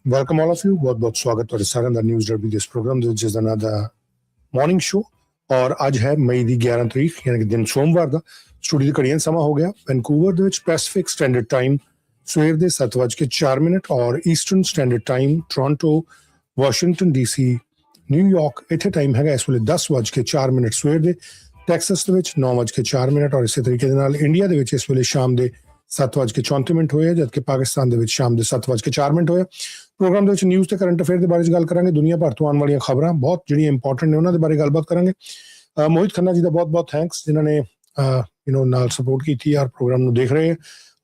Welcome all of you, ਬਹੁਤ ਬਹੁਤ ਸਵਾਗਤ ਤੁਹਾਡੇ ਸਾਰਿਆਂ ਦਾ ਨਿਊਜ਼ ਡਰਬੀ ਦਿਸ ਪ੍ਰੋਗਰਾਮ ਦੇ ਵਿੱਚ, ਜਿਸ ਦਾ ਨਾਂ ਦਾ ਮਾਰਨਿੰਗ ਸ਼ੋ। ਔਰ ਅੱਜ ਹੈ ਮਈ ਦੀ 11 ਤਰੀਕ, ਯਾਨੀ ਕਿ ਦਿਨ ਸੋਮਵਾਰ ਦਾ। ਸਟੂਡੀਓ ਦੀ ਘੜੀਆਂ ਸਮਾਂ ਹੋ ਗਿਆ ਵੈਨਕੂਵਰ ਦੇ ਵਿੱਚ ਪੈਸੀਫਿਕ ਸਟੈਂਡਰਡ ਟਾਈਮ ਸਵੇਰ ਦੇ 7:04 ਔਰ eastern standard time Toronto, Washington DC, New York ਇੱਥੇ ਟਾਈਮ ਹੈਗਾ ਇਸ ਵੇਲੇ 10:04 ਸਵੇਰ ਦੇ। ਟੈਕਸਸ ਦੇ ਵਿੱਚ 9:04 ਔਰ ਇਸੇ ਤਰੀਕੇ ਦੇ ਨਾਲ ਇੰਡੀਆ ਦੇ ਵਿੱਚ ਇਸ ਵੇਲੇ ਸ਼ਾਮ ਦੇ 7:34 ਹੋਏ, ਜਦਕਿ ਪਾਕਿਸਤਾਨ ਦੇ ਵਿੱਚ ਸ਼ਾਮ ਦੇ 7:04 ਹੋਏ। ਪ੍ਰੋਗਰਾਮ ਦੇ ਵਿੱਚ ਨਿਊਜ਼ ਤੇ ਕਰੰਟ ਅਫੇਅਰ ਦੇ ਬਾਰੇ ਗੱਲ ਕਰਾਂਗੇ, ਦੁਨੀਆ ਭਰ ਤੋਂ ਆਉਣ ਵਾਲੀਆਂ ਖਬਰਾਂ ਬਹੁਤ ਜਿਹੜੀਆਂ ਇੰਪੋਰਟੈਂਟ ਨੇ ਉਹਨਾਂ ਦੇ ਬਾਰੇ ਗੱਲਬਾਤ ਕਰਾਂਗੇ। ਮੋਹਿਤ ਖੰਨਾ ਜੀ ਦਾ ਬਹੁਤ ਬਹੁਤ ਥੈਂਕਸ, ਜਿਨ੍ਹਾਂ ਨੇ ਨਾਲ ਸਪੋਰਟ ਕੀਤੀ ਔਰ ਪ੍ਰੋਗਰਾਮ ਨੂੰ ਦੇਖ ਰਹੇ,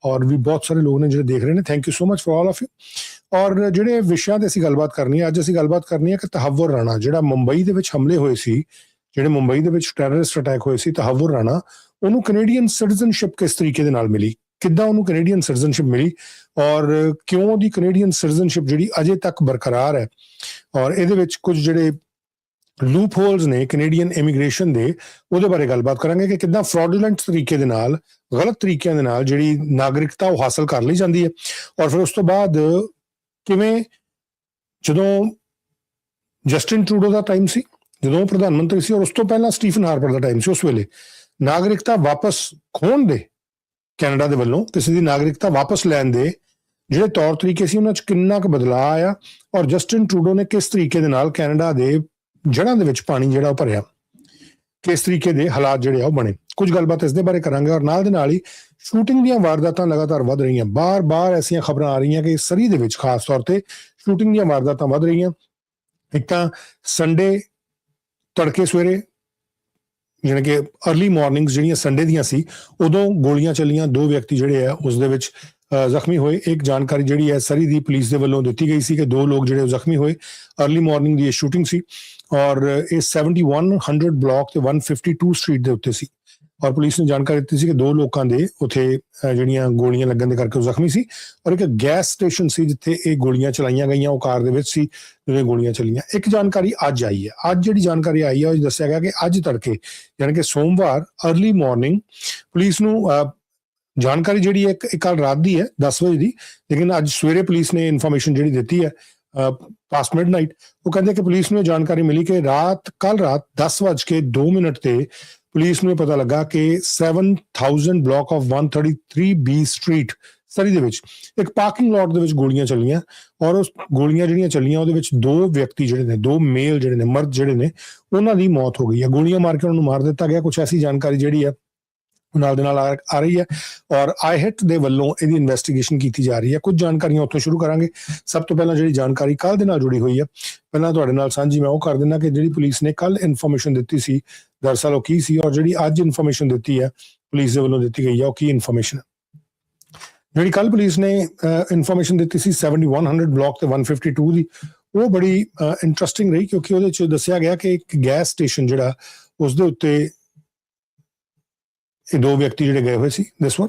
ਔਰ ਵੀ ਬਹੁਤ ਸਾਰੇ ਲੋਕ ਨੇ ਜਿਹੜੇ ਦੇਖ ਰਹੇ ਨੇ। Thank you so much for all of you. ਔਰ ਜਿਹੜੇ ਵਿਸ਼ਿਆਂ ਤੇ ਅਸੀਂ ਗੱਲਬਾਤ ਕਰਨੀ ਹੈ ਅੱਜ, ਅਸੀਂ ਗੱਲਬਾਤ ਕਰਨੀ ਹੈ ਕਿ ਤਹੱਵੁਰ ਰਾਣਾ ਜਿਹੜਾ ਮੁੰਬਈ ਦੇ ਵਿੱਚ ਹਮਲੇ ਹੋਏ ਸੀ, ਜਿਹੜੇ ਮੁੰਬਈ ਦੇ ਵਿੱਚ ਟੈਰਰਿਸਟ ਅਟੈਕ ਹੋਏ ਸੀ, ਤਹੱਵੁਰ ਰਾਣਾ, ਉਹਨੂੰ ਕੈਨੇਡੀਅਨ ਸਿਟੀਜ਼ਨਸ਼ਿਪ ਕਿਸ ਤਰੀਕੇ ਦੇ ਨਾਲ ਮਿਲੀ, ਕਿੱਦਾਂ ਉਹਨੂੰ ਕੈਨੇਡੀਅਨ ਸਿਟੀਜ਼ਨਸ਼ਿਪ ਮਿਲੀ ਔਰ ਕਿਉਂ ਉਹਦੀ ਕੈਨੇਡੀਅਨ ਸਿਟੀਜ਼ਨਸ਼ਿਪ ਜਿਹੜੀ ਅਜੇ ਤੱਕ ਬਰਕਰਾਰ ਹੈ। ਔਰ ਇਹਦੇ ਵਿੱਚ ਕੁਝ ਜਿਹੜੇ ਲੂਪ ਹੋਲਸ ਨੇ ਕੈਨੇਡੀਅਨ ਇਮੀਗ੍ਰੇਸ਼ਨ ਦੇ, ਉਹਦੇ ਬਾਰੇ ਗੱਲਬਾਤ ਕਰਾਂਗੇ ਕਿ ਕਿੱਦਾਂ ਫਰਾਡੂਲੈਂਟ ਤਰੀਕੇ ਦੇ ਨਾਲ, ਗਲਤ ਤਰੀਕਿਆਂ ਦੇ ਨਾਲ ਜਿਹੜੀ ਨਾਗਰਿਕਤਾ ਉਹ ਹਾਸਲ ਕਰ ਲਈ ਜਾਂਦੀ ਹੈ। ਔਰ ਫਿਰ ਉਸ ਤੋਂ ਬਾਅਦ ਕਿਵੇਂ ਜਦੋਂ ਜਸਟਿਨ ਟਰੂਡੋ ਦਾ ਟਾਈਮ ਸੀ, ਜਦੋਂ ਉਹ ਪ੍ਰਧਾਨ ਮੰਤਰੀ ਸੀ, ਔਰ ਉਸ ਤੋਂ ਪਹਿਲਾਂ ਸਟੀਫਨ ਹਾਰਪਰ ਦਾ ਟਾਈਮ ਸੀ, ਉਸ ਵੇਲੇ ਨਾਗਰਿਕਤਾ ਵਾਪਸ ਖੋਹਣ ਦੇ, ਕੈਨੇਡਾ ਦੇ ਵੱਲੋਂ ਕਿਸੇ ਦੀ ਨਾਗਰਿਕਤਾ ਵਾਪਸ ਲੈਣ ਦੇ ਜਿਹੜੇ ਤੌਰ ਤਰੀਕੇ ਸੀ, ਉਹਨਾਂ 'ਚ ਕਿੰਨਾ ਕੁ ਬਦਲਾਅ ਆਇਆ ਔਰ ਜਸਟਿਨ ਟਰੂਡੋ ਨੇ ਕਿਸ ਤਰੀਕੇ ਦੇ ਨਾਲ ਕੈਨੇਡਾ ਦੇ ਜੜ੍ਹਾਂ ਦੇ ਵਿੱਚ ਪਾਣੀ ਜਿਹੜਾ ਉਹ ਭਰਿਆ, ਕਿਸ ਤਰੀਕੇ ਦੇ ਹਾਲਾਤ ਜਿਹੜੇ ਆ ਉਹ ਬਣੇ। ਕੁਝ ਗੱਲਬਾਤ ਇਸ ਦੇ ਬਾਰੇ ਕਰਾਂਗੇ। ਔਰ ਨਾਲ ਦੇ ਨਾਲ ਹੀ ਸ਼ੂਟਿੰਗ ਦੀਆਂ ਵਾਰਦਾਤਾਂ ਲਗਾਤਾਰ ਵੱਧ ਰਹੀਆਂ, ਬਾਰ-ਬਾਰ ਐਸੀਆਂ ਖਬਰਾਂ ਆ ਰਹੀਆਂ ਕਿ ਸਰੀ ਦੇ ਵਿੱਚ ਖਾਸ ਤੌਰ ਤੇ ਸ਼ੂਟਿੰਗ ਦੀਆਂ ਵਾਰਦਾਤਾਂ ਵੱਧ ਰਹੀਆਂ। ਇੱਕ ਤਾਂ ਸੰਡੇ ਤੜਕੇ ਸਵੇਰੇ, ਜਾਣੀ ਕਿ ਅਰਲੀ ਮਾਰਨਿੰਗਸ ਜਿਹੜੀਆਂ ਸੰਡੇ ਦੀਆਂ ਸੀ, ਉਦੋਂ ਗੋਲੀਆਂ ਚੱਲੀਆਂ, 2 ਵਿਅਕਤੀ ਜਿਹੜੇ ਆ ਉਸ ਦੇ ਵਿੱਚ ਜ਼ਖਮੀ ਹੋਏ। ਇੱਕ ਜਾਣਕਾਰੀ ਜਿਹੜੀ ਹੈ ਸਰੀ ਦੀ ਪੁਲਿਸ ਦੇ ਵੱਲੋਂ ਦਿੱਤੀ ਗਈ ਸੀ ਕਿ 2 ਲੋਕ ਜਿਹੜੇ ਜ਼ਖਮੀ ਹੋਏ। ਅਰਲੀ ਮਾਰਨਿੰਗ ਦੀ ਇਹ ਸ਼ੂਟਿੰਗ ਸੀ ਔਰ ਇਹ 7100 ਬਲਾਕ ਤੇ 152 ਸਟਰੀਟ ਦੇ ਉੱਤੇ ਸੀ। ਔਰ ਪੁਲਿਸ ਨੇ ਜਾਣਕਾਰੀ ਦਿੱਤੀ ਸੀ ਕਿ 2 ਲੋਕਾਂ ਦੇ ਉੱਥੇ ਜਿਹੜੀਆਂ ਗੋਲੀਆਂ ਲੱਗਣ ਦੇ ਕਰਕੇ ਉਹ ਜ਼ਖਮੀ ਸੀ। ਔਰ ਇੱਕ ਗੈਸ ਸਟੇਸ਼ਨ ਸੀ ਜਿੱਥੇ ਇਹ ਗੋਲੀਆਂ ਚਲਾਈਆਂ ਗਈਆਂ, ਉਹ ਕਾਰ ਦੇ ਵਿੱਚ ਸੀ ਜਦੋਂ ਗੋਲੀਆਂ ਚੱਲੀਆਂ। ਇੱਕ ਜਾਣਕਾਰੀ ਅੱਜ ਆਈ ਹੈ, ਅੱਜ ਜਿਹੜੀ ਜਾਣਕਾਰੀ ਆਈ ਹੈ ਉਹ ਦੱਸਿਆ ਗਿਆ ਕਿ ਅੱਜ ਤੜਕੇ, ਯਾਨੀ ਕਿ ਸੋਮਵਾਰ ਅਰਲੀ ਮਾਰਨਿੰਗ, ਪੁਲਿਸ ਨੂੰ ਜਾਣਕਾਰੀ ਜਿਹੜੀ ਹੈ ਇੱਕ ਕੱਲ ਰਾਤ ਦੀ ਹੈ 10 ਵਜੇ ਦੀ, ਲੇਕਿਨ ਅੱਜ ਸਵੇਰੇ ਪੁਲਿਸ ਨੇ ਇਨਫੋਰਮੇਸ਼ਨ ਜਿਹੜੀ ਦਿੱਤੀ ਹੈ ਪਾਸਟ ਮਿਡਨਾਈਟ, ਉਹ ਕਹਿੰਦੇ ਕਿ ਪੁਲਿਸ ਨੂੰ ਜਾਣਕਾਰੀ ਮਿਲੀ ਕਿ ਕੱਲ ਰਾਤ 10:02 ਤੇ ਪੁਲਿਸ ਨੂੰ ਪਤਾ ਲੱਗਾ ਕਿ 7000 ਬਲਾਕ ਆਫ 133B ਸਟਰੀਟ ਸਰੀ ਦੇ ਵਿੱਚ ਇੱਕ ਪਾਰਕਿੰਗ ਲਾਟ ਦੇ ਵਿੱਚ ਗੋਲੀਆਂ ਚੱਲੀਆਂ। ਔਰ ਉਸ ਗੋਲੀਆਂ ਜਿਹੜੀਆਂ ਚੱਲੀਆਂ ਉਹਦੇ ਵਿੱਚ 2 ਵਿਅਕਤੀ ਜਿਹੜੇ ਨੇ, 2 ਮੇਲ ਜਿਹੜੇ ਨੇ, ਮਰਦ ਜਿਹੜੇ ਨੇ, ਉਹਨਾਂ ਦੀ ਮੌਤ ਹੋ ਗਈ ਹੈ। ਗੋਲੀਆਂ ਮਾਰ ਕੇ ਉਹਨਾਂ ਨੂੰ ਮਾਰ ਦਿੱਤਾ ਗਿਆ। ਕੁਝ ਐਸੀ ਜਾਣਕਾਰੀ ਜਿਹੜੀ ਹੈ ਨਾਲ ਦੇ ਨਾਲ ਆ ਰਹੀ ਹੈ ਔਰ ਆਈਹਿਟ ਦੇ ਵੱਲੋਂ ਇਹਦੀ ਇਨਵੈਸਟੀਗੇਸ਼ਨ ਕੀਤੀ ਜਾ ਰਹੀ ਹੈ। ਕੁਝ ਜਾਣਕਾਰੀਆਂ ਉੱਥੋਂ ਸ਼ੁਰੂ ਕਰਾਂਗੇ। ਸਭ ਤੋਂ ਪਹਿਲਾਂ ਜਿਹੜੀ ਜਾਣਕਾਰੀ ਕੱਲ ਦੇ ਨਾਲ ਜੁੜੀ ਹੋਈ ਹੈ, ਪਹਿਲਾਂ ਤੁਹਾਡੇ ਨਾਲ ਸਾਂਝੀ ਮੈਂ ਉਹ ਕਰ ਦਿੰਦਾ ਕਿ ਜਿਹੜੀ ਪੁਲਿਸ ਨੇ ਕੱਲ ਇਨਫੋਰਮੇਸ਼ਨ ਦਿੱਤੀ ਸੀ, ਦਰਅਸਲ ਉਹ ਕੀ ਸੀ, ਔਰ ਜਿਹੜੀ ਅੱਜ ਇਨਫੋਰਮੇਸ਼ਨ ਦਿੱਤੀ ਹੈ ਪੁਲਿਸ ਦੇ ਵੱਲੋਂ ਦਿੱਤੀ ਗਈ ਹੈ ਉਹ ਕੀ ਇਨਫੋਰਮੇਸ਼ਨ ਹੈ। ਜਿਹੜੀ ਕੱਲ ਪੁਲਿਸ ਨੇ ਇਨਫੋਰਮੇਸ਼ਨ ਦਿੱਤੀ ਸੀ 7100 ਬਲਾਕ ਤੇ 152 ਦੀ, ਉਹ ਬੜੀ ਇੰਟਰਸਟਿੰਗ ਰਹੀ ਕਿਉਂਕਿ ਉਹਦੇ 'ਚ ਦੱਸਿਆ ਗਿਆ ਕਿ ਇੱਕ ਗੈਸ ਸਟੇਸ਼ਨ ਜਿਹੜਾ, ਉਸ ਦੇ ਉੱਤੇ ਇਹ 2 ਵਿਅਕਤੀ ਜਿਹੜੇ ਗਏ ਹੋਏ ਸੀ। ਦਿਸ ਵਨ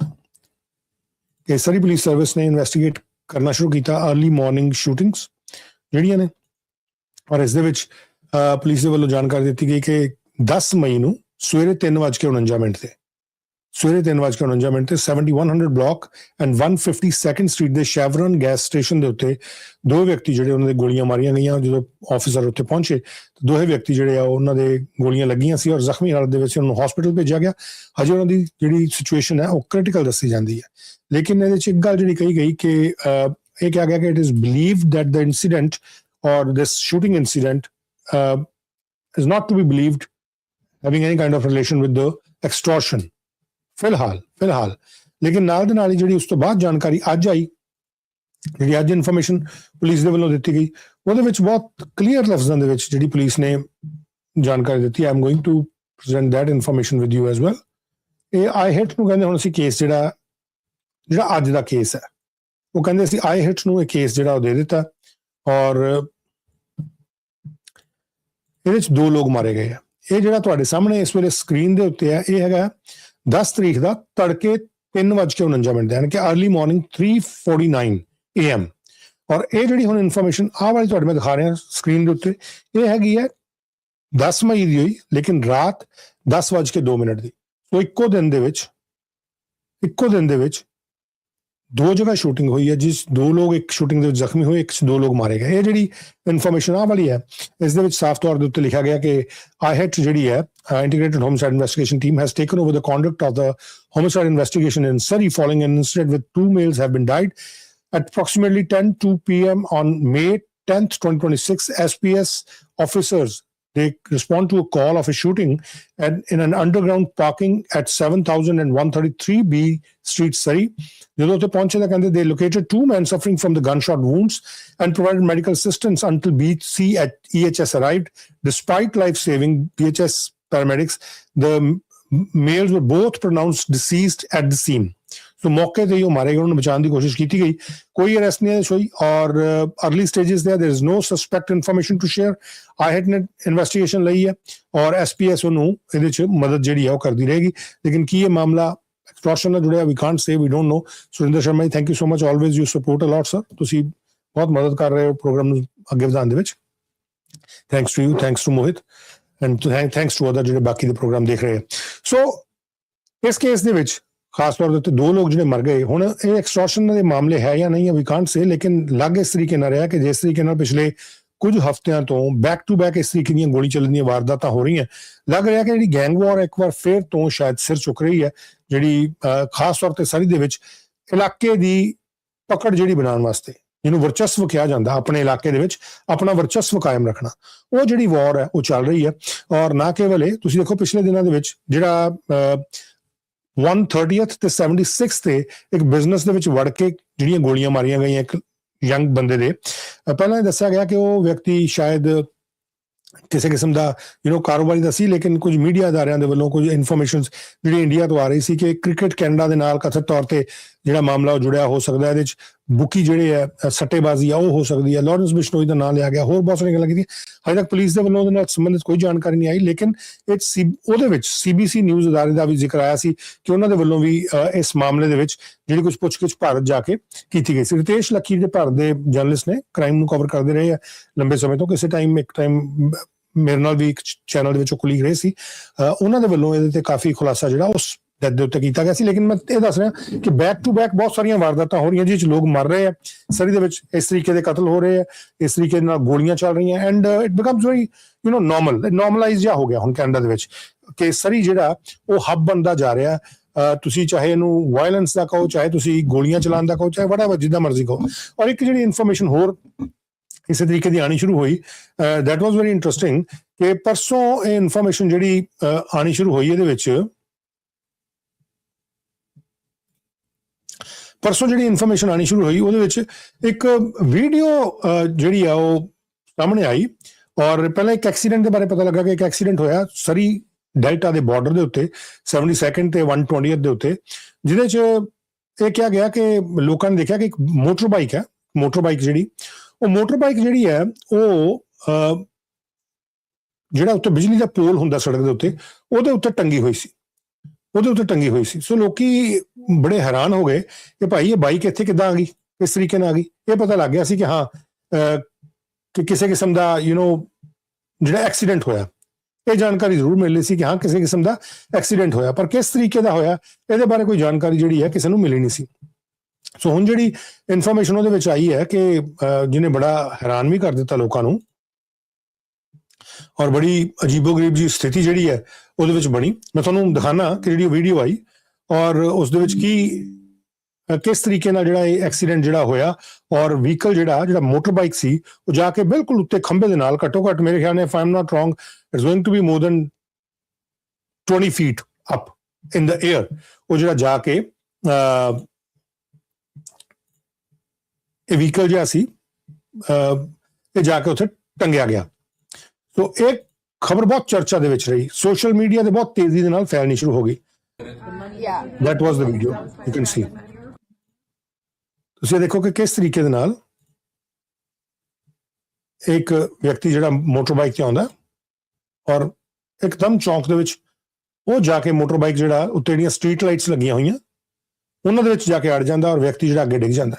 ਕਿ ਸਰੀ ਪੁਲਿਸ ਸਰਵਿਸ ਨੇ ਇਨਵੈਸਟੀਗੇਟ ਕਰਨਾ ਸ਼ੁਰੂ ਕੀਤਾ ਅਰਲੀ ਮਾਰਨਿੰਗ ਸ਼ੂਟਿੰਗਸ ਜਿਹੜੀਆਂ ਨੇ। ਔਰ ਇਸ ਦੇ ਵਿੱਚ ਪੁਲਿਸ ਦੇ ਵੱਲੋਂ ਜਾਣਕਾਰੀ ਦਿੱਤੀ ਗਈ ਕਿ 10 ਮਈ ਨੂੰ ਸਵੇਰੇ 3:49 ਤੇ 7100 ਬਲਾਕ ਐਂਡ 152 ਸਟਰੀਟ ਦੇ ਸ਼ੈਵਰਨ ਗੈਸ ਸਟੇਸ਼ਨ ਦੇ ਉੱਤੇ 2 ਵਿਅਕਤੀ ਜਿਹੜੇ ਉਹਨਾਂ ਦੇ ਗੋਲੀਆਂ ਮਾਰੀਆਂ ਗਈਆਂ। ਜਦੋਂ ਆਫੀਸਰ ਉੱਥੇ ਪਹੁੰਚੇ ਤਾਂ 2 ਵਿਅਕਤੀ ਜਿਹੜੇ ਆ ਉਹਨਾਂ ਦੇ ਗੋਲੀਆਂ ਲੱਗੀਆਂ ਸੀ ਔਰ ਜ਼ਖਮੀ ਹਾਲਤ ਦੇ ਵਿੱਚ ਉਹਨਾਂ ਨੂੰ ਹਸਪੀਟਲ ਭੇਜਿਆ ਗਿਆ। ਹਜੇ ਉਹਨਾਂ ਦੀ ਜਿਹੜੀ ਸਿਚੁਏਸ਼ਨ ਹੈ ਉਹ ਕ੍ਰਿਟੀਕਲ ਦੱਸੀ ਜਾਂਦੀ ਹੈ। ਲੇਕਿਨ ਇਹਦੇ 'ਚ ਇੱਕ ਗੱਲ ਜਿਹੜੀ ਕਹੀ ਗਈ ਕਿ ਇਹ ਕਿਹਾ ਗਿਆ ਕਿ it is believed that the incident or this shooting incident is not to be believed having any kind of relation with the extortion ਫਿਲਹਾਲ। ਲੇਕਿਨ ਨਾਲ ਦੇ ਨਾਲ ਹੀ ਜਿਹੜੀ ਉਸ ਤੋਂ ਬਾਅਦ ਜਾਣਕਾਰੀ ਅੱਜ ਆਈ, ਜਿਹੜੀ ਅੱਜ ਇਨਫੋਰਮੇਸ਼ਨ ਪੁਲਿਸ ਦੇ ਵੱਲੋਂ ਦਿੱਤੀ ਗਈ, ਉਹਦੇ ਵਿੱਚ ਬਹੁਤ ਕਲੀਅਰ ਲਫ਼ਜ਼ਾਂ ਦੇ ਵਿੱਚ ਜਿਹੜੀ ਪੁਲਿਸ ਨੇ ਜਾਣਕਾਰੀ ਦਿੱਤੀ। I am going to present that information with you as well. ਇਹ ਆਈਹਿਟ ਨੂੰ ਕਹਿੰਦੇ ਹੁਣ ਅਸੀਂ ਕੇਸ ਜਿਹੜਾ ਅੱਜ ਦਾ ਕੇਸ ਹੈ, ਉਹ ਕਹਿੰਦੇ ਅਸੀਂ ਆਈਹਿਟ ਨੂੰ ਇਹ ਕੇਸ ਜਿਹੜਾ ਉਹ ਦੇ ਦਿੱਤਾ ਔਰ ਇਹਦੇ 'ਚ 2 ਲੋਕ ਮਾਰੇ ਗਏ ਆ। ਇਹ ਜਿਹੜਾ ਤੁਹਾਡੇ ਸਾਹਮਣੇ ਇਸ ਵੇਲੇ ਸਕਰੀਨ ਦੇ ਉੱਤੇ ਹੈ, ਇਹ ਹੈਗਾ 10 ਤਰੀਕ ਦਾ ਤੜਕੇ 3:49 ਯਾਨੀ ਕਿ ਅਰਲੀ ਮਾਰਨਿੰਗ 3:49 AM। ਔਰ ਇਹ ਜਿਹੜੀ ਹੁਣ ਇਨਫੋਰਮੇਸ਼ਨ ਆਹ ਵਾਲੀ ਤੁਹਾਡੇ ਮੈਂ ਦਿਖਾ ਰਿਹਾ ਸਕਰੀਨ ਦੇ ਉੱਤੇ, ਇਹ ਹੈਗੀ ਹੈ 10 ਮਈ ਦੀ ਹੋਈ, ਲੇਕਿਨ ਰਾਤ 10:02 ਦੀ। ਸੋ ਇੱਕੋ ਦਿਨ ਦੇ ਵਿੱਚ 2 ਜਗ੍ਹਾ ਸ਼ੂਟਿੰਗ ਹੋਈ ਹੈ, ਜਿਸ 2 ਲੋਕ ਇੱਕ ਸ਼ੂਟਿੰਗ ਦੇ ਵਿੱਚ ਜ਼ਖਮੀ ਹੋਏ, 2 ਲੋਕ ਮਾਰੇ ਗਏ। ਇਹ ਜਿਹੜੀ ਇਨਫੋਰਮੇਸ਼ਨ ਆ ਵਾਲੀ ਹੈ, ਇਸ ਦੇ ਵਿੱਚ ਸਾਫ਼ ਤੌਰ ਦੇ ਉੱਤੇ ਲਿਖਿਆ ਗਿਆ ਕਿ IHET ਜਿਹੜੀ ਹੈ, Integrated Homicide Investigation Team, has taken over the conduct of the homicide investigation in Surrey following an incident with 2 males have been died. At approximately 10:02 p.m. on May 10th, 2026, SPS officers, they respond to a call of a shooting in an underground parking at 7133B Street, Surrey. ਜਦੋਂ ਉੱਥੇ ਪਹੁੰਚੇ ਤਾਂ ਕਹਿੰਦੇ they located 2 men suffering from the gunshot wounds and provided medical assistance until EHS arrived. Despite life-saving BHS paramedics, the males were both pronounced deceased at the scene. ਸੋ ਮੌਕੇ ਤੇ ਹੀ ਉਹ ਮਾਰੇ ਗਏ, ਉਹਨਾਂ ਨੂੰ ਬਚਾਉਣ ਦੀ ਕੋਸ਼ਿਸ਼ ਕੀਤੀ ਗਈ, ਕੋਈ ਅਰੈਸਟ ਨਹੀਂ ਹੋਈ ਔਰ ਅਰਲੀ ਸਟੇਜਸ ਤੇ there is no suspect information to share. IHET ਨੇ ਇਨਵੈਸਟੀਗੇਸ਼ਨ ਲਈ ਹੈ ਔਰ SPS ਉਹਨੂੰ ਇਹਦੇ 'ਚ ਮਦਦ ਜਿਹੜੀ ਹੈ ਉਹ ਕਰਦੀ ਰਹੇਗੀ। ਲੇਕਿਨ ਕੀ ਇਹ ਮਾਮਲਾ ਐਕਸਟੋਰਸ਼ਨ ਨਾਲ ਜੁੜਿਆ, we can't say, we don't know. Surinder Sharma ji, thank you so much, always you support a lot sir, ਤੁਸੀਂ ਬਹੁਤ ਮਦਦ ਕਰ ਰਹੇ ਹੋ ਪ੍ਰੋਗਰਾਮ ਨੂੰ ਅੱਗੇ ਵਧਾਉਣ ਦੇ ਵਿੱਚ। Thanks to you, thanks to Mohit and thanks to other ਜਿਹੜੇ ਬਾਕੀ ਦੇ ਪ੍ਰੋਗਰਾਮ ਦੇਖ ਰਹੇ ਆ। ਸੋ ਇਸ ਕੇਸ ਦੇ ਵਿੱਚ ਖਾਸ ਤੌਰ ਦੇ ਉੱਤੇ 2 ਲੋਕ ਜਿਹੜੇ ਮਰ ਗਏ। ਹੁਣ ਇਹ ਐਕਸਟੋਰਸ਼ਨ ਦੇ ਮਾਮਲੇ ਹੈ ਜਾਂ ਨਹੀਂ ਹੈ, ਵੀ ਕਾਂਟ ਸੇ, ਲੇਕਿਨ ਲੱਗ ਇਸ ਤਰੀਕੇ ਨਾਲ ਰਿਹਾ ਕਿ ਜਿਸ ਤਰੀਕੇ ਨਾਲ ਪਿਛਲੇ ਕੁਝ ਹਫ਼ਤਿਆਂ ਤੋਂ ਬੈਕ ਟੂ ਬੈਕ ਇਸ ਤਰੀਕੇ ਦੀਆਂ ਗੋਲੀ ਚੱਲਣ ਦੀਆਂ ਵਾਰਦਾਤਾਂ ਹੋ ਰਹੀਆਂ, ਲੱਗ ਰਿਹਾ ਕਿ ਜਿਹੜੀ ਗੈਂਗ ਵਾਰ ਇੱਕ ਵਾਰ ਫਿਰ ਤੋਂ ਸ਼ਾਇਦ ਸਿਰ ਚੁੱਕ ਰਹੀ ਹੈ, ਜਿਹੜੀ ਖਾਸ ਤੌਰ ਤੇ ਸਰੀ ਦੇ ਵਿੱਚ ਇਲਾਕੇ ਦੀ ਪਕੜ ਜਿਹੜੀ ਬਣਾਉਣ ਵਾਸਤੇ, ਜਿਹਨੂੰ ਵਰਚਸਵ ਕਿਹਾ ਜਾਂਦਾ, ਆਪਣੇ ਇਲਾਕੇ ਦੇ ਵਿੱਚ ਆਪਣਾ ਵਰਚਸਵ ਕਾਇਮ ਰੱਖਣਾ, ਉਹ ਜਿਹੜੀ ਵਾਰ ਹੈ ਉਹ ਚੱਲ ਰਹੀ ਹੈ। ਔਰ ਨਾ ਕੇਵਲ ਇਹ, ਤੁਸੀਂ ਦੇਖੋ ਪਿਛਲੇ ਦਿਨਾਂ ਦੇ ਵਿੱਚ ਜਿਹੜਾ 130th ਤੇ 76 ਤੇ ਇੱਕ ਬਿਜ਼ਨਸ ਦੇ ਵਿੱਚ ਵੜ ਕੇ ਜਿਹੜੀਆਂ ਗੋਲੀਆਂ ਮਾਰੀਆਂ ਗਈਆਂ ਇੱਕ ਯੰਗ ਬੰਦੇ ਦੇ, ਪਹਿਲਾਂ ਦੱਸਿਆ ਗਿਆ ਕਿ ਉਹ ਵਿਅਕਤੀ ਸ਼ਾਇਦ ਕਿਸੇ ਕਿਸਮ ਦਾ ਕਾਰੋਬਾਰੀ ਦਾ ਸੀ, ਲੇਕਿਨ ਕੁਝ ਮੀਡੀਆ ਅਦਾਰਿਆਂ ਦੇ ਵੱਲੋਂ ਕੁਝ ਇਨਫੋਰਮੇਸ਼ਨ ਜਿਹੜੀ ਇੰਡੀਆ ਤੋਂ ਆ ਰਹੀ ਸੀ ਕਿ ਕ੍ਰਿਕਟ ਕੈਨੇਡਾ ਦੇ ਨਾਲ ਕਥਿਤ ਤੌਰ ਤੇ ਜਿਹੜਾ ਮਾਮਲਾ ਉਹ ਜੁੜਿਆ ਹੋ ਸਕਦਾ, ਇਹਦੇ 'ਚ ਬੁੱਕੀ ਜਿਹੜੇ ਹੈ ਸੱਟੇਬਾਜ਼ੀ ਆ ਉਹ ਹੋ ਸਕਦੀ ਹੈ। ਲਾਰੈਂਸ ਬਿਸ਼ਨੋਈ ਦਾ ਨਾਂ ਲਿਆ ਗਿਆ, ਹੋਰ ਬਹੁਤ ਸਾਰੀਆਂ ਗੱਲਾਂ ਕੀਤੀਆਂ। ਹਜੇ ਤੱਕ ਪੁਲਿਸ ਦੇ ਵੱਲੋਂ ਉਹਦੇ ਨਾਲ ਸੰਬੰਧਿਤ ਕੋਈ ਜਾਣਕਾਰੀ ਨਹੀਂ ਆਈ, ਲੇਕਿਨ ਉਹਦੇ ਵਿੱਚ CBC ਨਿਊਜ਼ ਅਦਾਰੇ ਦਾ ਵੀ ਜ਼ਿਕਰ ਆਇਆ ਸੀ ਕਿ ਉਹਨਾਂ ਦੇ ਵੱਲੋਂ ਵੀ ਇਸ ਮਾਮਲੇ ਦੇ ਵਿੱਚ ਜਿਹੜੀ ਕੁਝ ਪੁੱਛਗਿੱਛ ਭਾਰਤ ਜਾ ਕੇ ਕੀਤੀ ਗਈ ਸੀ। ਰਿਤੇਸ਼ ਲੱਕੀ ਦੇ ਭਾਰਤ ਦੇ ਜਰਨਲਿਸਟ ਨੇ, ਕ੍ਰਾਈਮ ਨੂੰ ਕਵਰ ਕਰਦੇ ਰਹੇ ਆ ਲੰਬੇ ਸਮੇਂ ਤੋਂ, ਕਿਸੇ ਇੱਕ ਟਾਈਮ ਮੇਰੇ ਨਾਲ ਵੀ ਇੱਕ ਚੈਨਲ ਦੇ ਵਿੱਚ ਉਹ ਕੁਲੀਗ ਰਹੇ ਸੀ, ਉਹਨਾਂ ਦੇ ਵੱਲੋਂ ਇਹਦੇ ਤੇ ਕਾਫੀ ਖੁਲਾਸਾ ਜਿਹੜਾ ਉਸ ਡੈਥ ਦੇ ਉੱਤੇ ਕੀਤਾ ਗਿਆ ਸੀ। ਲੇਕਿਨ ਮੈਂ ਇਹ ਦੱਸ ਰਿਹਾ ਕਿ ਬੈਕ ਟੂ ਬੈਕ ਬਹੁਤ ਸਾਰੀਆਂ ਵਾਰਦਾਤਾਂ ਹੋ ਰਹੀਆਂ ਜਿਸ 'ਚ ਲੋਕ ਮਰ ਰਹੇ ਆ, ਸਰੀ ਦੇ ਵਿੱਚ ਇਸ ਤਰੀਕੇ ਦੇ ਕਤਲ ਹੋ ਰਹੇ ਆ, ਇਸ ਤਰੀਕੇ ਨਾਲ ਗੋਲੀਆਂ ਚੱਲ ਰਹੀਆਂ, and it becomes very normalise ਜਿਹਾ ਹੋ ਗਿਆ ਹੁਣ ਕੈਨੇਡਾ ਦੇ ਵਿੱਚ ਕਿ ਸਰੀ ਜਿਹੜਾ ਉਹ ਹੱਬ ਬਣਦਾ ਜਾ ਰਿਹਾ। ਤੁਸੀਂ ਚਾਹੇ ਇਹਨੂੰ ਵਾਇਲੈਂਸ ਦਾ ਕਹੋ, ਚਾਹੇ ਤੁਸੀਂ ਗੋਲੀਆਂ ਚਲਾਉਣ ਦਾ ਕਹੋ, ਚਾਹੇ ਵਟਐਵਰ, ਜਿੱਦਾਂ ਮਰਜ਼ੀ ਕਹੋ। ਔਰ ਇੱਕ ਜਿਹੜੀ ਇਨਫੋਰਮੇਸ਼ਨ ਹੋਰ ਇਸੇ ਤਰੀਕੇ ਦੀ ਆਣੀ ਸ਼ੁਰੂ ਹੋਈ, ਦੈਟ ਵਾਜ਼ ਵੈਰੀ ਇੰਟਰਸਟਿੰਗ, ਕਿ ਪਰਸੋਂ ਇਹ ਇਨਫੋਰਮੇਸ਼ਨ ਜਿਹੜੀ ਆਣੀ ਸ਼ੁਰੂ ਹੋਈ, ਇਹਦੇ ਵਿੱਚ ਪਰਸੋਂ ਜਿਹੜੀ ਇਨਫੋਰਮੇਸ਼ਨ ਆਣੀ ਸ਼ੁਰੂ ਹੋਈ ਉਹਦੇ ਵਿੱਚ ਇੱਕ ਵੀਡੀਓ ਜਿਹੜੀ ਆ ਉਹ ਸਾਹਮਣੇ ਆਈ। ਔਰ ਪਹਿਲਾਂ ਇੱਕ ਐਕਸੀਡੈਂਟ ਦੇ ਬਾਰੇ ਪਤਾ ਲੱਗਾ ਕਿ ਇੱਕ ਐਕਸੀਡੈਂਟ ਹੋਇਆ ਸਰੀ ਡੈਲਟਾ ਦੇ ਬਾਰਡਰ ਦੇ ਉੱਤੇ 72nd ਤੇ 120th ਦੇ ਉੱਤੇ, ਜਿਹਦੇ 'ਚ ਇਹ ਕਿਹਾ ਗਿਆ ਕਿ ਲੋਕਾਂ ਨੇ ਦੇਖਿਆ ਕਿ ਇੱਕ ਮੋਟਰ ਬਾਈਕ ਜਿਹੜੀ ਹੈ ਉਹ ਜਿਹੜਾ ਉੱਤੇ ਬਿਜਲੀ ਦਾ ਪੋਲ ਹੁੰਦਾ ਸੜਕ ਦੇ ਉੱਤੇ, ਉਹਦੇ ਉੱਤੇ ਟੰਗੀ ਹੋਈ ਸੀ। ਸੋ ਲੋਕੀ ਬੜੇ ਹੈਰਾਨ ਹੋ ਗਏ ਕਿ ਭਾਈ ਇਹ ਬਾਈਕ ਇੱਥੇ ਕਿੱਦਾਂ ਆ ਗਈ, ਕਿਸ ਤਰੀਕੇ ਨਾਲ ਆ ਗਈ। ਇਹ ਪਤਾ ਲੱਗ ਗਿਆ ਸੀ ਕਿ ਹਾਂ ਕਿ ਕਿਸੇ ਕਿਸਮ ਦਾ ਜਿਹੜਾ ਐਕਸੀਡੈਂਟ ਹੋਇਆ, ਇਹ ਜਾਣਕਾਰੀ ਜ਼ਰੂਰ ਮਿਲ ਰਹੀ ਸੀ ਕਿ ਹਾਂ ਕਿਸੇ ਕਿਸਮ ਦਾ ਐਕਸੀਡੈਂਟ ਹੋਇਆ, ਪਰ ਕਿਸ ਤਰੀਕੇ ਦਾ ਹੋਇਆ ਇਹਦੇ ਬਾਰੇ ਕੋਈ ਜਾਣਕਾਰੀ ਜਿਹੜੀ ਹੈ ਕਿਸੇ ਨੂੰ ਮਿਲੀ ਨਹੀਂ ਸੀ। ਸੋ ਹੁਣ ਜਿਹੜੀ ਇਨਫੋਰਮੇਸ਼ਨ ਉਹਦੇ ਵਿੱਚ ਆਈ ਹੈ ਕਿ ਜਿਹਨੇ ਬੜਾ ਹੈਰਾਨ ਵੀ ਕਰ ਦਿੱਤਾ ਲੋਕਾਂ ਨੂੰ, ਔਰ ਬੜੀ ਅਜੀਬੋ-ਗਰੀਬ ਜੀ ਸਥਿਤੀ ਜਿਹੜੀ ਹੈ ਉਹਦੇ ਵਿੱਚ ਬਣੀ। ਮੈਂ ਤੁਹਾਨੂੰ ਦਿਖਾਣਾ ਕਿ ਜਿਹੜੀ ਵੀਡੀਓ ਆਈ ਔਰ ਉਸ ਦੇ ਵਿੱਚ ਕਿਸ ਤਰੀਕੇ ਨਾਲ ਜਿਹੜਾ ਇਹ ਐਕਸੀਡੈਂਟ ਜਿਹੜਾ ਹੋਇਆ, ਔਰ ਵਹੀਕਲ ਜਿਹੜਾ ਮੋਟਰ ਬਾਈਕ ਸੀ ਉਹ ਜਾ ਕੇ ਬਿਲਕੁਲ ਉੱਤੇ ਖੰਭੇ ਦੇ ਨਾਲ ਘੱਟੋ ਘੱਟ ਮੇਰੇ ਖਿਆਲ ਨਾਲ, if I am not wrong, it's going to be more than 20 feet up in the air, ਉਹ ਜਿਹੜਾ ਜਾ ਕੇ ਇਹ ਵਹੀਕਲ ਜਿਹੜਾ ਸੀ ਇਹ ਜਾ ਕੇ ਉੱਥੇ ਟੰਗਿਆ ਗਿਆ। ਸੋ ਇਹ ਖਬਰ ਬਹੁਤ ਚਰਚਾ ਦੇ ਵਿੱਚ ਰਹੀ, ਸੋਸ਼ਲ ਮੀਡੀਆ ਤੇ ਬਹੁਤ ਤੇਜ਼ੀ ਦੇ ਨਾਲ ਫੈਲਣੀ ਸ਼ੁਰੂ ਹੋ ਗਈ। That was the video, you can see. ਤੁਸੀਂ ਦੇਖੋ ਕਿ ਕਿਸ ਤਰੀਕੇ ਦੇ ਨਾਲ ਇੱਕ ਵਿਅਕਤੀ ਜਿਹੜਾ ਮੋਟਰ ਬਾਈਕ ਤੇ ਆਉਂਦਾ ਔਰ ਇੱਕਦਮ ਚੌਂਕ ਦੇ ਵਿੱਚ ਉਹ ਜਾ ਕੇ ਮੋਟਰ ਬਾਈਕ ਜਿਹੜਾ ਉੱਤੇ ਜਿਹੜੀਆਂ ਸਟਰੀਟ ਲਾਈਟਸ ਲੱਗੀਆਂ ਹੋਈਆਂ ਉਹਨਾਂ ਦੇ ਵਿੱਚ ਜਾ ਕੇ ਅੜ ਜਾਂਦਾ ਔਰ ਵਿਅਕਤੀ ਜਿਹੜਾ ਅੱਗੇ ਡਿੱਗ ਜਾਂਦਾ।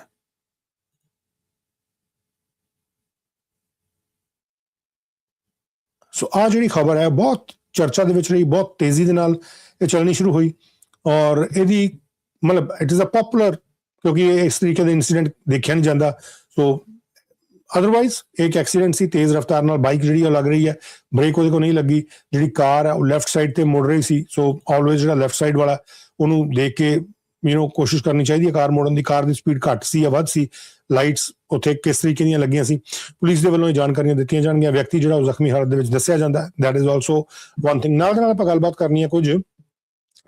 ਸੋ ਆ ਜਿਹੜੀ ਖਬਰ ਹੈ ਬਹੁਤ ਚਰਚਾ ਦੇ ਵਿੱਚ ਰਹੀ, ਬਹੁਤ ਤੇਜ਼ੀ ਦੇ ਨਾਲ ਇਹ ਚੱਲਣੀ ਸ਼ੁਰੂ ਹੋਈ ਔਰ ਇਹਦੀ ਮਤਲਬ ਇਟ ਇਜ਼ ਅ ਪਪੂਲਰ, ਕਿਉਂਕਿ ਇਸ ਤਰੀਕੇ ਦਾ ਇਨਸੀਡੈਂਟ ਦੇਖਿਆ ਨਹੀਂ ਜਾਂਦਾ। ਸੋ ਅਦਰਵਾਈਜ਼ ਇੱਕ ਐਕਸੀਡੈਂਟ ਸੀ, ਤੇਜ਼ ਰਫ਼ਤਾਰ ਨਾਲ ਬਾਈਕ ਜਿਹੜੀ ਉਹ ਲੱਗ ਰਹੀ ਹੈ, ਬ੍ਰੇਕ ਉਹਦੇ ਕੋਲ ਨਹੀਂ ਲੱਗੀ, ਜਿਹੜੀ ਕਾਰ ਹੈ ਉਹ ਲੈਫਟ ਸਾਈਡ ਤੇ ਮੁੜ ਰਹੀ ਸੀ। ਸੋ ਆਲਵੇਜ਼ ਜਿਹੜਾ ਲੈਫਟ ਸਾਈਡ ਵਾਲਾ ਉਹਨੂੰ ਦੇਖ ਕੇ ਕੋਸ਼ਿਸ਼ ਕਰਨੀ ਚਾਹੀਦੀ ਹੈ ਕਾਰ ਮੋੜਨ ਦੀ। ਕਾਰ ਦੀ ਸਪੀਡ ਘੱਟ ਸੀ ਜਾਂ ਵੱਧ ਸੀ, ਲਾਈਟਸ ਉੱਥੇ ਕਿਸ ਤਰੀਕੇ ਦੀਆਂ ਲੱਗੀਆਂ ਸੀ, ਪੁਲਿਸ ਦੇ ਵੱਲੋਂ ਇਹ ਜਾਣਕਾਰੀਆਂ ਦਿੱਤੀਆਂ ਜਾਣਗੀਆਂ। ਵਿਅਕਤੀ ਜਿਹੜਾ ਉਹ ਜ਼ਖਮੀ ਹਾਲਤ ਦੇ ਵਿੱਚ ਦੱਸਿਆ ਜਾਂਦਾ, that is also one thing. ਨਾਲ ਦੇ ਨਾਲ ਆਪਾਂ ਗੱਲਬਾਤ ਕਰਨੀ ਹੈ ਕੁਝ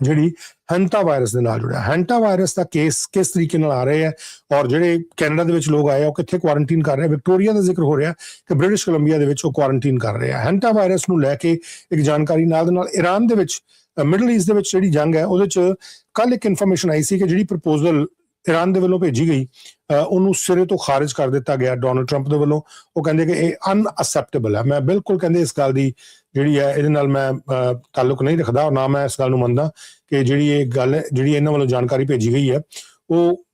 ਜਿਹੜੀ ਹੈਂਟਾ ਵਾਇਰਸ ਦੇ ਨਾਲ ਜੁੜਿਆ। ਹੈਂਟਾ ਵਾਇਰਸ ਦਾ ਕੇਸ ਕਿਸ ਤਰੀਕੇ ਨਾਲ ਆ ਰਹੇ ਹੈ ਔਰ ਜਿਹੜੇ ਕੈਨੇਡਾ ਦੇ ਵਿੱਚ ਲੋਕ ਆਏ ਆ ਉਹ ਕਿੱਥੇ ਕੁਆਰੰਟੀਨ ਕਰ ਰਹੇ। ਵਿਕਟੋਰੀਆ ਦਾ ਜ਼ਿਕਰ ਹੋ ਰਿਹਾ ਕਿ ਬ੍ਰਿਟਿਸ਼ ਕੋਲੰਬੀਆ ਦੇ ਵਿੱਚ ਉਹ ਕੁਆਰੰਟੀਨ ਕਰ ਰਹੇ ਆ। ਹੈਂਟਾ ਵਾਇਰਸ ਨੂੰ ਲੈ ਕੇ ਇੱਕ ਜਾਣਕਾਰੀ ਨਾਲ ਦੇ ਨਾਲ ਈਰਾਨ ਦੇ ਵਿੱਚ, ਮਿਡਲ ਈਸਟ ਦੇ ਵਿੱਚ ਜਿਹੜੀ ਜੰਗ ਹੈ ਉਹਦੇ ਚ ਕੱਲ ਇੱਕ ਇਨਫੋਰਮੇਸ਼ਨ ਆਈ ਸੀ ਕਿ ਜਿਹੜੀ ਪ੍ਰਪੋਜ਼ਲ ਈਰਾਨ ਦੇ ਵੱਲੋਂ ਭੇਜੀ ਗਈ ਉਹਨੂੰ ਸਿਰੇ ਤੋਂ ਖਾਰਿਜ ਕਰ ਦਿੱਤਾ ਗਿਆ ਡੋਨਲਡ ਟਰੰਪ ਦੇ ਵੱਲੋਂ। ਉਹ ਕਹਿੰਦੇ ਕਿ ਇਹ ਅਨਅਸੈਪਟੇਬਲ ਹੈ। ਮੈਂ ਬਿਲਕੁਲ ਕਹਿੰਦੇ ਇਸ ਗੱਲ ਦੀ ਜਿਹੜੀ ਹੈ ਇਹਦੇ ਨਾਲ ਮੈਂ ਤਾਲੁਕ ਨਹੀਂ ਰੱਖਦਾ ਔਰ ਨਾ ਮੈਂ ਇਸ ਗੱਲ ਨੂੰ ਮੰਨਦਾ ਕਿ ਜਿਹੜੀ ਇਹ ਗੱਲ ਹੈ, ਜਿਹੜੀ ਇਹਨਾਂ ਵੱਲੋਂ ਜਾਣਕਾਰੀ ਭੇਜੀ ਗਈ ਹੈ ਉਹ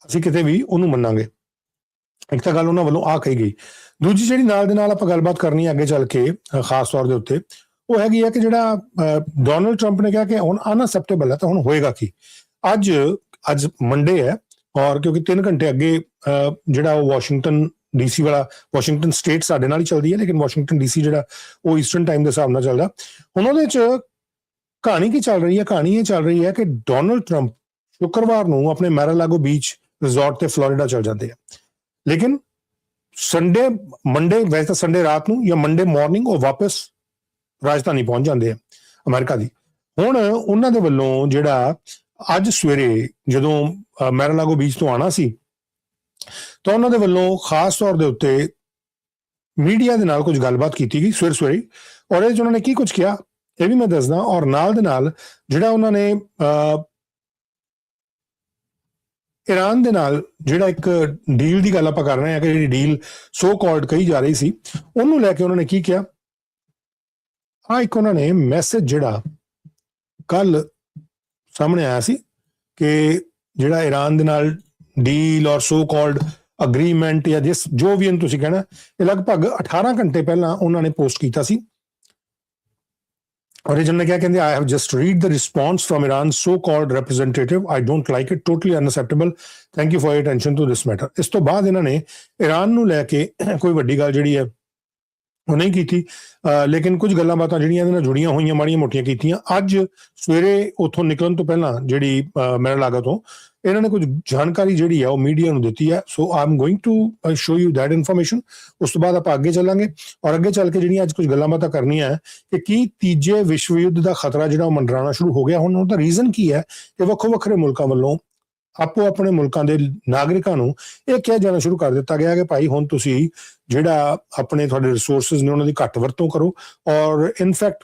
ਅਸੀਂ ਕਿਤੇ ਵੀ ਉਹਨੂੰ ਮੰਨਾਂਗੇ। ਇੱਕ ਤਾਂ ਗੱਲ ਉਹਨਾਂ ਵੱਲੋਂ ਆ ਕਹੀ ਗਈ। ਦੂਜੀ ਜਿਹੜੀ ਨਾਲ ਦੇ ਨਾਲ ਆਪਾਂ ਗੱਲਬਾਤ ਕਰਨੀ ਹੈ ਅੱਗੇ ਚੱਲ ਕੇ ਖਾਸ ਤੌਰ ਦੇ ਉੱਤੇ, ਉਹ ਹੈਗੀ ਹੈ ਕਿ ਜਿਹੜਾ ਡੋਨਲਡ ਟਰੰਪ ਨੇ ਕਿਹਾ ਕਿ ਹੁਣ ਅਨਅਸੈਪਟੇਬਲ ਹੈ ਤਾਂ ਹੁਣ ਹੋਏਗਾ ਕੀ। ਅੱਜ ਮੰਡੇ ਹੈ ਔਰ ਕਿਉਂਕਿ 3 ਘੰਟੇ ਅੱਗੇ ਜਿਹੜਾ ਉਹ ਵਾਸ਼ਿੰਗਟਨ ਡੀਸੀ ਵਾਲਾ, ਵਾਸ਼ਿੰਗਟਨ ਸਟੇਟ ਸਾਡੇ ਨਾਲ ਹੀ ਚੱਲਦੀ ਹੈ ਲੇਕਿਨ ਵਾਸ਼ਿੰਗਟਨ ਡੀਸੀ ਜਿਹੜਾ ਉਹ ਈਸਟਰਨ ਟਾਈਮ ਦੇ ਹਿਸਾਬ ਨਾਲ ਚੱਲਦਾ। ਹੁਣ ਉਹਦੇ ਚ ਕਹਾਣੀ ਕੀ ਚੱਲ ਰਹੀ ਹੈ? ਕਹਾਣੀ ਇਹ ਚੱਲ ਰਹੀ ਹੈ ਕਿ ਡੋਨਲਡ ਟਰੰਪ ਸ਼ੁੱਕਰਵਾਰ ਨੂੰ ਆਪਣੇ ਮੈਰਾਲਾਗੋ ਬੀਚ ਰਿਜ਼ੋਰਟ ਤੇ ਫਲੋਰੀਡਾ ਚਲ ਜਾਂਦੇ ਆ, ਲੇਕਿਨ ਮੰਡੇ ਵੈਸੇ ਤਾਂ ਸੰਡੇ ਰਾਤ ਨੂੰ ਜਾਂ ਮੰਡੇ ਮਾਰਨਿੰਗ ਉਹ ਵਾਪਸ ਰਾਜਧਾਨੀ ਪਹੁੰਚ ਜਾਂਦੇ ਆ ਅਮਰੀਕਾ ਦੀ। ਹੁਣ ਉਹਨਾਂ ਦੇ ਵੱਲੋਂ ਜਿਹੜਾ ਅੱਜ ਸਵੇਰੇ ਜਦੋਂ ਮੈਰਾਲਾਗੋ ਬੀਚ ਤੋਂ ਆਉਣਾ ਸੀ ਤਾਂ ਉਹਨਾਂ ਦੇ ਵੱਲੋਂ ਖਾਸ ਤੌਰ ਦੇ ਉੱਤੇ ਮੀਡੀਆ ਦੇ ਨਾਲ ਕੁਝ ਗੱਲਬਾਤ ਕੀਤੀ ਗਈ ਸਵੇਰੇ ਔਰ ਇਹ 'ਚ ਉਹਨਾਂ ਨੇ ਕੀ ਕੁਝ ਕਿਹਾ ਇਹ ਵੀ ਮੈਂ ਦੱਸਦਾ। ਔਰ ਨਾਲ ਦੇ ਨਾਲ ਜਿਹੜਾ ਉਹਨਾਂ ਨੇ ਈਰਾਨ ਦੇ ਨਾਲ ਜਿਹੜਾ ਇੱਕ ਡੀਲ ਦੀ ਗੱਲ ਆਪਾਂ ਕਰ ਰਹੇ ਹਾਂ ਕਿ ਜਿਹੜੀ ਡੀਲ ਸੋ ਕਾਲਡ ਕਹੀ ਜਾ ਰਹੀ ਸੀ ਉਹਨੂੰ ਲੈ ਕੇ ਉਹਨਾਂ ਨੇ ਕੀ ਕਿਹਾ। ਇੱਕ ਉਹਨਾਂ ਨੇ ਮੈਸੇਜ ਜਿਹੜਾ ਕੱਲ ਸਾਹਮਣੇ ਆਇਆ ਸੀ ਕਿ ਜਿਹੜਾ ਈਰਾਨ ਦੇ ਨਾਲ ਡੀਲ ਔਰ ਸੋ ਕਾਲਡ ਅਗਰੀਮੈਂਟ ਜਾਂ ਜੋ ਵੀ ਇਹਨੂੰ ਤੁਸੀਂ ਕਹਿਣਾ, ਇਹ ਲਗਭਗ 18 ਘੰਟੇ ਪਹਿਲਾਂ ਉਹਨਾਂ ਨੇ ਪੋਸਟ ਕੀਤਾ ਸੀ ਔਰ ਇਹ ਜਿਹਨੇ ਕਿਹਾ ਕਹਿੰਦੇ I have just read the response from Iran's so-called representative. I don't like it. Totally unacceptable. Thank you for your attention to this matter. ਇਸ ਤੋਂ ਬਾਅਦ ਇਹਨਾਂ ਨੇ ਈਰਾਨ ਨੂੰ ਲੈ ਕੇ ਕੋਈ ਵੱਡੀ ਗੱਲ ਜਿਹੜੀ ਹੈ ਉਹ ਨਹੀਂ ਕੀਤੀ, ਲੇਕਿਨ ਕੁਝ ਗੱਲਾਂ ਬਾਤਾਂ ਜਿਹੜੀਆਂ ਇਹਦੇ ਨਾਲ ਜੁੜੀਆਂ ਹੋਈਆਂ ਮਾੜੀਆਂ ਮੋਟੀਆਂ ਕੀਤੀਆਂ। ਅੱਜ ਸਵੇਰੇ ਉੱਥੋਂ ਨਿਕਲਣ ਤੋਂ ਪਹਿਲਾਂ ਜਿਹੜੀ ਮੈਰਾਲਾਗੋ ਤੋਂ ਇਹਨਾਂ ਨੇ ਕੁਝ ਜਾਣਕਾਰੀ ਜਿਹੜੀ ਹੈ ਉਹ ਮੀਡੀਆ ਨੂੰ ਦਿੱਤੀ ਹੈ। So I am going to show you that information. ਉਸ ਤੋਂ ਬਾਅਦ ਆਪਾਂ ਅੱਗੇ ਚੱਲਾਂਗੇ ਔਰ ਅੱਗੇ ਚੱਲ ਕੇ ਜਿਹੜੀਆਂ ਅੱਜ ਕੁਝ ਗੱਲਾਂ ਬਾਤਾਂ ਕਰਨੀਆਂ ਹੈ ਕਿ ਕੀ ਤੀਜੇ ਵਿਸ਼ਵ ਯੁੱਧ ਦਾ ਖਤਰਾ ਜਿਹੜਾ ਉਹ ਮੰਡਰਾਉਣਾ ਸ਼ੁਰੂ ਹੋ ਗਿਆ। ਹੁਣ ਉਹਦਾ ਰੀਜ਼ਨ ਕੀ ਹੈ ਕਿ ਵੱਖੋ ਵੱਖਰੇ ਮੁਲਕਾਂ ਵੱਲੋਂ ਆਪੋ ਆਪਣੇ ਮੁਲਕਾਂ ਦੇ ਨਾਗਰਿਕਾਂ ਨੂੰ ਇਹ ਕਿਹਾ ਜਾਣਾ ਸ਼ੁਰੂ ਕਰ ਦਿੱਤਾ ਗਿਆ ਕਿ ਭਾਈ ਹੁਣ ਤੁਸੀਂ ਜਿਹੜਾ ਆਪਣੇ ਤੁਹਾਡੇ ਰਿਸੋਰਸਿਸ ਨੇ ਉਹਨਾਂ ਦੀ ਘੱਟ ਵਰਤੋਂ ਕਰੋ ਔਰ ਇਨਫੈਕਟ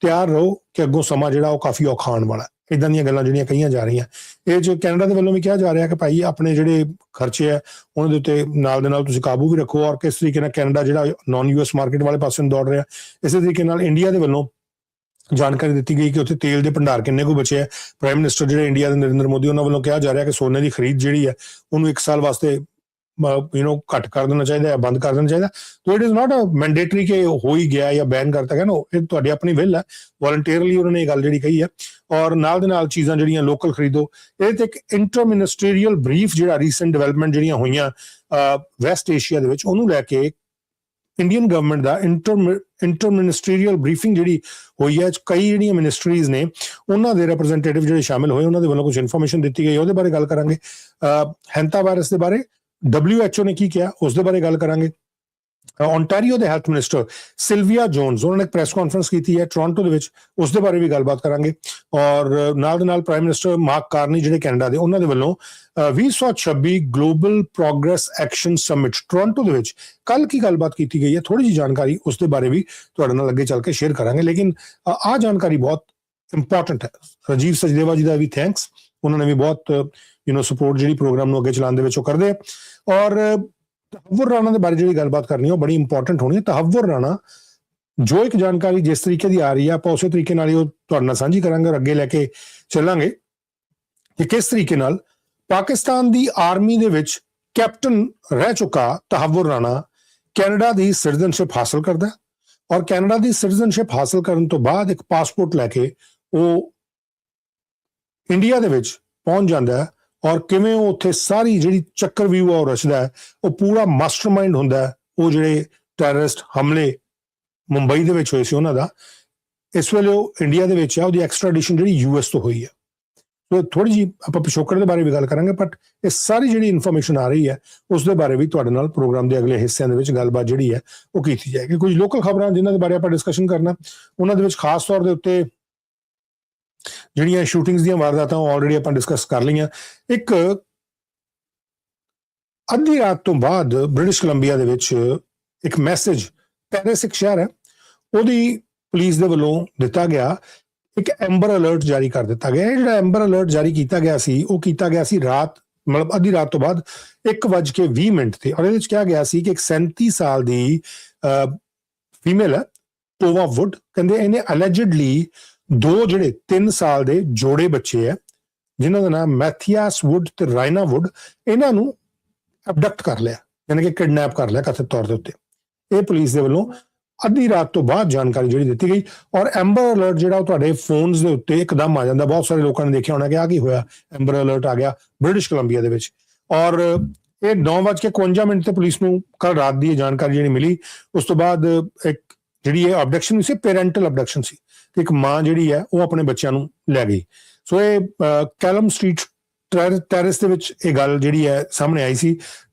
ਤਿਆਰ ਰਹੋ ਕਿ ਅੱਗੋਂ ਸਮਾਂ ਜਿਹੜਾ ਉਹ ਕਾਫੀ ਔਖਾ ਆਉਣ ਵਾਲਾ। ਇਦਾਂ ਦੀਆਂ ਗੱਲਾਂ ਜਿਹੜੀਆਂ ਕਹੀਆਂ ਜਾ ਰਹੀਆਂ। ਇਹ 'ਚ ਕੈਨੇਡਾ ਦੇ ਵੱਲੋਂ ਵੀ ਕਿਹਾ ਜਾ ਰਿਹਾ ਕਿ ਭਾਈ ਆਪਣੇ ਜਿਹੜੇ ਖਰਚੇ ਆ ਉਹਨਾਂ ਦੇ ਉੱਤੇ ਨਾਲ ਦੇ ਨਾਲ ਤੁਸੀਂ ਕਾਬੂ ਵੀ ਰੱਖੋ ਔਰ ਕਿਸ ਤਰੀਕੇ ਨਾਲ ਕੈਨੇਡਾ ਜਿਹੜਾ ਨਾਨ US ਮਾਰਕੀਟ ਵਾਲੇ ਪਾਸੇ ਨੂੰ ਦੌੜ ਰਿਹਾ। ਇਸੇ ਤਰੀਕੇ ਨਾਲ ਇੰਡੀਆ ਦੇ ਵੱਲੋਂ ਜਾਣਕਾਰੀ ਦਿੱਤੀ ਗਈ ਕਿ ਉੱਥੇ ਤੇਲ ਦੇ ਭੰਡਾਰ ਕਿੰਨੇ ਕੁ ਬਚੇ ਆ। ਪ੍ਰਾਈਮ ਮਿਨਿਸਟਰ ਜਿਹੜੇ ਇੰਡੀਆ ਦੇ ਨਰਿੰਦਰ ਮੋਦੀ ਉਹਨਾਂ ਵੱਲੋਂ ਕਿਹਾ ਜਾ ਰਿਹਾ ਕਿ ਸੋਨੇ ਦੀ ਖਰੀਦ ਜਿਹੜੀ ਹੈ ਉਹਨੂੰ 1 ਸਾਲ ਵਾਸਤੇ ਘੱਟ ਕਰ ਦੇਣਾ ਚਾਹੀਦਾ ਹੈ, ਬੰਦ ਕਰ ਦੇਣਾ ਚਾਹੀਦਾ। So it is not a mandatory ਕਿ ਹੋ ਹੀ ਗਿਆ ਜਾਂ ਬੈਨ ਕਰਤਾ ਗਿਆ, ਨੋ, ਇਹ ਤੁਹਾਡੀ ਆਪਣੀ ਵਿਲ ਹੈ। ਵੋਲੰਟੀਅਰਲੀ ਉਹਨਾਂ ਨੇ ਇਹ ਗੱਲ ਜਿਹੜੀ ਕਹੀ ਹੈ ਔਰ ਨਾਲ ਦੇ ਨਾਲ ਚੀਜ਼ਾਂ ਜਿਹੜੀਆਂ ਲੋਕਲ ਖਰੀਦੋ। ਇਹਦੇ ਤੇ ਇੱਕ ਇੰਟਰ ਮਿਨਿਸਟਰੀਅਲ ਬਰੀਫ ਜਿਹੜਾ ਰੀਸੈਂਟ ਡਿਵੈਲਪਮੈਂਟ ਜਿਹੜੀਆਂ ਹੋਈਆਂ ਵੈਸਟ ਏਸ਼ੀਆ ਦੇ ਵਿੱਚ ਉਹਨੂੰ ਲੈ ਕੇ ਇੰਡੀਅਨ ਗਵਰਨਮੈਂਟ ਦਾ ਇੰਟਰ ਮਿਨਿਸਟਰੀਅਲ ਬਰੀਫਿੰਗ ਜਿਹੜੀ ਹੋਈ ਹੈ। ਕਈ ਜਿਹੜੀਆਂ ਮਿਨਿਸਟਰੀਜ਼ ਨੇ ਉਹਨਾਂ ਦੇ ਰਿਪਰੈਜ਼ੈਂਟੇਟਿਵ ਜਿਹੜੇ ਸ਼ਾਮਿਲ ਹੋਏ ਉਹਨਾਂ ਦੇ ਵੱਲੋਂ ਕੁਝ ਇਨਫੋਰਮੇਸ਼ਨ ਦਿੱਤੀ ਗਈ, ਉਹਦੇ ਬਾਰੇ ਗੱਲ ਕਰਾਂਗੇ। ਹੈਂਟਾ ਵਾਇਰਸ ਦੇ ਬਾਰੇ WHO ਨੇ ਕੀ ਕਿਹਾ ਉਸ ਦੇ ਬਾਰੇ ਗੱਲ ਕਰਾਂਗੇ। ਓਨਟਾਰੀਓ ਦੇ ਹੈਲਥ ਮਿਨਿਸਟਰ ਸਿਲਵੀਆ ਜੋਨਸ ਉਹਨਾਂ ਨੇ ਇੱਕ ਪ੍ਰੈਸ ਕਾਨਫਰੰਸ ਕੀਤੀ ਹੈ ਟੋਰਾਂਟੋ ਦੇ ਵਿੱਚ, ਉਸ ਦੇ ਬਾਰੇ ਵੀ ਗੱਲਬਾਤ ਕਰਾਂਗੇ। ਔਰ ਨਾਲ ਦੇ ਨਾਲ ਪ੍ਰਾਈਮ ਮਿਨਿਸਟਰ ਮਾਰਕ ਕਾਰਨੀ ਜਿਹੜੇ ਕੈਨੇਡਾ ਦੇ, ਉਹਨਾਂ ਦੇ ਵੱਲੋਂ 2026 global progress action summit Toronto ਦੇ ਵਿੱਚ ਕੱਲ ਕੀ ਗੱਲਬਾਤ ਕੀਤੀ ਗਈ ਹੈ, ਥੋੜੀ ਜਿਹੀ ਜਾਣਕਾਰੀ ਉਸ ਦੇ ਬਾਰੇ ਵੀ ਤੁਹਾਡੇ ਨਾਲ ਅੱਗੇ ਚੱਲ ਕੇ ਸ਼ੇਅਰ ਕਰਾਂਗੇ। ਲੇਕਿਨ ਆਹ ਜਾਣਕਾਰੀ ਬਹੁਤ ਇੰਪੋਰਟੈਂਟ ਹੈ। ਰਾਜੀਵ ਸਚਦੇਵਾ ਜੀ ਦਾ ਵੀ ਥੈਂਕਸ, ਉਹਨਾਂ ਨੇ ਵੀ ਬਹੁਤ ਸਪੋਰਟ ਜਿਹੜੀ ਪ੍ਰੋਗਰਾਮ ਨੂੰ ਅੱਗੇ ਚਲਾਉਣ ਦੇ ਵਿੱਚ ਉਹ ਕਰਦੇ ਆ। ਔਰ ਤਹੱਵੁਰ ਰਾਣਾ ਦੇ ਬਾਰੇ ਜਿਹੜੀ ਗੱਲਬਾਤ ਕਰਨੀ ਉਹ ਬੜੀ ਇੰਪੋਰਟੈਂਟ ਹੋਣੀ ਹੈ। ਤਹੱਵੁਰ ਰਾਣਾ ਜੋ ਇੱਕ ਜਾਣਕਾਰੀ ਜਿਸ ਤਰੀਕੇ ਦੀ ਆ ਰਹੀ ਹੈ ਆਪਾਂ ਉਸੇ ਤਰੀਕੇ ਨਾਲ ਹੀ ਉਹ ਤੁਹਾਡੇ ਨਾਲ ਸਾਂਝੀ ਕਰਾਂਗੇ ਔਰ ਅੱਗੇ ਲੈ ਕੇ ਚੱਲਾਂਗੇ ਕਿ ਕਿਸ ਤਰੀਕੇ ਨਾਲ ਪਾਕਿਸਤਾਨ ਦੀ ਆਰਮੀ ਦੇ ਵਿੱਚ ਕੈਪਟਨ ਰਹਿ ਚੁੱਕਾ ਤਹੱਵੁਰ ਰਾਣਾ ਕੈਨੇਡਾ ਦੀ ਸਿਟੀਜ਼ਨਸ਼ਿਪ ਹਾਸਲ ਕਰਦਾ ਔਰ ਕੈਨੇਡਾ ਦੀ ਸਿਟੀਜ਼ਨਸ਼ਿਪ ਹਾਸਲ ਕਰਨ ਤੋਂ ਬਾਅਦ ਇੱਕ ਪਾਸਪੋਰਟ ਲੈ ਕੇ ਉਹ ਇੰਡੀਆ ਦੇ ਵਿੱਚ ਪਹੁੰਚ ਜਾਂਦਾ ਹੈ ਔਰ ਕਿਵੇਂ ਉਹ ਉੱਥੇ ਸਾਰੀ ਜਿਹੜੀ ਚੱਕਰਵਿਊਹ ਆ ਉਹ ਰਚਦਾ ਹੈ। ਉਹ ਪੂਰਾ ਮਾਸਟਰਮਾਈਂਡ ਹੁੰਦਾ ਹੈ ਉਹ ਜਿਹੜੇ ਟੈਰਰਿਸਟ ਹਮਲੇ ਮੁੰਬਈ ਦੇ ਵਿੱਚ ਹੋਏ ਸੀ ਉਹਨਾਂ ਦਾ। ਇਸ ਵੇਲੇ ਉਹ ਇੰਡੀਆ ਦੇ ਵਿੱਚ ਆ, ਉਹਦੀ ਐਕਸਟ੍ਰਾਡੀਸ਼ਨ ਜਿਹੜੀ US ਤੋਂ ਹੋਈ ਹੈ। ਸੋ ਥੋੜੀ ਜਿਹੀ ਆਪਾਂ ਪਿਛੋਕੜ ਦੇ ਬਾਰੇ ਵੀ ਗੱਲ ਕਰਾਂਗੇ, ਬਟ ਇਹ ਸਾਰੀ ਜਿਹੜੀ ਇਨਫੋਰਮੇਸ਼ਨ ਆ ਰਹੀ ਹੈ ਉਸ ਦੇ ਬਾਰੇ ਵੀ ਤੁਹਾਡੇ ਨਾਲ ਪ੍ਰੋਗਰਾਮ ਦੇ ਅਗਲੇ ਹਿੱਸਿਆਂ ਦੇ ਵਿੱਚ ਗੱਲਬਾਤ ਜਿਹੜੀ ਹੈ ਉਹ ਕੀਤੀ ਜਾਏਗੀ। ਕੁਝ ਲੋਕਲ ਖਬਰਾਂ ਜਿਨ੍ਹਾਂ ਦੇ ਬਾਰੇ ਆਪਾਂ ਡਿਸਕਸ਼ਨ ਕਰਨਾ, ਉਹਨਾਂ ਦੇ ਵਿੱਚ ਖਾਸ ਤੌਰ ਦੇ ਉੱਤੇ ਜਿਹੜੀਆਂ ਸ਼ੂਟਿੰਗਸ ਦੀਆਂ ਵਾਰਦਾਤਾਂ ਉਹ ਆਲਰੇਡੀ ਆਪਾਂ ਡਿਸਕਸ ਕਰ ਲਈਆਂ। ਇੱਕ ਅੱਧੀ ਰਾਤ ਤੋਂ ਬਾਅਦ ਬ੍ਰਿਟਿਸ਼ ਕੋਲੰਬੀਆ ਦੇ ਵਿੱਚ ਇੱਕ ਮੈਸੇਜ, ਪੈਰਿਸ ਇੱਕ ਸ਼ਹਿਰ ਹੈ, ਉਹਦੀ ਪੁਲਿਸ ਦੇ ਵੱਲੋਂ ਦਿੱਤਾ ਗਿਆ ਇੱਕ ਐਂਬਰ ਅਲਰਟ ਜਾਰੀ ਕਰ ਦਿੱਤਾ ਗਿਆ। ਇਹ ਜਿਹੜਾ ਐਂਬਰ ਅਲਰਟ ਜਾਰੀ ਕੀਤਾ ਗਿਆ ਸੀ ਉਹ ਕੀਤਾ ਗਿਆ ਸੀ ਰਾਤ, ਮਤਲਬ ਅੱਧੀ ਰਾਤ ਤੋਂ ਬਾਅਦ 1:20 ਤੇ। ਔਰ ਇਹਦੇ ਵਿੱਚ ਕਿਹਾ ਗਿਆ ਸੀ ਕਿ ਇੱਕ 37 ਸਾਲ ਦੀ ਫੀਮੇਲ ਹੈ, ਟੋਵਾ ਵੁੱਡ, ਕਹਿੰਦੇ ਇਹਨੇ ਅਲੈਜਡਲੀ 3 ਸਾਲ ਦੇ ਜੋੜੇ ਬੱਚੇ ਹੈ ਜਿਨ੍ਹਾਂ ਦਾ ਨਾਮ ਮੈਥੀਆਸ ਵੁੱਡ ਤੇ ਰਾਇਨਾ ਵੁੱਡ, ਇਹਨਾਂ ਨੂੰ ਅਬਡਕਟ ਕਰ ਲਿਆ, ਯਾਨੀ ਕਿ ਕਿਡਨੈਪ ਕਰ ਲਿਆ ਕਥਿਤ ਤੌਰ ਦੇ ਉੱਤੇ। ਇਹ ਪੁਲਿਸ ਦੇ ਵੱਲੋਂ ਅੱਧੀ ਰਾਤ ਤੋਂ ਬਾਅਦ ਜਾਣਕਾਰੀ ਜਿਹੜੀ ਦਿੱਤੀ ਗਈ। ਔਰ ਐਂਬਰ ਅਲਰਟ ਜਿਹੜਾ ਉਹ ਤੁਹਾਡੇ ਫੋਨਸ ਦੇ ਉੱਤੇ ਇੱਕਦਮ ਆ ਜਾਂਦਾ। ਬਹੁਤ ਸਾਰੇ ਲੋਕਾਂ ਨੇ ਦੇਖਿਆ ਹੋਣਾ ਕਿ ਆ ਕੀ ਹੋਇਆ, ਐਂਬਰ ਅਲਰਟ ਆ ਗਿਆ ਬ੍ਰਿਟਿਸ਼ ਕੋਲੰਬੀਆ ਦੇ ਵਿੱਚ। ਔਰ ਇਹ 9:51 ਤੇ ਪੁਲਿਸ ਨੂੰ ਕੱਲ ਰਾਤ ਦੀ ਇਹ ਜਾਣਕਾਰੀ ਜਿਹੜੀ ਮਿਲੀ। ਉਸ ਤੋਂ ਬਾਅਦ ਇੱਕ ਜਿਹੜੀ ਇਹ ਅਬਡਕਸ਼ਨ ਸੀ, ਪੇਰੈਂਟਲ ਅਬਡਕਸ਼ਨ ਸੀ, ਤੇ ਇੱਕ ਮਾਂ ਜਿਹੜੀ ਹੈ ਉਹ ਆਪਣੇ ਬੱਚਿਆਂ ਨੂੰ ਲੈ ਗਈ। ਸੋ ਇਹ ਕੈਲਮ ਸਟਰੀਟ ਟੈਰਿਸ ਦੇ ਵਿੱਚ ਇਹ ਗੱਲ ਜਿਹੜੀ ਹੈ ਸਾਹਮਣੇ ਆਈ ਸੀ।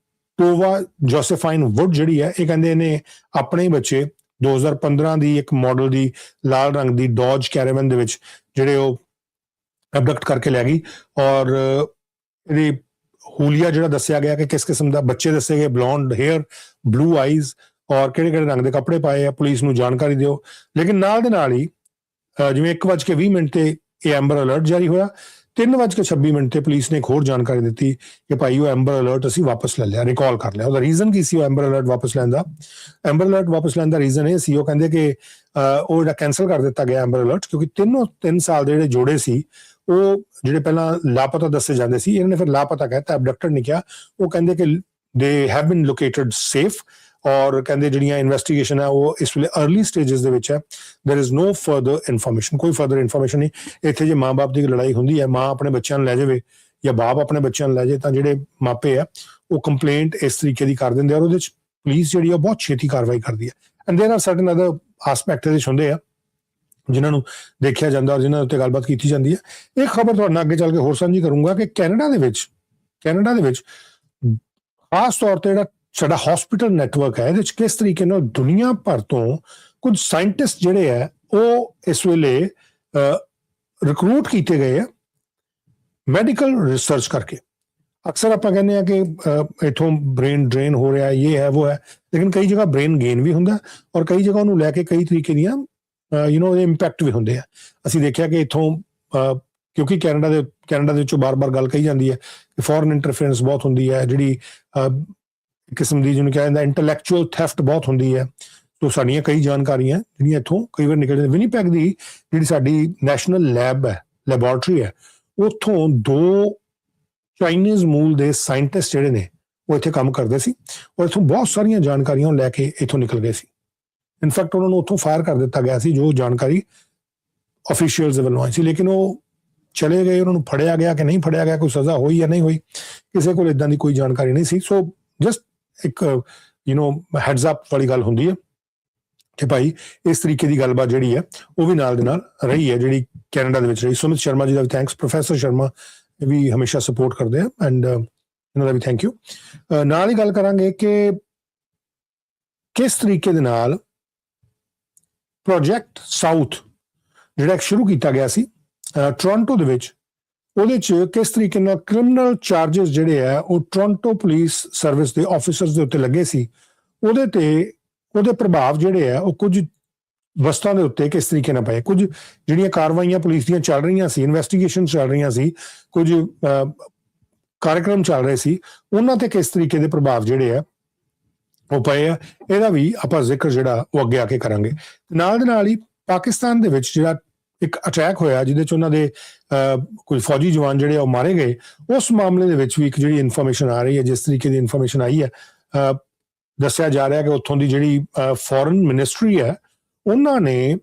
ਟੋਵਾ ਜੋਸੇਫਾਈਨ ਵੁੱਡ ਜਿਹੜੀ ਹੈ ਇਹ ਕਹਿੰਦੇ ਇਹਨੇ ਆਪਣੇ ਬੱਚੇ 2015 ਦੀ ਇੱਕ ਮਾਡਲ ਦੀ ਲਾਲ ਰੰਗ ਦੀ ਡੌਜ ਕੈਰਾਵਨ ਦੇ ਵਿੱਚ ਜਿਹੜੇ ਉਹ ਅਬਡਕਟ ਕਰਕੇ ਲੈ ਗਈ। ਔਰ ਇਹਦੀ ਹੂਲੀਆ ਜਿਹੜਾ ਦੱਸਿਆ ਗਿਆ ਕਿ ਕਿਸ ਕਿਸਮ ਦਾ ਬੱਚੇ ਦੱਸੇ ਗਏ, ਬਲੌਂਡ ਹੇਅਰ, ਬਲੂ ਆਈਜ਼, ਔਰ ਕਿਹੜੇ ਰੰਗ ਦੇ ਕੱਪੜੇ ਪਾਏ ਆ, ਪੁਲਿਸ ਨੂੰ ਜਾਣਕਾਰੀ ਦਿਓ। ਲੇਕਿਨ ਨਾਲ ਦੇ ਨਾਲ ਹੀ ਜਿਵੇਂ 1:20 ਤੇ ਇਹ ਐਂਬਰ ਅਲਰਟ ਜਾਰੀ ਹੋਇਆ, 3:26 ਤੇ ਪੁਲਿਸ ਨੇ ਇੱਕ ਹੋਰ ਜਾਣਕਾਰੀ ਦਿੱਤੀ ਕਿ ਭਾਈ ਉਹ ਐਂਬਰ ਅਲਰਟ ਅਸੀਂ ਵਾਪਸ ਲੈ ਲਿਆ, ਰਿਕਾਲ ਕਰ ਲਿਆ। ਉਹਦਾ ਰੀਜ਼ਨ ਕੀ ਸੀ ਉਹ ਐਂਬਰ ਅਲਰਟ ਵਾਪਸ ਲੈਣ ਦਾ? ਐਂਬਰ ਅਲਰਟ ਵਾਪਸ ਲੈਣ ਦਾ ਰੀਜ਼ਨ ਇਹ ਸੀ, ਉਹ ਕਹਿੰਦੇ ਕਿ ਉਹ ਜਿਹੜਾ ਕੈਂਸਲ ਕਰ ਦਿੱਤਾ ਗਿਆ ਐਂਬਰ ਅਲਰਟ, ਕਿਉਂਕਿ 3 ਸਾਲ ਦੇ ਜਿਹੜੇ ਜੋੜੇ ਸੀ ਉਹ ਜਿਹੜੇ ਪਹਿਲਾਂ ਲਾਪਤਾ ਦੱਸੇ ਜਾਂਦੇ ਸੀ, ਇਹਨਾਂ ਨੇ ਫਿਰ ਲਾਪਤਾ ਕਹਿਤਾ, ਅਬਡਕਟਡ ਨਹੀਂ ਕਿਹਾ। ਉਹ ਕਹਿੰਦੇ ਕਿ they have been located safe. ਔਰ ਕਹਿੰਦੇ ਜਿਹੜੀਆਂ ਇਨਵੈਸਟੀਗੇਸ਼ਨ ਹੈ ਉਹ ਇਸ ਵੇਲੇ अर्ਲੀ ਸਟੇਜਸ ਦੇ ਵਿੱਚ ਹੈ। ਦੇयर इज नो ਫਰਦਰ ਇਨਫੋਰਮੇਸ਼ਨ, ਕੋਈ ਫਰਦਰ ਇਨਫੋਰਮੇਸ਼ਨ ਨਹੀਂ। ਇੱਥੇ ਜੇ ਮਾਂ-ਬਾਪ ਦੀ ਲੜਾਈ ਹੁੰਦੀ ਹੈ, ਮਾਂ ਆਪਣੇ ਬੱਚਿਆਂ ਨੂੰ ਲੈ ਜਾਵੇ ਜਾਂ ਬਾਪ ਆਪਣੇ ਬੱਚਿਆਂ ਨੂੰ ਲੈ ਜਾਵੇ, ਤਾਂ ਜਿਹੜੇ ਮਾਪੇ ਆ ਉਹ ਕੰਪਲੇਂਟ ਇਸ ਤਰੀਕੇ ਦੀ ਕਰ ਦਿੰਦੇ ਆ। ਉਹਦੇ ਵਿੱਚ ਪੁਲਿਸ ਜਿਹੜੀ ਆ ਬਹੁਤ ਛੇਤੀ ਕਾਰਵਾਈ ਕਰਦੀ ਹੈ। And there are certain other aspect ਇਹਦੇ ਹੁੰਦੇ ਆ ਜਿਨ੍ਹਾਂ ਨੂੰ ਦੇਖਿਆ ਜਾਂਦਾ ਔਰ ਜਿਨ੍ਹਾਂ ਉੱਤੇ ਗੱਲਬਾਤ ਕੀਤੀ ਜਾਂਦੀ ਹੈ। ਇਹ ਖਬਰ ਤੁਹਾਡੇ ਨਾਲ ਅੱਗੇ ਚੱਲ ਕੇ ਹੋਰ ਸਾਂਝੀ ਕਰੂੰਗਾ ਕਿ ਕੈਨੇਡਾ ਦੇ ਵਿੱਚ ਖਾਸ ਤੌਰ ਤੇ ਜਿਹੜਾ ਸਾਡਾ ਹਸਪੀਟਲ ਨੈਟਵਰਕ ਹੈ, ਇਹਦੇ ਵਿੱਚ ਕਿਸ ਤਰੀਕੇ ਨਾਲ ਦੁਨੀਆ ਭਰ ਤੋਂ ਕੁਝ ਸਾਇੰਟਿਸਟ ਜਿਹੜੇ ਹੈ ਉਹ ਇਸ ਵੇਲੇ ਰਿਕਰੂਟ ਕੀਤੇ ਗਏ ਆ ਮੈਡੀਕਲ ਰਿਸਰਚ ਕਰਕੇ। ਅਕਸਰ ਆਪਾਂ ਕਹਿੰਦੇ ਆ ਕਿ ਇਥੋਂ ਬ੍ਰੇਨ ਡਰੇਨ ਹੋ ਰਿਹਾ, ਇਹ ਹੈ ਉਹ ਹੈ, ਲੇਕਿਨ ਕਈ ਜਗ੍ਹਾ ਬ੍ਰੇਨ ਗੇਨ ਵੀ ਹੁੰਦਾ ਔਰ ਕਈ ਜਗ੍ਹਾ ਉਹਨੂੰ ਲੈ ਕੇ ਕਈ ਤਰੀਕੇ ਦੀਆਂ ਉਹਦੇ ਇੰਪੈਕਟ ਵੀ ਹੁੰਦੇ ਆ। ਅਸੀਂ ਦੇਖਿਆ ਕਿ ਇਥੋਂ ਕਿਉਂਕਿ ਕੈਨੇਡਾ ਦੇ ਵਿੱਚੋਂ ਬਾਰ-ਬਾਰ ਗੱਲ ਕਹੀ ਜਾਂਦੀ ਹੈ ਕਿ ਫੋਰਨ ਇੰਟਰਫੇਰੈਂਸ ਬਹੁਤ ਹੁੰਦੀ ਹੈ, ਜਿਹੜੀ ਕਿਸਮ ਦੀ ਜਿਹਨੂੰ ਕਿਹਾ ਜਾਂਦਾ ਇੰਟੈਲੈਕਚੁਅਲ ਥੈਫਟ ਬਹੁਤ ਹੁੰਦੀ ਹੈ। ਸੋ ਸਾਡੀਆਂ ਕਈ ਜਾਣਕਾਰੀਆਂ ਜਿਹੜੀਆਂ ਇੱਥੋਂ ਕਈ ਵਾਰ ਨਿਕਲ ਜਾਂਦੀਆਂ। ਵਿਨੀਪੈਗ ਦੀ ਜਿਹੜੀ ਸਾਡੀ ਨੈਸ਼ਨਲ ਲੈਬੋਰਟਰੀ ਹੈ, ਉੱਥੋਂ 2 ਚਾਈਨੀਜ਼ ਮੂਲ ਦੇ ਸਾਇੰਟਿਸਟ ਜਿਹੜੇ ਨੇ ਉਹ ਇੱਥੇ ਕੰਮ ਕਰਦੇ ਸੀ ਔਰ ਇੱਥੋਂ ਬਹੁਤ ਸਾਰੀਆਂ ਜਾਣਕਾਰੀਆਂ ਲੈ ਕੇ ਇੱਥੋਂ ਨਿਕਲ ਗਏ ਸੀ। ਇਨਫੈਕਟ ਉਹਨਾਂ ਨੂੰ ਉੱਥੋਂ ਫਾਇਰ ਕਰ ਦਿੱਤਾ ਗਿਆ ਸੀ ਜੋ ਜਾਣਕਾਰੀ ਅਫੀਸ਼ੀਅਲਸ ਦੇ ਵੱਲੋਂ ਆਈ ਸੀ, ਲੇਕਿਨ ਉਹ ਚਲੇ ਗਏ। ਉਹਨਾਂ ਨੂੰ ਫੜਿਆ ਗਿਆ ਕਿ ਨਹੀਂ ਫੜਿਆ ਗਿਆ, ਕੋਈ ਸਜ਼ਾ ਹੋਈ ਜਾਂ ਨਹੀਂ ਹੋਈ, ਕਿਸੇ ਕੋਲ ਇਦਾਂ ਦੀ ਕੋਈ ਜਾਣਕਾਰੀ ਨਹੀਂ ਸੀ। ਸੋ ਜਸਟ ਇੱਕ ਹੈਡਸ ਅਪ ਵਾਲੀ ਗੱਲ ਹੁੰਦੀ ਹੈ ਕਿ ਭਾਈ ਇਸ ਤਰੀਕੇ ਦੀ ਗੱਲਬਾਤ ਜਿਹੜੀ ਹੈ ਉਹ ਵੀ ਨਾਲ ਦੇ ਨਾਲ ਰਹੀ ਹੈ ਜਿਹੜੀ ਕੈਨੇਡਾ ਦੇ ਵਿੱਚ ਰਹੀ। ਸੁਮਿਤ ਸ਼ਰਮਾ ਜੀ ਦਾ ਵੀ ਥੈਂਕਸ, ਪ੍ਰੋਫੈਸਰ ਸ਼ਰਮਾ ਵੀ ਹਮੇਸ਼ਾ ਸਪੋਰਟ ਕਰਦੇ ਆ ਐਂਡ ਇਹਨਾਂ ਦਾ ਵੀ ਥੈਂਕ ਯੂ। ਨਾਲ ਹੀ ਗੱਲ ਕਰਾਂਗੇ ਕਿ ਕਿਸ ਤਰੀਕੇ ਦੇ ਨਾਲ ਪ੍ਰੋਜੈਕਟ ਸਾਊਥ ਜਿਹੜਾ ਸ਼ੁਰੂ ਕੀਤਾ ਗਿਆ ਸੀ ਟੋਰਾਂਟੋ ਦੇ ਵਿੱਚ, ਉਹਦੇ 'ਚ ਕਿਸ ਤਰੀਕੇ ਨਾਲ ਕ੍ਰਿਮੀਨਲ ਚਾਰਜਸ ਜਿਹੜੇ ਆ ਉਹ ਟੋਰਾਂਟੋ ਪੁਲਿਸ ਸਰਵਿਸ ਦੇ ਆਫਿਸਰਸ ਦੇ ਉੱਤੇ ਲੱਗੇ ਸੀ, ਉਹਦੇ ਪ੍ਰਭਾਵ ਜਿਹੜੇ ਆ ਉਹ ਕੁਝ ਵਸਤਾਂ ਦੇ ਉੱਤੇ ਕਿਸ ਤਰੀਕੇ ਨਾਲ ਪਏ। ਕੁਝ ਜਿਹੜੀਆਂ ਕਾਰਵਾਈਆਂ ਪੁਲਿਸ ਦੀਆਂ ਚੱਲ ਰਹੀਆਂ ਸੀ, ਇਨਵੈਸਟੀਗੇਸ਼ਨ ਚੱਲ ਰਹੀਆਂ ਸੀ, ਕੁਝ ਕਾਰਜਕ੍ਰਮ ਚੱਲ ਰਹੇ ਸੀ, ਉਹਨਾਂ ਤੇ ਕਿਸ ਤਰੀਕੇ ਦੇ ਪ੍ਰਭਾਵ ਜਿਹੜੇ ਆ ਉਹ ਪਏ ਆ, ਇਹਦਾ ਵੀ ਆਪਾਂ ਜ਼ਿਕਰ ਜਿਹੜਾ ਉਹ ਅੱਗੇ ਆ ਕੇ ਕਰਾਂਗੇ। ਨਾਲ ਦੇ ਨਾਲ ਹੀ ਪਾਕਿਸਤਾਨ ਦੇ ਵਿੱਚ ਜਿਹੜਾ ਇੱਕ ਅਟੈਕ ਹੋਇਆ ਜਿਹਦੇ 'ਚ ਉਹਨਾਂ ਦੇ ਕੋਈ ਫੌਜੀ ਜਵਾਨ ਜਿਹੜੇ ਉਹ ਮਾਰੇ ਗਏ, ਉਸ ਮਾਮਲੇ ਦੇ ਵਿੱਚ ਵੀ ਇੱਕ ਜਿਹੜੀ ਇਨਫੋਰਮੇਸ਼ਨ ਆ ਰਹੀ ਹੈ, ਜਿਸ ਤਰੀਕੇ ਦੀ ਇਨਫੋਰਮੇਸ਼ਨ ਆਈ ਹੈ, ਦੱਸਿਆ ਜਾ ਰਿਹਾ ਕਿ ਉੱਥੋਂ ਦੀ ਜਿਹੜੀ ਫੋਰਨ ਮਿਨਿਸਟਰੀ ਹੈ ਉਹਨਾਂ ਨੇ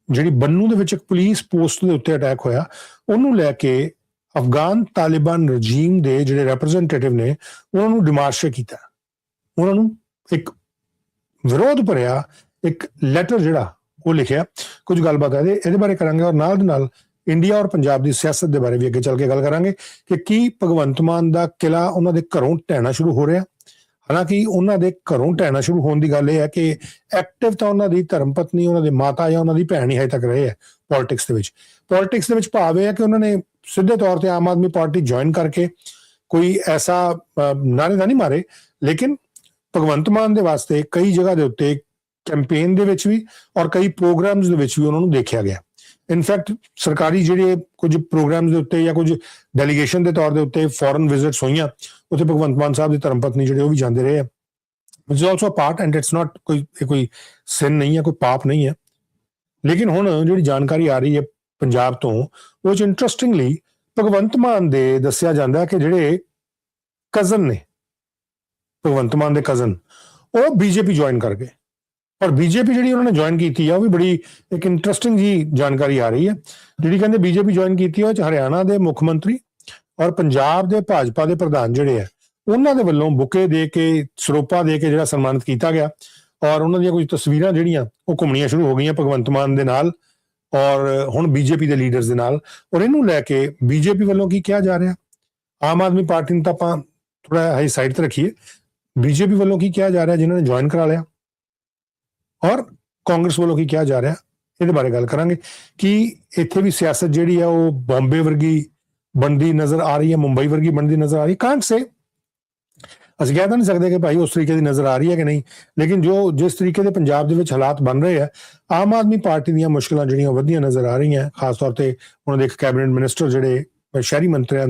ਜਿਹੜੀ ਬੰਨੂ ਦੇ ਵਿੱਚ ਇੱਕ ਪੁਲਿਸ ਪੋਸਟ ਦੇ ਉੱਤੇ ਅਟੈਕ ਹੋਇਆ ਉਹਨੂੰ ਲੈ ਕੇ ਅਫਗਾਨ ਤਾਲਿਬਾਨ ਰਜੀਮ ਦੇ ਜਿਹੜੇ ਰੈਪਰੈਜ਼ੈਂਟੇਟਿਵ ਨੇ ਉਹਨਾਂ ਨੂੰ ਡਿਮਾਰਸ਼ੇ ਕੀਤਾ, ਉਹਨਾਂ ਨੂੰ ਇੱਕ ਵਿਰੋਧ ਭਰਿਆ ਇੱਕ ਲੈਟਰ ਜਿਹੜਾ ਉਹ ਲਿਖਿਆ। ਕੁਝ ਗੱਲਬਾਤ ਹੈ ਇਹਦੇ ਬਾਰੇ ਕਰਾਂਗੇ, ਔਰ ਨਾਲ ਦੇ ਨਾਲ ਇੰਡੀਆ ਔਰ ਪੰਜਾਬ ਦੀ ਸਿਆਸਤ ਦੇ ਬਾਰੇ ਵੀ ਅੱਗੇ ਚੱਲ ਕੇ ਗੱਲ ਕਰਾਂਗੇ ਕਿ ਕੀ ਭਗਵੰਤ ਮਾਨ ਦਾ ਕਿਲਾ ਉਹਨਾਂ ਦੇ ਘਰੋਂ ਢਹਿਣਾ ਸ਼ੁਰੂ ਹੋ ਰਿਹਾ। ਹਾਲਾਂਕਿ ਉਹਨਾਂ ਦੇ ਘਰੋਂ ਢਹਿਣਾ ਸ਼ੁਰੂ ਹੋਣ ਦੀ ਗੱਲ ਇਹ ਹੈ ਕਿ ਐਕਟਿਵ ਤਾਂ ਉਹਨਾਂ ਦੀ ਧਰਮ ਪਤਨੀ, ਉਹਨਾਂ ਦੇ ਮਾਤਾ ਜਾਂ ਉਹਨਾਂ ਦੀ ਭੈਣ ਹੀ ਹਜੇ ਤੱਕ ਰਹੇ ਹੈ ਪੋਲਿਟਿਕਸ ਦੇ ਵਿੱਚ ਭਾਵ ਇਹ ਹੈ ਕਿ ਉਹਨਾਂ ਨੇ ਸਿੱਧੇ ਤੌਰ ਤੇ ਆਮ ਆਦਮੀ ਪਾਰਟੀ ਜੁਆਇਨ ਕਰਕੇ ਕੋਈ ਐਸਾ ਨਾਅਰੇ ਤਾਂ ਨਹੀਂ ਮਾਰੇ, ਲੇਕਿਨ ਭਗਵੰਤ ਮਾਨ ਦੇ ਵਾਸਤੇ ਕਈ ਜਗ੍ਹਾ ਦੇ ਉੱਤੇ ਕੈਂਪੇਨ ਦੇ ਵਿੱਚ ਵੀ ਔਰ ਕਈ ਪ੍ਰੋਗਰਾਮਸ ਦੇ ਵਿੱਚ ਵੀ ਉਹਨਾਂ ਨੂੰ ਦੇਖਿਆ ਗਿਆ। ਇਨਫੈਕਟ ਸਰਕਾਰੀ ਜਿਹੜੇ ਕੁਝ ਪ੍ਰੋਗਰਾਮਸ ਦੇ ਉੱਤੇ ਜਾਂ ਕੁਝ ਡੈਲੀਗੇਸ਼ਨ ਦੇ ਤੌਰ ਦੇ ਉੱਤੇ ਫੋਰਨ ਵਿਜ਼ਿਟਸ ਹੋਈਆਂ, ਉੱਥੇ ਭਗਵੰਤ ਮਾਨ ਸਾਹਿਬ ਦੀ ਧਰਮ ਪਤਨੀ ਜਿਹੜੇ ਉਹ ਵੀ ਜਾਂਦੇ ਰਹੇ ਆ, which is also part and it's not ਕੋਈ ਸਿਨ ਨਹੀਂ ਹੈ, ਕੋਈ ਪਾਪ ਨਹੀਂ ਹੈ। ਲੇਕਿਨ ਹੁਣ ਜਿਹੜੀ ਜਾਣਕਾਰੀ ਆ ਰਹੀ ਹੈ ਪੰਜਾਬ ਤੋਂ, ਉਹ 'ਚ ਇੰਟਰਸਟਿੰਗਲੀ ਭਗਵੰਤ ਮਾਨ ਦੇ ਦੱਸਿਆ ਜਾਂਦਾ ਕਿ ਜਿਹੜੇ ਕਜ਼ਨ ਨੇ ਭਗਵੰਤ ਮਾਨ ਦੇ ਕਜ਼ਨ, ਉਹ ਬੀਜੇਪੀ ਜੁਆਇਨ ਕਰ ਗਏ, ਔਰ ਬੀਜੇਪੀ ਜਿਹੜੀ ਉਹਨਾਂ ਨੇ ਜੁਆਇਨ ਕੀਤੀ ਆ ਉਹ ਵੀ ਬੜੀ ਇੱਕ ਇੰਟਰਸਟਿੰਗ ਜੀ ਜਾਣਕਾਰੀ ਆ ਰਹੀ ਹੈ। ਜਿਹੜੀ ਕਹਿੰਦੇ ਬੀਜੇਪੀ ਜੁਆਇਨ ਕੀਤੀ ਉਹ 'ਚ ਹਰਿਆਣਾ ਦੇ ਮੁੱਖ ਮੰਤਰੀ ਔਰ ਪੰਜਾਬ ਦੇ ਭਾਜਪਾ ਦੇ ਪ੍ਰਧਾਨ ਜਿਹੜੇ ਆ ਉਹਨਾਂ ਦੇ ਵੱਲੋਂ ਬੁਕੇ ਦੇ ਕੇ, ਸਰੋਪਾ ਦੇ ਕੇ ਜਿਹੜਾ ਸਨਮਾਨਿਤ ਕੀਤਾ ਗਿਆ, ਔਰ ਉਹਨਾਂ ਦੀਆਂ ਕੁਝ ਤਸਵੀਰਾਂ ਜਿਹੜੀਆਂ ਉਹ ਘੁੰਮਣੀਆਂ ਸ਼ੁਰੂ ਹੋ ਗਈਆਂ ਭਗਵੰਤ ਮਾਨ ਦੇ ਨਾਲ ਔਰ ਹੁਣ ਬੀਜੇਪੀ ਦੇ ਲੀਡਰਸ ਦੇ ਨਾਲ। ਔਰ ਇਹਨੂੰ ਲੈ ਕੇ ਬੀਜੇਪੀ ਵੱਲੋਂ ਕੀ ਕਿਹਾ ਜਾ ਰਿਹਾ, ਆਮ ਆਦਮੀ ਪਾਰਟੀ ਨੂੰ ਤਾਂ ਆਪਾਂ ਥੋੜਾ ਹਾਈ ਸਾਈਡ ਤੇ ਰੱਖੀਏ, ਬੀਜੇਪੀ ਵੱਲੋਂ ਕੀ ਕਿਹਾ ਜਾ ਰਿਹਾ ਜਿਨ੍ਹਾਂ ਨੇ ਜੁਆਇਨ ਕਰਾ ਲਿਆ, ਔਰ ਕਾਂਗਰਸ ਵੱਲੋਂ ਕੀ ਕਿਹਾ ਜਾ ਰਿਹਾ, ਇਹਦੇ ਬਾਰੇ ਗੱਲ ਕਰਾਂਗੇ। ਕਿ ਇੱਥੇ ਵੀ ਸਿਆਸਤ ਜਿਹੜੀ ਆ ਉਹ ਬੰਬੇ ਵਰਗੀ ਬਣਦੀ ਨਜ਼ਰ ਆ ਰਹੀ ਹੈ, ਮੁੰਬਈ ਵਰਗੀ ਬਣਦੀ ਨਜ਼ਰ ਆ ਰਹੀ, ਕਾਂਟ ਸੇ, ਅਸੀਂ ਕਹਿ ਤਾਂ ਨਹੀਂ ਸਕਦੇ ਕਿ ਭਾਈ ਉਸ ਤਰੀਕੇ ਦੀ ਨਜ਼ਰ ਆ ਰਹੀ ਹੈ ਕਿ ਨਹੀਂ, ਲੇਕਿਨ ਜਿਸ ਤਰੀਕੇ ਦੇ ਪੰਜਾਬ ਦੇ ਵਿੱਚ ਹਾਲਾਤ ਬਣ ਰਹੇ ਆ, ਆਮ ਆਦਮੀ ਪਾਰਟੀ ਦੀਆਂ ਮੁਸ਼ਕਲਾਂ ਜਿਹੜੀਆਂ ਵਧੀਆਂ ਨਜ਼ਰ ਆ ਰਹੀਆਂ, ਖਾਸ ਤੌਰ ਤੇ ਉਹਨਾਂ ਦੇ ਇੱਕ ਕੈਬਨਿਟ ਮਿਨਿਸਟਰ ਜਿਹੜੇ ਸ਼ਹਿਰੀ ਮੰਤਰੀਆਂ,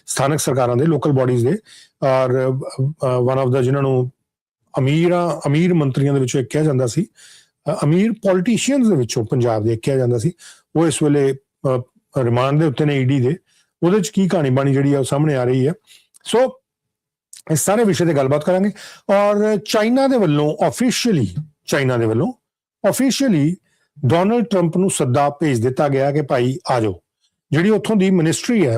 ਸਥਾਨਕ ਸਰਕਾਰਾਂ ਦੇ, ਲੋਕਲ ਬਾਡੀਜ਼ ਦੇ, ਔਰ ਵਨ ਆਫ ਦਾ ਜਿਹਨਾਂ ਨੂੰ ਅਮੀਰ ਮੰਤਰੀਆਂ ਦੇ ਵਿੱਚੋਂ ਇੱਕ ਕਿਹਾ ਜਾਂਦਾ ਸੀ, ਅਮੀਰ ਪੋਲੀਟੀਸ਼ੀਅਨਸ ਦੇ ਵਿੱਚੋਂ ਪੰਜਾਬ ਦੇ ਇੱਕ ਕਿਹਾ ਜਾਂਦਾ ਸੀ, ਉਹ ਇਸ ਵੇਲੇ ਰਿਮਾਂਡ ਦੇ ਉੱਤੇ ਨੇ ਈਡੀ ਦੇ। ਉਹਦੇ 'ਚ ਕੀ ਕਹਾਣੀ ਬਾਣੀ ਜਿਹੜੀ ਆ ਉਹ ਸਾਹਮਣੇ ਆ ਰਹੀ ਹੈ। ਸੋ ਇਸ ਸਾਰੇ ਵਿਸ਼ੇ ਤੇ ਗੱਲਬਾਤ ਕਰਾਂਗੇ। ਔਰ ਚਾਈਨਾ ਦੇ ਵੱਲੋਂ ਆਫੀਸ਼ੀਅਲੀ ਡੋਨਲਡ ਟਰੰਪ ਨੂੰ ਸੱਦਾ ਭੇਜ ਦਿੱਤਾ ਗਿਆ ਕਿ ਭਾਈ ਆ ਜਾਓ। ਜਿਹੜੀ ਉੱਥੋਂ ਦੀ ਮਿਨਿਸਟਰੀ ਹੈ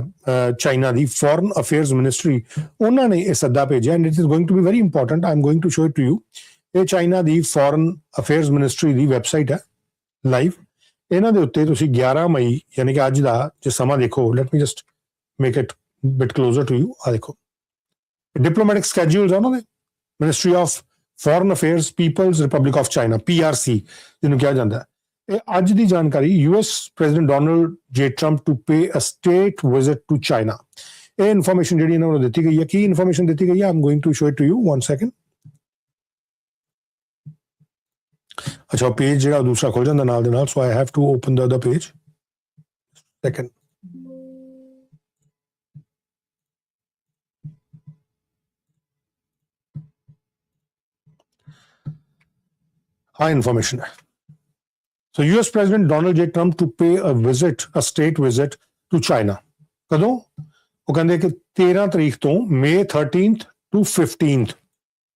ਚਾਈਨਾ ਦੀ ਫੋਰਨ ਅਫੇਅਰਸ ਮਿਨਿਸਟਰੀ, ਉਹਨਾਂ ਨੇ ਇਹ ਸੱਦਾ ਭੇਜਿਆ and it is going to be very important. I am going to show it to you. ਇਹ ਚਾਈਨਾ ਦੀ ਫੋਰਨ ਅਫੇਅਰਸ ਮਿਨਿਸਟਰੀ ਦੀ ਵੈਬਸਾਈਟ ਹੈ ਲਾਈਵ। ਇਹਨਾਂ ਦੇ ਉੱਤੇ ਤੁਸੀਂ 11 ਮਈ ਯਾਨੀ ਕਿ ਅੱਜ ਦਾ ਜੇ ਸਮਾਂ ਦੇਖੋ, let me just make it bit closer to you. ਆ ਦੇਖੋ ਡਿਪਲੋਮੈਟਿਕ ਸਕੈਡਿਊਲਸ ਆ ਉਹਨਾਂ ਦੇ, ministry of foreign affairs People's Republic of China, PRC ਜਿਹਨੂੰ ਕਿਹਾ ਜਾਂਦਾ। ਇਹ ਅੱਜ ਦੀ ਜਾਣਕਾਰੀ, US president Donald J Trump to pay a state visit to China. ਇਹ ਇਨਫੋਰਮੇਸ਼ਨ ਜਿਹੜੀ ਇਹਨਾਂ ਨੂੰ ਦਿੱਤੀ ਗਈ ਹੈ। ਕੀ ਇਨਫੋਰਮੇਸ਼ਨ ਦਿੱਤੀ ਗਈ ਹੈ? I am going to show it to you, 1 second. ਅੱਛਾ, ਪੇਜ ਜਿਹੜਾ ਦੂਸਰਾ ਖੁੱਲ ਜਾਂਦਾ ਨਾਲ ਦੇ ਨਾਲ, so I have to open the other page. Second. ਹਾਂ, ਇਨਫੋਰਮੇਸ਼ਨ ਹੈ। So US President Donald J. Trump to pay a state visit to China. ਕਦੋਂ? ਉਹ ਕਹਿੰਦੇ ਕਿ 13 ਤਰੀਕ ਤੋਂ May 13th to 15th।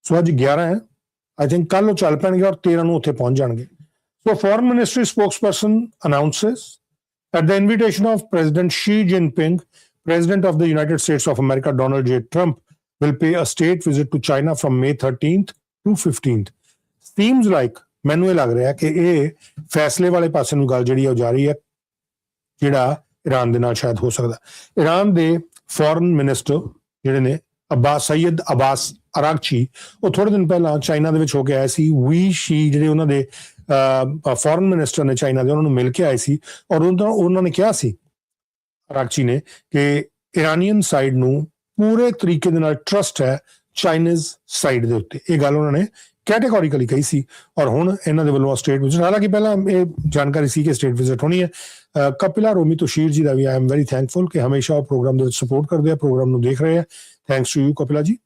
ਸੋ ਅੱਜ 11 ਹੈ, ਆਈ ਥਿੰਕ ਕੱਲ ਉਹ ਚੱਲ ਪੈਣਗੇ ਔਰ 13 ਨੂੰ ਉੱਥੇ ਪਹੁੰਚ ਜਾਣਗੇ। So foreign ministry spokesperson announces at the invitation of President Xi Jinping, President of the United States of America Donald J. Trump will pay a state visit to China from May 13th to 15th. Seems like, ਮੈਨੂੰ ਇਹ ਲੱਗ ਰਿਹਾ ਕਿ ਇਹ ਫੈਸਲੇ ਵਾਲੇ ਪਾਸੇ ਨੂੰ ਗੱਲ ਜਿਹੜੀ ਉਹ ਜਾ ਰਹੀ ਹੈ, ਜਿਹੜਾ ਈਰਾਨ ਦੇ ਨਾਲ ਸ਼ਾਇਦ ਹੋ ਸਕਦਾ। ਈਰਾਨ ਦੇ ਫੋਰਨ ਮਿਨਿਸਟਰ ਜਿਹੜੇ ਨੇ ਸੈਯਦ ਅਬਾਸ ਅਰਾਗਚੀ, ਉਹ ਥੋੜੇ ਦਿਨ ਪਹਿਲਾਂ ਚਾਈਨਾ ਦੇ ਵਿੱਚ ਹੋ ਕੇ ਆਏ ਸੀ। ਵੀ ਸ਼ੀ ਜਿਹੜੇ ਉਹਨਾਂ ਦੇ ਫੋਰਨ ਮਿਨਿਸਟਰ ਨੇ ਚਾਈਨਾ ਦੇ, ਉਹਨਾਂ ਨੂੰ ਮਿਲ ਕੇ ਆਏ ਸੀ ਔਰ ਉਹਨਾਂ ਨੇ ਕਿਹਾ ਸੀ, ਅਰਾਗਚੀ ਨੇ, ਕਿ ਇਰਾਨੀਅਨ ਸਾਈਡ ਨੂੰ ਪੂਰੇ ਤਰੀਕੇ ਦੇ ਨਾਲ ਟਰਸਟ ਹੈ ਚਾਈਨੀਜ਼ ਸਾਈਡ ਦੇ ਉੱਤੇ। ਇਹ ਗੱਲ ਉਹਨਾਂ ਨੇ ਕੈਟੇਗੋਰੀਕਲੀ ਕਹੀ ਸੀ। ਔਰ ਹੁਣ ਇਹਨਾਂ ਦੇ ਵੱਲੋਂ ਸਟੇਟ ਵਿਜ਼ਿਟ, ਹਾਲਾਂਕਿ ਪਹਿਲਾਂ ਇਹ ਜਾਣਕਾਰੀ ਸੀ ਕਿ ਸਟੇਟ ਵਿਜ਼ਿਟ ਹੋਣੀ ਹੈ। ਕਪਿਲਾ ਰੋਮੀ ਤੋਸ਼ੀਰ ਜੀ ਦਾ ਵੀ ਆਈ ਐਮ ਵੈਰੀ ਥੈਂਕਫੁਲ ਕਿ ਹਮੇਸ਼ਾ ਉਹ ਪ੍ਰੋਗਰਾਮ ਦੇ ਵਿੱਚ ਸਪੋਰਟ ਕਰਦੇ ਆ, ਪ੍ਰੋਗਰਾਮ ਨੂੰ ਦੇਖ ਰਹੇ ਆ। ਥੈਂਕਸ ਟੂ ਯੂ ਕਪਿਲਾ ਜੀ।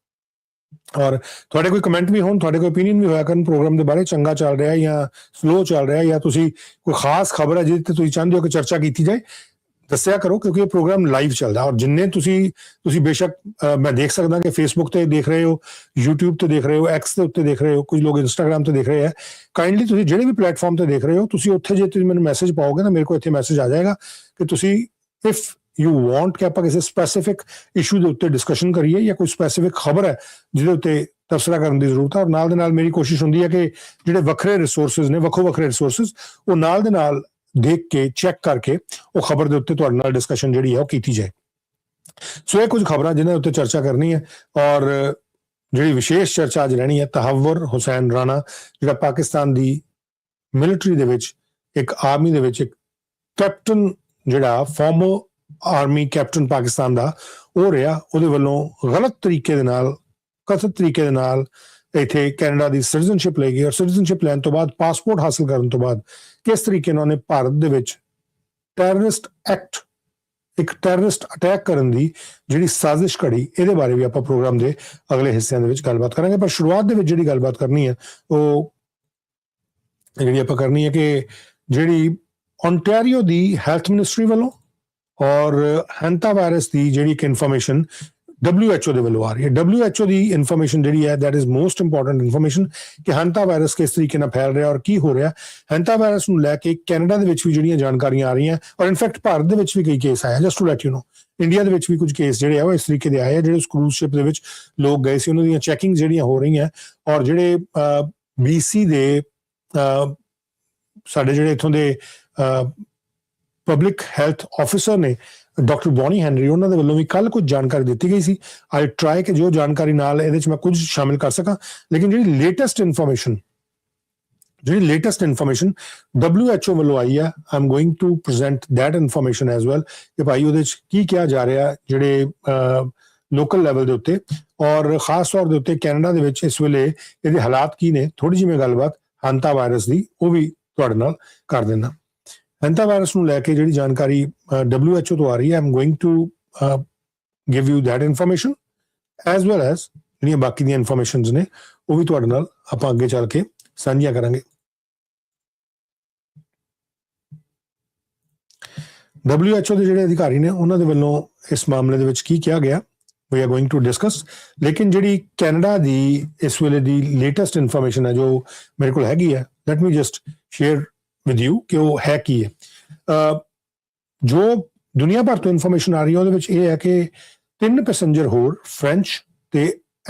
ਔਰ ਤੁਹਾਡੇ ਕੋਈ ਕਮੈਂਟ ਵੀ ਹੋਣ, ਤੁਹਾਡੇ ਕੋਈ ਓਪੀਨੀਅਨ ਵੀ ਹੋਇਆ ਕਰਨ ਪ੍ਰੋਗਰਾਮ ਦੇ ਬਾਰੇ, ਚੰਗਾ ਚੱਲ ਰਿਹਾ ਜਾਂ ਸਲੋ ਚੱਲ ਰਿਹਾ, ਜਾਂ ਤੁਸੀਂ ਕੋਈ ਖਾਸ ਖਬਰ ਹੈ ਜਿਹਦੇ ਤੇ ਤੁਸੀਂ ਚਾਹੁੰਦੇ ਹੋ ਕਿ ਚਰਚਾ ਕੀਤੀ ਜਾਏ, ਦੱਸਿਆ ਕਰੋ, ਕਿਉਂਕਿ ਇਹ ਪ੍ਰੋਗਰਾਮ ਲਾਈਵ ਚੱਲਦਾ ਔਰ ਜਿੰਨੇ ਤੁਸੀਂ ਬੇਸ਼ੱਕ ਮੈਂ ਦੇਖ ਸਕਦਾ ਕਿ ਫੇਸਬੁੱਕ ਤੇ ਦੇਖ ਰਹੇ ਹੋ, YouTube ਤੇ ਦੇਖ ਰਹੇ ਹੋ, ਐਕਸ ਦੇ ਉੱਤੇ ਦੇਖ ਰਹੇ ਹੋ, ਕੁਝ ਲੋਕ ਇੰਸਟਾਗ੍ਰਾਮ ਤੇ ਦੇਖ ਰਹੇ ਹੈ। ਕਾਈਂਡਲੀ ਤੁਸੀਂ ਜਿਹੜੇ ਵੀ ਪਲੇਟਫਾਰਮ ਤੇ ਦੇਖ ਰਹੇ ਹੋ, ਤੁਸੀਂ ਉੱਥੇ ਜੇ ਤੁਸੀਂ ਮੈਨੂੰ ਮੈਸੇਜ ਪਾਓਗੇ ਤਾਂ ਮੇਰੇ ਕੋਲ ਇੱਥੇ ਮੈਸੇਜ ਆ ਜਾਏਗਾ ਕਿ ਤੁਸੀਂ ਇਫ ਯੂ ਵਾਂਟ ਕਿ ਆਪਾਂ ਕਿਸੇ ਸਪੈਸੀਫਿਕ ਇਸ਼ੂ ਦੇ ਉੱਤੇ ਡਿਸਕਸ਼ਨ ਕਰੀਏ ਜਾਂ ਕੋਈ ਸਪੈਸੀਫਿਕ ਖਬਰ ਹੈ ਜਿਹਦੇ ਉੱਤੇ ਤਬਸਰਾ ਕਰਨ ਦੀ ਜ਼ਰੂਰਤ ਹੈ। ਔਰ ਨਾਲ ਦੇ ਨਾਲ ਮੇਰੀ ਕੋਸ਼ਿਸ਼ ਹੁੰਦੀ ਹੈ ਕਿ ਜਿਹੜੇ ਵੱਖਰੇ ਰਿਸੋਰਸਿਸ ਨੇ, ਵੱਖੋ ਵੱਖਰੇ ਰਿਸੋਰਸਿਸ, ਉਹ ਨਾਲ ਦੇ ਨਾਲ ਦੇਖ ਕੇ ਚੈੱਕ ਕਰਕੇ ਉਹ ਖਬਰ ਦੇ ਉੱਤੇ ਤੁਹਾਡੇ ਨਾਲ ਡਿਸਕਸ਼ਨ ਜਿਹੜੀ ਹੈ ਉਹ ਕੀਤੀ ਜਾਏ। ਸੋ ਇਹ ਕੁਝ ਖਬਰਾਂ ਜਿਨ੍ਹਾਂ ਉੱਤੇ ਚਰਚਾ ਕਰਨੀ ਹੈ ਔਰ ਜਿਹੜੀ ਵਿਸ਼ੇਸ਼ ਚਰਚਾ ਅੱਜ ਰਹਿਣੀ ਹੈ, ਤਹੱਵੁਰ ਹੁਸੈਨ ਰਾਣਾ ਜਿਹੜਾ ਪਾਕਿਸਤਾਨ ਦੀ ਮਿਲਟਰੀ ਦੇ ਵਿੱਚ, ਇੱਕ ਆਰਮੀ ਦੇ ਵਿੱਚ ਇੱਕ ਕੈਪਟਨ, ਜਿਹੜਾ ਫਾਰਮਰ ਆਰਮੀ ਕੈਪਟਨ ਪਾਕਿਸਤਾਨ ਦਾ ਉਹ ਰਿਹਾ, ਉਹਦੇ ਵੱਲੋਂ ਗਲਤ ਤਰੀਕੇ ਦੇ ਨਾਲ, ਕਥਿਤ ਤਰੀਕੇ ਦੇ ਨਾਲ ਇੱਥੇ ਕੈਨੇਡਾ ਦੀ ਸਿਟੀਜ਼ਨਸ਼ਿਪ ਲਈ ਗਈ ਔਰ ਸਿਟੀਜ਼ਨਸ਼ਿਪ ਲੈਣ ਤੋਂ ਬਾਅਦ, ਪਾਸਪੋਰਟ ਹਾਸਲ ਕਰਨ ਤੋਂ ਬਾਅਦ ਕਿਸ ਤਰੀਕੇ ਨਾਲ ਉਹਨੇ ਭਾਰਤ ਦੇ ਵਿੱਚ ਟੈਰਰਿਸਟ ਐਕਟ, ਇੱਕ ਟੈਰਰਿਸਟ ਅਟੈਕ ਕਰਨ ਦੀ ਜਿਹੜੀ ਸਾਜ਼ਿਸ਼ ਘੜੀ, ਇਹਦੇ ਬਾਰੇ ਵੀ ਆਪਾਂ ਪ੍ਰੋਗਰਾਮ ਦੇ ਅਗਲੇ ਹਿੱਸਿਆਂ ਦੇ ਵਿੱਚ ਗੱਲਬਾਤ ਕਰਾਂਗੇ। ਪਰ ਸ਼ੁਰੂਆਤ ਦੇ ਵਿੱਚ ਜਿਹੜੀ ਗੱਲਬਾਤ ਕਰਨੀ ਹੈ ਉਹ ਜਿਹੜੀ ਆਪਾਂ ਕਰਨੀ ਹੈ ਕਿ ਜਿਹੜੀ ਓਨਟਾਰੀਓ ਦੀ ਹੈਲਥ ਮਿਨਿਸਟਰੀ ਵੱਲੋਂ ਔਰ ਹੈਂਤਾ ਵਾਇਰਸ ਦੀ ਜਿਹੜੀ ਇੱਕ ਇਨਫੋਰਮੇਸ਼ਨ WHO ਦੇ ਵੱਲੋਂ ਆ ਰਹੀ ਹੈ। WHO ਦੀ ਇਨਫੋਰਮੇਸ਼ਨ ਜਿਹੜੀ ਹੈ that is most important information ਕਿ ਹੈਂਤਾ ਵਾਇਰਸ ਕਿਸ ਤਰੀਕੇ ਨਾਲ ਫੈਲ ਰਿਹਾ ਔਰ ਕੀ ਹੋ ਰਿਹਾ। ਹੈਂਤਾ ਵਾਇਰਸ ਨੂੰ ਲੈ ਕੇ ਕੈਨੇਡਾ ਦੇ ਵਿੱਚ ਵੀ ਜਿਹੜੀਆਂ ਜਾਣਕਾਰੀਆਂ ਆ ਰਹੀਆਂ ਔਰ ਇਨਫੈਕਟ ਭਾਰਤ ਦੇ ਵਿੱਚ ਵੀ ਕਈ ਕੇਸ ਆਇਆ। Just to let you know, India ਦੇ ਵਿੱਚ ਵੀ ਕੁਝ ਕੇਸ ਜਿਹੜੇ ਆ ਉਹ ਇਸ ਤਰੀਕੇ ਦੇ ਆਏ ਆ, ਜਿਹੜੇ ਕਰੂਜ਼ ਸ਼ਿਪ ਦੇ ਵਿੱਚ ਲੋਕ ਗਏ ਸੀ, ਉਹਨਾਂ ਦੀਆਂ ਚੈਕਿੰਗ ਜਿਹੜੀਆਂ ਹੋ ਰਹੀਆਂ ਔਰ ਜਿਹੜੇ BC ਦੇ ਸਾਡੇ ਜਿਹੜੇ ਇੱਥੋਂ ਦੇ ਪਬਲਿਕ ਹੈਲਥ ਆਫਿਸਰ ਨੇ ਡਾਕਟਰ ਬੋਨੀ ਹੈਨਰੀ, ਉਹਨਾਂ ਦੇ ਵੱਲੋਂ ਵੀ ਕੱਲ ਕੁਝ ਜਾਣਕਾਰੀ ਦਿੱਤੀ ਗਈ ਸੀ। ਆਈ ਟਰਾਈ ਕਿ ਜੋ ਜਾਣਕਾਰੀ ਨਾਲ ਇਹਦੇ 'ਚ ਮੈਂ ਕੁਝ ਸ਼ਾਮਿਲ ਕਰ ਸਕਾਂ, ਲੇਕਿਨ ਜਿਹੜੀ ਲੇਟੈਸਟ ਇਨਫੋਰਮੇਸ਼ਨ WHO ਵੱਲੋਂ ਆਈ ਹੈ, I am going to present that information as well ਕਿ ਭਾਈ ਉਹਦੇ 'ਚ ਕੀ ਕਿਹਾ ਜਾ ਰਿਹਾ ਜਿਹੜੇ ਲੋਕਲ ਲੈਵਲ ਦੇ ਉੱਤੇ ਔਰ ਖਾਸ ਤੌਰ ਦੇ ਉੱਤੇ ਕੈਨੇਡਾ ਦੇ ਵਿੱਚ ਇਸ ਵੇਲੇ ਇਹਦੇ ਹਾਲਾਤ ਕੀ ਨੇ। ਥੋੜੀ ਜਿਹੀ ਮੈਂ ਗੱਲਬਾਤ ਹੈਂਤਾ ਵਾਇਰਸ ਦੀ ਉਹ ਵੀ ਤੁਹਾਡੇ ਨਾਲ ਕਰ ਦਿੰਦਾ। ਹੈਂਤਾ ਵਾਇਰਸ ਨੂੰ ਲੈ ਕੇ ਜਿਹੜੀ ਜਾਣਕਾਰੀ WHO ਤੋਂ ਆ ਰਹੀ ਹੈ, I am going to give you that information as well as ਜਿਹੜੀਆਂ ਬਾਕੀ ਦੀਆਂ ਇਨਫੋਰਮੇਸ਼ਨਸ ਨੇ ਉਹ ਵੀ ਤੁਹਾਡੇ ਨਾਲ ਆਪਾਂ ਅੱਗੇ ਚੱਲ ਕੇ ਸਾਂਝੀਆਂ ਕਰਾਂਗੇ। WHO ਦੇ ਜਿਹੜੇ ਅਧਿਕਾਰੀ ਨੇ ਉਹਨਾਂ ਦੇ ਵੱਲੋਂ ਇਸ ਮਾਮਲੇ ਦੇ ਵਿੱਚ ਕੀ ਕਿਹਾ ਗਿਆ, we are going to discuss। ਲੇਕਿਨ ਜਿਹੜੀ ਕੈਨੇਡਾ ਦੀ ਇਸ ਵੇਲੇ ਦੀ ਲੇਟੈਸਟ ਇਨਫੋਰਮੇਸ਼ਨ ਹੈ ਜੋ ਮੇਰੇ ਕੋਲ ਹੈਗੀ ਹੈ, light me just share with you ਕਿ ਉਹ ਹੈ ਕੀ ਹੈ। ਜੋ ਦੁਨੀਆ ਭਰ ਤੋਂ ਇਨਫੋਰਮੇਸ਼ਨ ਆ ਰਹੀ ਹੈ ਉਹਦੇ ਵਿੱਚ ਇਹ ਹੈ ਕਿ 3 ਪੈਸੇਂਜਰ ਹੋਰ ਫ੍ਰੈਂਚ ਤੇ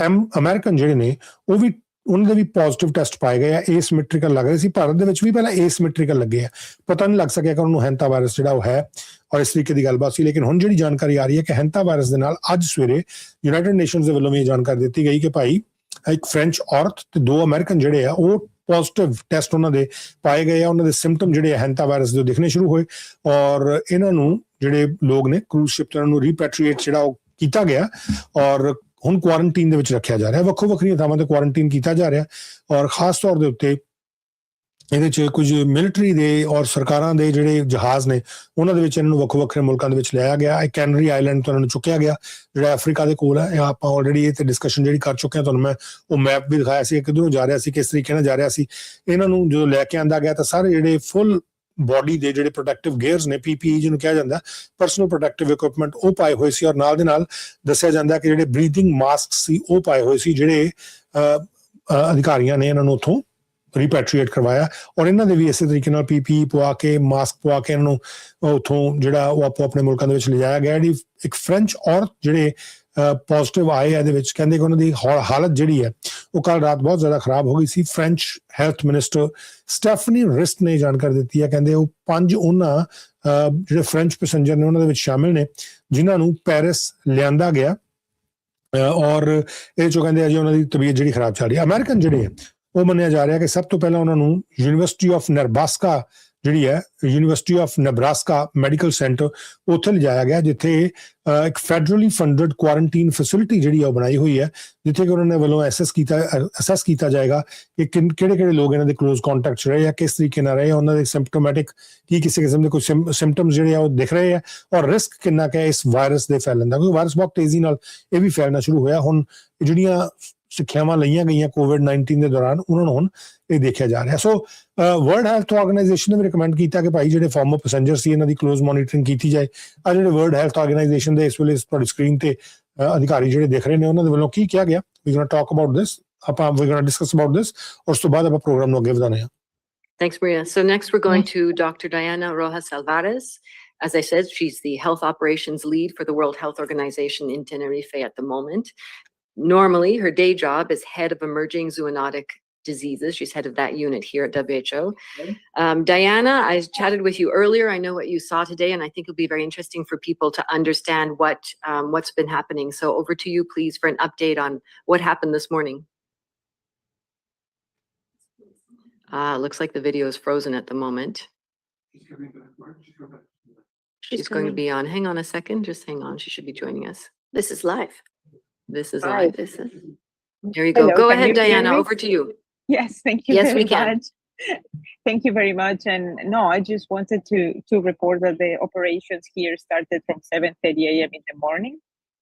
ਅਮਰੀਕਨ ਜਿਹੜੇ ਨੇ ਉਹ ਵੀ, ਉਹਨਾਂ ਦੇ ਵੀ ਪੋਜ਼ਿਟਿਵ ਟੈਸਟ ਪਾਏ ਗਏ ਆ, ਏਸਿਮੈਟ੍ਰਿਕਲ ਲੱਗ ਰਹੇ ਸੀ। ਭਾਰਤ ਦੇ ਵਿੱਚ ਵੀ ਪਹਿਲਾਂ ਏਸਿਮੈਟ੍ਰਿਕਲ ਲੱਗੇ ਆ, ਪਤਾ ਨਹੀਂ ਲੱਗ ਸਕਿਆ ਕਿ ਉਹਨੂੰ ਹੈਂਤਾ ਵਾਇਰਸ ਜਿਹੜਾ ਉਹ ਹੈ ਔਰ ਇਸ ਤਰੀਕੇ ਦੀ ਗੱਲਬਾਤ ਸੀ। ਲੇਕਿਨ ਹੁਣ ਜਿਹੜੀ ਜਾਣਕਾਰੀ ਆ ਰਹੀ ਹੈ ਕਿ ਹੈਂਤਾ ਵਾਇਰਸ ਦੇ ਨਾਲ ਅੱਜ ਸਵੇਰੇ ਯੂਨਾਈਟਿਡ ਨੇਸ਼ਨਸ ਦੇ ਵੱਲੋਂ ਵੀ ਇਹ ਜਾਣਕਾਰੀ ਦਿੱਤੀ ਗਈ ਕਿ ਭਾਈ ਇੱਕ ਫ੍ਰੈਂਚ ਔਰਤ ਤੇ 2 ਅਮਰੀਕਨ ਜਿਹੜੇ ਆ ਉਹ ਪੋਜ਼ਿਟਿਵ ਟੈਸਟ ਉਹਨਾਂ ਦੇ ਪਾਏ ਗਏ ਆ। ਉਹਨਾਂ ਦੇ ਸਿੰਪਟਮ ਜਿਹੜੇ ਹੈਂਤਾ ਵਾਇਰਸ ਦੇ ਦਿਖਣੇ ਸ਼ੁਰੂ ਹੋਏ ਔਰ ਇਹਨਾਂ ਨੂੰ ਜਿਹੜੇ ਲੋਕ ਨੇ ਕਰੂਜ਼ ਸ਼ਿਪ ਤੋਂ ਨੂੰ ਰੀਪੈਟਰੀਏਟ ਜਿਹੜਾ ਉਹ ਕੀਤਾ ਗਿਆ ਔਰ ਹੁਣ ਕੁਆਰੰਟੀਨ ਦੇ ਵਿੱਚ ਰੱਖਿਆ ਜਾ ਰਿਹਾ, ਵੱਖੋ ਵੱਖਰੀਆਂ ਥਾਵਾਂ ਤੇ ਕੁਆਰੰਟੀਨ ਕੀਤਾ ਜਾ ਰਿਹਾ ਔਰ ਖਾਸ ਤੌਰ ਦੇ ਉੱਤੇ ਇਹਦੇ 'ਚ ਕੁਝ ਮਿਲਟਰੀ ਦੇ ਔਰ ਸਰਕਾਰਾਂ ਦੇ ਜਿਹੜੇ ਜਹਾਜ਼ ਨੇ ਉਹਨਾਂ ਦੇ ਵਿੱਚ ਇਹਨਾਂ ਨੂੰ ਵੱਖੋ ਵੱਖਰੇ ਮੁਲਕਾਂ ਦੇ ਵਿੱਚ ਲਿਆਇਆ ਗਿਆ। ਕੈਨਰੀ ਆਈਲੈਂਡ ਤੋਂ ਇਹਨਾਂ ਨੂੰ ਚੁੱਕਿਆ ਗਿਆ ਜਿਹੜਾ ਅਫਰੀਕਾ ਦੇ ਕੋਲ ਹੈ। ਆਪਾਂ ਆਲਰੇਡੀ ਇਹ ਤੇ ਡਿਸਕਸ਼ਨ ਜਿਹੜੀ ਕਰ ਚੁੱਕੇ ਹਾਂ, ਤੁਹਾਨੂੰ ਮੈਂ ਉਹ ਮੈਪ ਵੀ ਦਿਖਾਇਆ ਸੀ ਕਿੱਧਰੋਂ ਜਾ ਰਿਹਾ ਸੀ, ਕਿਸ ਤਰੀਕੇ ਨਾਲ ਜਾ ਰਿਹਾ ਸੀ। ਇਹਨਾਂ ਨੂੰ ਜਦੋਂ ਲੈ ਕੇ ਆਂਦਾ ਗਿਆ ਤਾਂ ਸਾਰੇ ਜਿਹੜੇ ਫੁੱਲ ਬੋਡੀ ਦੇ ਜਿਹੜੇ ਪ੍ਰੋਟੈਕਟਿਵ ਗੇਅਰਸ ਨੇ, PPE ਜਿਹਨੂੰ ਕਿਹਾ ਜਾਂਦਾ, ਪਰਸਨਲ ਪ੍ਰੋਟੈਕਟਿਵ ਇਕਵਿਪਮੈਂਟ, ਉਹ ਪਾਏ ਹੋਏ ਸੀ ਔਰ ਨਾਲ ਦੇ ਨਾਲ ਦੱਸਿਆ ਜਾਂਦਾ ਕਿ ਜਿਹੜੇ ਬਰੀਥਿੰਗ ਮਾਸਕ ਸੀ ਉਹ ਪਾਏ ਹੋਏ ਸੀ। ਜਿਹੜੇ ਅਧਿਕਾਰੀਆਂ ਨੇ ਇਹਨਾਂ ਨੂੰ ਉੱਥੋਂ ਰੀਪੈਟਰੀਏਟ ਕਰਵਾਇਆ ਔਰ ਇਹਨਾਂ ਦੇ ਵੀ ਇਸੇ ਤਰੀਕੇ ਨਾਲ PPE ਪਵਾ ਕੇ, ਮਾਸਕ ਪਵਾ ਕੇ ਇਹਨਾਂ ਨੂੰ ਉੱਥੋਂ ਜਿਹੜਾ ਉਹ ਆਪੋ ਆਪਣੇ ਮੁਲਕਾਂ ਦੇ ਵਿੱਚ ਲਿਜਾਇਆ ਗਿਆ। ਜਿਹੜੀ ਇੱਕ ਫ੍ਰੈਂਚ ਔਰਤ ਜਿਹੜੇ ਪੋਜ਼ਿਟਿਵ ਆਏ ਇਹਦੇ ਵਿੱਚ, ਕਹਿੰਦੇ ਕਿ ਉਹਨਾਂ ਦੀ ਹਾਲਤ ਜਿਹੜੀ ਹੈ ਉਹ ਕੱਲ ਰਾਤ ਬਹੁਤ ਜ਼ਿਆਦਾ ਖਰਾਬ ਹੋ ਗਈ ਸੀ। French health minister Stephanie Rist ਨੇ ਜਾਣਕਾਰੀ ਦਿੱਤੀ ਹੈ, ਕਹਿੰਦੇ ਉਹ 5 ਉਹਨਾਂ ਜਿਹੜੇ ਫ੍ਰੈਂਚ ਪੈਸੇਂਜਰ ਨੇ ਉਹਨਾਂ ਦੇ ਵਿੱਚ ਸ਼ਾਮਿਲ ਨੇ ਜਿਨ੍ਹਾਂ ਨੂੰ ਪੈਰਿਸ ਲਿਆਂਦਾ ਗਿਆ ਔਰ ਇਹ ਚੋਂ ਕਹਿੰਦੇ ਅਜੇ ਉਹਨਾਂ ਦੀ ਤਬੀਅਤ ਜਿਹੜੀ ਖਰਾਬ ਚੱਲ ਰਹੀ ਹੈ। ਅਮਰੀਕਨ ਜਿਹੜੇ ਉਹ ਮੰਨਿਆ ਜਾ ਰਿਹਾ ਕਿ ਸਭ ਤੋਂ ਪਹਿਲਾਂ ਉਹਨਾਂ ਨੂੰ ਯੂਨੀਵਰਸਿਟੀ ਆਫ ਨੈਬਰਾਸਕਾ ਜਿਹੜੀ ਹੈ, ਯੂਨੀਵਰਸਿਟੀ ਆਫ ਨੈਬਰਾਸਕਾ ਮੈਡੀਕਲ ਸੈਂਟਰ, ਉੱਥੇ ਲਿਜਾਇਆ ਗਿਆ ਜਿੱਥੇ ਇੱਕ ਫੈਡਰਲੀ ਫੰਡਡ ਕੁਆਰੰਟੀਨ ਫੈਸਿਲਿਟੀ ਜਿਹੜੀ ਉਹ ਬਣਾਈ ਹੋਈ ਹੈ, ਜਿੱਥੇ ਕਿ ਉਹਨਾਂ ਨੇ ਵੱਲੋਂ ਅਸੈਸ ਕੀਤਾ ਜਾਏਗਾ ਕਿ ਕਿਹੜੇ ਲੋਕ ਇਹਨਾਂ ਦੇ ਕਲੋਜ਼ ਕੰਟੈਕਟ ਰਹੇ ਆ, ਕਿਸ ਤਰੀਕੇ ਨਾਲ ਰਹੇ ਆ, ਉਹਨਾਂ ਦੇ ਸਿੰਪਟੋਮੈਟਿਕ ਕੀ ਕਿਸੇ ਕਿਸਮ ਦੇ ਕੋਈ ਸਿੰਪਟਮਸ ਜਿਹੜੇ ਆ ਉਹ ਦਿਖ ਰਹੇ ਆ ਔਰ ਰਿਸਕ ਕਿੰਨਾ ਕੁ ਹੈ ਇਸ ਵਾਇਰਸ ਦੇ ਫੈਲਣ ਦਾ, ਕਿਉਂਕਿ ਵਾਇਰਸ ਬਹੁਤ ਤੇਜ਼ੀ ਨਾਲ ਇਹ ਵੀ ਫੈਲਣਾ ਸ਼ੁਰੂ ਹੋਇਆ। ਹੁਣ ਜਿਹੜੀਆਂ ਸਿੱਖਿਆਵਾਂ ਲਈਆਂ ਗਈਆਂ ਕੋਵਿਡ-19 ਦੇ ਦੌਰਾਨ ਉਹਨਾਂ ਨੂੰ ਹੁਣ ਇਹ ਦੇਖਿਆ ਜਾ ਰਿਹਾ। ਸੋ ਵਰਲਡ ਹੈਲਥ ਆਰਗੇਨਾਈਜੇਸ਼ਨ ਨੇ ਵੀ ਰਿਕਮੈਂਡ ਕੀਤਾ ਕਿ ਭਾਈ ਜਿਹੜੇ ਫਾਰਮਰ ਪੈਸੇਂਜਰ ਸੀ ਇਹਨਾਂ ਦੀ ਕਲੋਜ਼ ਮੋਨੀਟਰਿੰਗ ਕੀਤੀ ਜਾਏ। ਆ ਜਿਹੜੇ ਵਰਲਡ ਹੈਲਥ ਆਰਗੇਨਾਈਜੇਸ਼ਨ ਦੇ ਇਸ ਵੇਲੇ ਤੁਹਾਡੀ ਸਕਰੀਨ ਤੇ ਅਧਿਕਾਰੀ ਜਿਹੜੇ ਦਿਖ ਰਹੇ ਨੇ ਉਹਨਾਂ ਦੇ ਵੱਲੋਂ ਕੀ ਕਿਹਾ ਗਿਆ, ਵੀ ਗੋਣਾ ਟਾਕ ਅਬਾਊਟ ਦਿਸ, ਆਪਾਂ ਵੀ ਗੋਣਾ ਡਿਸਕਸ ਅਬਾਊਟ ਦਿਸ, ਉਸ ਤੋਂ ਬਾਅਦ ਆਪਾਂ ਪ੍ਰੋਗਰਾਮ ਨੂੰ ਅੱਗੇ ਵਧਾਉਣੇ ਆ। Thanks, Maria. So next we're going to Dr. Diana Rojas Alvarez. As I said, she's the health operations lead for the World Health Organization in Tenerife at the moment. Normally, her day job is head of emerging zoonotic diseases. She's head of that unit here at WHO. Diana, I chatted with you earlier. I know what you saw today, and I think it'll be very interesting for people to understand what's been happening. So over to you, please, for an update on what happened this morning. Looks like the video is frozen at the moment. She's going to be on. Hang on a second. Just hang on. She should be joining us. This is live. This is live. There you go. Hello, Go can ahead, you hear Diana. me? Over to you. Yes, thank you Yes, very we can. much. Thank you very much. And no, I just wanted to report that the operations here started from 7:30 a.m. in the morning.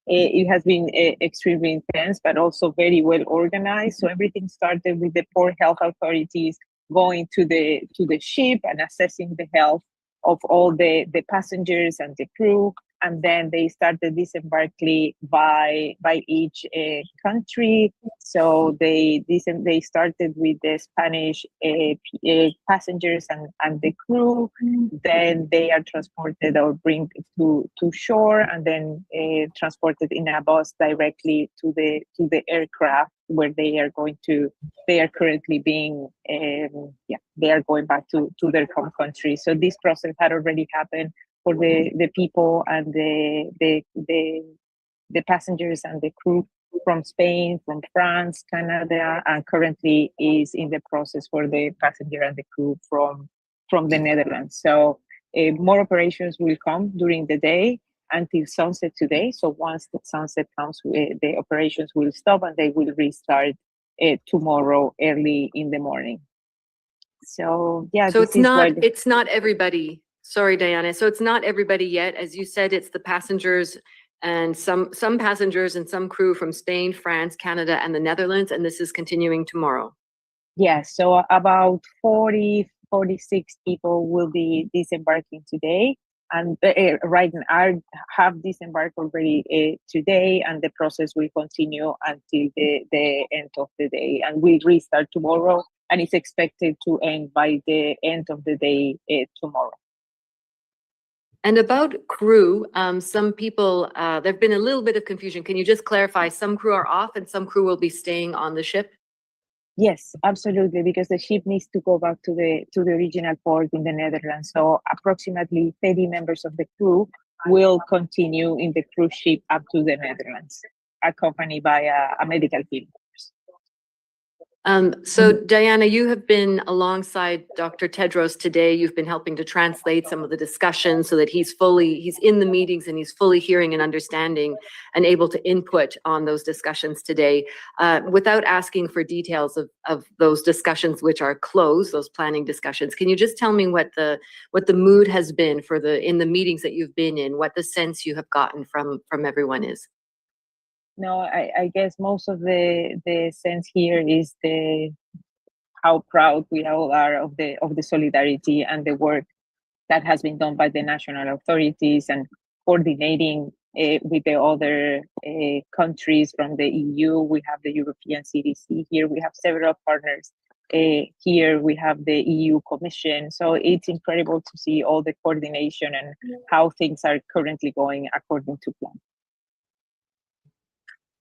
It has been extremely intense, but also very well organized. So everything started with the port health authorities going to the ship and assessing the health of all the passengers and the crew. And then they started disembarking by each country. So they started with the Spanish passengers and the crew. Then they are transported or bring to shore, and then transported in a bus directly to the aircraft where they are currently being they are going back to their home country. So this process had already happened for the people and the passengers and the crew from Spain, from France, Canada, and currently is in the process for the passenger and the crew from the Netherlands. So more operations will come during the day until sunset today. So once the sunset comes, the operations will stop and they will restart tomorrow early in the morning. So yeah, So it's not everybody. Sorry, Diana. So it's not everybody yet. As you said, it's the passengers and some passengers and some crew from Spain, France, Canada, and the Netherlands, and this is continuing tomorrow. Yes, so about 46 people will be disembarking today, and have disembarked already today, and the process will continue until the end of the day, and we restart tomorrow, and it's expected to end by the end of the day tomorrow. And about crew, some people, there've been a little bit of confusion. Can you just clarify? Some crew are off and some crew will be staying on the ship? Yes, absolutely, because the ship needs to go back to the regional port in the Netherlands. So approximately 30 members of the crew will continue in the cruise ship up to the Netherlands, accompanied by a medical team. So Diana, you have been alongside Dr. Tedros today. You've been helping to translate some of the discussions so that he's in the meetings and he's fully hearing and understanding and able to input on those discussions today. Without asking for details of those discussions which are closed, those planning discussions, can you just tell me what the mood has been in the meetings that you've been in, what the sense you have gotten from everyone is? No, I guess most of the sense here is how proud we all are of the solidarity and the work that has been done by the national authorities and coordinating with the other countries from the EU. We have the European CDC here. We have several partners here. We have the EU Commission. So it's incredible to see all the coordination and how things are currently going according to plan.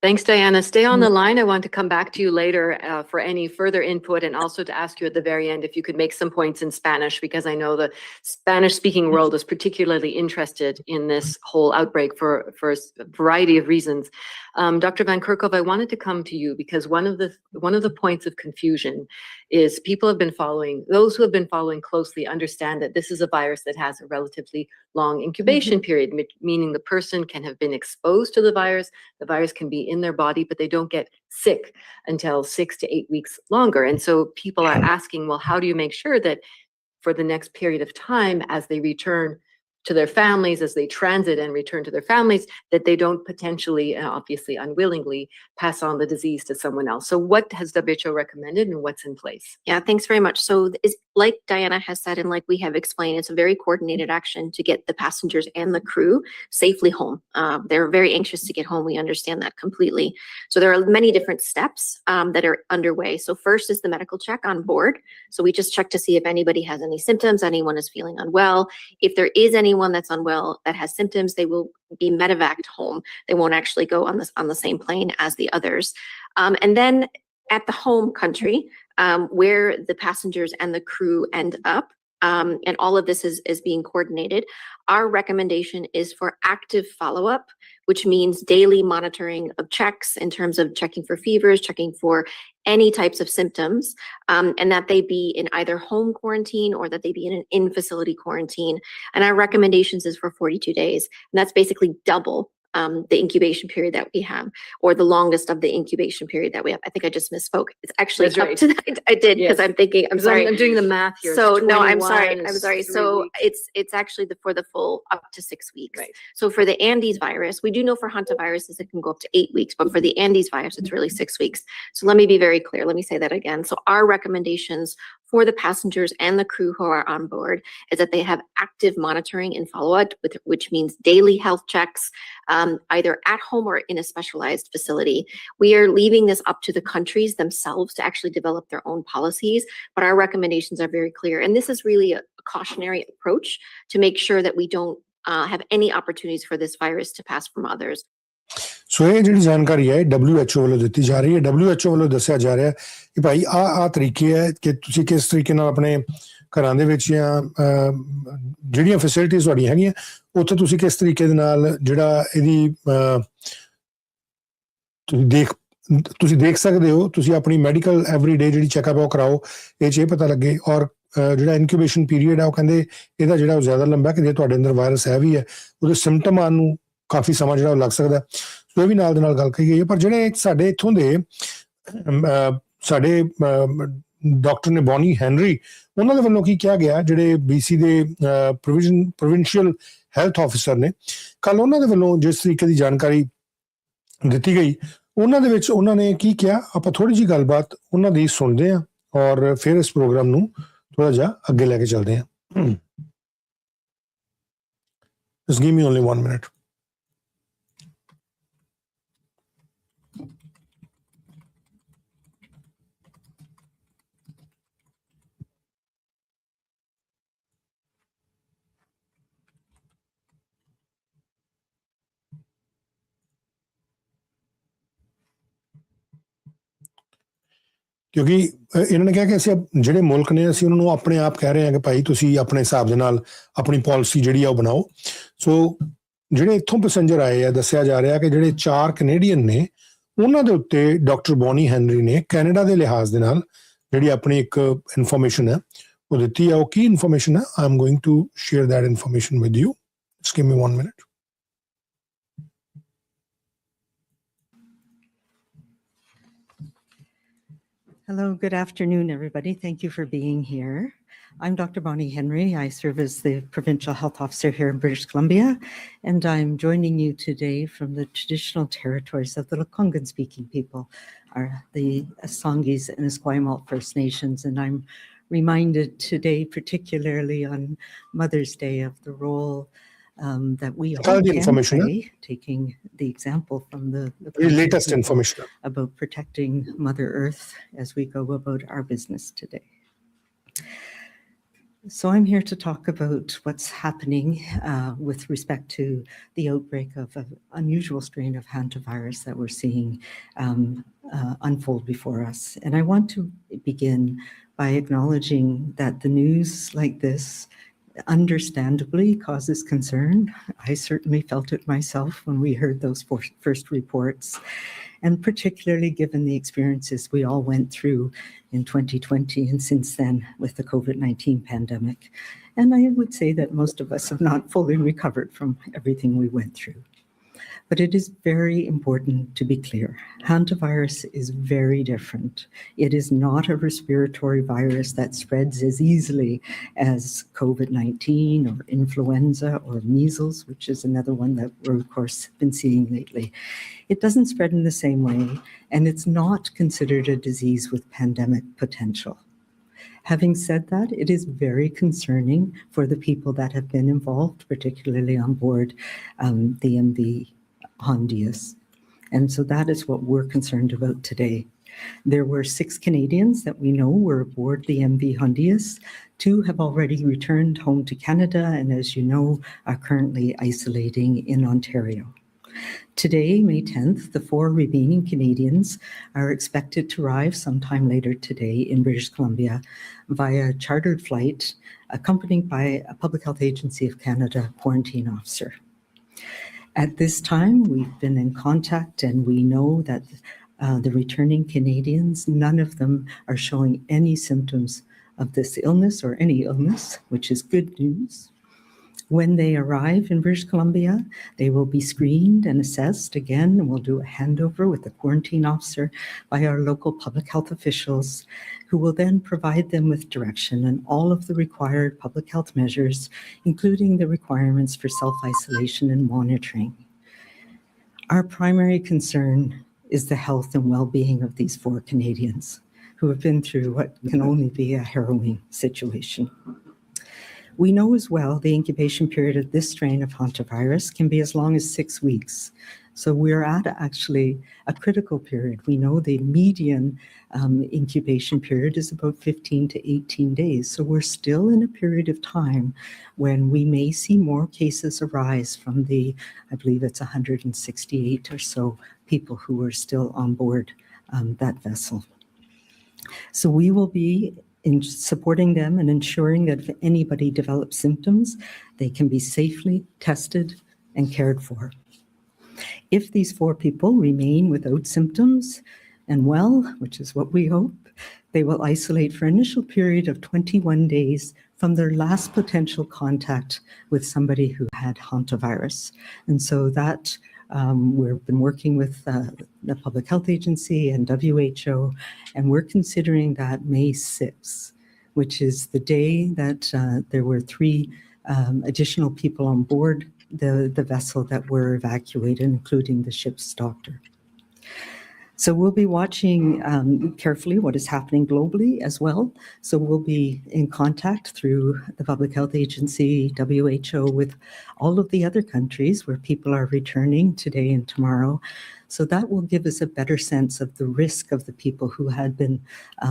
Thanks, Diana. Stay on the line. I want to come back to you later for any further input, and also to ask you at the very end if you could make some points in Spanish, because I know the Spanish-speaking world is particularly interested in this whole outbreak for a variety of reasons. Dr. Van Kerkhove, I wanted to come to you because one of the points of confusion is those who have been following closely understand that this is a virus that has a relatively long incubation period, meaning the person can have been exposed to the virus can be in their body, but they don't get sick until 6 to 8 weeks longer. And so people are asking, well, how do you make sure that for the next period of time, as they return to their families as they transit and return to their families, that they don't potentially, obviously unwillingly, pass on the disease to someone else. So what has WHO recommended and what's in place? Yeah, thanks very much. So it's, like Diana has said, and like we have explained, it's a very coordinated action to get the passengers and the crew safely home. They're very anxious to get home. We understand that completely. So there are many different steps that are underway. So first is the medical check on board. So we just check to see if anybody has any symptoms, anyone is feeling unwell. If there is anyone that's unwell that has symptoms, they will be medevaced home. They won't actually go on the same plane as the others. And then at the home country, where the passengers and the crew end up, and all of this is being coordinated, our recommendation is for active follow-up, which means daily monitoring of checks in terms of checking for fevers, checking for any types of symptoms, and that they be in either home quarantine or that they be in an in-facility quarantine. And our recommendations is for 42 days. And that's basically double the incubation period that we have, or the longest of the incubation period that we have. I think I just misspoke. It's actually That's up right. to that. I did, because I'm thinking, I'm sorry. I'm doing the math here. So It's no, I'm 21 sorry. is I'm sorry. 3 So weeks. it's actually for the full up to 6 weeks. Right. So for the Andes virus, we do know for hantaviruses it can go up to 8 weeks, but for the Andes virus, it's really 6 weeks. So let me be very clear. Let me say that again. So our recommendations for the passengers and the crew who are on board is that they have active monitoring and follow-up, which means daily health checks, either at home or in a specialized facility. We are leaving this up to the countries themselves to actually develop their own policies, but our recommendations are very clear. And this is really a cautionary approach to make sure that we don't have any opportunities for this virus to pass from others. ਸੋ ਇਹ ਜਿਹੜੀ ਜਾਣਕਾਰੀ ਹੈ WHO ਵੱਲੋਂ ਦਿੱਤੀ ਜਾ ਰਹੀ ਹੈ। WHO ਵੱਲੋਂ ਦੱਸਿਆ ਜਾ ਰਿਹਾ ਕਿ ਭਾਈ ਆ ਤਰੀਕੇ ਹੈ ਕਿ ਤੁਸੀਂ ਕਿਸ ਤਰੀਕੇ ਨਾਲ ਆਪਣੇ ਘਰਾਂ ਦੇ ਵਿੱਚ ਜਾਂ ਜਿਹੜੀਆਂ ਫੈਸਿਲਿਟੀਜ਼ ਤੁਹਾਡੀਆਂ ਹੈਗੀਆਂ ਉੱਥੇ ਤੁਸੀਂ ਕਿਸ ਤਰੀਕੇ ਦੇ ਨਾਲ ਜਿਹੜਾ ਇਹਦੀ ਤੁਸੀਂ ਦੇਖ ਸਕਦੇ ਹੋ। ਤੁਸੀਂ ਆਪਣੀ ਮੈਡੀਕਲ ਐਵਰੀਡੇ ਜਿਹੜੀ ਚੈੱਕਅਪ ਉਹ ਕਰਾਓ, ਇਹ 'ਚ ਇਹ ਪਤਾ ਲੱਗੇ। ਔਰ ਜਿਹੜਾ ਇਨਕਿਊਬੇਸ਼ਨ ਪੀਰੀਅਡ ਹੈ ਉਹ ਕਹਿੰਦੇ ਇਹਦਾ ਜਿਹੜਾ ਉਹ ਜ਼ਿਆਦਾ ਲੰਬਾ ਕਿ ਜੇ ਤੁਹਾਡੇ ਅੰਦਰ ਵਾਇਰਸ ਹੈ ਵੀ ਹੈ ਉਹਦੇ ਸਿੰਪਟਮ ਆਉਣ ਨੂੰ ਕਾਫੀ ਸਮਾਂ ਜਿਹੜਾ ਉਹ ਲੱਗ ਸਕਦਾ। ਸੋ ਇਹ ਵੀ ਨਾਲ ਦੇ ਨਾਲ ਗੱਲ ਕਹੀ ਗਈ ਹੈ। ਪਰ ਜਿਹੜੇ ਸਾਡੇ ਇੱਥੋਂ ਦੇ ਸਾਡੇ ਡਾਕਟਰ ਨੇ ਬੌਨੀ ਹੈਨਰੀ, ਉਹਨਾਂ ਦੇ ਵੱਲੋਂ ਕੀ ਕਿਹਾ ਗਿਆ, ਜਿਹੜੇ BC ਦੇ ਪ੍ਰੋਵਿੰਸ਼ੀਅਲ ਹੈਲਥ ਆਫਿਸਰ ਨੇ, ਕੱਲ ਉਹਨਾਂ ਦੇ ਵੱਲੋਂ ਜਿਸ ਤਰੀਕੇ ਦੀ ਜਾਣਕਾਰੀ ਦਿੱਤੀ ਗਈ ਉਹਨਾਂ ਦੇ ਵਿੱਚ ਉਹਨਾਂ ਨੇ ਕੀ ਕਿਹਾ, ਆਪਾਂ ਥੋੜੀ ਜਿਹੀ ਗੱਲਬਾਤ ਉਹਨਾਂ ਦੀ ਸੁਣਦੇ ਹਾਂ ਔਰ ਫਿਰ ਇਸ ਪ੍ਰੋਗਰਾਮ ਨੂੰ ਥੋੜਾ ਜਿਹਾ ਅੱਗੇ ਲੈ ਕੇ ਚੱਲਦੇ ਹਾਂ। Just give me only 1 minute. ਕਿਉਂਕਿ ਇਹਨਾਂ ਨੇ ਕਿਹਾ ਕਿ ਅਸੀਂ ਜਿਹੜੇ ਮੁਲਕ ਨੇ ਅਸੀਂ ਉਹਨਾਂ ਨੂੰ ਆਪਣੇ ਆਪ ਕਹਿ ਰਹੇ ਹਾਂ ਕਿ ਭਾਈ ਤੁਸੀਂ ਆਪਣੇ ਹਿਸਾਬ ਦੇ ਨਾਲ ਆਪਣੀ ਪਾਲਿਸੀ ਜਿਹੜੀ ਆ ਉਹ ਬਣਾਓ। ਸੋ ਜਿਹੜੇ ਇੱਥੋਂ ਪੈਸੇਂਜਰ ਆਏ ਆ, ਦੱਸਿਆ ਜਾ ਰਿਹਾ ਕਿ ਜਿਹੜੇ 4 ਕੈਨੇਡੀਅਨ ਨੇ ਉਹਨਾਂ ਦੇ ਉੱਤੇ ਡਾਕਟਰ ਬੌਨੀ ਹੈਨਰੀ ਨੇ ਕੈਨੇਡਾ ਦੇ ਲਿਹਾਜ਼ ਦੇ ਨਾਲ ਜਿਹੜੀ ਆਪਣੀ ਇੱਕ ਇਨਫੋਰਮੇਸ਼ਨ ਹੈ ਉਹ ਦਿੱਤੀ ਹੈ। ਉਹ ਕੀ ਇਨਫੋਰਮੇਸ਼ਨ ਹੈ? I am going to share that information with you. Just give me 1 minute. Hello, good afternoon, everybody. Thank you for being here. I'm Dr. Bonnie Henry. I serve as the Provincial Health Officer here in British Columbia, and I'm joining you today from the traditional territories of the Lekwungen-speaking people, the Songhees and Esquimalt First Nations, and I'm reminded today, particularly on Mother's Day, of the role that we all can play, taking the example from the latest information about protecting Mother Earth as we go about our business today. So I'm here to talk about what's happening with respect to the outbreak of an unusual strain of hantavirus that we're seeing unfold before us. And I want to begin by acknowledging that the news like this understandably causes concern. I certainly felt it myself when we heard those first reports, and particularly given the experiences we all went through in 2020 and since then with the COVID-19 pandemic. And I would say that most of us have not fully recovered from everything we went through. But it is very important to be clear. Hantavirus is very different. It is not a respiratory virus that spreads as easily as COVID-19 or influenza or measles, which is another one that we're, of course, been seeing lately. It doesn't spread in the same way, and it's not considered a disease with pandemic potential. Having said that, it is very concerning for the people that have been involved, particularly on board the MV Hondius. And so that is what we're concerned about today. There were 6 Canadians that we know were aboard the MV Hondius. 2 have already returned home to Canada and, as you know, are currently isolating in Ontario. Today, May 10th, the 4 remaining Canadians are expected to arrive sometime later today in British Columbia via chartered flight, accompanied by a Public Health Agency of Canada quarantine officer. At this time, we've been in contact and we know that the returning Canadians, none of them are showing any symptoms of this illness or any illness, which is good news. When they arrive in British Columbia, they will be screened and assessed again, and we'll do a handover with the quarantine officer by our local public health officials, who will then provide them with direction on all of the required public health measures, including the requirements for self-isolation and monitoring. Our primary concern is the health and well-being of these 4 Canadians who have been through what can only be a harrowing situation. We know as well the incubation period of this strain of hantavirus can be as long as 6 weeks. So we're at actually a critical period. We know the median incubation period is about 15 to 18 days. So we're still in a period of time when we may see more cases arise from the, I believe it's 168 or so people who are still on board that vessel. So we will be in supporting them and ensuring that if anybody develops symptoms, they can be safely tested and cared for. If these 4 people remain without symptoms and well, which is what we hope, they will isolate for an initial period of 21 days from their last potential contact with somebody who had hantavirus. And so that we've been working with the Public Health Agency and WHO, and we're considering that May 6th, which is the day that there were 3 additional people on board the vessel that were evacuated, including the ship's doctor. So we'll be watching carefully what is happening globally as well. So we'll be in contact through the Public Health Agency, WHO, with all of the other countries where people are returning today and tomorrow. So that will give us a better sense of the risk of the people who had been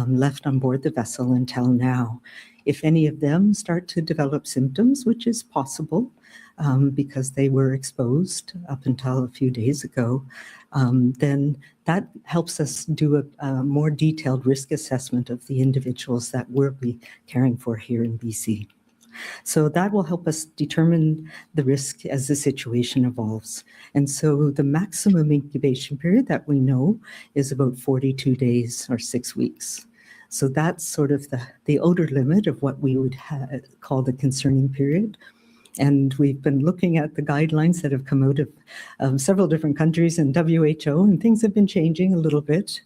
left on board the vessel until now. If any of them start to develop symptoms, which is possible because they were exposed up until a few days ago, then that helps us do a more detailed risk assessment of the individuals that we'll be caring for here in BC. So that will help us determine the risk as the situation evolves. And so the maximum incubation period that we know is about 42 days or 6 weeks. So that's sort of the outer limit of what we would call the concerning period. And we've been looking at the guidelines that have come out of several different countries and WHO, and things have been changing a little bit.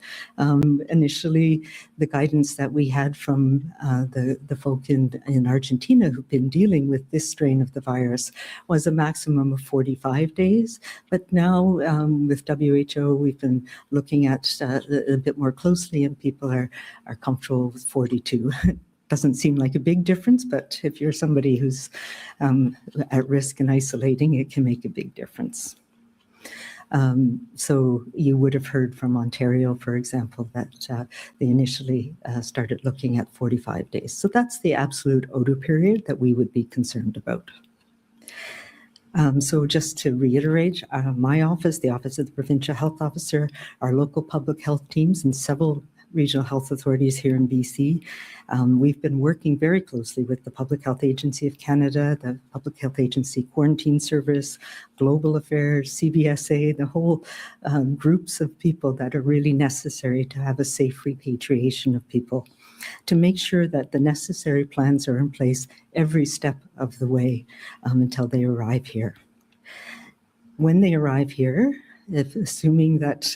Initially, the guidance that we had from the folk in Argentina who've been dealing with this strain of the virus was a maximum of 45 days. But now with WHO, we've been looking at a bit more closely, and people are comfortable with 42. Doesn't seem like a big difference, but if you're somebody who's at risk and isolating, it can make a big difference. So you would have heard from Ontario, for example, that they initially started looking at 45 days. So that's the absolute outer period that we would be concerned about. So just to reiterate, my office, the Office of the Provincial Health Officer, our local public health teams, and several regional health authorities here in BC. We've been working very closely with the Public Health Agency of Canada, the Public Health Agency Quarantine Service, Global Affairs, CBSA, the whole groups of people that are really necessary to have a safe repatriation of people, to make sure that the necessary plans are in place every step of the way until they arrive here. When they arrive here, assuming that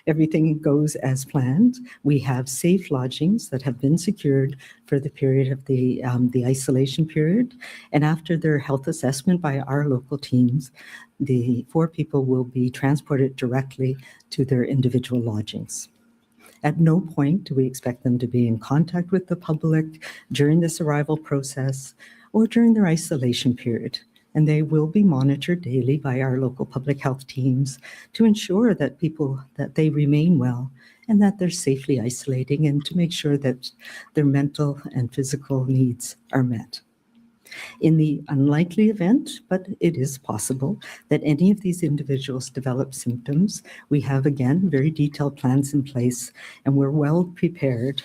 everything goes as planned, we have safe lodgings that have been secured for the period of the isolation period. And after their health assessment by our local teams, the 4 people will be transported directly to their individual lodgings. At no point do we expect them to be in contact with the public during this arrival process or during their isolation period. And they will be monitored daily by our local public health teams to ensure that they remain well and that they're safely isolating, and to make sure that their mental and physical needs are met. In the unlikely event, but it is possible, that any of these individuals develop symptoms, we have, again, very detailed plans in place, and we're well prepared.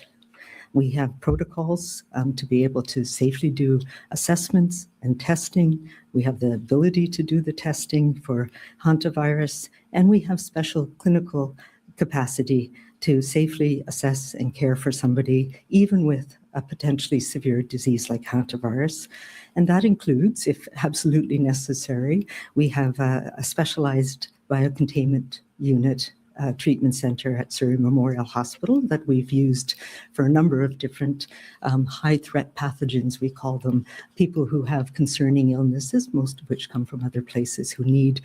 We have protocols to be able to safely do assessments and testing. We have the ability to do the testing for hantavirus, and we have special clinical capacity to safely assess and care for somebody, even with a potentially severe disease like hantavirus. And that includes, if absolutely necessary, we have a specialized biocontainment unit treatment center at Surrey Memorial Hospital that we've used for a number of different high-threat pathogens, we call them, people who have concerning illnesses, most of which come from other places, who need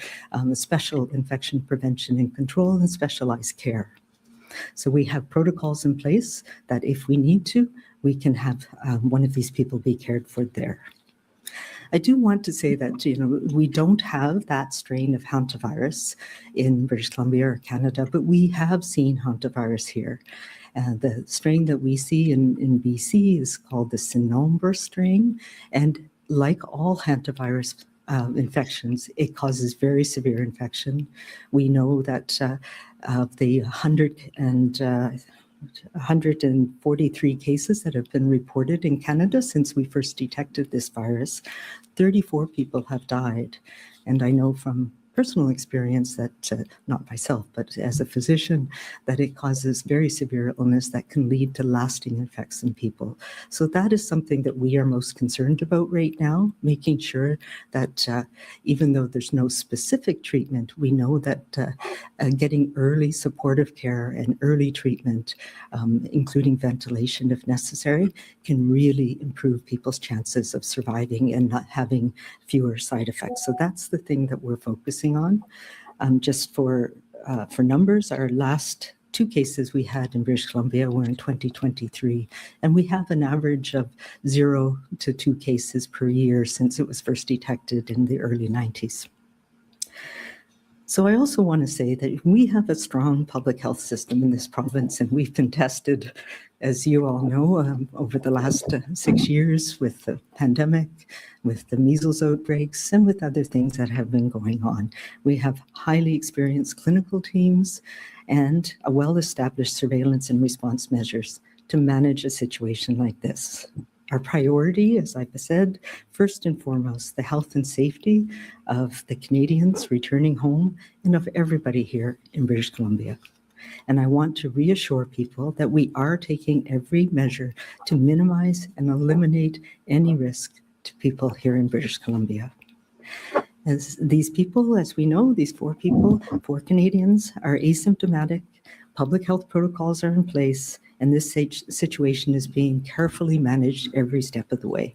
special infection prevention and control and specialized care. So we have protocols in place that if we need to, we can have one of these people be cared for there. I do want to say that, we don't have that strain of hantavirus in British Columbia or Canada, but we have seen hantavirus here. The strain that we see in BC is called the Sinombre strain. And like all hantavirus infections, it causes very severe infection. We know that of the 143 cases that have been reported in Canada since we first detected this virus, 34 people have died. And I know from personal experience that, not myself, but as a physician, that it causes very severe illness that can lead to lasting effects in people. So that is something that we are most concerned about right now, making sure that even though there's no specific treatment, we know that getting early supportive care and early treatment, including ventilation if necessary, can really improve people's chances of surviving and not having fewer side effects. So that's the thing that we're focusing on. Just for numbers, our last 2 cases we had in British Columbia were in 2023, and we have an average of 0 to 2 cases per year since it was first detected in the early 90s. So I also want to say that we have a strong public health system in this province, and we've been tested, as you all know, over the last 6 years with the pandemic, with the measles outbreaks, and with other things that have been going on. We have highly experienced clinical teams and a well-established surveillance and response measures to manage a situation like this. Our priority, as I've said, first and foremost, the health and safety of the Canadians returning home and of everybody here in British Columbia. And I want to reassure people that we are taking every measure to minimize and eliminate any risk to people here in British Columbia. As these people, as we know, these 4 people, 4 Canadians, are asymptomatic, public health protocols are in place, and this situation is being carefully managed every step of the way.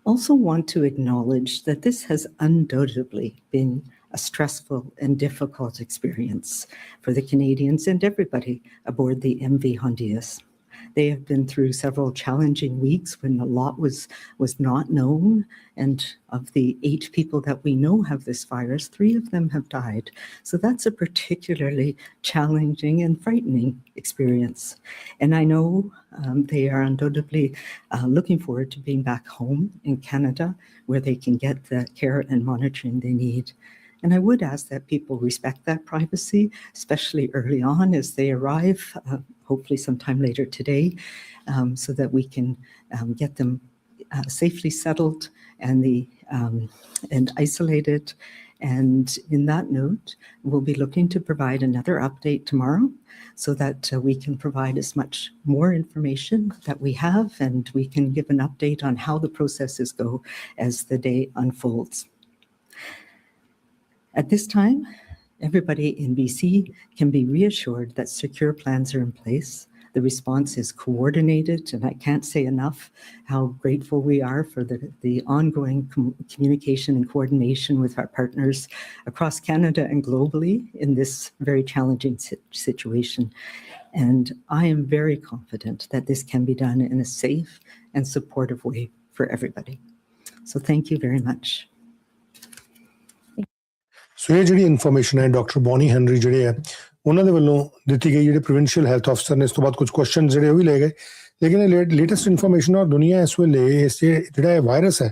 Also want to acknowledge that this has undoubtedly been a stressful and difficult experience for the Canadians and everybody aboard the MV Hondias. They have been through several challenging weeks when a lot was not known, and of the 8 people that we know have this virus, 3 of them have died. So that's a particularly challenging and frightening experience. And I know they are undoubtedly looking forward to being back home in Canada, where they can get the care and monitoring they need. And I would ask that people respect that privacy, especially early on as they arrive, hopefully sometime later today, so that we can get them safely settled and isolated. And in that note, we'll be looking to provide another update tomorrow so that we can provide as much more information that we have, and we can give an update on how the processes go as the day unfolds. At this time, everybody in BC can be reassured that secure plans are in place. The response is coordinated, and I can't say enough how grateful we are for the ongoing communication and coordination with our partners across Canada and globally in this very challenging situation. And I am very confident that this can be done in a safe and supportive way for everybody. So thank you very much. ਸੋ ਇਹ ਜਿਹੜੀ information ਹੈ doctor Bonnie Henry ਜਿਹੜੇ ਆ ਉਹਨਾਂ ਦੇ ਵੱਲੋਂ ਦਿੱਤੀ ਗਈ, ਜਿਹੜੇ ਪ੍ਰੋਵਿੰਸ਼ੀਅਲ ਹੈਲਥ ਅਫਸਰ ਨੇ ਇਸ ਤੋਂ ਬਾਅਦ ਕੁਝ ਕੁਐਸਚਨ ਜਿਹੜੇ ਉਹ ਵੀ ਲਏ ਗਏ, ਲੇਕਿਨ ਇਹ ਲੇਟੈਸਟ ਇਨਫੋਰਮੇਸ਼ਨ ਔਰ ਦੁਨੀਆ ਇਸ ਵੇਲੇ ਇਸ ਜਿਹੜਾ ਇਹ ਵਾਇਰਸ ਹੈ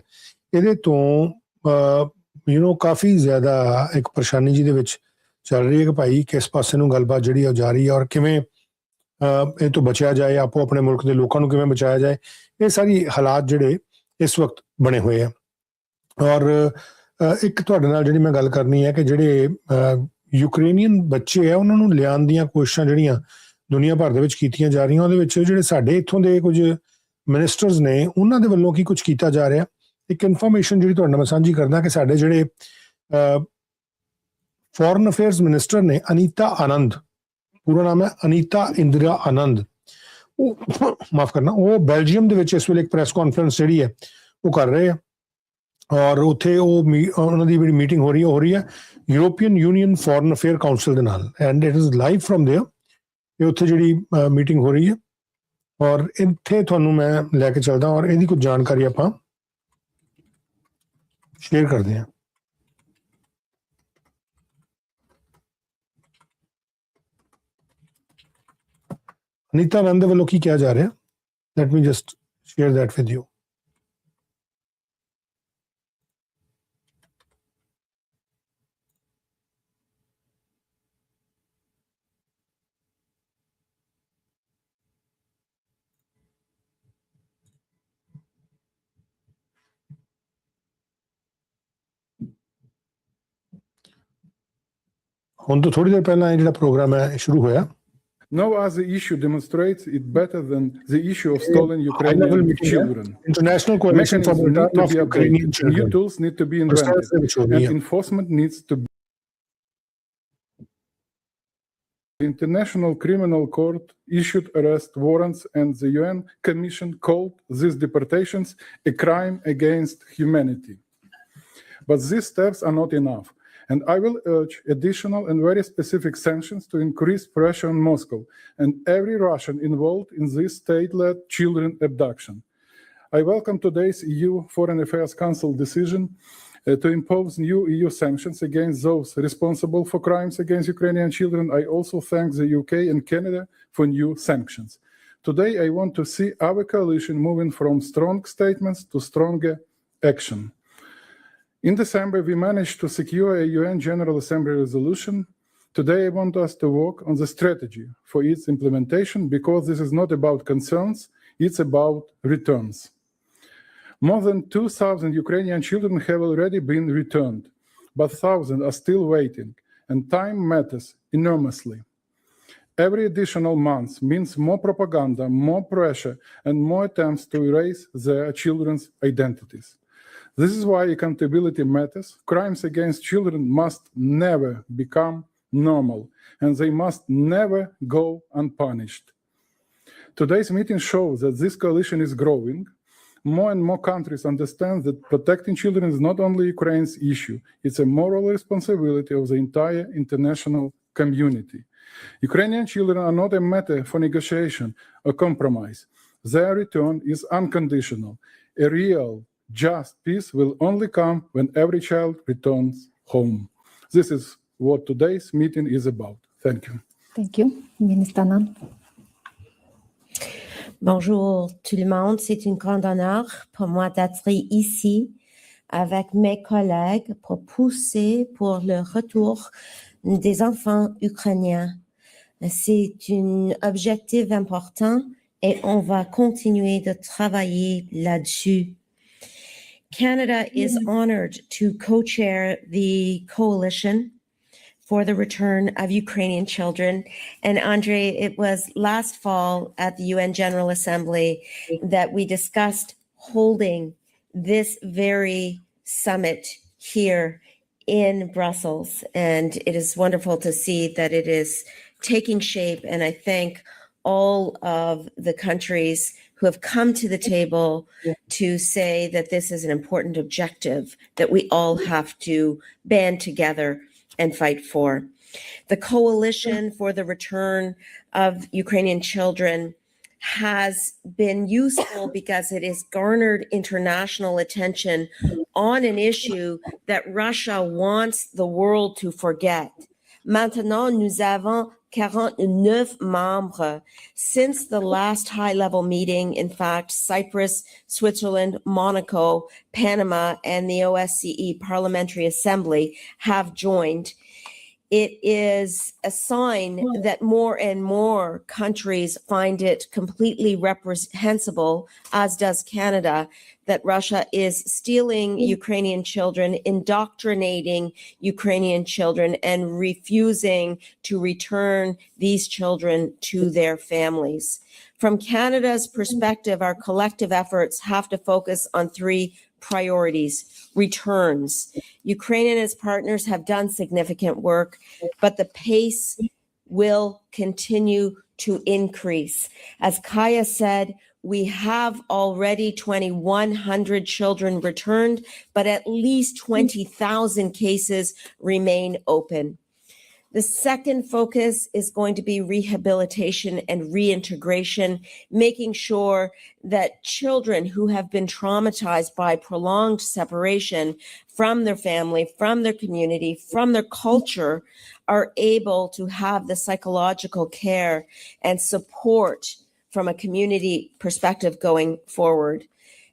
ਇਹਦੇ ਤੋਂ ਕਾਫੀ ਜ਼ਿਆਦਾ ਇੱਕ ਪਰੇਸ਼ਾਨੀ ਜਿਹਦੇ ਵਿੱਚ ਚੱਲ ਰਹੀ ਹੈ ਕਿ ਭਾਈ ਕਿਸ ਪਾਸੇ ਨੂੰ ਗੱਲਬਾਤ ਜਿਹੜੀ ਉਹ ਜਾ ਰਹੀ ਹੈ ਔਰ ਕਿਵੇਂ ਇਹ ਤੋਂ ਬਚਿਆ ਜਾਏ, ਆਪੋ ਆਪਣੇ ਮੁਲਕ ਦੇ ਲੋਕਾਂ ਨੂੰ ਕਿਵੇਂ ਬਚਾਇਆ ਜਾਏ, ਇਹ ਸਾਰੀ ਹਾਲਾਤ ਜਿਹੜੇ ਇਸ ਵਕਤ ਬਣੇ ਹੋਏ ਆ। ਔਰ ਇੱਕ ਤੁਹਾਡੇ ਨਾਲ ਜਿਹੜੀ ਮੈਂ ਗੱਲ ਕਰਨੀ ਹੈ ਕਿ ਜਿਹੜੇ ਯੂਕਰੇਨੀਅਨ ਬੱਚੇ ਆ ਉਹਨਾਂ ਨੂੰ ਲਿਆਉਣ ਦੀਆਂ ਕੋਸ਼ਿਸ਼ਾਂ ਜਿਹੜੀਆਂ ਦੁਨੀਆ ਭਰ ਦੇ ਵਿੱਚ ਕੀਤੀਆਂ ਜਾ ਰਹੀਆਂ, ਉਹਦੇ ਵਿੱਚ ਜਿਹੜੇ ਸਾਡੇ ਇੱਥੋਂ ਦੇ ਕੁਝ ਮਿਨਿਸਟਰਸ ਨੇ ਉਹਨਾਂ ਦੇ ਵੱਲੋਂ ਕੀ ਕੁਝ ਕੀਤਾ ਜਾ ਰਿਹਾ। ਇੱਕ ਇਨਫੋਰਮੇਸ਼ਨ ਜਿਹੜੀ ਤੁਹਾਡੇ ਨਾਲ ਮੈਂ ਸਾਂਝੀ ਕਰਦਾ ਕਿ ਸਾਡੇ ਜਿਹੜੇ ਫੋਰਨ ਅਫੇਅਰਸ ਮਿਨਿਸਟਰ ਨੇ ਅਨੀਤਾ ਆਨੰਦ, ਪੂਰਾ ਨਾਮ ਹੈ ਅਨੀਤਾ ਇੰਦਰਾ ਆਨੰਦ, ਉਹ ਮਾਫ ਕਰਨਾ, ਉਹ ਬੈਲਜੀਅਮ ਦੇ ਵਿੱਚ ਇਸ ਵੇਲੇ ਇੱਕ ਪ੍ਰੈਸ ਕਾਨਫਰੰਸ ਜਿਹੜੀ ਹੈ ਉਹ ਕਰ ਰਹੇ ਆ ਔਰ ਉੱਥੇ ਉਹਨਾਂ ਦੀ ਜਿਹੜੀ ਮੀਟਿੰਗ ਹੋ ਰਹੀ ਹੈ European union foreign affair council ਦੇ ਨਾਲ, and it is live from there. ਇਹ ਉੱਥੇ ਜਿਹੜੀ ਮੀਟਿੰਗ ਹੋ ਰਹੀ ਹੈ ਔਰ ਇੱਥੇ ਤੁਹਾਨੂੰ ਮੈਂ ਲੈ ਕੇ ਚੱਲਦਾ ਔਰ ਇਹਦੀ ਕੁਝ ਜਾਣਕਾਰੀ ਆਪਾਂ ਸ਼ੇਅਰ ਕਰਦੇ ਹਾਂ। ਅਨੀਤਾ ਆਨੰਦ ਦੇ ਵੱਲੋਂ ਕੀ ਕਿਹਾ ਜਾ ਰਿਹਾ, light me just share that with you. ਹੁਣ ਤੋਂ ਥੋੜੀ ਦੇਰ ਪਹਿਲਾਂ ਇਹ ਜਿਹੜਾ ਪ੍ਰੋਗਰਾਮ ਹੈ ਸ਼ੁਰੂ ਹੋਇਆ। No other issue demonstrates it better than the issue of stolen Ukrainian children. International coalition for the return of Ukrainian children. New tools need to be invented, and enforcement needs to be. The International Criminal Court issued arrest warrants, and the UN Commission called these deportations a crime against humanity. But these steps are not enough. And I will urge additional and very specific sanctions to increase pressure on Moscow and every Russian involved in this state-led children abduction. I welcome today's EU Foreign Affairs Council decision to impose new EU sanctions against those responsible for crimes against Ukrainian children. I also thank the UK and Canada for new sanctions. Today, I want to see our coalition moving from strong statements to stronger action. In December, we managed to secure a UN General Assembly resolution. Today, I want us to work on the strategy for its implementation because this is not about concerns, it's about returns. More than 2,000 Ukrainian children have already been returned, but thousands are still waiting, and time matters enormously. Every additional month means more propaganda, more pressure, and more attempts to erase their children's identities. This is why accountability matters. Crimes against children must never become normal, and they must never go unpunished. Today's meeting shows that this coalition is growing. More and more countries understand that protecting children is not only Ukraine's issue, it's a moral responsibility of the entire international community. Ukrainian children are not a matter for negotiation or compromise. Their return is unconditional. A real just peace will only come when every child returns home. This is what today's meeting is about. Thank you. Thank you. Ministre Anand. Bonjour tout le monde. C'est un grand honneur pour moi d'être ici avec mes collègues pour pousser pour le retour des enfants ukrainiens. C'est un objectif important et on va continuer de travailler là-dessus. Canada is honored to co-chair the coalition for the return of Ukrainian children. And Andre, it was last fall at the UN General Assembly that we discussed holding this very summit here in Brussels, and it is wonderful to see that it is taking shape. And I thank all of the countries who have come to the table to say that this is an important objective that we all have to band together and fight for. The coalition for the return of Ukrainian children has been useful because it has garnered international attention on an issue that Russia wants the world to forget. Maintenant, nous avons 49 membres since the last high-level meeting. In fact, Cyprus, Switzerland, Monaco, Panama, and the OSCE Parliamentary Assembly have joined. It is a sign that more and more countries find it completely reprehensible, as does Canada, that Russia is stealing Ukrainian children, indoctrinating Ukrainian children, and refusing to return these children to their families. From Canada's perspective, our collective efforts have to focus on three priorities. Returns. Ukraine and its partners have done significant work, but the pace will continue to increase. As Kaya said, we have already 2,100 children returned, but at least 20,000 cases remain open. The second focus is going to be rehabilitation and reintegration, making sure that children who have been traumatized by prolonged separation from their family, from their community, from their culture, are able to have the psychological care and support from a community perspective going forward.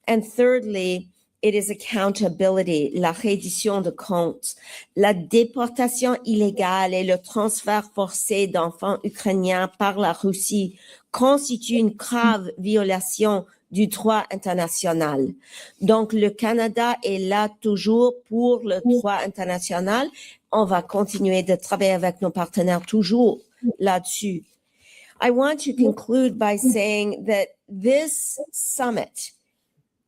And thirdly, it is accountability, la reddition de comptes. La déportation illégale et le transfert forcé d'enfants ukrainiens par la Russie constituent une grave violation du droit international. Donc, le Canada est là toujours pour le droit international. On va continuer de travailler avec nos partenaires toujours là-dessus. I want to conclude by saying that this summit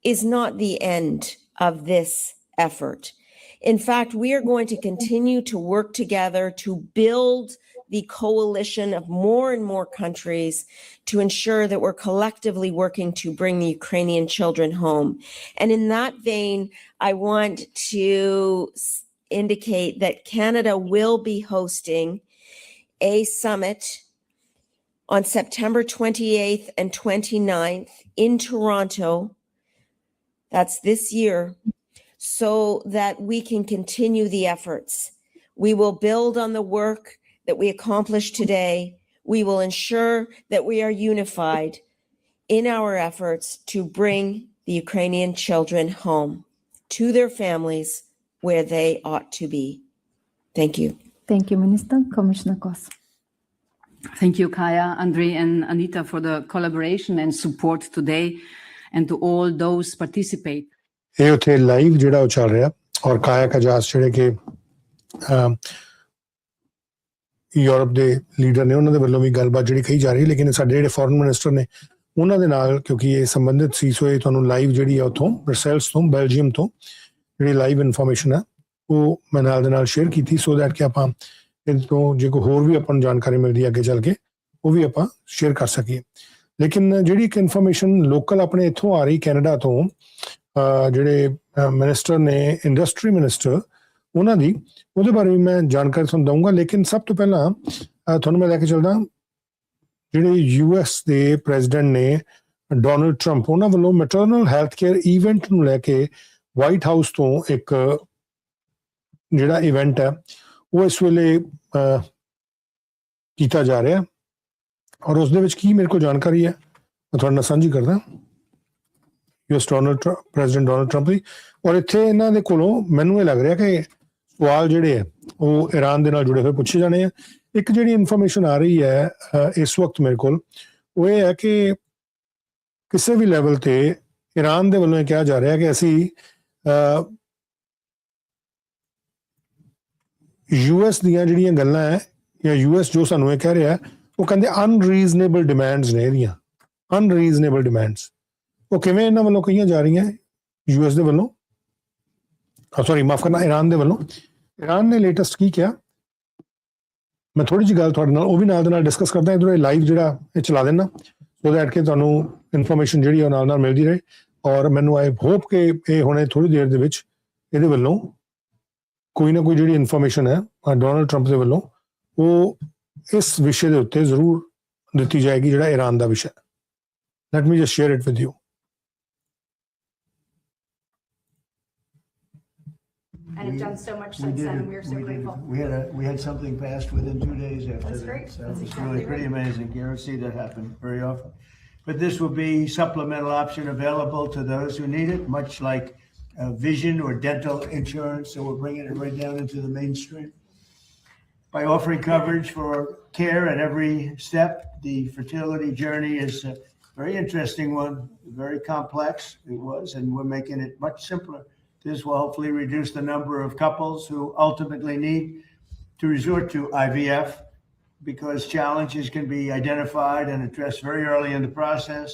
is not the end of this effort. In fact, we are going to continue to work together to build the coalition of more and more countries to ensure that we're collectively working to bring the Ukrainian children home. And in that vein, I want to indicate that Canada will be hosting a summit on September 28th and 29th in Toronto. That's this year, so that we can continue the efforts. We will build on the work that we accomplished today. We will ensure that we are unified in our efforts to bring the Ukrainian children home to their families where they ought to be. Thank you. Thank you, Minister. Commissioner Kos. Thank you, Kaya, Andre, and Anita for the collaboration and support today, and to all those participate. ਇਹ ਉੱਥੇ live ਜਿਹੜਾ ਉਹ ਚੱਲ ਰਿਹਾ ਔਰ ਕਾਇਆ ਕਜਾਸ ਜਿਹੜੇ ਕਿ ਯੂਰਪ ਦੇ ਲੀਡਰ ਨੇ ਉਹਨਾਂ ਦੇ ਵੱਲੋਂ ਵੀ ਗੱਲਬਾਤ ਜਿਹੜੀ ਕਹੀ ਜਾ ਰਹੀ ਲੇਕਿਨ ਸਾਡੇ ਜਿਹੜੇ ਫੋਰਨ ਮਿਨਿਸਟਰ ਨੇ ਉਹਨਾਂ ਦੇ ਨਾਲ ਕਿਉਂਕਿ ਇਹ ਸੰਬੰਧਿਤ ਸੀ ਸੋ ਇਹ ਤੁਹਾਨੂੰ ਲਾਈਵ ਜਿਹੜੀ ਆ ਉੱਥੋਂ ਬਰਸੈਲਸ ਤੋਂ ਬੈਲਜੀਅਮ ਤੋਂ ਜਿਹੜੀ ਲਾਈਵ ਇਨਫੋਰਮੇਸ਼ਨ ਆ ਉਹ ਮੈਂ ਨਾਲ ਦੇ ਨਾਲ ਸ਼ੇਅਰ ਕੀਤੀ ਸੋ ਦੈਟ ਕਿ ਆਪਾਂ ਇਹ ਤੋਂ ਜੇ ਕੋਈ ਹੋਰ ਵੀ ਆਪਾਂ ਨੂੰ ਜਾਣਕਾਰੀ ਮਿਲਦੀ ਅੱਗੇ ਚੱਲ ਕੇ ਉਹ ਵੀ ਆਪਾਂ ਸ਼ੇਅਰ ਕਰ ਸਕੀਏ ਲੇਕਿਨ ਜਿਹੜੀ ਇੱਕ ਇਨਫੋਰਮੇਸ਼ਨ ਲੋਕਲ ਆਪਣੇ ਇੱਥੋਂ ਆ ਰਹੀ ਕੈਨੇਡਾ ਤੋਂ ਜਿਹੜੇ ਮਿਨਿਸਟਰ ਨੇ ਇੰਡਸਟਰੀ ਮਿਨਿਸਟਰ ਉਹਨਾਂ ਦੀ ਉਹਦੇ ਬਾਰੇ ਵੀ ਮੈਂ ਜਾਣਕਾਰੀ ਤੁਹਾਨੂੰ ਦਊਂਗਾ ਲੇਕਿਨ ਸਭ ਤੋਂ ਪਹਿਲਾਂ ਤੁਹਾਨੂੰ ਮੈਂ ਲੈ ਕੇ ਚੱਲਦਾ ਜਿਹੜੇ US ਦੇ ਪ੍ਰੈਜ਼ੀਡੈਂਟ ਨੇ ਡੋਨਲਡ ਟਰੰਪ ਉਹਨਾਂ ਵੱਲੋਂ ਮੈਟਰਨਲ ਹੈਲਥ ਕੇਅਰ ਇਵੈਂਟ ਨੂੰ ਲੈ ਕੇ ਵਾਈਟ ਹਾਊਸ ਤੋਂ ਇੱਕ ਜਿਹੜਾ ਇਵੈਂਟ ਹੈ ਉਹ ਇਸ ਵੇਲੇ ਕੀਤਾ ਜਾ ਰਿਹਾ ਔਰ ਉਸ ਦੇ ਵਿੱਚ ਕੀ ਮੇਰੇ ਕੋਲ ਜਾਣਕਾਰੀ ਹੈ ਮੈਂ ਤੁਹਾਡੇ ਨਾਲ ਸਾਂਝੀ ਕਰਦਾ US ਪ੍ਰੈਜ਼ੀਡੈਂਟ ਡੋਨਲਡ ਟਰੰਪ ਦੀ ਔਰ ਇੱਥੇ ਇਹਨਾਂ ਦੇ ਕੋਲੋਂ ਮੈਨੂੰ ਇਹ ਲੱਗ ਰਿਹਾ ਕਿ ਸਵਾਲ ਜਿਹੜੇ ਆ ਉਹ ਈਰਾਨ ਦੇ ਨਾਲ ਜੁੜੇ ਹੋਏ ਪੁੱਛੇ ਜਾਣੇ ਆ ਇੱਕ ਜਿਹੜੀ ਇਨਫੋਰਮੇਸ਼ਨ ਆ ਰਹੀ ਹੈ ਇਸ ਵਕਤ ਮੇਰੇ ਕੋਲ ਉਹ ਇਹ ਹੈ ਕਿ ਕਿਸੇ ਵੀ ਲੈਵਲ ਤੇ ਈਰਾਨ ਦੇ ਵੱਲੋਂ ਇਹ ਕਿਹਾ ਜਾ ਰਿਹਾ ਕਿ ਅਸੀਂ US ਦੀਆਂ ਜਿਹੜੀਆਂ ਗੱਲਾਂ ਹੈ ਜਾਂ US ਜੋ ਸਾਨੂੰ ਇਹ ਕਹਿ ਰਿਹਾ ਉਹ ਕਹਿੰਦੇ ਅਨਰੀਜ਼ਨੇਬਲ ਡਿਮਾਂਡਸ ਨੇ ਇਹਦੀਆਂ ਅਨਰੀਜ਼ਨੇਬਲ ਡਿਮਾਂਡਸ ਉਹ ਕਿਵੇਂ ਇਹਨਾਂ ਵੱਲੋਂ ਕਹੀਆਂ ਜਾ ਰਹੀਆਂ US ਦੇ ਵੱਲੋਂ ਸੌਰੀ ਮਾਫ ਕਰਨਾ ਈਰਾਨ ਦੇ ਵੱਲੋਂ ईरान ने लेटेस्ट की किया मैं थोड़ी जी गल थोड़े नाल वो भी नाल दे नाल डिस्कस करदा इधर लाइव जिहड़ा ये चला देना सो दैट कि तुहानू इन्फॉर्मेशन जिहड़ी है नाल नाल मिलदी रहे और मैनू आई होप कि ये हुणे थोड़ी देर दे विच इहदे वल्लों कोई ना कोई जिहड़ी इन्फॉर्मेशन है डोनाल्ड ट्रंप दे वल्लों वो इस विषय दे उत्ते जरूर दित्ती जाएगी जिहड़ा ईरान दा विषय let me just share it with you And have done so much since then, and we are so grateful. We had something passed within 2 days after That's that. great. So That's it was exactly really pretty right. amazing. You don't see that happen very often. But this will be supplemental option available to those who need it, much like vision or dental insurance. So we're bringing it right down into the mainstream. By offering coverage for care at every step, the fertility journey is a very interesting one, very complex it was, and we're making it much simpler. This will hopefully reduce the number of couples who ultimately need to resort to IVF because challenges can be identified and addressed very early in the process.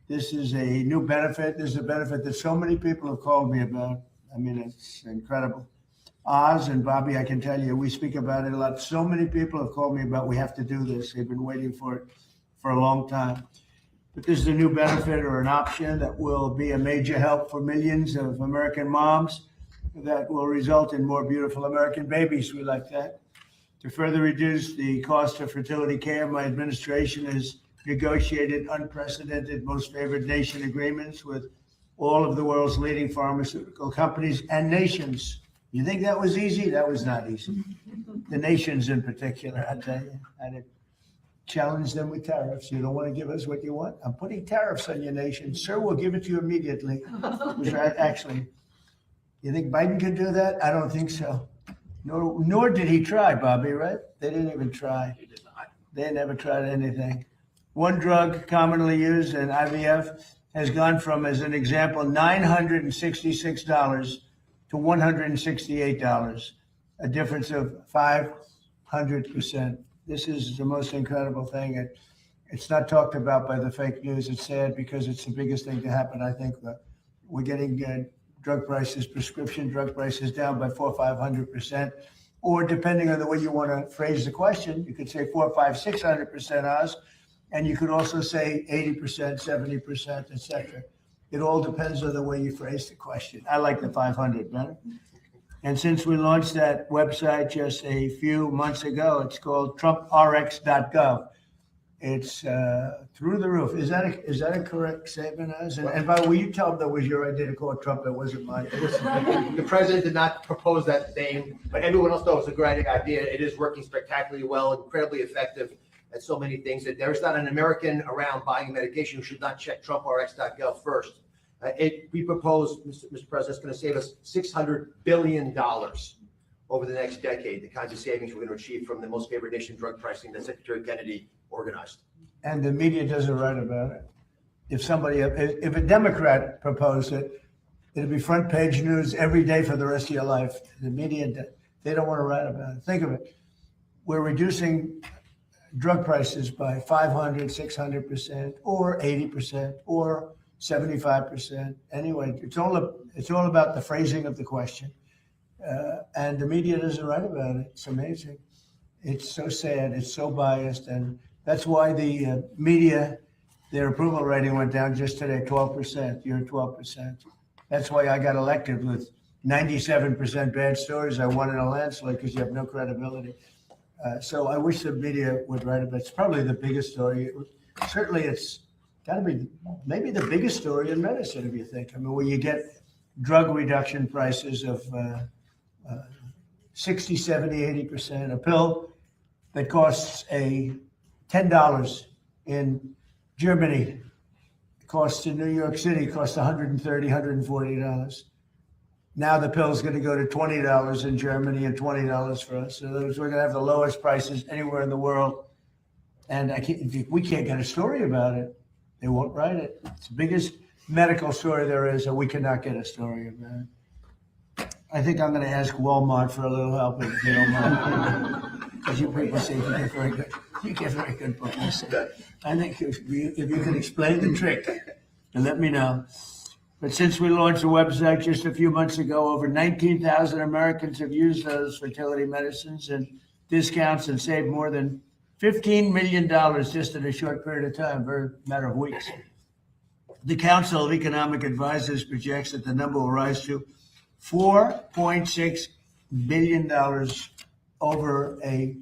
This is a new benefit. This is a benefit that so many people have called me about. I mean, it's incredible. Oz and Bobby, I can tell you, we speak about it a lot. So many people have called me about we have to do this. They've been waiting for it for a long time. But this is a new benefit or an option that will be a major help for millions of American moms that will result in more beautiful American babies. We like that. To further reduce the cost of fertility care, my administration has negotiated unprecedented most favored nation agreements with all of the world's leading pharmaceutical companies and nations. You think that was easy? That was not easy. The nations in particular, I tell you, I did challenge them with tariffs. You don't want to give us what you want? I'm putting tariffs on your nation. Sir, we'll give it to you immediately. Which actually, you think Biden could do that? I don't think so. Nor did he try, Bobby, right? They didn't even try. He did not. They never tried anything. One drug commonly used in IVF has gone from, as an example, $966 to $168, a difference of 500%. This is the most incredible thing. It's not talked about by the fake news. It's sad because it's the biggest thing to happen. I think we're getting drug prices, prescription drug prices down by 400 or 500%, or depending on the way you want to phrase the question, you could say 400, 500, 600% Oz, and you could also say 80%, 70%, etc. It all depends on the way you phrase the question. I like the 500 better. And since we launched that website just a few months ago, it's called TrumpRx.gov. It's through the roof. Is that a correct statement? And by the way, you tell them that was your idea to call it Trump. That wasn't mine. The president did not propose that name, but everyone else knows it's a great idea. It is working spectacularly well, incredibly effective at so many things. That there's not an American around buying medication who should not check TrumpRx.gov first. We propose, Mr. President, it's going to save us $600 billion over the next decade, the kinds of savings we're going to achieve from the most favored nation drug pricing that Secretary Kennedy organized. And the media doesn't write about it. If a Democrat proposed it, it'd be front page news every day for the rest of your life. The media, they don't want to write about it. Think of it. We're reducing drug prices by 500, 600%, or 80%, or 75%. Anyway, it's all about the phrasing of the question. And the media doesn't write about it. It's amazing. It's so sad. It's so biased. And that's why the media, their approval rating went down just today, 12%. You're 12%. That's why I got elected with 97% bad stories. I won in a landslide because you have no credibility. So I wish the media would write about it. It's probably the biggest story. Certainly it's got to be maybe the biggest story in medicine, if you think. I mean, when you get drug reduction prices of 60, 70, 80%, a pill that costs $10 in Germany, costs in New York City, costs $130, $140. Now the pill is going to go to $20 in Germany and $20 for us. So we're going to have the lowest prices anywhere in the world. And we can't get a story about it. They won't write it. It's the biggest medical story there is, and we cannot get a story about it. I think I'm going to ask Walmart for a little help if they don't mind. Because you people say you get very good publicity. I think if you can explain the trick and let me know. But since we launched the website just a few months ago, over 19,000 Americans have used those fertility medicines and discounts and saved more than $15 million just in a short period of time, very matter of weeks. The Council of Economic Advisors projects that the number will rise to $4.6 billion over a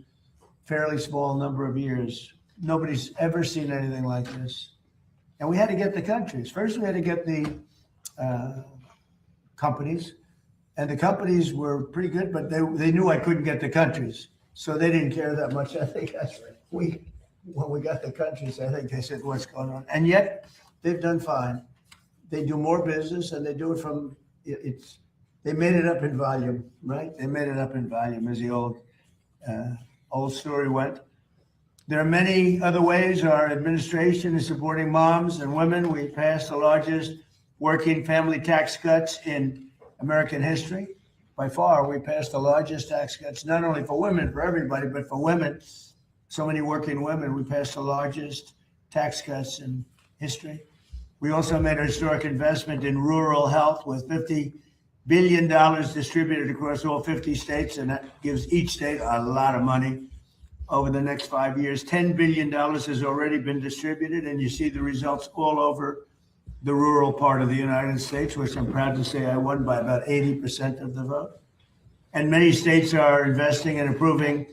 fairly small number of years. Nobody's ever seen anything like this. And we had to get the countries. First, we had to get the companies. And the companies were pretty good, but they knew I couldn't get the countries. So they didn't care that much. I think that's when we got the countries, I think they said, what's going on? And yet they've done fine. They do more business and they do it from, they made it up in volume, right? They made it up in volume, as the old story went. There are many other ways our administration is supporting moms and women. We passed the largest working family tax cuts in American history. By far, we passed the largest tax cuts, not only for women, for everybody, but for women. So many working women, we passed the largest tax cuts in history. We also made a historic investment in rural health with $50 billion distributed across all 50 states, and that gives each state a lot of money. Over the next 5 years, $10 billion has already been distributed, and you see the results all over the rural part of the United States, which I'm proud to say I won by about 80% of the vote. And many states are investing and approving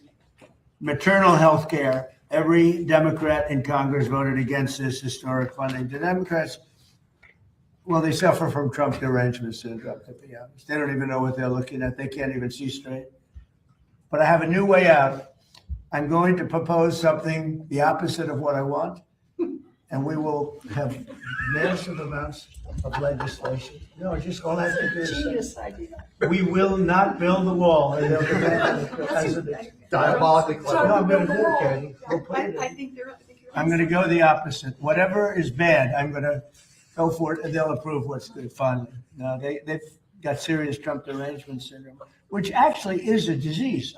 maternal health care. Every Democrat in Congress voted against this historic funding. The Democrats, well, they suffer from Trump derangement syndrome, to be honest. They don't even know what they're looking at. They can't even see straight. But I have a new way out. I'm going to propose something the opposite of what I want, and we will have massive amounts of legislation. No, just all I have to do is Genius idea. we will not build the wall. And they'll demand the president. Diabolically So clever. No, I'm going to the do it, wall. Katie. We'll put it in. I think you're I'm going to go the opposite. Whatever is bad, I'm going to go for it, and they'll approve what's good finally. Now, they've got serious Trump derangement syndrome, which actually is a disease.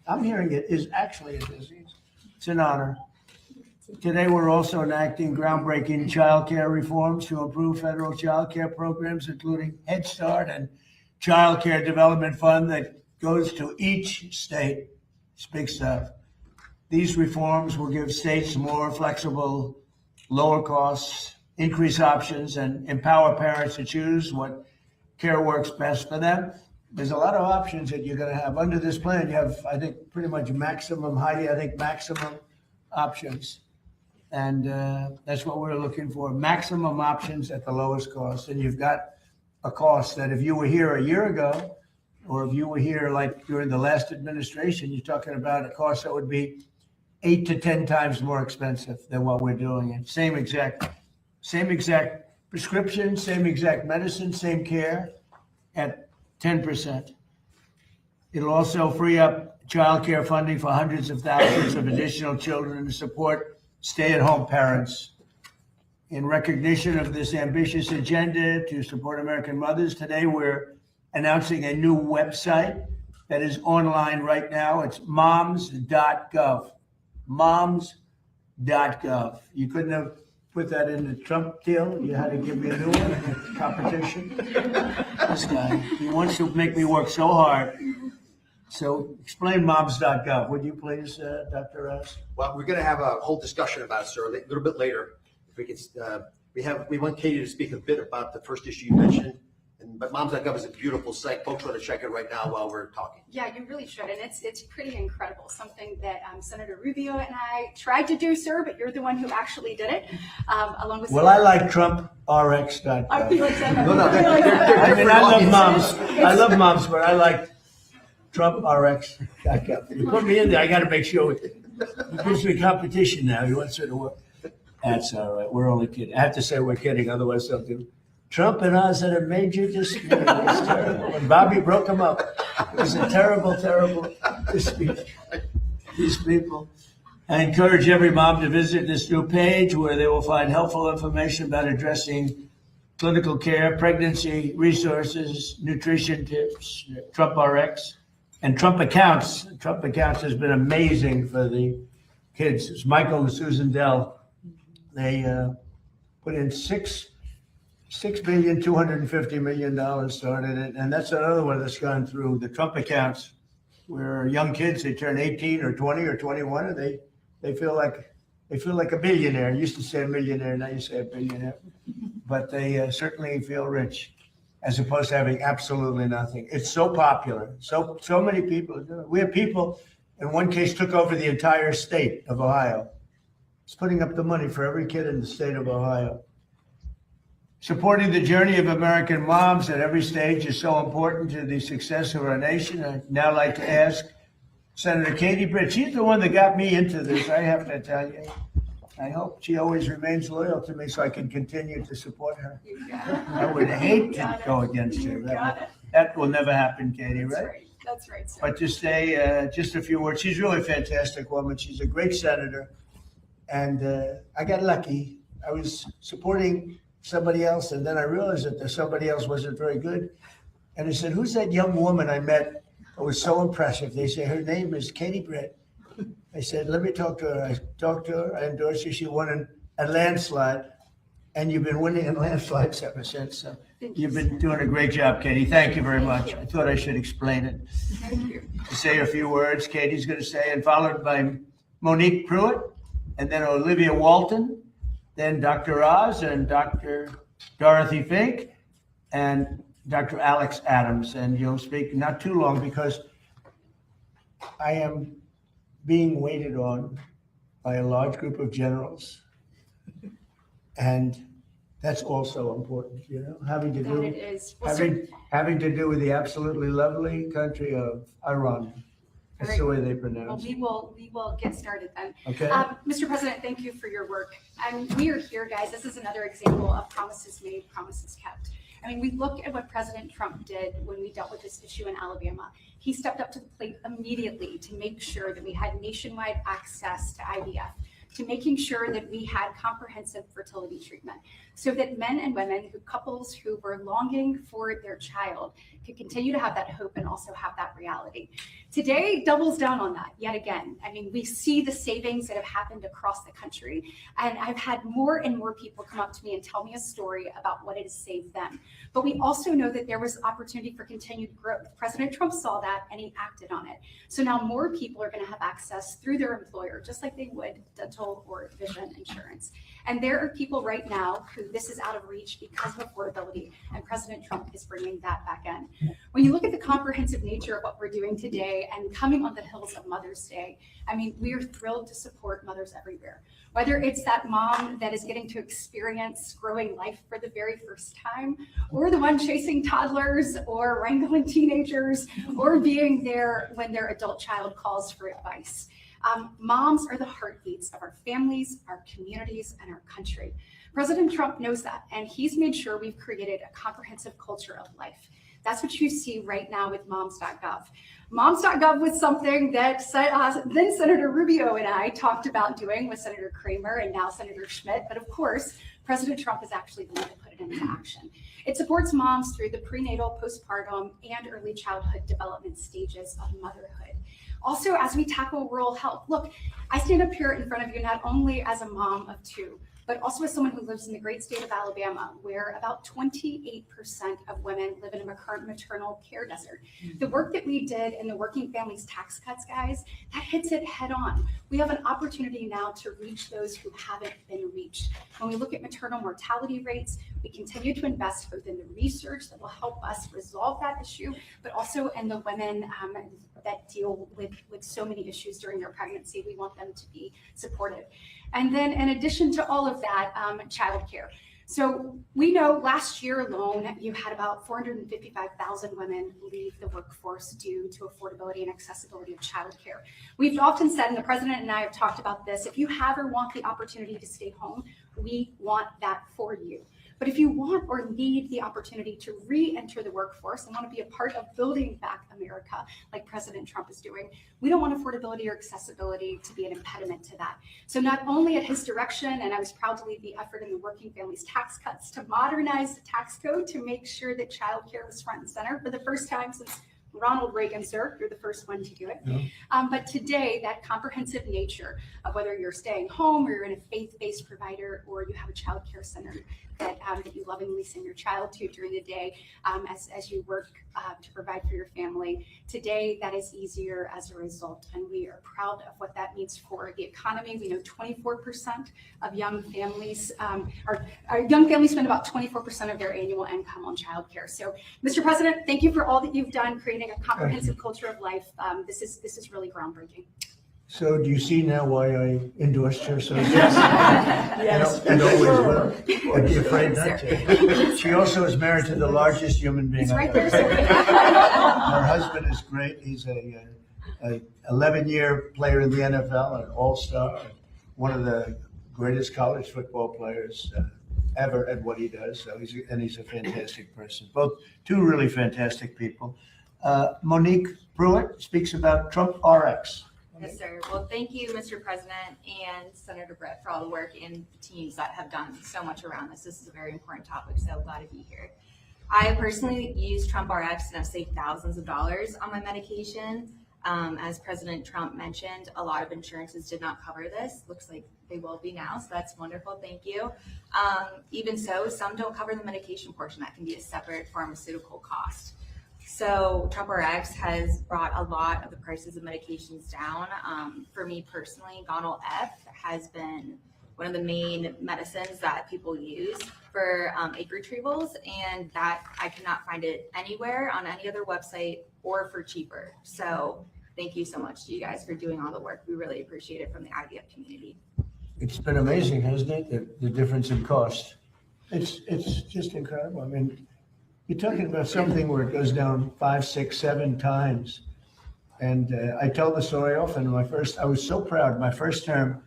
I'm hearing it is actually a disease. It's an honor. Today, we're also enacting groundbreaking child care reforms to improve federal child care programs, including Head Start and Child Care Development Fund that goes to each state. It's big stuff. These reforms will give states more flexible, lower costs, increase options, and empower parents to choose what care works best for them. There's a lot of options that you're going to have. Under this plan, you have, I think, pretty much maximum options. And that's what we're looking for, maximum options at the lowest cost. And you've got a cost that if you were here a year ago, or if you were here like during the last administration, you're talking about a cost that would be 8 to 10 times more expensive than what we're doing. And same exact prescription, same exact medicine, same care at 10%. It'll also free up child care funding for hundreds of thousands of additional children to support stay-at-home parents. In recognition of this ambitious agenda to support American mothers, today we're announcing a new website that is online right now. It's moms.gov. Moms.gov. You couldn't have put that in the Trump deal. You had to give me a new one, competition. This guy, he wants to make me work so hard. So explain moms.gov, would you please, Dr. Ross? Well, we're going to have a whole discussion about it, sir, a little bit later. If we could, we want Katie to speak a bit about the first issue you mentioned. But moms.gov is a beautiful site. Folks want to check it right now while we're talking. Yeah, you really should. And it's pretty incredible. Something that Senator Rubio and I tried to do, sir, but you're the one who actually did it, along with. Well, I like TrumpRx.gov. I feel like that. No, I mean, I love moms. I love moms, but I like TrumpRx.gov. You put me in there, I got to make sure it gives me competition now. He wants it to work. That's all right. We're only kidding. I have to say we're kidding, otherwise they'll do. Trump and us had a major dispute. It was terrible. When Bobby broke him up, it was a terrible, terrible dispute. These people. I encourage every mom to visit this new page where they will find helpful information about addressing clinical care, pregnancy resources, nutrition tips, Trump RX, and Trump Accounts. Trump Accounts has been amazing for the kids. It's Michael and Susan Dell. They put in 6 $6,250,000,000 started it, and that's another one that's gone through the Trump accounts, where young kids, they turn 18 or 20 or 21, and they feel like a billionaire. You used to say a millionaire, now you say a billionaire, but they certainly feel rich, as opposed to having absolutely nothing. It's so popular, so many people do it. We have people, in one case, took over the entire state of Ohio. It's putting up the money for every kid in the state of Ohio. Supporting the journey of American moms at every stage is so important to the success of our nation. I'd now like to ask Senator Katie Britt. She's the one that got me into this, I have to tell you. I hope she always remains loyal to me so I can continue to support her. I would hate to go against her. That will never happen, Katie, right? That's right, sir. But to say just a few words, she's really a fantastic woman. She's a great senator. And I got lucky. I was supporting somebody else, and then I realized that somebody else wasn't very good. And I said, who's that young woman I met that was so impressive? They say, her name is Katie Britt. I said, let me talk to her. I talked to her, I endorsed her. She won a landslide, and you've been winning in landslides ever since. So you've been doing a great job, Katie. Thank you very much. I thought I should explain it. Thank you. To say a few words, Katie's going to say, and followed by Monique Pruitt, and then Olivia Walton, then Dr. Oz and Dr. Dorothy Fink, and Dr. Alex Adams. And you'll speak not too long, because I am being waited on by a large group of generals. And that's also important, having to do, That it is. Well, sir, having to do with the absolutely lovely country of Iran. That's the way they pronounce it. well, we will get started then. Okay. Mr. President, thank you for your work. We are here, guys. This is another example of promises made, promises kept. I mean, we look at what President Trump did when we dealt with this issue in Alabama. He stepped up to the plate immediately to make sure that we had nationwide access to IVF, to making sure that we had comprehensive fertility treatment, so that men and women, couples who were longing for their child, could continue to have that hope and also have that reality. Today doubles down on that yet again. I mean, we see the savings that have happened across the country, and I've had more and more people come up to me and tell me a story about what it has saved them. But we also know that there was opportunity for continued growth. President Trump saw that and he acted on it. So now more people are going to have access through their employer, just like they would dental or vision insurance. And there are people right now who this is out of reach because of affordability, and President Trump is bringing that back in. When you look at the comprehensive nature of what we're doing today and coming on the heels of Mother's Day, I mean, we are thrilled to support mothers everywhere. Whether it's that mom that is getting to experience growing life for the very first time, or the one chasing toddlers or wrangling teenagers, or being there when their adult child calls for advice. Moms are the heartbeats of our families, our communities, and our country. President Trump knows that, and he's made sure we've created a comprehensive culture of life. That's what you see right now with moms.gov. Moms.gov was something that then Senator Rubio and I talked about doing with Senator Kramer and now Senator Schmidt, but of course, President Trump is actually the one to put it into action. It supports moms through the prenatal, postpartum, and early childhood development stages of motherhood. Also, as we tackle rural health, look, I stand up here in front of you not only as a mom of two, but also as someone who lives in the great state of Alabama, where about 28% of women live in a maternal care desert. The work that we did in the Working Families Tax Cuts, guys, that hits it head on. We have an opportunity now to reach those who haven't been reached. When we look at maternal mortality rates, we continue to invest both in the research that will help us resolve that issue, but also in the women that deal with so many issues during their pregnancy. We want them to be supported. And then in addition to all of that, childcare. So we know last year alone, you had about 455,000 women leave the workforce due to affordability and accessibility of childcare. We've often said, and the president and I have talked about this, if you have or want the opportunity to stay home, we want that for you. But if you want or need the opportunity to re-enter the workforce and want to be a part of building back America, like President Trump is doing, we don't want affordability or accessibility to be an impediment to that. So not only at his direction, and I was proud to lead the effort in the Working Families Tax Cuts to modernize the tax code to make sure that childcare was front and center for the first time since Ronald Reagan, sir, you're the first one to do it. Yeah. But today, that comprehensive nature of whether you're staying home or you're in a faith-based provider or you have a child care center, that you lovingly send your child to during the day as you work to provide for your family. Today, that is easier as a result, and we are proud of what that means for the economy. We know 24% of young families, young families spend about 24% of their annual income on childcare. So, Mr. President, thank you for all that you've done creating a comprehensive culture of life. This is really groundbreaking. So do you see now why I endorsed her? So Yes. And always will. I'd be afraid not to. She also is married to the largest human being. It's I right know. there. Her husband is great. He's a 11-year player in the NFL, an all-star, one of the greatest college football players ever at what he does. So he's a fantastic person. Both two really fantastic people. Monique Pruitt speaks about Trump RX. Yes, sir. Well, thank you, Mr. President and Senator Brett, for all the work and the teams that have done so much around this. This is a very important topic, so glad to be here. I personally use Trump RX and have saved thousands of dollars on my medication. As President Trump mentioned, a lot of insurances did not cover this. Looks like they will be now, so that's wonderful. Thank you. Even so, some don't cover the medication portion. That can be a separate pharmaceutical cost. So Trump RX has brought a lot of the prices of medications down. For me personally, Gonal F has been one of the main medicines that people use for egg retrievals, and that I cannot find it anywhere on any other website or for cheaper. So thank you so much to you guys for doing all the work. We really appreciate it from the IVF community. It's been amazing, hasn't it? The difference in cost. It's just incredible. I mean, you're talking about something where it goes down 5, 6, 7 times. And I tell the story often. I was so proud. My first term,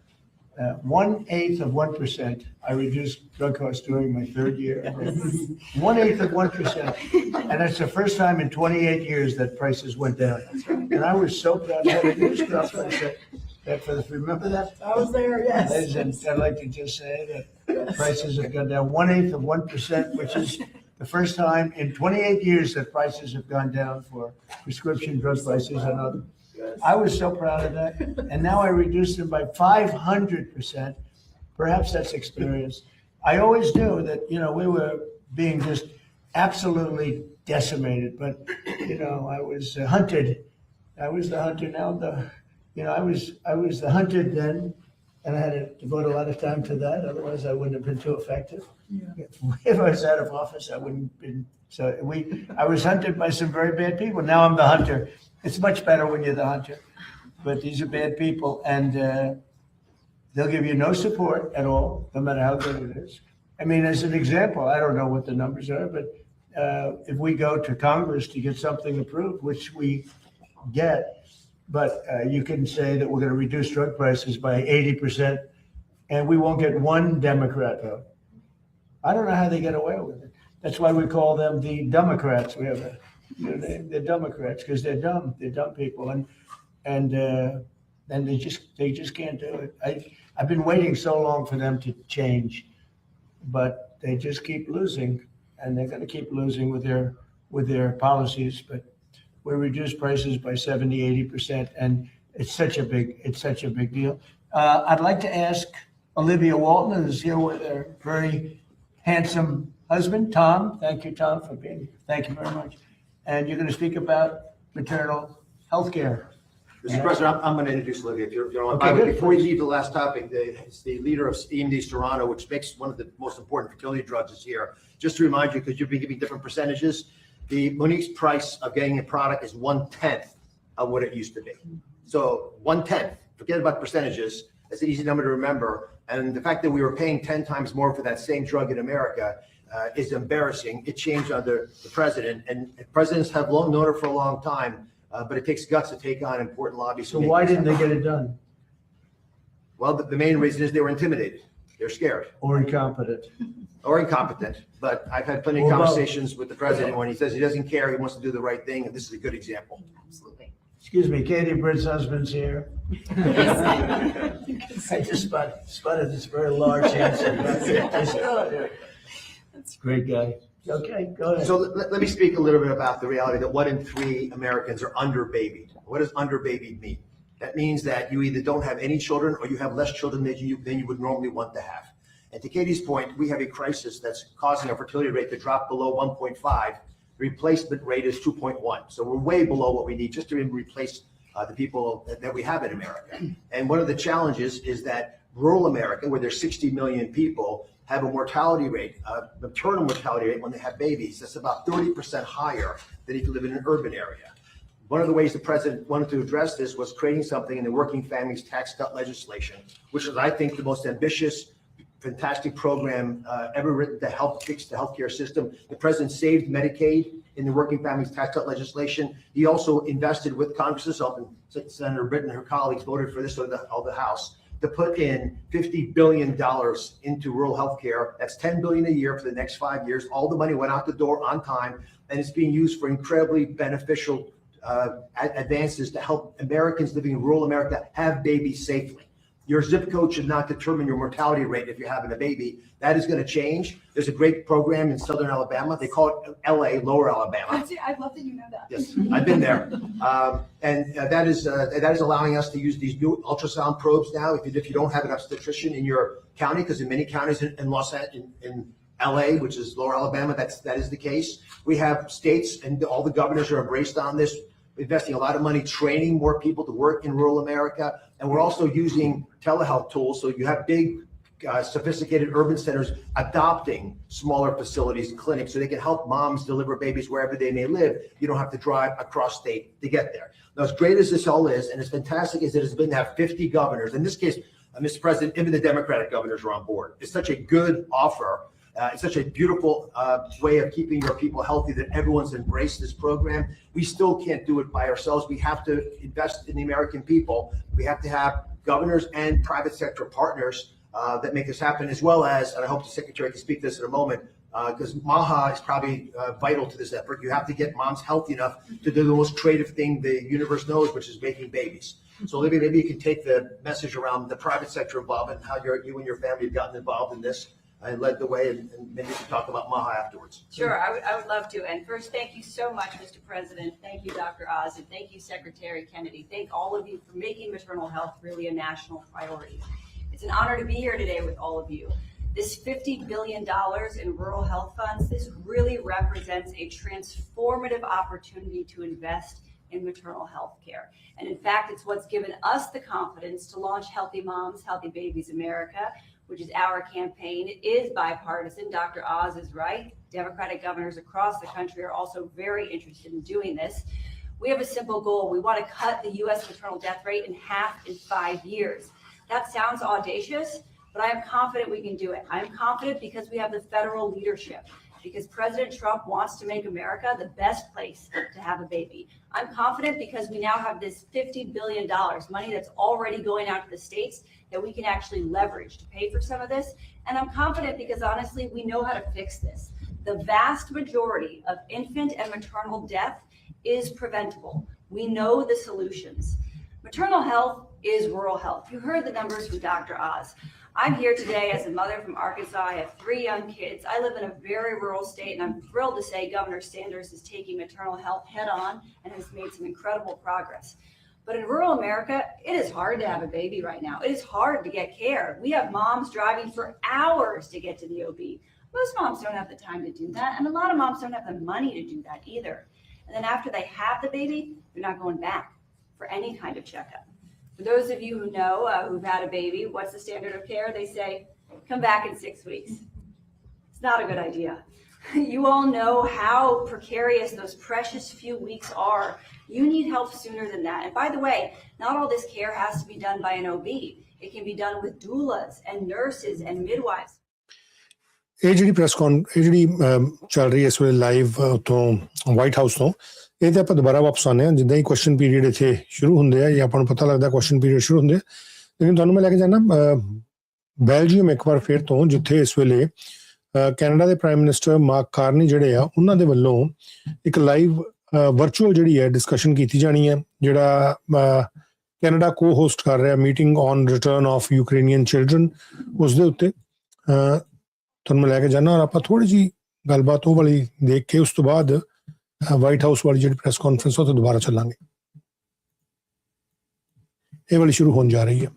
1/8 of 1%. I reduced drug costs during my 3rd year. 1/8 of 1%. And that's the first time in 28 years that prices went down. And I was so proud of reduced drug costs. Remember that? I was there, yes. Ladies and I'd like to just say that prices have gone down 1/8 of 1%, which is the first time in 28 years that prices have gone down for prescription drug prices and other. I was so proud of that. And now I reduced them by 500%. Perhaps that's experience. I always knew that, we were being just absolutely decimated, but, I was hunted. I was the hunter now. I was the hunted then, and I had to devote a lot of time to that. Otherwise, I wouldn't have been too effective. Yeah. If I was out of office, I wouldn't have been. I was hunted by some very bad people. Now I'm the hunter. It's much better when you're the hunter. But these are bad people, and they'll give you no support at all, no matter how good it is. I mean, as an example, I don't know what the numbers are, but if we go to Congress to get something approved, which we get, but you can say that we're going to reduce drug prices by 80%, and we won't get one Democrat vote. I don't know how they get away with it. That's why we call them the Democrats. We have a name. They're Democrats because they're dumb. They're dumb people, and they just can't do it. I've been waiting so long for them to change, but they just keep losing, and they're going to keep losing with their policies. But we reduce prices by 70-80%, and it's such a big deal. I'd like to ask Olivia Walton, who's here with her very handsome husband, Tom. Thank you, Tom, for being here. Thank you very much. And you're going to speak about maternal health care. Mr. President, I'm going to introduce Olivia. If you don't Okay, mind. good. Before we leave the last topic, it's the leader of EMD's Rana, which makes one of the most important fertility drugs is here. Just to remind you, because you've been giving different percentages, the Monique's price of getting a product is 1/10 of what it used to be. So 1/10, forget about percentages. It's an easy number to remember. And the fact that we were paying 10 times more for that same drug in America is embarrassing. It changed under the president, and presidents have known her for a long time, but it takes guts to take on important lobbies. So why didn't they get it done? Well, the main reason is they were intimidated. They're scared. Or incompetent? Or incompetent. But I've had plenty of conversations with the president when he says he doesn't care, he wants to do the right thing, and this is a good example. Absolutely. Excuse me, Katie Britt's husband's here. I just spotted this very large handsome guy. That's a great guy. Okay, go ahead. So let me speak a little bit about the reality that 1 in 3 Americans are underbabied. What does underbabied mean? That means that you either don't have any children or you have less children than you would normally want to have. And to Katie's point, we have a crisis that's causing our fertility rate to drop below 1.5. The replacement rate is 2.1. So we're way below what we need just to replace the people that we have in America. And one of the challenges is that rural America, where there's 60 million people, have a mortality rate, maternal mortality rate when they have babies that's about 30% higher than if you live in an urban area. One of the ways the president wanted to address this was creating something in the Working Families Tax Cut legislation, which is, I think, the most ambitious, fantastic program ever written to help fix the healthcare system. The president saved Medicaid in the Working Families Tax Cut legislation. He also invested with Congress's help, and Senator Britt and her colleagues voted for this on the House, to put in $50 billion into rural health care. That's $10 billion a year for the next 5 years. All the money went out the door on time, and it's being used for incredibly beneficial advances to help Americans living in rural America have babies safely. Your zip code should not determine your mortality rate if you're having a baby. That is going to change. There's a great program in Southern Alabama. They call it LA, Lower Alabama. I love that you know that. Yes, I've been there. And that is allowing us to use these new ultrasound probes now. If you don't have an obstetrician in your county, because in many counties in LA, which is Lower Alabama, that is the case. We have states and all the governors are embraced on this, investing a lot of money training more people to work in rural America. And we're also using telehealth tools. So you have big, sophisticated urban centers adopting smaller facilities and clinics so they can help moms deliver babies wherever they may live. You don't have to drive across state to get there. Now, as great as this all is, and as fantastic as it has been to have 50 governors, in this case, Mr. President, even the Democratic governors are on board. It's such a good offer. It's such a beautiful way of keeping your people healthy that everyone's embraced this program. We still can't do it by ourselves. We have to invest in the American people. We have to have governors and private sector partners that make this happen, as well as, and I hope the Secretary can speak to this in a moment, because MAHA is probably vital to this effort. You have to get moms healthy enough to do the most creative thing the universe knows, which is making babies. So maybe you can take the message around the private sector involvement, how you and your family have gotten involved in this and led the way, and maybe we can talk about MAHA afterwards. Sure, I would love to. And first, thank you so much, Mr. President. Thank you, Dr. Oz, and thank you, Secretary Kennedy. Thank all of you for making maternal health really a national priority. It's an honor to be here today with all of you. This $50 billion in rural health funds, this really represents a transformative opportunity to invest in maternal health care. And in fact, it's what's given us the confidence to launch Healthy Moms, Healthy Babies America, which is our campaign. It is bipartisan. Dr. Oz is right. Democratic governors across the country are also very interested in doing this. We have a simple goal. We want to cut the U.S. maternal death rate in half in 5 years. That sounds audacious, but I am confident we can do it. I am confident because we have the federal leadership, because President Trump wants to make America the best place to have a baby. I'm confident because we now have this $50 billion, money that's already going out to the states that we can actually leverage to pay for some of this. And I'm confident because honestly, we know how to fix this. The vast majority of infant and maternal death is preventable. We know the solutions. Maternal health is rural health. You heard the numbers from Dr. Oz. I'm here today as a mother from Arkansas. I have 3 young kids. I live in a very rural state, and I'm thrilled to say Governor Sanders is taking maternal health head on and has made some incredible progress. But in rural America, it is hard to have a baby right now. It is hard to get care. We have moms driving for hours to get to the OB. Most moms don't have the time to do that, and a lot of moms don't have the money to do that either. And then after they have the baby, they're not going back for any kind of checkup. For those of you who know who've had a baby, what's the standard of care? They say, come back in 6 weeks. It's not a good idea. You all know how precarious those precious few weeks are. You need help sooner than that. And by the way, not all this care has to be done by an OB. It can be done with doulas and nurses and midwives. ਇਹ ਜਿਹੜੀ press ਚੱਲ ਰਹੀ ਹੈ ਇਸ ਵੇਲੇ live ਤੋਂ white house ਤੋਂ, ਇਹ ਤੇ ਆਪਾਂ ਦੁਬਾਰਾ ਵਾਪਸ ਆਉਂਦੇ ਹਾਂ ਜਿੱਦਾਂ ਹੀ ਕੁਐਸਚਨ ਪੀਰੀਅਡ ਇੱਥੇ ਸ਼ੁਰੂ ਹੁੰਦੇ ਆ ਜਾਂ ਆਪਾਂ ਨੂੰ ਪਤਾ ਲੱਗਦਾ ਕੁਐਸਚਨ ਪੀਰੀਅਡ ਸ਼ੁਰੂ ਹੁੰਦੇ, ਲੇਕਿਨ ਤੁਹਾਨੂੰ ਮੈਂ ਲੈ ਕੇ ਜਾਣਾ ਬੈਲਜੀਅਮ ਇੱਕ ਵਾਰ ਫਿਰ ਤੋਂ, ਜਿੱਥੇ ਇਸ ਵੇਲੇ ਕੈਨੇਡਾ ਦੇ ਪ੍ਰਾਈਮ ਮਿਨਿਸਟਰ ਮਾਰਕ ਕਾਰਨੀ ਜਿਹੜੇ ਆ ਉਹਨਾਂ ਦੇ ਵੱਲੋਂ ਇੱਕ ਲਾਈਵ ਵਰਚੁਅਲ ਜਿਹੜੀ ਹੈ ਡਿਸਕਸ਼ਨ ਕੀਤੀ ਜਾਣੀ ਹੈ, ਜਿਹੜਾ ਕੈਨੇਡਾ ਕੋ ਹੋਸਟ ਕਰ ਰਿਹਾ meeting on return of Ukrainian children, ਉਸ ਦੇ ਉੱਤੇ ਤੁਹਾਨੂੰ ਮੈਂ ਲੈ ਕੇ ਜਾਣਾ। ਔਰ ਆਪਾਂ ਥੋੜ੍ਹੀ ਜਿਹੀ ਗੱਲਬਾਤ ਉਹ ਵਾਲੀ ਦੇਖ ਕੇ ਉਸ ਤੋਂ ਬਾਅਦ ਵਾਈਟ ਹਾਊਸ ਵਾਲੀ ਜਿਹੜੀ ਪ੍ਰੈਸ ਕਾਨਫਰੰਸ ਉਹ ਤੋਂ ਦੁਬਾਰਾ ਚੱਲਾਂਗੇ। ਇਹ ਵਾਲੀ ਸ਼ੁਰੂ ਹੋਣ ਜਾ ਰਹੀ ਹੈ।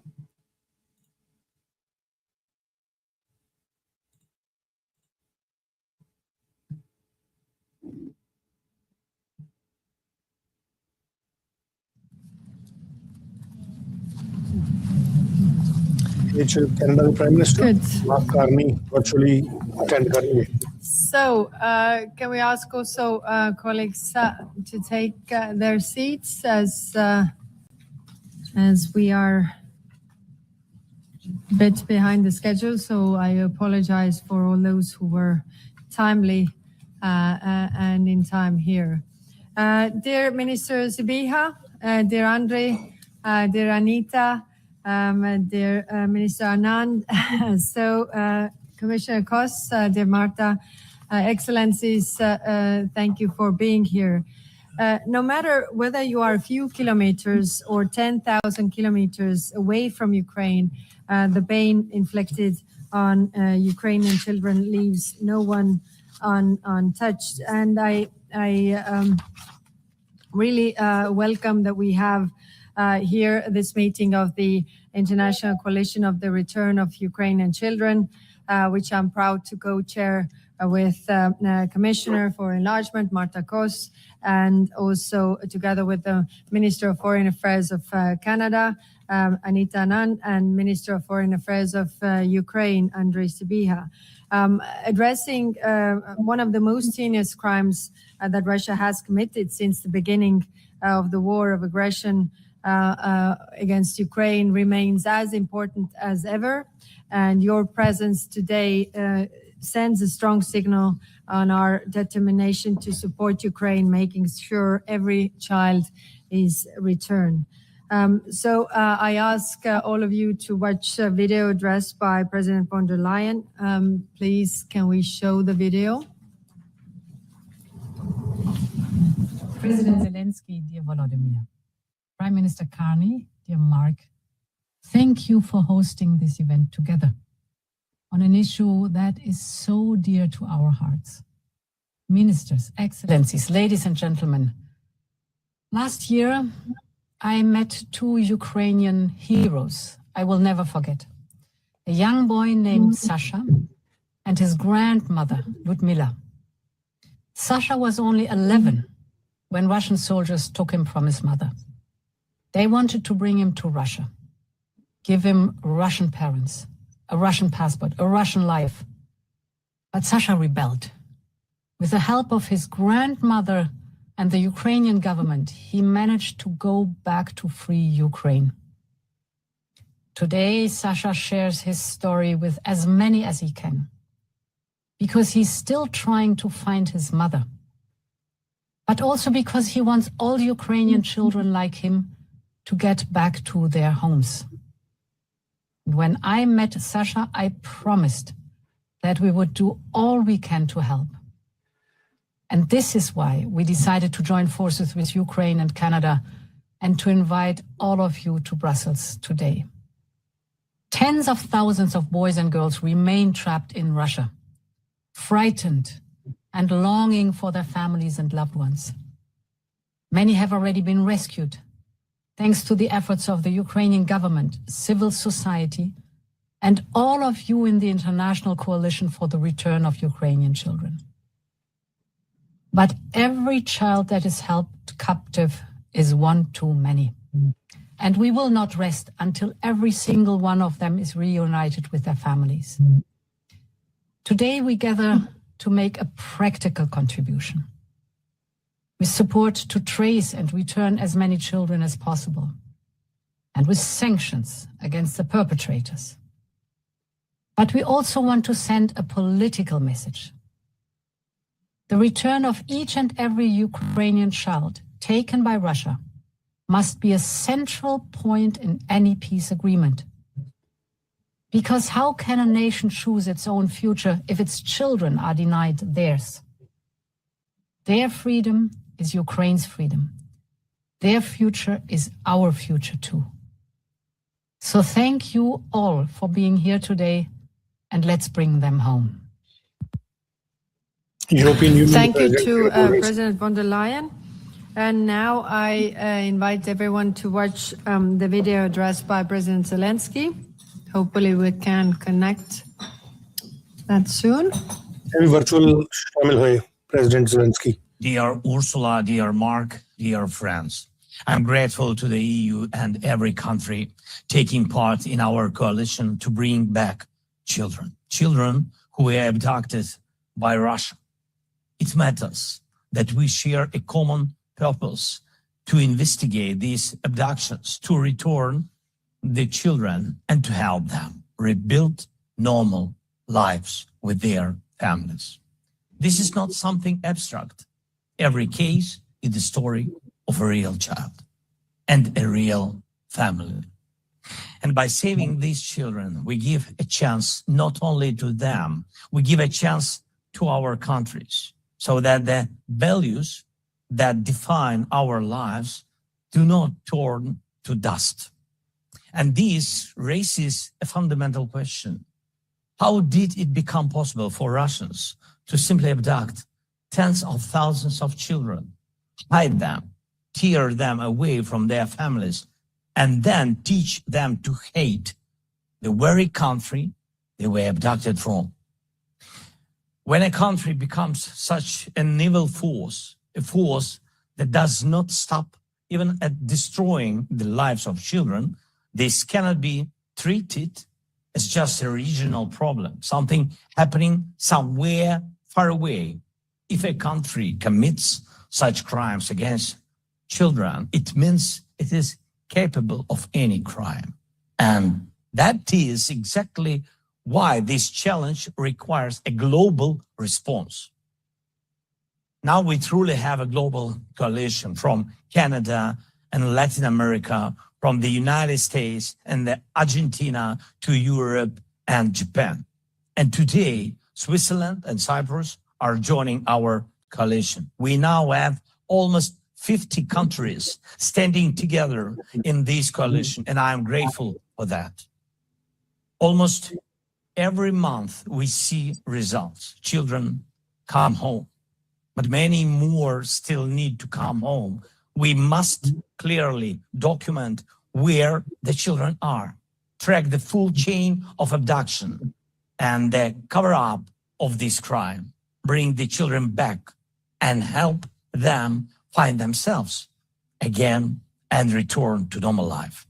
Canada Prime Minister Good. Mark Carney virtually attend करेंगे. So, can we ask also colleagues to take their seats as we are a bit behind the schedule, so I apologize for all those who were timely and in time here. Dear Minister Sibiha, dear Andre, dear Anita, dear Minister Anand, so Commissioner Kos, dear Marta, Excellencies, thank you for being here. No matter whether you are a few kilometers or 10,000 kilometers away from Ukraine, the pain inflicted on Ukrainian children leaves no one untouched. And I really welcome that we have here this meeting of the International Coalition of the Return of Ukrainian Children, which I'm proud to co-chair with Commissioner for Enlargement, Marta Kos, and also together with the Minister of Foreign Affairs of Canada, Anita Anand, and Minister of Foreign Affairs of Ukraine, Andrei Sibiha, addressing one of the most heinous crimes that Russia has committed since the beginning of the war of aggression against Ukraine remains as important as ever. And your presence today sends a strong signal on our determination to support Ukraine, making sure every child is returned. So I ask all of you to watch a video address by President von der Leyen. Please, can we show the video? President Zelensky, dear Volodymyr, Prime Minister Carney, dear Mark, thank you for hosting this event together on an issue that is so dear to our hearts. Ministers, Excellencies, ladies and gentlemen, last year I met two Ukrainian heroes I will never forget. A young boy named Sasha and his grandmother, Ludmila. Sasha was only 11 when Russian soldiers took him from his mother. They wanted to bring him to Russia, give him Russian parents, a Russian passport, a Russian life. But Sasha rebelled. With the help of his grandmother and the Ukrainian government, he managed to go back to free Ukraine. Today, Sasha shares his story with as many as he can, because he's still trying to find his mother, but also because he wants all Ukrainian children like him to get back to their homes. When I met Sasha, I promised that we would do all we can to help. And this is why we decided to join forces with Ukraine and Canada and to invite all of you to Brussels today. Tens of thousands of boys and girls remain trapped in Russia, frightened and longing for their families and loved ones. Many have already been rescued, thanks to the efforts of the Ukrainian government, civil society, and all of you in the International Coalition for the Return of Ukrainian Children. But every child that is held captive is one too many. And we will not rest until every single one of them is reunited with their families. Today we gather to make a practical contribution. With support to trace and return as many children as possible, and with sanctions against the perpetrators. But we also want to send a political message. The return of each and every Ukrainian child taken by Russia must be a central point in any peace agreement. Because how can a nation choose its own future if its children are denied theirs? Their freedom is Ukraine's freedom. Their future is our future too. So thank you all for being here today, and let's bring them home. European Union Thank you to President von der Leyen. And now I invite everyone to watch the video address by President Zelensky. Hopefully we can connect that soon. Virtual शामिल हुए President Zelensky. Dear Ursula, dear Mark, dear friends, I'm grateful to the EU and every country taking part in our coalition to bring back children who were abducted by Russia. It matters that we share a common purpose to investigate these abductions, to return the children and to help them rebuild normal lives with their families. This is not something abstract. Every case is the story of a real child and a real family. And by saving these children, we give a chance not only to them, we give a chance to our countries so that the values that define our lives do not turn to dust. And this raises a fundamental question. How did it become possible for Russians to simply abduct tens of thousands of children, hide them, tear them away from their families, and then teach them to hate the very country they were abducted from? When a country becomes such an evil force, a force that does not stop even at destroying the lives of children, this cannot be treated as just a regional problem, something happening somewhere far away. If a country commits such crimes against children, it means it is capable of any crime. And that is exactly why this challenge requires a global response. Now we truly have a global coalition from Canada and Latin America, from the United States and Argentina to Europe and Japan. And today, Switzerland and Cyprus are joining our coalition. We now have almost 50 countries standing together in this coalition, and I am grateful for that. Almost every month we see results. Children come home, but many more still need to come home. We must clearly document where the children are, track the full chain of abduction and the cover-up of this crime, bring the children back and help them find themselves again and return to normal life.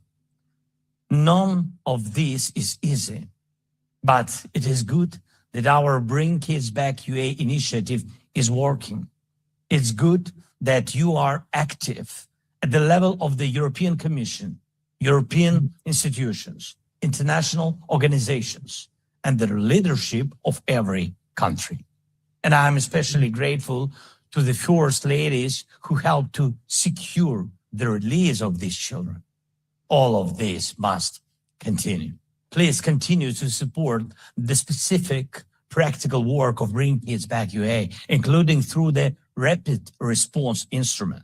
None of this is easy, but it is good that our Bring Kids Back UA initiative is working. It's good that you are active at the level of the European Commission, European institutions, international organizations, and the leadership of every country. And I'm especially grateful to the first ladies who helped to secure the release of these children. All of this must continue. Please continue to support the specific practical work of Bring Kids Back UA, including through the Rapid Response Instrument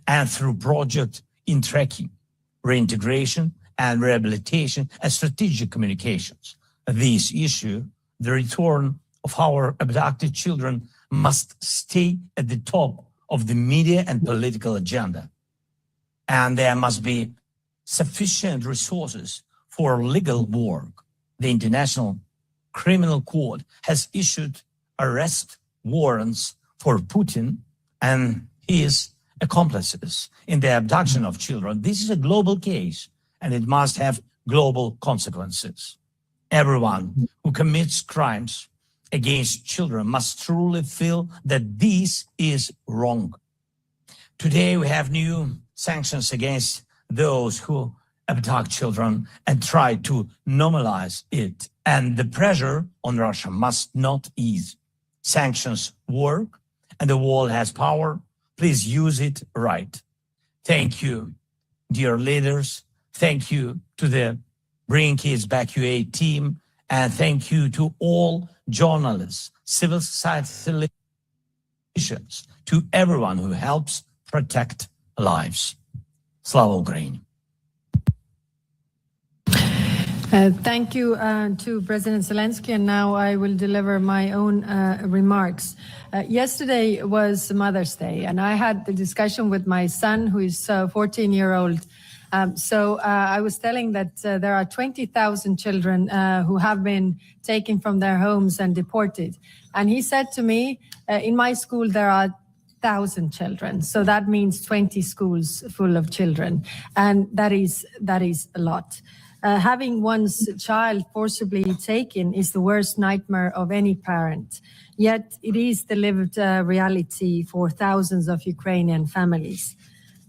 and through project in tracking, reintegration and rehabilitation and strategic communications. This issue, the return of our abducted children, must stay at the top of the media and political agenda. And there must be sufficient resources for legal work. The International Criminal Court has issued arrest warrants for Putin and his accomplices in the abduction of children. This is a global case, and it must have global consequences. Everyone who commits crimes against children must truly feel that this is wrong. Today, we have new sanctions against those who abduct children and try to normalize it. And the pressure on Russia must not ease. Sanctions work, and the world has power. Please use it right. Thank you, dear leaders. Thank you to the Bring Kids Back UA team. And thank you to all journalists, civil society politicians, to everyone who helps protect lives. Slava Ukraini. Thank you to President Zelensky, and now I will deliver my own remarks. Yesterday was Mother's Day, and I had the discussion with my son, who is 14-year-old. So I was telling that there are 20,000 children who have been taken from their homes and deported. And he said to me, in my school, there are 20,000 children. So that means 20 schools full of children. And that is a lot. Having one's child forcibly taken is the worst nightmare of any parent. Yet it is the lived reality for thousands of Ukrainian families.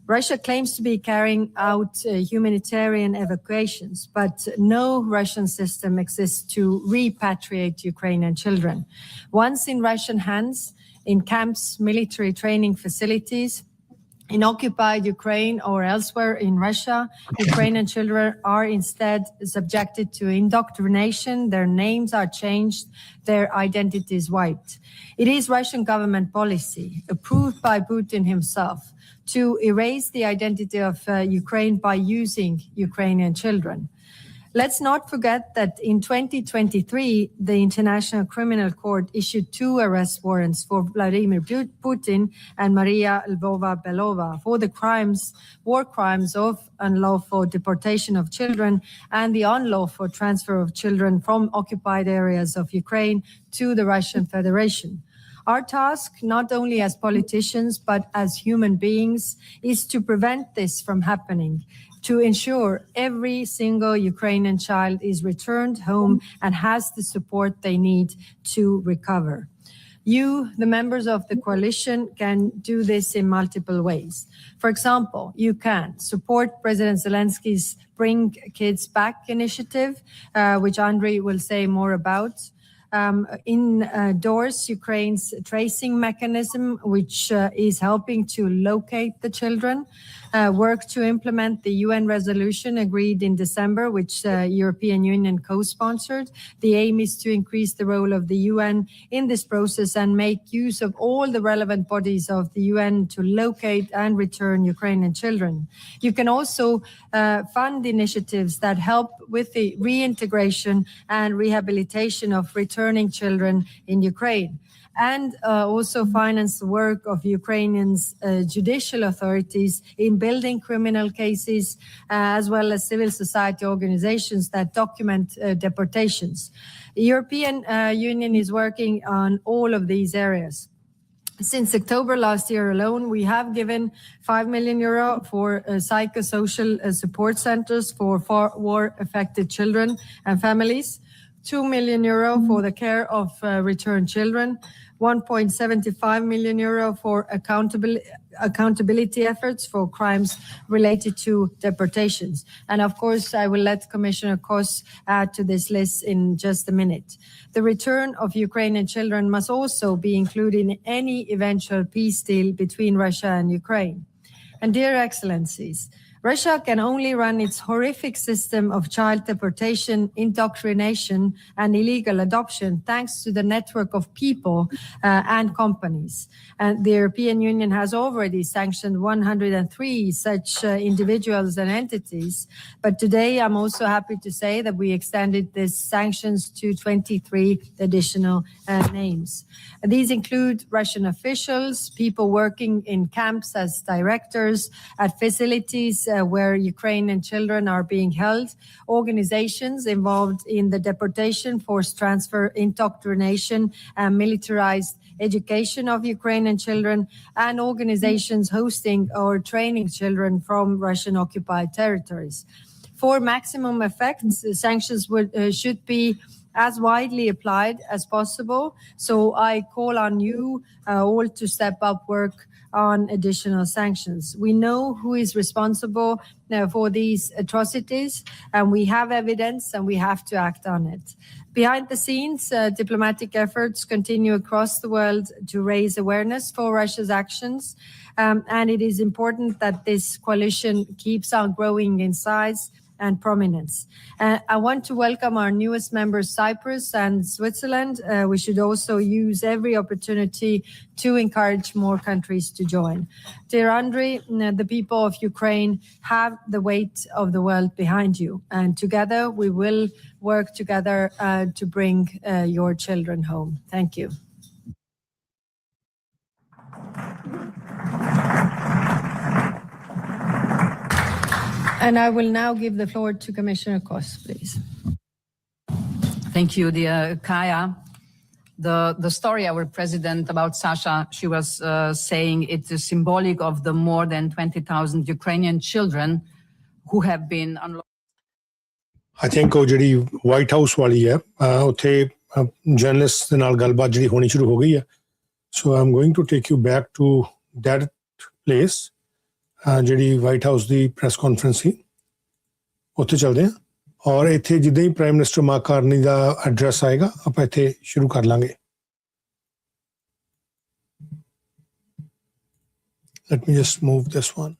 Russia claims to be carrying out humanitarian evacuations, but no Russian system exists to repatriate Ukrainian children. Once in Russian hands, in camps, military training facilities, in occupied Ukraine or elsewhere in Russia, Ukrainian children are instead subjected to indoctrination, their names are changed, their identities wiped. It is Russian government policy, approved by Putin himself, to erase the identity of Ukraine by using Ukrainian children. Let's not forget that in 2023, the International Criminal Court issued 2 arrest warrants for Vladimir Putin and Maria Lvova-Belova for the war crimes of unlawful deportation of children and the unlawful transfer of children from occupied areas of Ukraine to the Russian Federation. Our task, not only as politicians, but as human beings, is to prevent this from happening, to ensure every single Ukrainian child is returned home and has the support they need to recover. You, the members of the coalition, can do this in multiple ways. For example, you can support President Zelensky's Bring Kids Back initiative, which Andriy will say more about. Endorse Ukraine's tracing mechanism, which is helping to locate the children, work to implement the UN resolution agreed in December, which the European Union co-sponsored. The aim is to increase the role of the UN in this process and make use of all the relevant bodies of the UN to locate and return Ukrainian children. You can also fund initiatives that help with the reintegration and rehabilitation of returning children in Ukraine, and also finance the work of Ukrainians' judicial authorities in building criminal cases, as well as civil society organizations that document deportations. The European Union is working on all of these areas. Since October last year alone, we have given €5 million for psychosocial support centers for war-affected children and families, €2 million for the care of returned children, €1.75 million for accountability efforts for crimes related to deportations. And of course, I will let Commissioner Kos add to this list in just a minute. The return of Ukrainian children must also be included in any eventual peace deal between Russia and Ukraine. And dear Excellencies, Russia can only run its horrific system of child deportation, indoctrination, and illegal adoption thanks to the network of people and companies. And the European Union has already sanctioned 103 such individuals and entities. But today, I'm also happy to say that we extended these sanctions to 23 additional names. These include Russian officials, people working in camps as directors, at facilities where Ukrainian children are being held, organizations involved in the deportation, forced transfer, indoctrination, and militarized education of Ukrainian children, and organizations hosting or training children from Russian occupied territories. For maximum effect, sanctions should be as widely applied as possible. So I call on you all to step up work on additional sanctions. We know who is responsible for these atrocities, and we have evidence and we have to act on it. Behind the scenes, diplomatic efforts continue across the world to raise awareness for Russia's actions. And it is important that this coalition keeps on growing in size and prominence. I want to welcome our newest members, Cyprus and Switzerland. We should also use every opportunity to encourage more countries to join. Dear Andriy, the people of Ukraine have the weight of the world behind you, and together we will work together to bring your children home. Thank you. And I will now give the floor to Commissioner Kos, please. Thank you, dear Kaya. the story our president about Sasha, she was saying it is symbolic of the more than 20,000 Ukrainian children who have been unlocked. I think ਉਹ ਜਿਹੜੀ White house ਵਾਲੀ ਹੈ ਉੱਥੇ journalist ਦੇ ਨਾਲ ਗੱਲਬਾਤ ਜਿਹੜੀ ਹੋਣੀ ਸ਼ੁਰੂ ਹੋ ਗਈ ਹੈ so I'm going to take you back to that place ਜਿਹੜੀ ਵਾਈਟ ਹਾਊਸ ਦੀ ਪ੍ਰੈਸ ਕਾਨਫਰੰਸ ਸੀ ਉੱਥੇ ਚੱਲਦੇ ਹਾਂ ਔਰ ਇੱਥੇ ਜਿੱਦਾਂ ਹੀ ਪ੍ਰਾਈਮ ਮਿਨਿਸਟਰ ਮਾਰਕ ਕਾਰਨੀ ਦਾ ਐਡਰੈਸ ਆਏਗਾ ਆਪਾਂ ਇੱਥੇ ਸ਼ੁਰੂ ਕਰ ਲਾਂਗੇ Let me just move this one.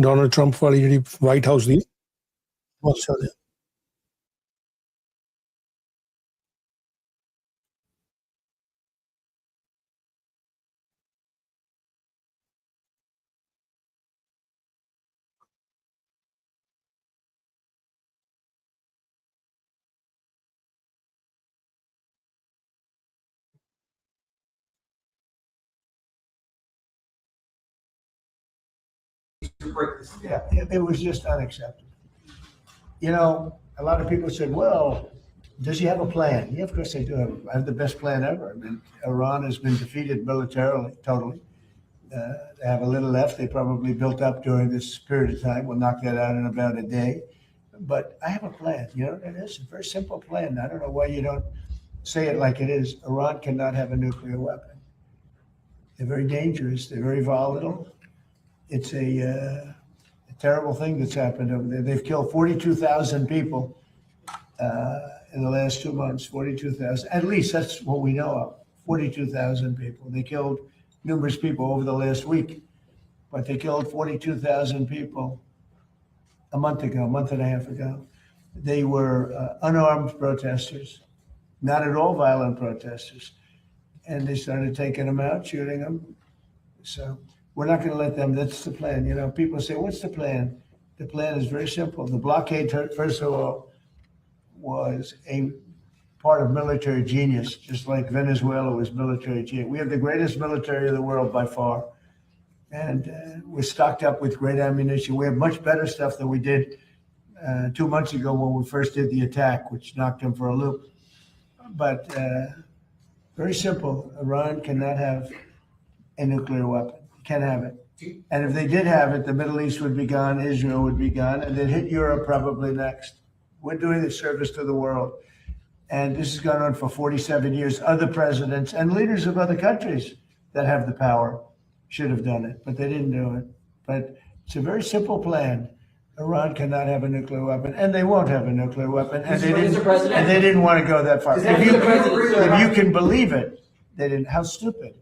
Donald Trump ਵਾਲੀ ਜਿਹੜੀ ਵਾਈਟ ਹਾਊਸ ਦੀ ਬਹੁਤ ਸਾਰੇ Yeah, it was just unacceptable. You know, a lot of people said, well, does he have a plan? Yeah, of course they do. I have the best plan ever. I mean, Iran has been defeated militarily, totally. They have a little left. They probably built up during this period of time. We'll knock that out in about a day. But I have a plan. You know what it is? A very simple plan. I don't know why you don't say it like it is. Iran cannot have a nuclear weapon. They're very dangerous. They're very volatile. It's a terrible thing that's happened over there. They've killed 42,000 people in the last 2 months. 42,000, at least that's what we know of. 42,000 people. They killed numerous people over the last week, but they killed 42,000 people a month and a half ago. They were unarmed protesters, not at all violent protesters, and they started taking them out, shooting them. So we're not going to let them. That's the plan. You know, people say, what's the plan? The plan is very simple. The blockade, first of all, was a part of military genius, just like Venezuela was military genius. We have the greatest military of the world by far. And we're stocked up with great ammunition. We have much better stuff than we did 2 months ago when we first did the attack, which knocked them for a loop. But very simple. Iran cannot have a nuclear weapon. Can't have it. And if they did have it, the Middle East would be gone, Israel would be gone, and they'd hit Europe probably next. We're doing a service to the world. And this has gone on for 47 years. Other presidents and leaders of other countries that have the power should have done it, but they didn't do it. But it's a very simple plan. Iran cannot have a nuclear weapon, and they won't have a nuclear weapon. And they didn't want to go that far. If you can believe it, they didn't. How stupid.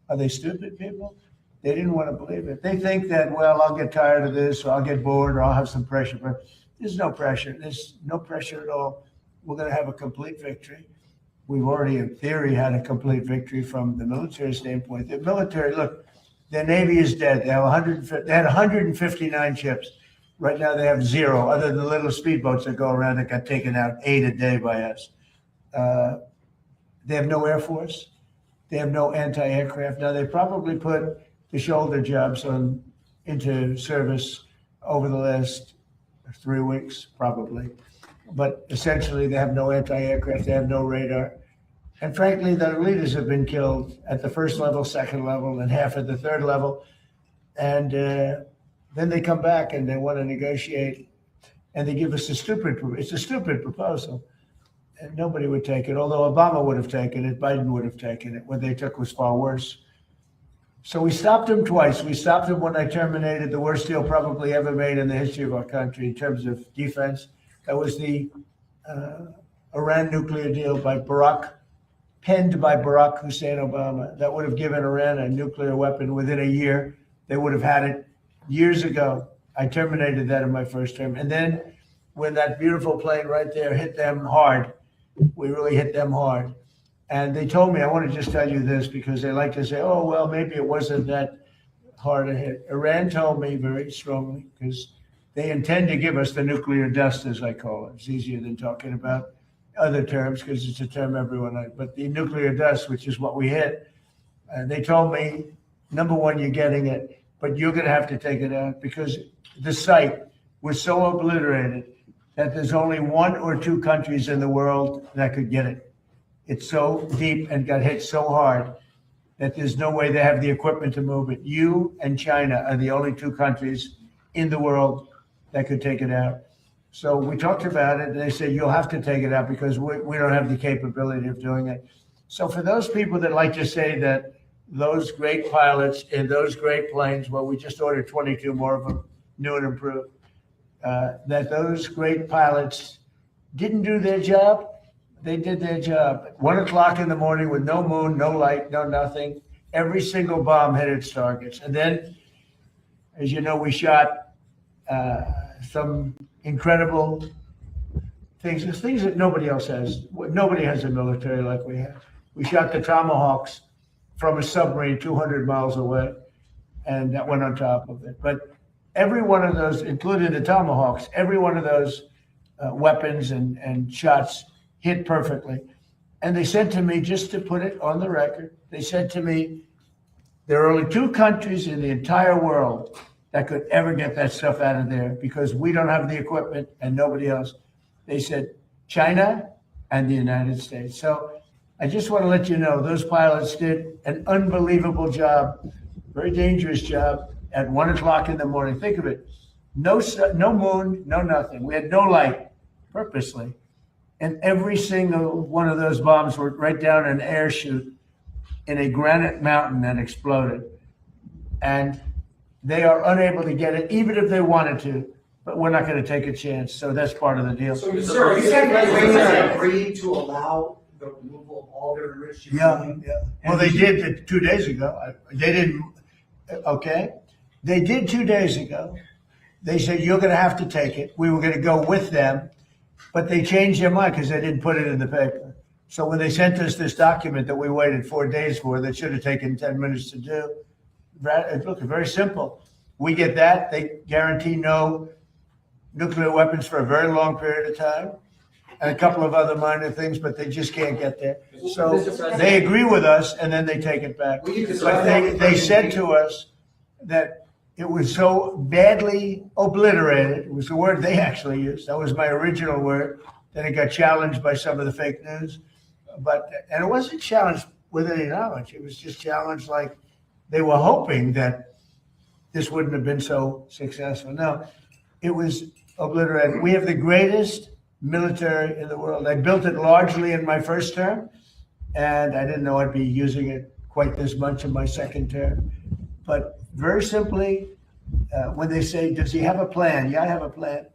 Are they stupid people? They didn't want to believe it. They think that, well, I'll get tired of this, or I'll get bored, or I'll have some pressure. But there's no pressure. There's no pressure at all. We're going to have a complete victory. We've already, in theory, had a complete victory from the military standpoint. The military, look, their Navy is dead. They had 159 ships. Right now they have 0, other than the little speedboats that go around that got taken out 8 a day by us. They have no Air Force. They have no anti-aircraft. Now, they probably put the shoulder jobs into service over the last 3 weeks, probably. But essentially, they have no anti-aircraft. They have no radar. And frankly, their leaders have been killed at the first level, second level, and half at the third level. And then they come back and they want to negotiate, and they give us it's a stupid proposal. And nobody would take it, although Obama would have taken it, Biden would have taken it. What they took was far worse. So we stopped them twice. We stopped them when I terminated the worst deal probably ever made in the history of our country in terms of defense. That was the Iran nuclear deal penned by Barack Hussein Obama. That would have given Iran a nuclear weapon within a year. They would have had it years ago. I terminated that in my first term. And then when that beautiful plane right there hit them hard, we really hit them hard. And they told me, I want to just tell you this because they like to say, oh, well, maybe it wasn't that hard a hit. Iran told me very strongly, because they intend to give us the nuclear dust, as I call it. It's easier than talking about other terms because it's a term everyone knows. But the nuclear dust, which is what we hit, they told me, number one, you're getting it, but you're going to have to take it out because the site was so obliterated that there's only 1 or 2 countries in the world that could get it. It's so deep and got hit so hard that there's no way they have the equipment to move it. You and China are the only 2 countries in the world that could take it out. So we talked about it, and they said, you'll have to take it out because we don't have the capability of doing it. So for those people that like to say that those great pilots in those great planes, well, we just ordered 22 more of them, new and improved, that those great pilots didn't do their job. They did their job. At 1 o'clock in the morning with no moon, no light, no nothing. Every single bomb hit its targets. And then, as you know, we shot some incredible things that nobody else has. Nobody has a military like we have. We shot the Tomahawks from a submarine 200 miles away, and that went on top of it. But every one of those, including the Tomahawks, every one of those weapons and shots hit perfectly. And they said to me, just to put it on the record, they said to me, there are only 2 countries in the entire world that could ever get that stuff out of there because we don't have the equipment and nobody else. They said China and the United States. So I just want to let you know, those pilots did an unbelievable job, very dangerous job at 1 o'clock in the morning. Think of it. No moon, no nothing. We had no light purposely. And every single one of those bombs were right down an air chute in a granite mountain and exploded. And they are unable to get it, even if they wanted to, but we're not going to take a chance. So that's part of the deal. So, sir, you said they agreed to allow the removal of all their enriched uranium? Yeah. Well, they did it 2 days ago. They didn't, okay? They did 2 days ago. They said, you're going to have to take it. We were going to go with them. But they changed their mind because they didn't put it in the paper. So when they sent us this document that we waited 4 days for, that should have taken 10 minutes to do, look, very simple. We get that. They guarantee no nuclear weapons for a very long period of time, and a couple of other minor things, but they just can't get there. So they agree with us, and then they take it back. But they said to us that it was so badly obliterated. It was the word they actually used. That was my original word. Then it got challenged by some of the fake news. And it wasn't challenged with any knowledge. It was just challenged like they were hoping that this wouldn't have been so successful. No, it was obliterated. We have the greatest military in the world. I built it largely in my first term, and I didn't know I'd be using it quite this much in my second term. But very simply, when they say, does he have a plan? Yeah, I have a plan.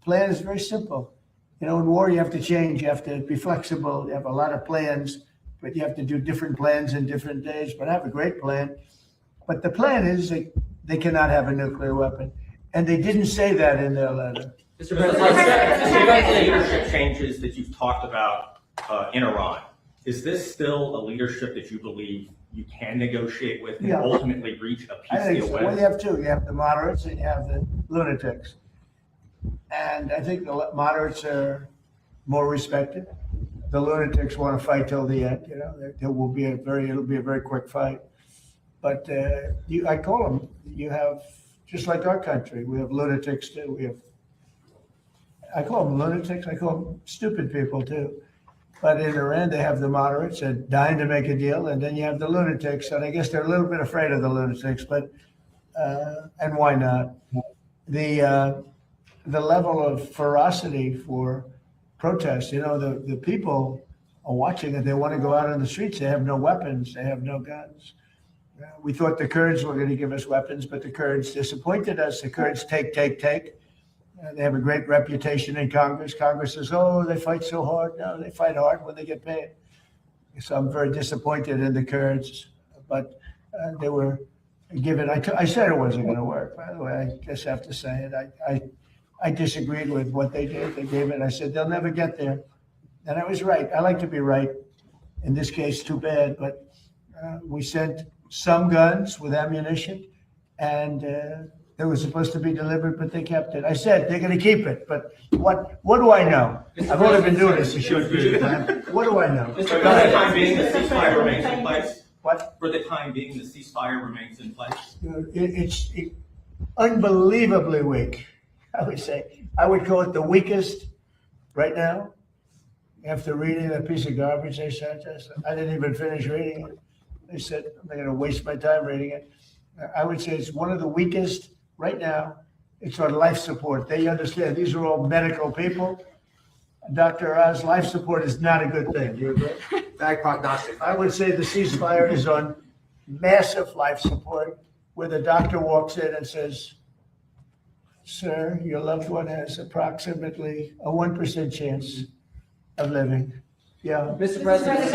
Plan is very simple. You know, in war, you have to change. You have to be flexible. You have a lot of plans, but you have to do different plans in different days. But I have a great plan. But the plan is they cannot have a nuclear weapon. And they didn't say that in their letter. Mr. President, the leadership changes that you've talked about in Iran, is this still a leadership that you believe you can negotiate with and ultimately reach a peace I think deal so. with? Well, you have 2. You have the moderates and you have the lunatics. And I think the moderates are more respected. The lunatics want to fight till the end. You know, it'll be a very quick fight. But I call them. You have, just like our country, we have lunatics too. I call them lunatics. I call them stupid people too. But in Iran, they have the moderates and dying to make a deal, and then you have the lunatics, and I guess they're a little bit afraid of the lunatics, but and why not? The level of ferocity for protest, you know, the people are watching it. They want to go out on the streets. They have no weapons. They have no guns. We thought the Kurds were going to give us weapons, but the Kurds disappointed us. The Kurds take. They have a great reputation in Congress. Congress says, oh, they fight so hard. No, they fight hard when they get paid. So I'm very disappointed in the Kurds, but they were given, I said it wasn't going to work, by the way. I just have to say it. I disagreed with what they did. They gave it. I said, they'll never get there. And I was right. I like to be right. In this case, too bad, but we sent some guns with ammunition, and they were supposed to be delivered, but they kept it. I said they're going to keep it, but what do I know? I've only been doing this a short period of time. What do I know? For the time being, the ceasefire remains in place. What? For the time being, the ceasefire remains in place. It's unbelievably weak. I would call it the weakest Right now, after reading that piece of garbage they sent us, I didn't even finish reading it. They said, I'm not going to waste my time reading it. I would say it's one of the weakest right now. It's on life support. They understand these are all medical people. Dr. Oz, life support is not a good thing. Do you agree? Bad prognostic. I would say the ceasefire is on massive life support, where the doctor walks in and says, sir, your loved one has approximately a 1% chance of living. Yeah. Mr. President.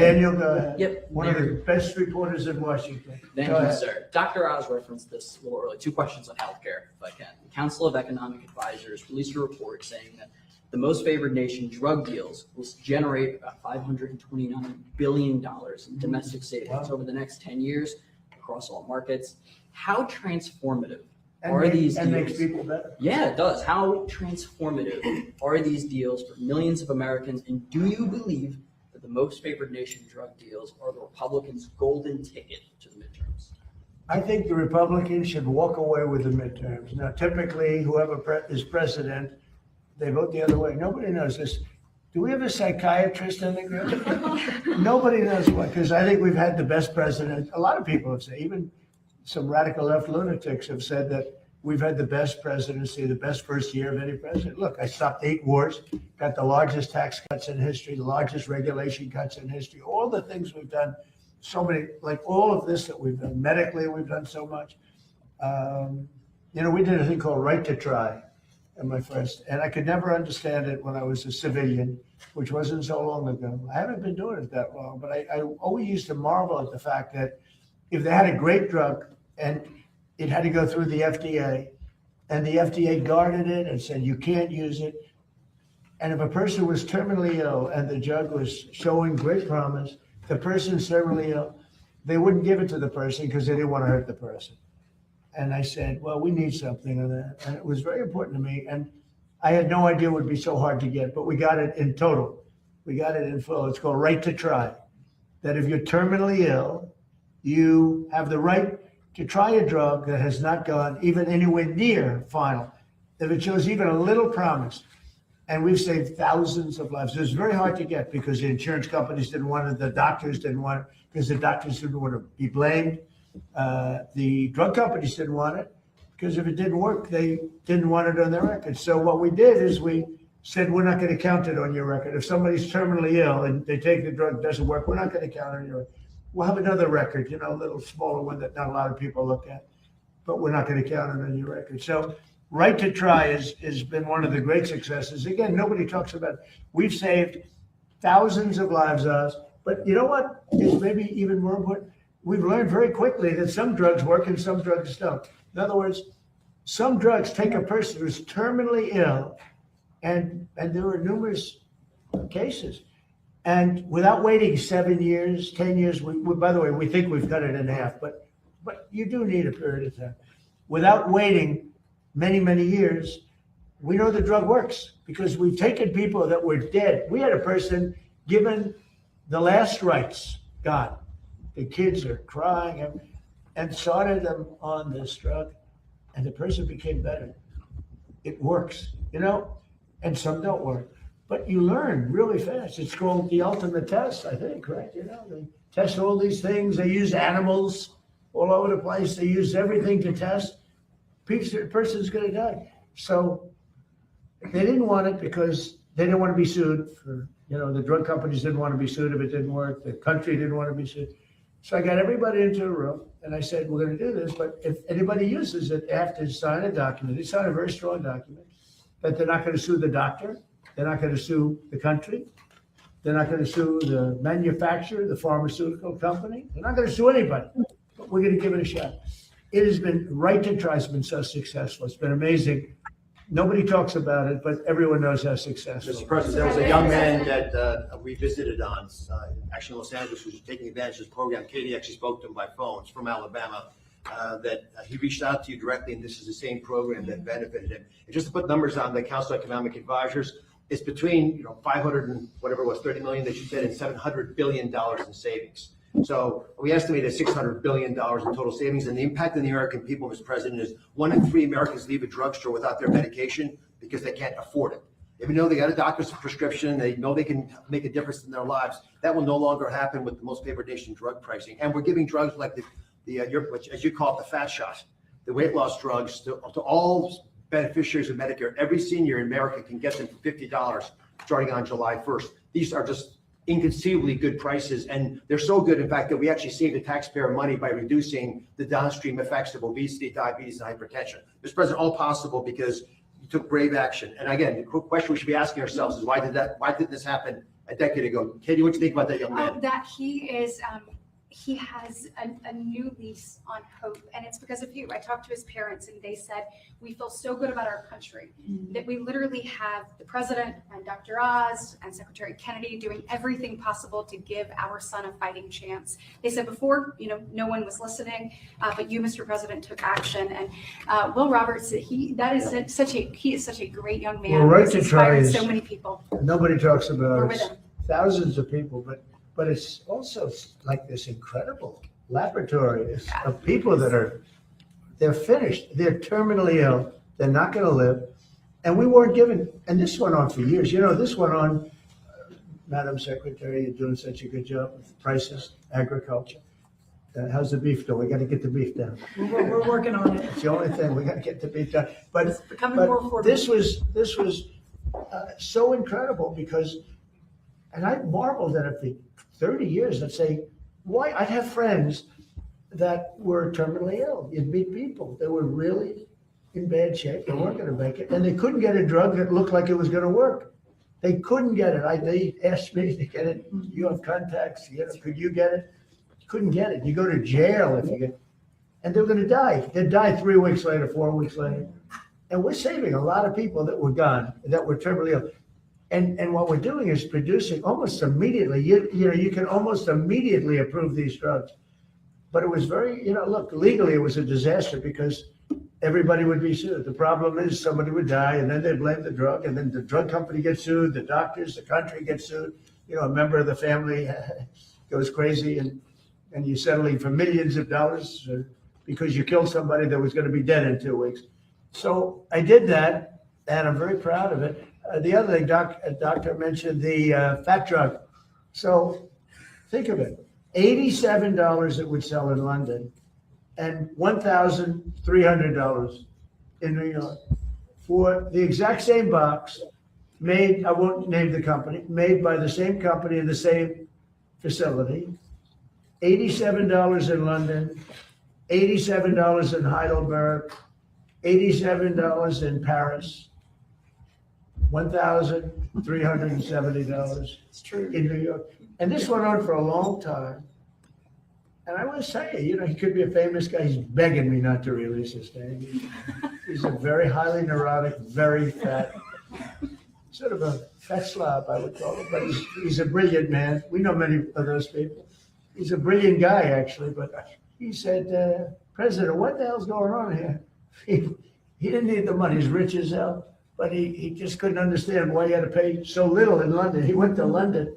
Daniel, go ahead. Yep. One of the best reporters in Washington. Thank Go you, ahead. sir. Dr. Oz referenced this a little early. 2 questions on healthcare, if I can. The Council of Economic Advisors released a report saying that the most favored nation drug deals will generate about $529 billion in domestic savings over the next 10 years across all markets. How transformative are these and deals? makes people better. Yeah, it does. How transformative are these deals for millions of Americans? And do you believe that the most favored nation drug deals are the Republicans' golden ticket to the midterms? I think the Republicans should walk away with the midterms. Now, typically, whoever is president, they vote the other way. Nobody knows this. Do we have a psychiatrist in the group? Nobody knows why, because I think we've had the best president. A lot of people have said, even some radical left lunatics have said that we've had the best presidency, the best first year of any president. Look, I stopped 8 wars, got the largest tax cuts in history, the largest regulation cuts in history, all the things we've done, so many, like all of this that we've done. Medically, we've done so much. We did a thing called Right to Try in my first, and I could never understand it when I was a civilian, which wasn't so long ago. I haven't been doing it that long, but I always used to marvel at the fact that if they had a great drug and it had to go through the FDA, and the FDA guarded it and said, you can't use it. And if a person was terminally ill and the drug was showing great promise, the person's terminally ill, they wouldn't give it to the person because they didn't want to hurt the person. And I said, well, we need something of that. And it was very important to me. And I had no idea it would be so hard to get, but we got it in total. We got it in full. It's called Right to Try. That if you're terminally ill, you have the right to try a drug that has not gone even anywhere near final. If it shows even a little promise, and we've saved thousands of lives. It was very hard to get because the insurance companies didn't want it, the doctors didn't want it, because the doctors didn't want to be blamed. The drug companies didn't want it because if it didn't work, they didn't want it on their record. So what we did is we said, we're not going to count it on your record. If somebody's terminally ill and they take the drug, it doesn't work, we're not going to count it on your record. We'll have another record, a little smaller one that not a lot of people look at, but we're not going to count it on your record. So Right to Try has been one of the great successes. Again, nobody talks about it. We've saved thousands of lives, but you know what is maybe even more important? We've learned very quickly that some drugs work and some drugs don't. In other words, some drugs take a person who's terminally ill, and there are numerous cases, and without waiting 7 years, 10 years, by the way, we think we've cut it in half, but you do need a period of time. Without waiting many, many years, we know the drug works because we've taken people that were dead. We had a person given the last rites, God. The kids are crying and started them on this drug, and the person became better. It works, and some don't work. But you learn really fast. It's called the ultimate test, I think, right? They test all these things. They use animals all over the place. They use everything to test. The person's going to die. So they didn't want it because they didn't want to be sued. The drug companies didn't want to be sued if it didn't work. The country didn't want to be sued. So I got everybody into a room and I said, we're going to do this, but if anybody uses it, they have to sign a document. They sign a very strong document that they're not going to sue the doctor. They're not going to sue the country. They're not going to sue the manufacturer, the pharmaceutical company. They're not going to sue anybody, but we're going to give it a shot. It has been Right to Try. It's been so successful. It's been amazing. Nobody talks about it, but everyone knows how successful. Mr. President, there was a young man that we visited on, actually in Los Angeles, who was taking advantage of this program. Katie actually spoke to him by phone. It's from Alabama. That he reached out to you directly, and this is the same program that benefited him. And just to put numbers on the Council of Economic Advisors, it's between 500 and whatever it was, 30 million that you said, and $700 billion in savings. So we estimated $600 billion in total savings, and the impact on the American people, Mr. President, is 1 in 3 Americans leave a drugstore without their medication because they can't afford it. Even though they got a doctor's prescription, they know they can make a difference in their lives. That will no longer happen with the most favored nation drug pricing. And we're giving drugs like which, as you call it, the fat shot, the weight loss drugs to all beneficiaries of Medicare. Every senior in America can get them for $50 starting on July 1st. These are just inconceivably good prices, and they're so good, in fact, that we actually save the taxpayer money by reducing the downstream effects of obesity, diabetes, and hypertension. Mr. President, all possible because you took brave action. And again, the question we should be asking ourselves is why did this happen a decade ago? Katie, what do you think about that young man? That he has a new lease on hope, and it's because of you. I talked to his parents, and they said, we feel so good about our country that we literally have the president and Dr. Oz and Secretary Kennedy doing everything possible to give our son a fighting chance. They said before, no one was listening, but you, Mr. President, took action. And Will Roberts, he is such a great young man. Well, right He's to try inspired is- so many people. Nobody talks We're about with it. him. Thousands of people, but it's also like this incredible laboratory of people they're finished. They're terminally ill. They're not going to live. And we weren't given, and this went on for years. This went on, Madam Secretary, you're doing such a good job with prices, agriculture. How's the beef doing? We got to get the beef down. We're working on it. It's the only thing, we got to get the beef down. It's becoming more affordable. This was so incredible because, and I marveled at it for 30 years. I'd say, why? I'd have friends that were terminally ill. You'd meet people that were really in bad shape. They weren't going to make it, and they couldn't get a drug that looked like it was going to work. They couldn't get it. They asked me to get it. You have contacts. Could you get it? Couldn't get it. You go to jail if you get, and they're going to die. They'd die 3 weeks later, 4 weeks later. And we're saving a lot of people that were gone, that were terminally ill. And what we're doing is producing almost immediately. You can almost immediately approve these drugs. But it was very, look, legally it was a disaster because everybody would be sued. The problem is somebody would die and then they blame the drug, and then the drug company gets sued, the doctors, the country gets sued. A member of the family goes crazy and you're settling for millions of dollars because you killed somebody that was going to be dead in 2 weeks. So I did that, and I'm very proud of it. The other thing, doctor mentioned the fat drug. So think of it, $87 it would sell in London and $1,300 in New York for the exact same box made, I won't name the company, made by the same company in the same facility. $87 in London, $87 in Heidelberg, $87 in Paris, $1,370 in New York. And this went on for a long time. And I want to say, he could be a famous guy. He's begging me not to release his name. He's a very highly neurotic, very fat, sort of a fat slob, I would call him. But he's a brilliant man. We know many of those people. He's a brilliant guy, actually. But he said, President, what the hell's going on here? He didn't need the money. He's rich as hell. But he just couldn't understand why he had to pay so little in London. He went to London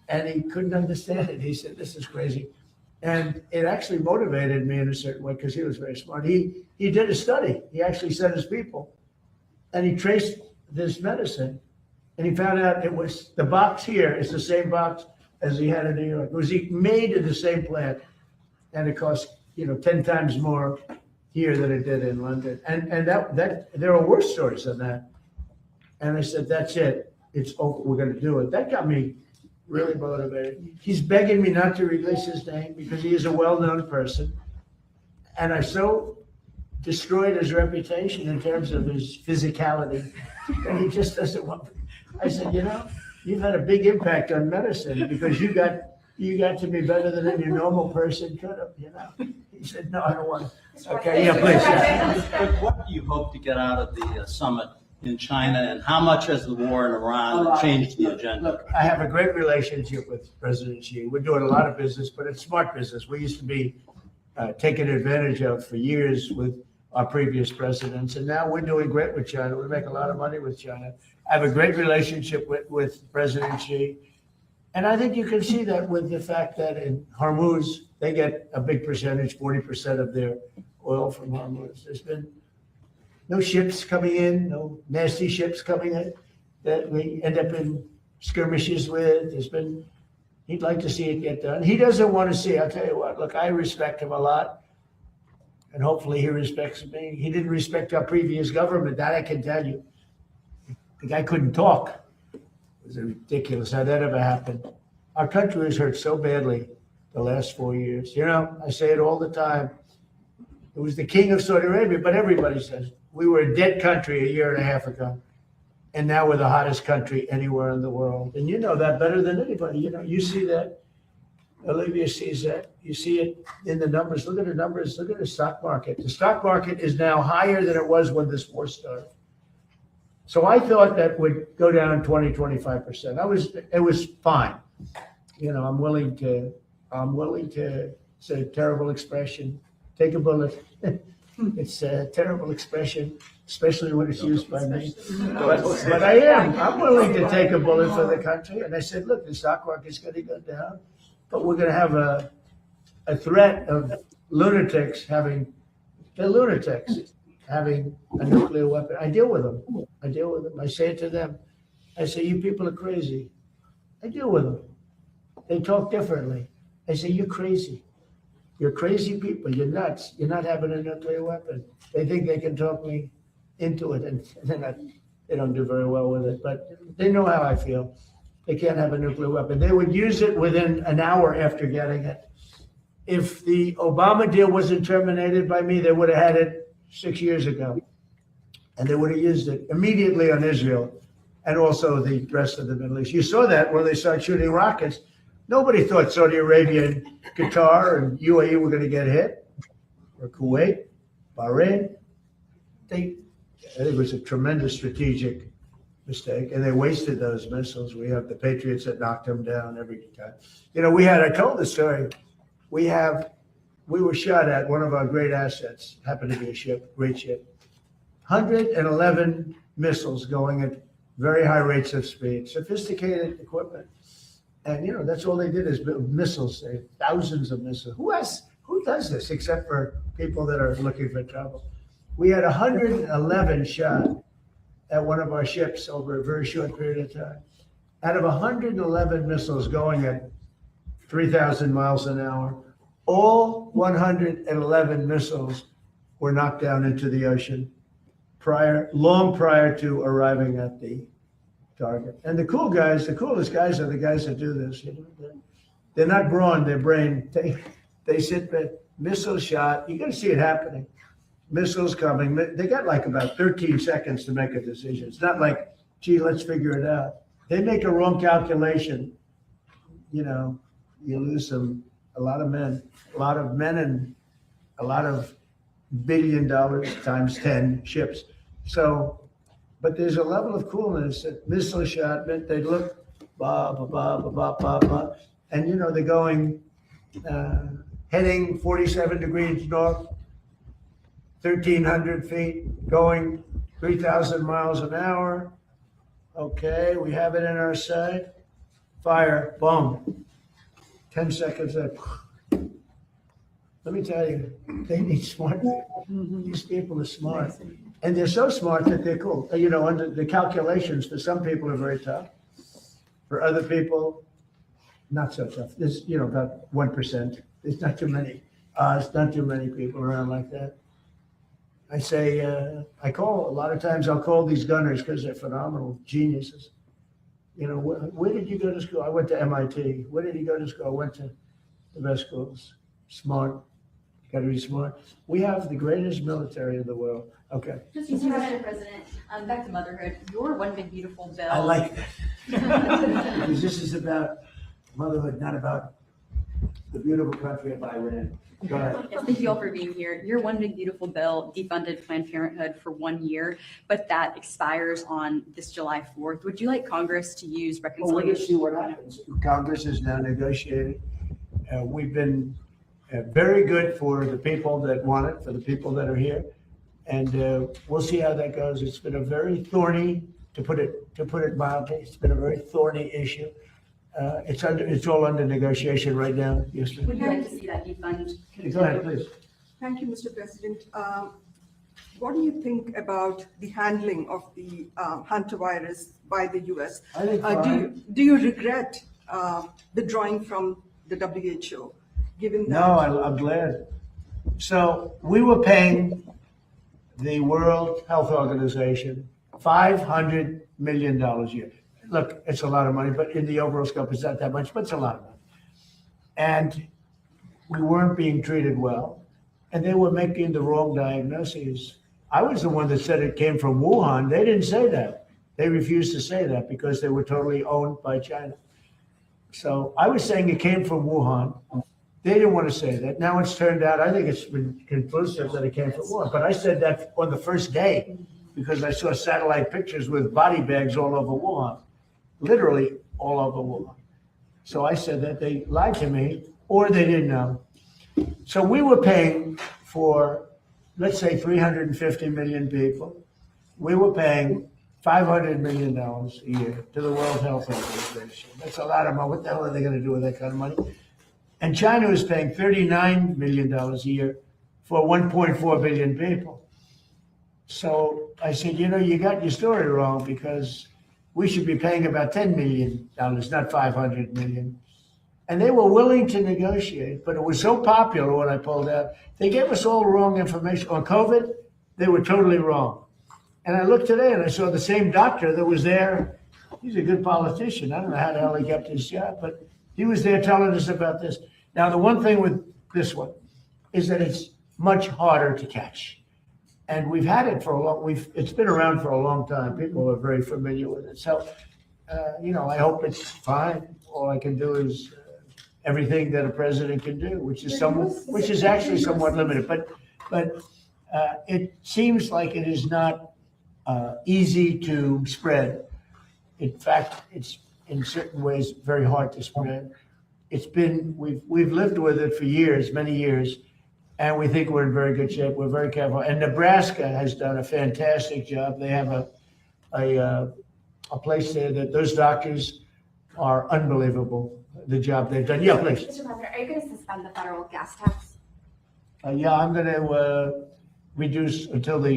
and he couldn't understand it. He said, this is crazy. And it actually motivated me in a certain way because he was very smart. He did a study. He actually sent his people and he traced this medicine and he found out it was, the box here is the same box as he had in New York. It was made in the same plant and it cost, 10 times more here than it did in London. And that there are worse stories than that. And I said, that's it. It's over. We're going to do it. That got me really motivated. He's begging me not to release his name because he is a well-known person. And I so destroyed his reputation in terms of his physicality that he just doesn't want me. I said, you've had a big impact on medicine because you got to be better than any normal person could have, He said, no, I don't want to. Okay, yeah, please. But what do you hope to get out of the summit in China, and how much has the war in Iran changed the agenda? Look, I have a great relationship with President Xi. We're doing a lot of business, but it's smart business. We used to be taken advantage of for years with our previous presidents, and now we're doing great with China. We make a lot of money with China. I have a great relationship with President Xi. And I think you can see that with the fact that in Hormuz, they get a big percentage, 40% of their oil from Hormuz. There's been no ships coming in, no nasty ships coming in. that we end up in skirmishes with. He'd like to see it get done. He doesn't want to see, I'll tell you what, look, I respect him a lot. And hopefully he respects me. He didn't respect our previous government, that I can tell you. The guy couldn't talk. It was ridiculous how that ever happened. Our country was hurt so badly the last 4 years. You know, I say it all the time. It was the king of Saudi Arabia, but everybody says we were a dead country a year and a half ago. And now we're the hottest country anywhere in the world. And you know that better than anybody. You know, you see that. Olivia sees that. You see it in the numbers. Look at the numbers. Look at the stock market. The stock market is now higher than it was when this war started. So I thought that would go down 20, 25%. It was fine. You know, I'm willing to say terrible expression, take a bullet. It's a terrible expression, especially when it's used by me. But I am. I'm willing to take a bullet for the country. And I said, look, the stock market's going to go down, but we're going to have a threat of lunatics having a nuclear weapon. I deal with them. I say it to them. I say, you people are crazy. I deal with them. They talk differently. I say, you're crazy. You're crazy people. You're nuts. You're not having a nuclear weapon. They think they can talk me into it, and they don't do very well with it. But they know how I feel. They can't have a nuclear weapon. They would use it within an hour after getting it. If the Obama deal wasn't terminated by me, they would have had it 6 years ago. And they would have used it immediately on Israel and also the rest of the Middle East. You saw that when they started shooting rockets. Nobody thought Saudi Arabia and Qatar and UAE were going to get hit, or Kuwait, Bahrain. I think it was a tremendous strategic mistake, and they wasted those missiles. We have the Patriots that knocked them down every time. You know, I told the story. We were shot at, one of our great assets, happened to be a ship, great ship, 111 missiles going at very high rates of speed, sophisticated equipment. And, you know, that's all they did is build missiles, thousands of missiles. Who does this except for people that are looking for trouble? We had 111 shot at one of our ships over a very short period of time. Out of 111 missiles going at 3,000 miles an hour, all 111 missiles were knocked down into the ocean long prior to arriving at the target. And the coolest guys are the guys that do this. You know? They're not brawn, they're brain. They sit there, missile shot. You got to see it happening. Missiles coming. They got like about 13 seconds to make a decision. It's not like, gee, let's figure it out. They make a wrong calculation. You know, you lose a lot of men, and a lot of $1 billion times 10 ships. So, but there's a level of coolness that missile shot meant they'd look, and you know, they're going, heading 47 degrees north, 1,300 feet, going 3,000 miles an hour. Okay, we have it in our sight. Fire, boom. 10 seconds up. Let me tell you, they need smart people. These people are smart. And they're so smart that they're cool. You know, under the calculations, for some people are very tough. For other people, not so tough. There's, you know, about 1%. There's not too many. There's not too many people around like that. I say, a lot of times I'll call these gunners because they're phenomenal geniuses. You know, where did you go to school? I went to MIT. Where did you go to school? I went to the best schools. Smart. Got to be smart. We have the greatest military in the world. Okay. Just Mr. President, back to motherhood. Your One Big Beautiful Bill. I like that. Because this is about motherhood, not about the beautiful country of Iran. Go ahead. Yes, thank you all for being here. Your One Big Beautiful Bill defunded Planned Parenthood for 1 year, but that expires on this July 4th. Would you like Congress to use reconciliation? Well, we're going to see what happens. Congress is now negotiating. We've been very good for the people that want it, for the people that are here. And we'll see how that goes. It's been a very thorny, to put it mildly, it's been a very thorny issue. It's all under negotiation right now. Yes, ma'am. Would you like to see that defund? Go ahead, please. Thank you, Mr. President. what do you think about the handling of the hantavirus by the US? I think Do you regret withdrawing from the WHO, given that? No, I'm glad. So we were paying the World Health Organization $500 million a year. Look, it's a lot of money, but in the overall scope, it's not that much, but it's a lot of money. And we weren't being treated well, and they were making the wrong diagnoses. I was the one that said it came from Wuhan. They didn't say that. They refused to say that because they were totally owned by China. So I was saying it came from Wuhan. They didn't want to say that. Now it's turned out, I think it's been conclusive that it came from Wuhan. But I said that on the first day because I saw satellite pictures with body bags all over Wuhan, literally all over Wuhan. So I said that they lied to me or they didn't know. So we were paying for, let's say, 350 million people. We were paying $500 million a year to the World Health Organization. That's a lot of money. What the hell are they going to do with that kind of money? And China is paying $39 million a year for 1.4 billion people. So I said, you know, you got your story wrong because we should be paying about $10 million, not $500 million. And they were willing to negotiate, but it was so popular what I pulled out. They gave us all wrong information. On COVID, they were totally wrong. And I looked today and I saw the same doctor that was there. He's a good politician. I don't know how the hell he kept his job, but he was there telling us about this. Now, the one thing with this one is that it's much harder to catch. And we've had it for a long, it's been around for a long time. People are very familiar with it. So, you know, I hope it's fine. All I can do is everything that a president can do, which is actually somewhat limited. But it seems like it is not easy to spread. In fact, it's in certain ways very hard to spread. It's been, we've lived with it for years, many years, and we think we're in very good shape. We're very careful. And Nebraska has done a fantastic job. They have a place there that those doctors are unbelievable, the job they've done. Yeah, please. Mr. President, are you going to suspend the federal gas tax? Yeah, I'm going to reduce until let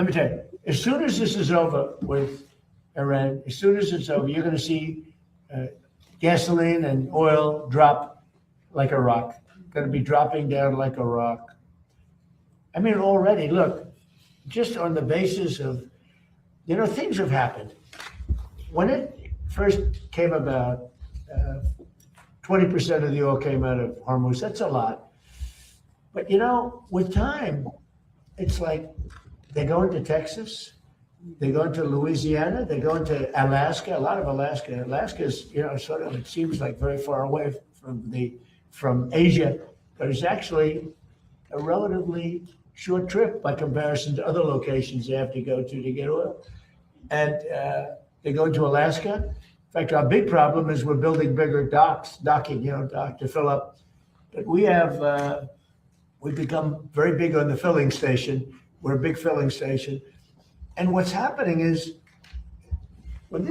me tell you, as soon as this is over with Iran, as soon as it's over, you're going to see gasoline and oil drop like a rock. Going to be dropping down like a rock. I mean, already, look, just on the basis of, you know, things have happened. When it first came about, 20% of the oil came out of Hormuz. That's a lot. But, you know, with time, it's like they go into Texas, they go into Louisiana, they go into Alaska, a lot of Alaska. Alaska's, you know, sort of, it seems like very far away from Asia, but it's actually a relatively short trip by comparison to other locations they have to go to get oil. And they go to Alaska. In fact, our big problem is we're building bigger docking, to fill up. But we have, we've become very big on the filling station. We're a big filling station. And what's happening is when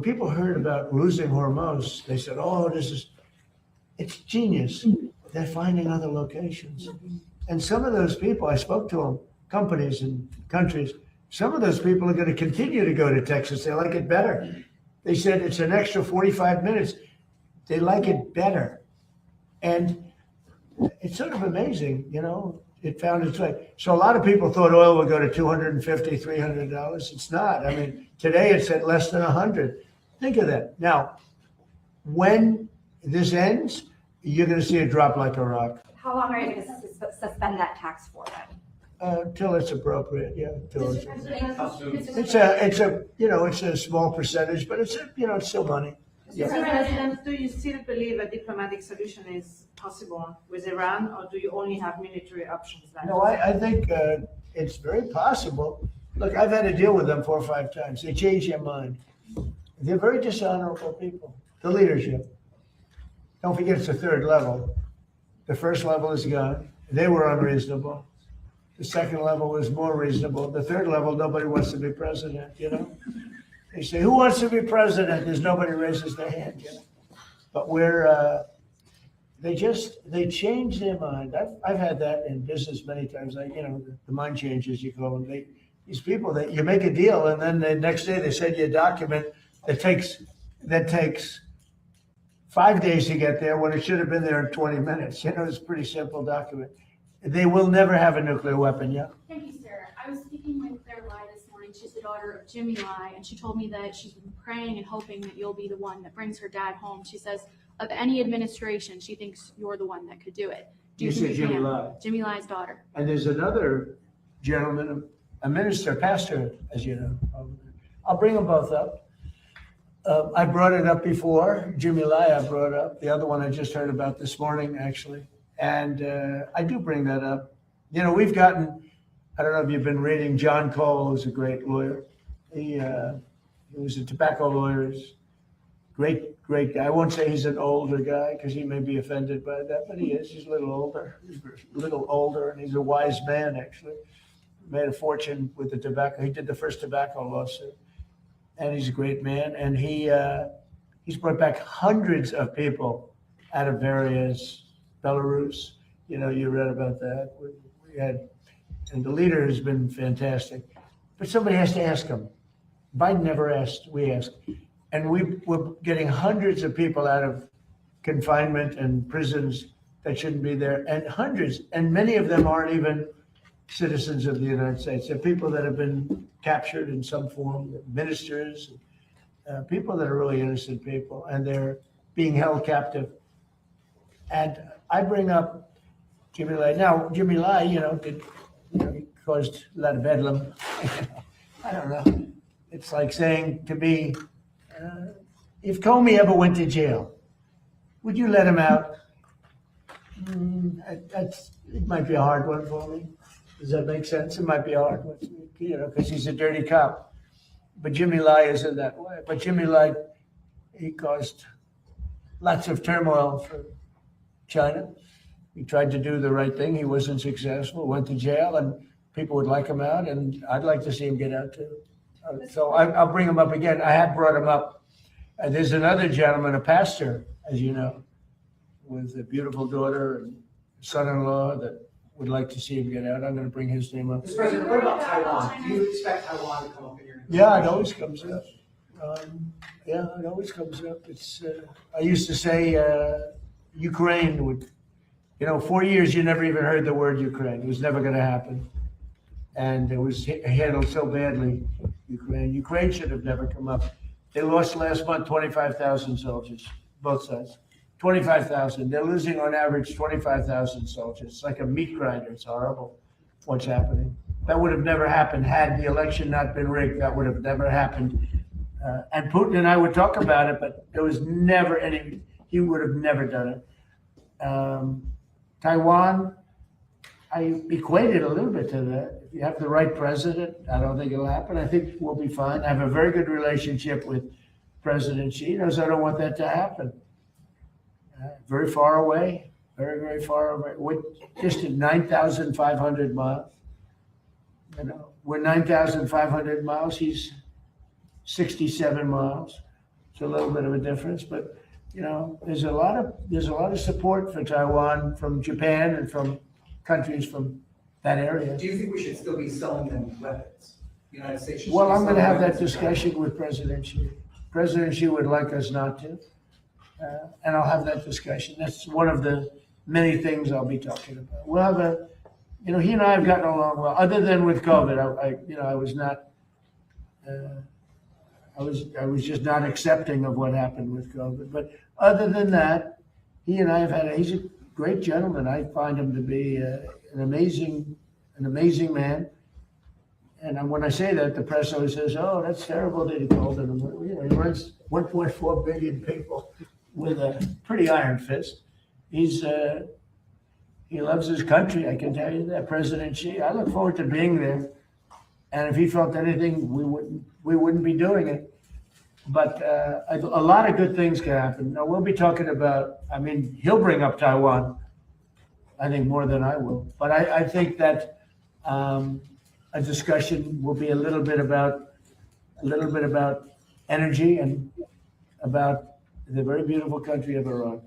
people heard about losing Hormuz, they said, oh, it's genius. They're finding other locations. And some of those people, I spoke to them, companies and countries, some of those people are going to continue to go to Texas. They like it better. They said it's an extra 45 minutes. They like it better. And it's sort of amazing, you know, it found its way. So a lot of people thought oil would go to $250, $300. It's not. I mean, today it's at less than 100. Think of that. Now, when this ends, you're going to see it drop like a rock. How long are you going to suspend that tax for then? Till it's appropriate, yeah. Mr. It's a small percentage, but it's still money. Mr. President, do you still believe a diplomatic solution is possible with Iran, or do you only have military options left? No, I think it's very possible. Look, I've had to deal with them 4 or 5 times. They change their mind. They're very dishonorable people. The leadership. Don't forget it's the 3rd level. The 1st level is gone. They were unreasonable. The 2nd level was more reasonable. The 3rd level, nobody wants to be president, you know? They say, who wants to be president? There's nobody raises their hand, you know? But they change their mind. I've had that in business many times. The mind changes, you call them. These people that you make a deal and then the next day they send you a document that takes 5 days to get there when it should have been there in 20 minutes. It's a pretty simple document. They will never have a nuclear weapon, yeah? Thank you, sir. I was speaking with Claire Lai this morning. She's the daughter of Jimmy Lai, and she told me that she's been praying and hoping that you'll be the one that brings her dad home. She says of any administration, she thinks you're the one that could do it. Do You think said Jimmy can? Lai. Jimmy Lai's daughter. And there's another gentleman, a minister, pastor, as you know. I'll bring them both up. I brought it up before. Jimmy Lai I brought up. The other one I just heard about this morning, actually. And I do bring that up. We've gotten, I don't know if you've been reading, John Cole, who's a great lawyer. He was a tobacco lawyer. Great guy. I won't say he's an older guy because he may be offended by that, but he is. He's a little older. And he's a wise man, actually. Made a fortune with the tobacco. He did the first tobacco lawsuit. And he's a great man. And he's brought back hundreds of people out of various Belarus. You read about that. We had, and the leader has been fantastic. But somebody has to ask him. Biden never asked, we asked. And we're getting hundreds of people out of confinement and prisons that shouldn't be there. And hundreds, and many of them aren't even citizens of the United States. They're people that have been captured in some form, ministers, people that are really innocent people, and they're being held captive. And I bring up Jimmy Lai. Now, Jimmy Lai, he caused a lot of bedlam. I don't know. It's like saying to me, if Comey ever went to jail, would you let him out? It might be a hard one for me. Does that make sense? It might be a hard one, because he's a dirty cop. But Jimmy Lai isn't that way. But Jimmy Lai, he caused lots of turmoil for China. He tried to do the right thing. He wasn't successful, went to jail, and people would like him out, and I'd like to see him get out too. So I'll bring him up again. I have brought him up. There's another gentleman, a pastor, as you know, with a beautiful daughter and son-in-law that would like to see him get out. I'm going to bring his name up. Mr. President, what about Taiwan? Do you expect Taiwan to come up in your? Yeah, it always comes up. It always comes up. It's. I used to say Ukraine would. 4 years you never even heard the word Ukraine. It was never going to happen, and it was handled so badly. Ukraine should have never come up. They lost last month 25,000 soldiers, both sides. 25,000. They're losing on average 25,000 soldiers. It's like a meat grinder. It's horrible what's happening. That would have never happened had the election not been rigged. That would have never happened. And Putin and I would talk about it, but there was never any, he would have never done it. Taiwan, I equated a little bit to that. If you have the right president, I don't think it'll happen. I think we'll be fine. I have a very good relationship with President Xi. He knows I don't want that to happen. Very far away, very, very far away. We're just at 9,500 miles. We're 9,500 miles. He's 67 miles. It's a little bit of a difference, but there's a lot of support for Taiwan from Japan and from countries from that area. Do you think we should still be selling them weapons? The United States should Well, still I'm going to sell have that weapons to China. discussion with President Xi. President Xi would like us not to, and I'll have that discussion. That's one of the many things I'll be talking about. We'll have he and I have gotten along well, other than with COVID. I was not, I was just not accepting of what happened with COVID. But other than that, he and I have he's a great gentleman. I find him to be an amazing man. And when I say that, the press always says, "Oh, that's terrible that he called him." He runs 1.4 billion people with a pretty iron fist. He loves his country. I can tell you that, President Xi. I look forward to being there. And if he felt anything, we wouldn't be doing it. But a lot of good things can happen. Now we'll be talking about. He'll bring up Taiwan. I think more than I will. But I think that. A discussion will be a little bit about energy and about the very beautiful country of Iran.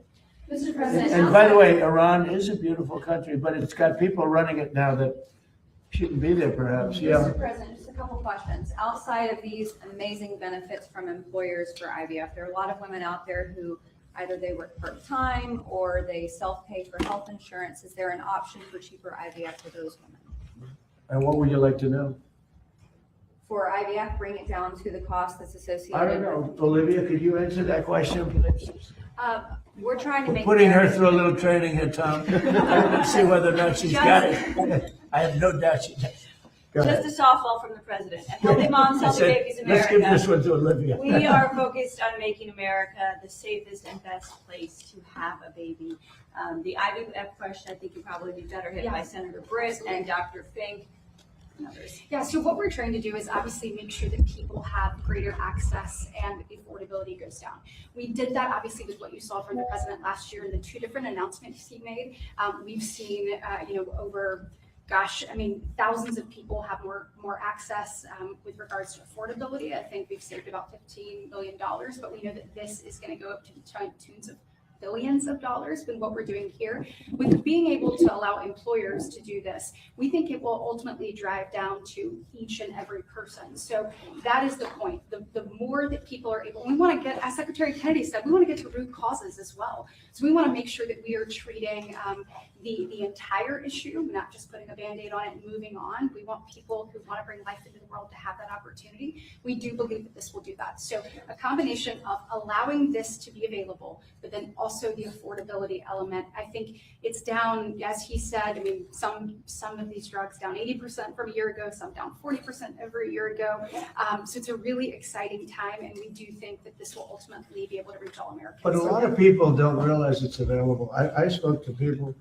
Mr. President. And by the way, Iran is a beautiful country, but it's got people running it now that shouldn't be there perhaps. Yeah. Mr. President, just a couple questions. Outside of these amazing benefits from employers for IVF, there are a lot of women out there who either they work part-time or they self-pay for health insurance. Is there an option for cheaper IVF for those women? And what would you like to know? For IVF, bring it down to the cost that's associated. I don't know. Olivia, could you answer that question, please? We're trying to We're make. putting her through a little training here, Tom. Let's see whether or not she's got it. I have no doubt she does. Go ahead. Just a softball from the president. And healthy moms, healthy babies, Let's America. give this one to Olivia. We are focused on making America the safest and best place to have a baby. The IVF question, I think, would probably be better hit by Yes. Senator Britt and Dr. Fink and others. Yeah, so what we're trying to do is obviously make sure that people have greater access and affordability goes down. We did that obviously with what you saw from the president last year and the 2 different announcements he made. We've seen, over, thousands of people have more access with regards to affordability. I think we've saved about $15 million, but we know that this is going to go up to the tunes of billions of dollars with what we're doing here. With being able to allow employers to do this, we think it will ultimately drive down to each and every person. So that is the point. The more that people are able, we want to get, as Secretary Kennedy said, we want to get to root causes as well. So we want to make sure that we are treating the entire issue, not just putting a Band-Aid on it and moving on. We want people who want to bring life into the world to have that opportunity. We do believe that this will do that. So a combination of allowing this to be available, but then also the affordability element. I think it's down, as he said, some of these drugs down 80% from a year ago, some down 40% over a year ago. So it's a really exciting time, and we do think that this will ultimately be able to reach all Americans. But a lot of people don't realize it's available. I spoke to people,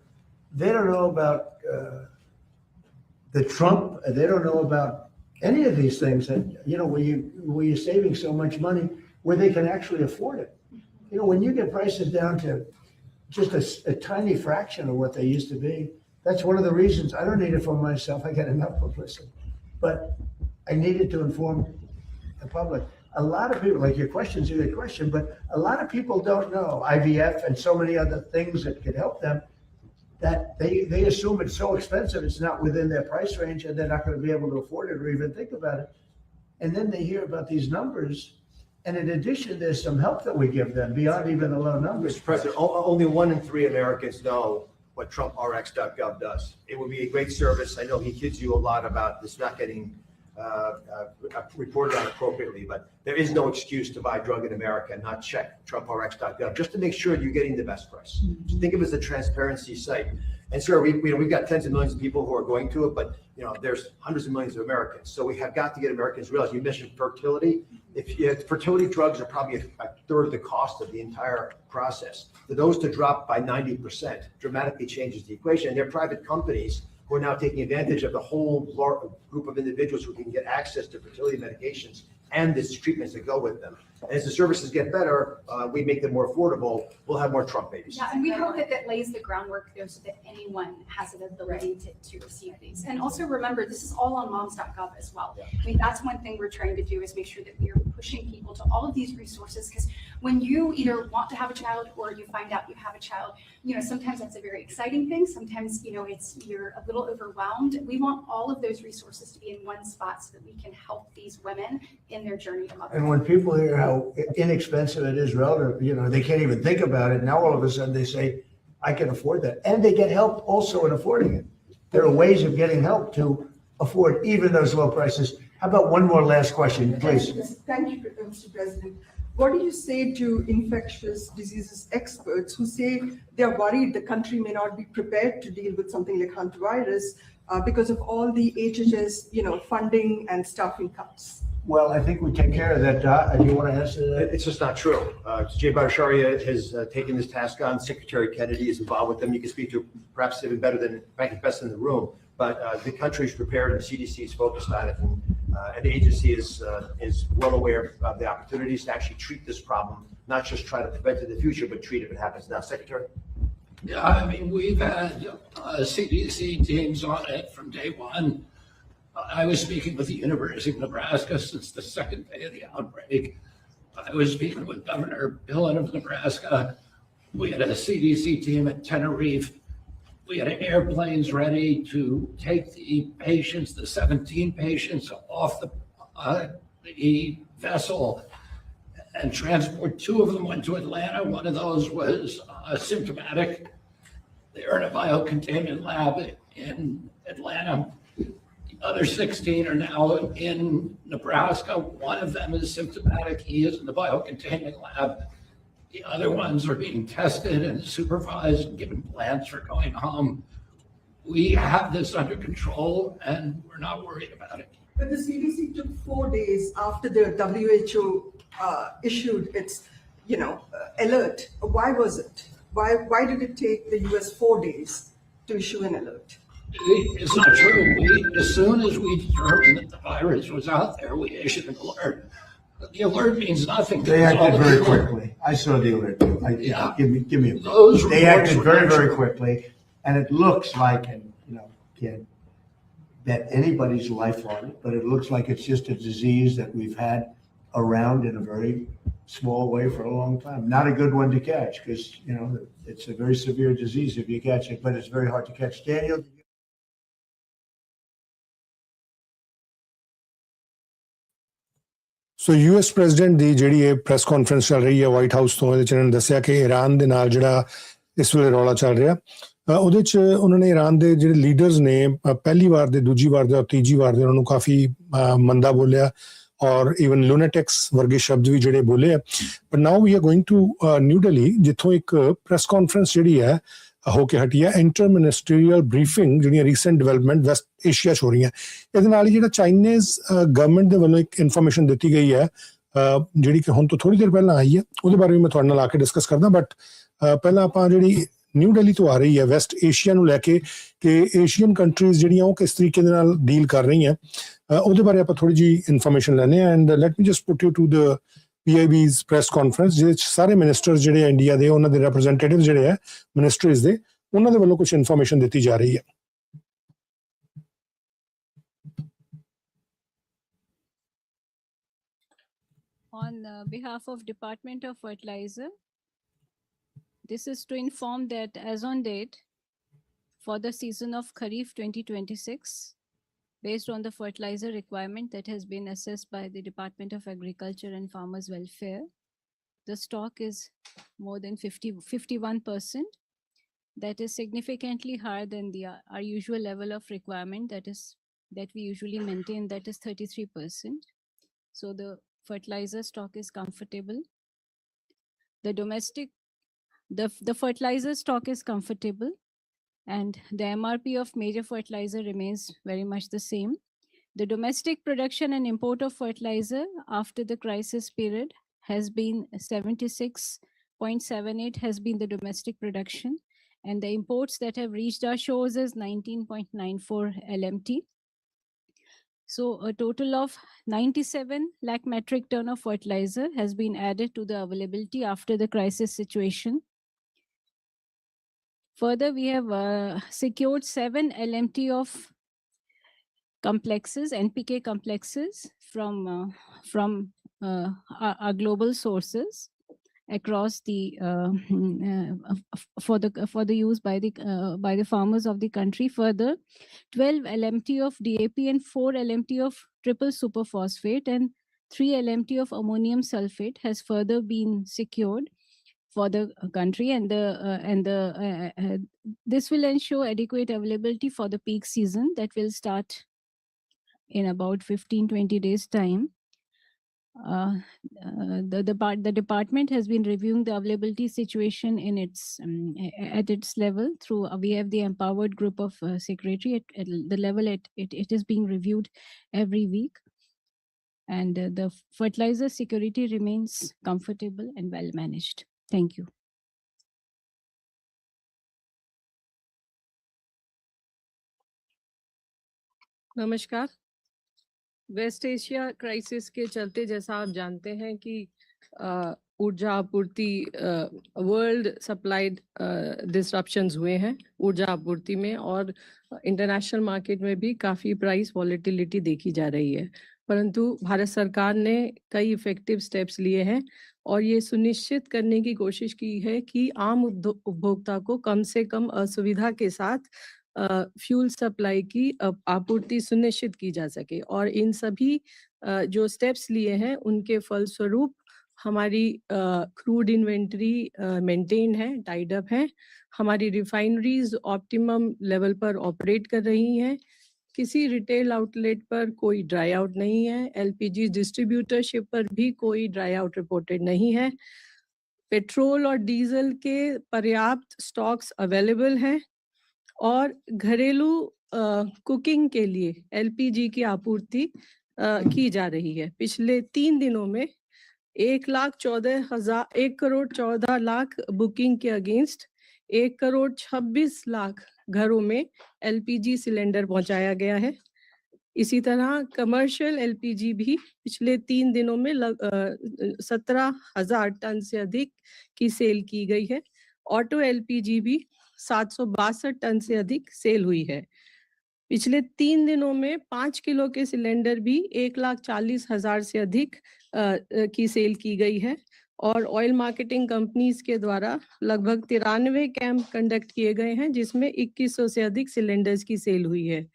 they don't know about the Trump, they don't know about any of these things that, where you're saving so much money, where they can actually afford it. When you get prices down to just a tiny fraction of what they used to be, that's one of the reasons I don't need it for myself. I get enough publicity, but I needed to inform the public. A lot of people, like your question's a good question, but a lot of people don't know IVF and so many other things that could help them, that they assume it's so expensive, it's not within their price range, and they're not going to be able to afford it or even think about it. And then they hear about these numbers. And in addition, there's some help that we give them beyond even the low numbers. Mr. President, only 1 in 3 Americans know what TrumpRx.gov does. It would be a great service. I know he kids you a lot about this not getting reported on appropriately, but there is no excuse to buy a drug in America and not check TrumpRx.gov just to make sure you're getting the best price. So think of it as a transparency site. And sure, we've got tens of millions of people who are going to it, but there's hundreds of millions of Americans. So we have got to get Americans to realize, you mentioned fertility. If fertility drugs are probably a third of the cost of the entire process. For those to drop by 90% dramatically changes the equation. And they're private companies who are now taking advantage of the whole group of individuals who can get access to fertility medications and the treatments that go with them. And as the services get better, we make them more affordable, we'll have more Trump babies. Yeah, and we hope that that lays the groundwork there so that anyone has an ability to receive these. And also remember, this is all on moms.gov as well. That's one thing we're trying to do is make sure that we are pushing people to all of these resources, because when you either want to have a child or you find out you have a child, sometimes that's a very exciting thing. Sometimes, you're a little overwhelmed. We want all of those resources to be in one spot so that we can help these women in their journey to motherhood. And when people hear how inexpensive it is relative, they can't even think about it. Now all of a sudden they say, I can afford that. And they get help also in affording it. There are ways of getting help to afford even those low prices. How about one more last question, please? Thank you, Mr. President. What do you say to infectious diseases experts who say they're worried the country may not be prepared to deal with something like hantavirus because of all the HHS, funding and staffing cuts? Well, I think we take care of that. Do you want to answer that? It's just not true. Jay Bhattacharya has taken this task on. Secretary Kennedy is involved with them. You can speak to perhaps even better than, frankly, best in the room. But the country is prepared and the CDC is focused on it. And the agency is well aware of the opportunities to actually treat this problem, not just try to prevent it in the future, but treat it if it happens now. Secretary? Yeah, we've had CDC teams on it from day one. I was speaking with the University of Nebraska since the second day of the outbreak. I was speaking with Governor Billen of Nebraska. We had a CDC team at Tenerife. We had airplanes ready to take the patients, the 17 patients, off the vessel and transport. 2 of them went to Atlanta. One of those was symptomatic. They're in a biocontainment lab in Atlanta. The other 16 are now in Nebraska. One of them is symptomatic. He is in the biocontainment lab. The other ones are being tested and supervised and given plans for going home. We have this under control and we're not worried about it. But the CDC took 4 days after the WHO issued its, alert. Why was it? Why did it take the US 4 days to issue an alert? It's not true. As soon as we determined that the virus was out there, we issued an alert. The alert means nothing. They acted very quickly. I saw the alert. Give me a break. Those They acted reports were very, very true. quickly, and it looks like, and can't bet anybody's life on it, but it looks like it's just a disease that we've had around in a very small way for a long time. Not a good one to catch because it's a very severe disease if you catch it, but it's very hard to catch. Daniel. So US president ਦੀ ਜਿਹੜੀ ਇਹ press conference ਚੱਲ ਰਹੀ ਹੈ white house ਤੋਂ, ਇਹਦੇ 'ਚ ਇਹਨਾਂ ਨੇ ਦੱਸਿਆ ਕਿ ਈਰਾਨ ਦੇ ਨਾਲ ਜਿਹੜਾ ਇਸ ਵੇਲੇ ਰੌਲਾ ਚੱਲ ਰਿਹਾ, ਉਹਦੇ 'ਚ ਉਹਨਾਂ ਨੇ ਈਰਾਨ ਦੇ ਜਿਹੜੇ ਲੀਡਰਸ ਨੇ ਪਹਿਲੀ ਵਾਰ ਦੇ, ਦੂਜੀ ਵਾਰ ਦੇ ਔਰ ਤੀਜੀ ਵਾਰ ਦੇ ਉਹਨਾਂ ਨੂੰ ਕਾਫੀ ਮੰਦਾ ਬੋਲਿਆ ਔਰ ਈਵਨ ਲੂਨੈਟਿਕਸ ਵਰਗੇ ਸ਼ਬਦ ਵੀ ਜਿਹੜੇ ਬੋਲੇ ਆ। But now we are going to New Delhi, ਜਿੱਥੋਂ ਇੱਕ ਪ੍ਰੈਸ ਕਾਨਫਰੰਸ ਜਿਹੜੀ ਹੈ ਹੋ ਕੇ ਹਟੀ ਹੈ। ਇੰਟਰ ਮਿਨਿਸਟਰੀਅਲ ਬਰੀਫਿੰਗ ਜਿਹੜੀਆਂ ਰੀਸੈਂਟ ਡਿਵੈਲਪਮੈਂਟ ਵੈਸਟ ਏਸ਼ੀਆ 'ਚ ਹੋ ਰਹੀਆਂ, ਇਹਦੇ ਨਾਲ ਹੀ ਜਿਹੜਾ ਚਾਈਨੀਜ਼ ਗਵਰਨਮੈਂਟ ਦੇ ਵੱਲੋਂ ਇੱਕ ਇਨਫੋਰਮੇਸ਼ਨ ਦਿੱਤੀ ਗਈ ਹੈ ਜਿਹੜੀ ਕਿ ਹੁਣ ਤੋਂ ਥੋੜ੍ਹੀ ਦੇਰ ਪਹਿਲਾਂ ਆਈ ਹੈ, ਉਹਦੇ ਬਾਰੇ ਵੀ ਮੈਂ ਤੁਹਾਡੇ ਨਾਲ ਆ ਕੇ ਡਿਸਕਸ ਕਰਦਾ। ਬਟ ਪਹਿਲਾਂ ਆਪਾਂ ਜਿਹੜੀ ਨਿਊ ਦਿੱਲੀ ਤੋਂ ਆ ਰਹੀ ਹੈ ਵੈਸਟ ਏਸ਼ੀਆ ਨੂੰ ਲੈ ਕੇ ਕਿ ਏਸ਼ੀਅਨ ਕੰਟਰੀਜ਼ ਜਿਹੜੀਆਂ ਉਹ ਕਿਸ ਤਰੀਕੇ ਦੇ ਨਾਲ ਡੀਲ ਕਰ ਰਹੀਆਂ, ਉਹਦੇ ਬਾਰੇ ਆਪਾਂ ਥੋੜ੍ਹੀ ਜਿਹੀ ਇਨਫੋਰਮੇਸ਼ਨ ਲੈਂਦੇ ਹਾਂ। And let me just put you to the PIB's press conference, ਜਿਹਦੇ 'ਚ ਸਾਰੇ ਮਿਨਿਸਟਰ ਜਿਹੜੇ ਇੰਡੀਆ ਦੇ, ਉਹਨਾਂ ਦੇ ਰਿਪਰੈਜ਼ੈਂਟੇਟਿਵ ਜਿਹੜੇ ਹੈ ਮਿਨਿਸਟਰੀਜ਼ ਦੇ, ਉਹਨਾਂ ਦੇ ਵੱਲੋਂ ਕੁਝ ਇਨਫੋਰਮੇਸ਼ਨ ਦਿੱਤੀ ਜਾ ਰਹੀ ਹੈ। On behalf of Department of Fertilizer, this is to inform that as on date, for the season of Kharif 2026, based on the fertilizer requirement that has been assessed by the Department of Agriculture and Farmers Welfare, the stock is more than 51%. That is significantly higher than our usual level of requirement that we usually maintain, that is 33%. So the fertilizer stock is comfortable. The fertilizer stock is comfortable, and the MRP of major fertilizer remains very much the same. The domestic production and import of fertilizer after the crisis period has been 76.78 has been the domestic production, and the imports that have reached our shores is 19.94 LMT. So a total of 97 lakh metric ton of fertilizer has been added to the availability after the crisis situation. Further, we have secured 7 LMT of complexes, NPK complexes from our global sources across the for the use by the farmers of the country. Further, 12 LMT of DAP and 4 LMT of triple superphosphate and 3 LMT of ammonium sulfate has further been secured for the country, and this will ensure adequate availability for the peak season that will start in about 15-20 days time. The department has been reviewing the availability situation in at its level through we have the empowered group of secretary at the level it is being reviewed every week, and the fertilizer security remains comfortable and well managed. Thank you. नमस्कार। Waste Asia crisis के चलते जैसा आप जानते हैं कि ऊर्जा आपूर्ति वर्ल्ड सप्लाइड डिसरप्शंस हुए हैं ऊर्जा आपूर्ति में, और इंटरनेशनल मार्केट में भी काफ़ी प्राइस वॉलेटिलिटी देखी जा रही है। परंतु भारत सरकार ने कई इफेक्टिव स्टेप्स लिए हैं और ये सुनिश्चित करने की कोशिश की है कि आम उपभोक्ता को कम से कम असुविधा के साथ फ्यूल सप्लाई की आपूर्ति सुनिश्चित की जा सके। और इन सभी जो स्टेप्स लिए हैं उनके फलस्वरूप हमारी क्रूड इन्वेंटरी मेंटेन है, टाइड अप है, हमारी रिफाइनरीज ऑप्टिमम लेवल पर ऑपरेट कर रही हैं, किसी रिटेल आउटलेट पर कोई ड्राई आउट नहीं है, एलपीजी डिस्ट्रीब्यूटरशिप पर भी कोई ड्राई आउट रिपोर्टेड नहीं है, पेट्रोल और डीजल के पर्याप्त स्टॉक्स अवेलेबल हैं और घरेलू कुकिंग के लिए एलपीजी की आपूर्ति की जा रही है। पिछले 3 दिनों में 1,14,00,000 बुकिंग के अगेंस्ट 1,26,00,000 घरों में एलपीजी सिलेंडर पहुंचाया गया है। इसी तरह कमर्शियल एलपीजी भी पिछले 3 दिनों में 17,000 टन से अधिक की सेल की गई है। ऑटो एलपीजी भी 762 टन से अधिक सेल हुई है। पिछले 3 दिनों में 5 किलो के सिलेंडर भी 1,40,000 से अधिक की सेल की गई है और ऑयल मार्केटिंग कंपनीज के द्वारा लगभग 93 कैंप कंडक्ट किए गए हैं जिसमें 2100 से अधिक सिलेंडर्स की सेल हुई है।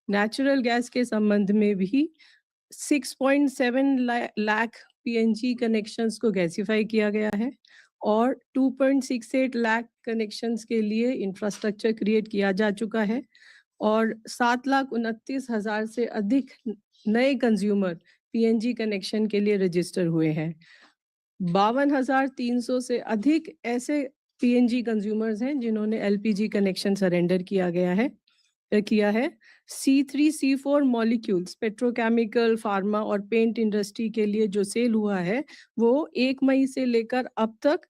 नेचुरल गैस के संबंध में भी 6.7 लाख पीएनजी कनेक्शंस को गैसिफाई किया गया है और 2.68 लाख कनेक्शंस के लिए इंफ्रास्ट्रक्चर क्रिएट किया जा चुका है और 7,29,000 से अधिक नए कंज्यूमर पीएनजी कनेक्शन के लिए रजिस्टर हुए हैं। 52,300 से अधिक ऐसे पीएनजी कंज्यूमर्स हैं जिन्होंने एलपीजी कनेक्शन सरेंडर किया है। C3 C4 molecules petrochemical, pharma और पेंट इंडस्ट्री के लिए जो सेल हुआ है वो 1 मई से लेकर अब तक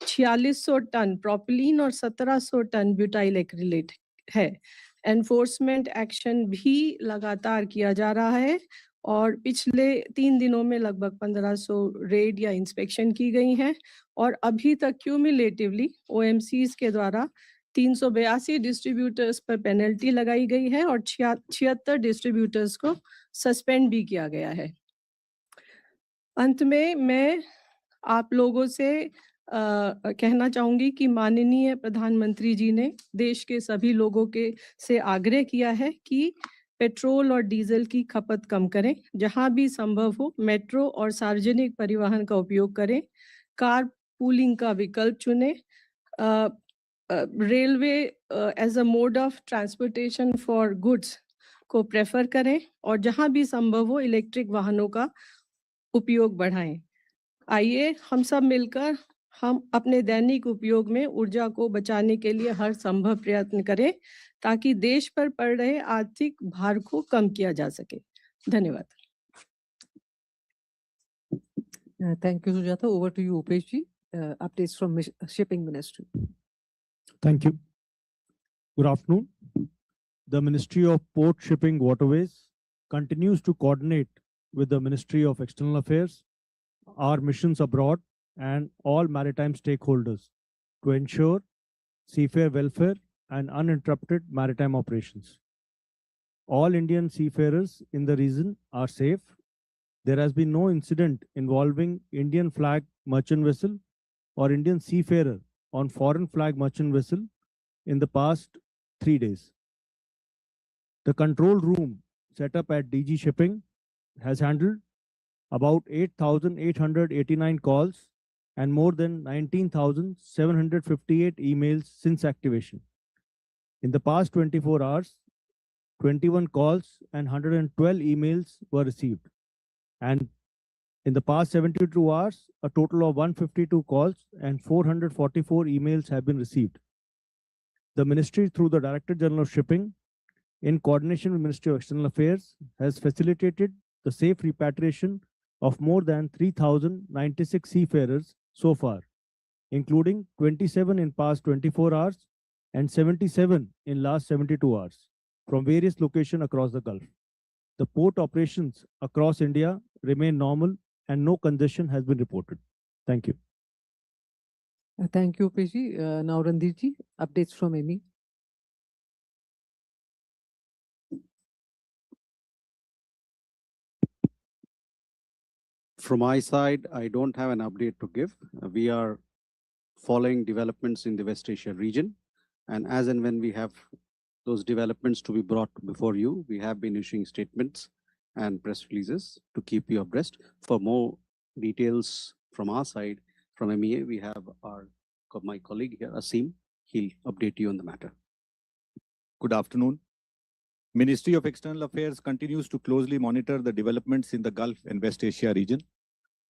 4600 टन प्रोपिलीन और 1700 टन ब्यूटाइल एक्रिलेट है। एनफोर्समेंट एक्शन भी लगातार किया जा रहा है और पिछले 3 दिनों में लगभग 1500 रेड या इंस्पेक्शन की गई हैं और अभी तक क्यूमुलेटिवली ओएमसीज के द्वारा 382 डिस्ट्रीब्यूटर्स पर पेनल्टी लगाई गई है और 76 डिस्ट्रीब्यूटर्स को सस्पेंड भी किया गया है। अंत में मैं आप लोगों से कहना चाहूंगी कि माननीय प्रधानमंत्री जी ने देश के सभी लोगों से आग्रह किया है कि पेट्रोल और डीजल की खपत कम करें, जहां भी संभव हो मेट्रो और सार्वजनिक परिवहन का उपयोग करें, कार पूलिंग का विकल्प चुनें, railway as a mode of transportation for goods को प्रेफर करें और जहां भी संभव हो इलेक्ट्रिक वाहनों का उपयोग बढ़ाएं। आइए हम सब मिलकर हम अपने दैनिक उपयोग में ऊर्जा को बचाने के लिए हर संभव प्रयत्न करें ताकि देश पर पड़ रहे आर्थिक भार को कम किया जा सके। धन्यवाद। Thank you, Sujata. Over to you, Upesh ji. Updates from Shipping Ministry. Thank you. Good afternoon. The Ministry of Port, Shipping, Waterways continues to coordinate with the Ministry of External Affairs, our missions abroad, and all maritime stakeholders to ensure seafarer welfare and uninterrupted maritime operations. All Indian seafarers in the region are safe. There has been no incident involving Indian flag merchant vessel or Indian seafarer on foreign flag merchant vessel in the past 3 days. The control room set up at DG Shipping has handled about 8,889 calls and more than 19,758 emails since activation. In the past 24 hours, 21 calls and 112 emails were received. And in the past 72 hours, a total of 152 calls and 444 emails have been received. The ministry, through the Director General of Shipping, in coordination with Ministry of External Affairs, has facilitated the safe repatriation of more than 3,096 seafarers so far, including 27 in past 24 hours and 77 in last 72 hours from various locations across the Gulf. The port operations across India remain normal and no congestion has been reported. Thank you. Thank you, Upesh ji. Now, Randir ji, updates from MEI. From my side, I don't have an update to give. We are following developments in the West Asia region. And as and when we have those developments to be brought before you, we have been issuing statements and press releases to keep you abreast. For more details from our side, from MEA, we have my colleague here, Asim. He'll update you on the matter. Good afternoon. Ministry of External Affairs continues to closely monitor the developments in the Gulf and West Asia region.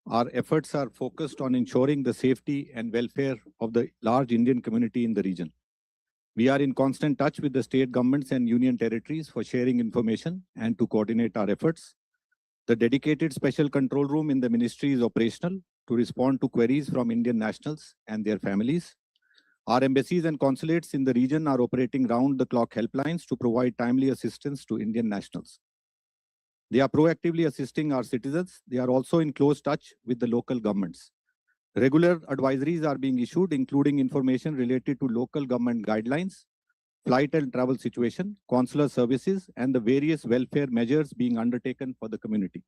Our efforts are focused on ensuring the safety and welfare of the large Indian community in the region. We are in constant touch with the state governments and union territories for sharing information and to coordinate our efforts. The dedicated special control room in the ministry is operational to respond to queries from Indian nationals and their families. Our embassies and consulates in the region are operating round-the-clock helplines to provide timely assistance to Indian nationals. They are proactively assisting our citizens. They are also in close touch with the local governments. Regular advisories are being issued, including information related to local government guidelines, flight and travel situation, consular services, and the various welfare measures being undertaken for the community.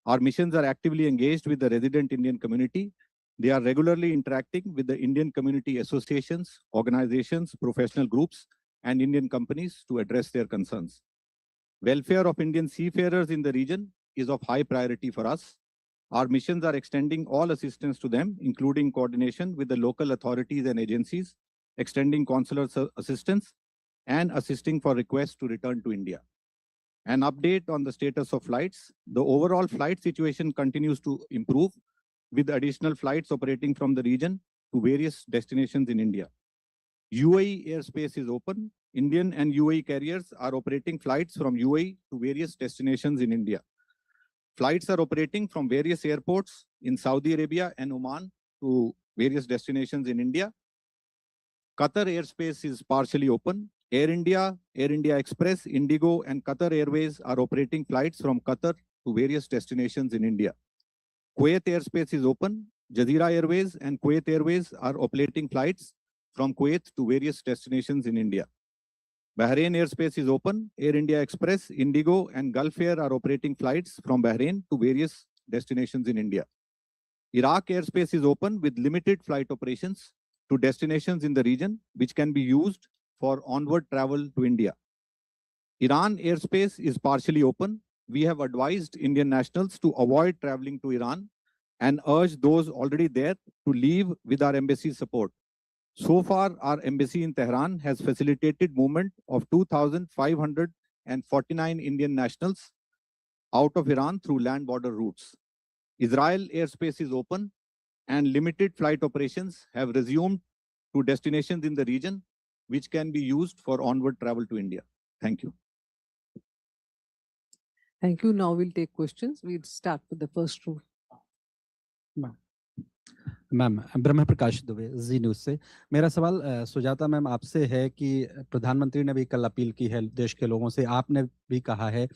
Our missions are actively engaged with the resident Indian community. They are regularly interacting with the Indian community associations, organizations, professional groups, and Indian companies to address their concerns. Welfare of Indian seafarers in the region is of high priority for us. Our missions are extending all assistance to them, including coordination with the local authorities and agencies, extending consular assistance, and assisting for requests to return to India. An update on the status of flights. The overall flight situation continues to improve, with additional flights operating from the region to various destinations in India. UAE airspace is open. Indian and UAE carriers are operating flights from UAE to various destinations in India. Flights are operating from various airports in Saudi Arabia and Oman to various destinations in India. Qatar airspace is partially open. Air India Express, Indigo, and Qatar Airways are operating flights from Qatar to various destinations in India. Kuwait airspace is open. Jazeera Airways and Kuwait Airways are operating flights from Kuwait to various destinations in India. Bahrain airspace is open. Air India Express, Indigo, and Gulf Air are operating flights from Bahrain to various destinations in India. Iraq airspace is open with limited flight operations to destinations in the region, which can be used for onward travel to India. Iran airspace is partially open. We have advised Indian nationals to avoid traveling to Iran and urge those already there to leave with our embassy's support. So far, our embassy in Tehran has facilitated movement of 2,549 Indian nationals out of Iran through land border routes. Israel airspace is open and limited flight operations have resumed to destinations in the region, which can be used for onward travel to India. Thank you. Thank you. Now we'll take questions. We'll start with the first row. Ma'am Brahma Prakash Dubey ji news से मेरा सवाल Sujata ma'am आपसे है कि प्रधानमंत्री ने भी कल अपील की है देश के लोगों से, आपने भी कहा है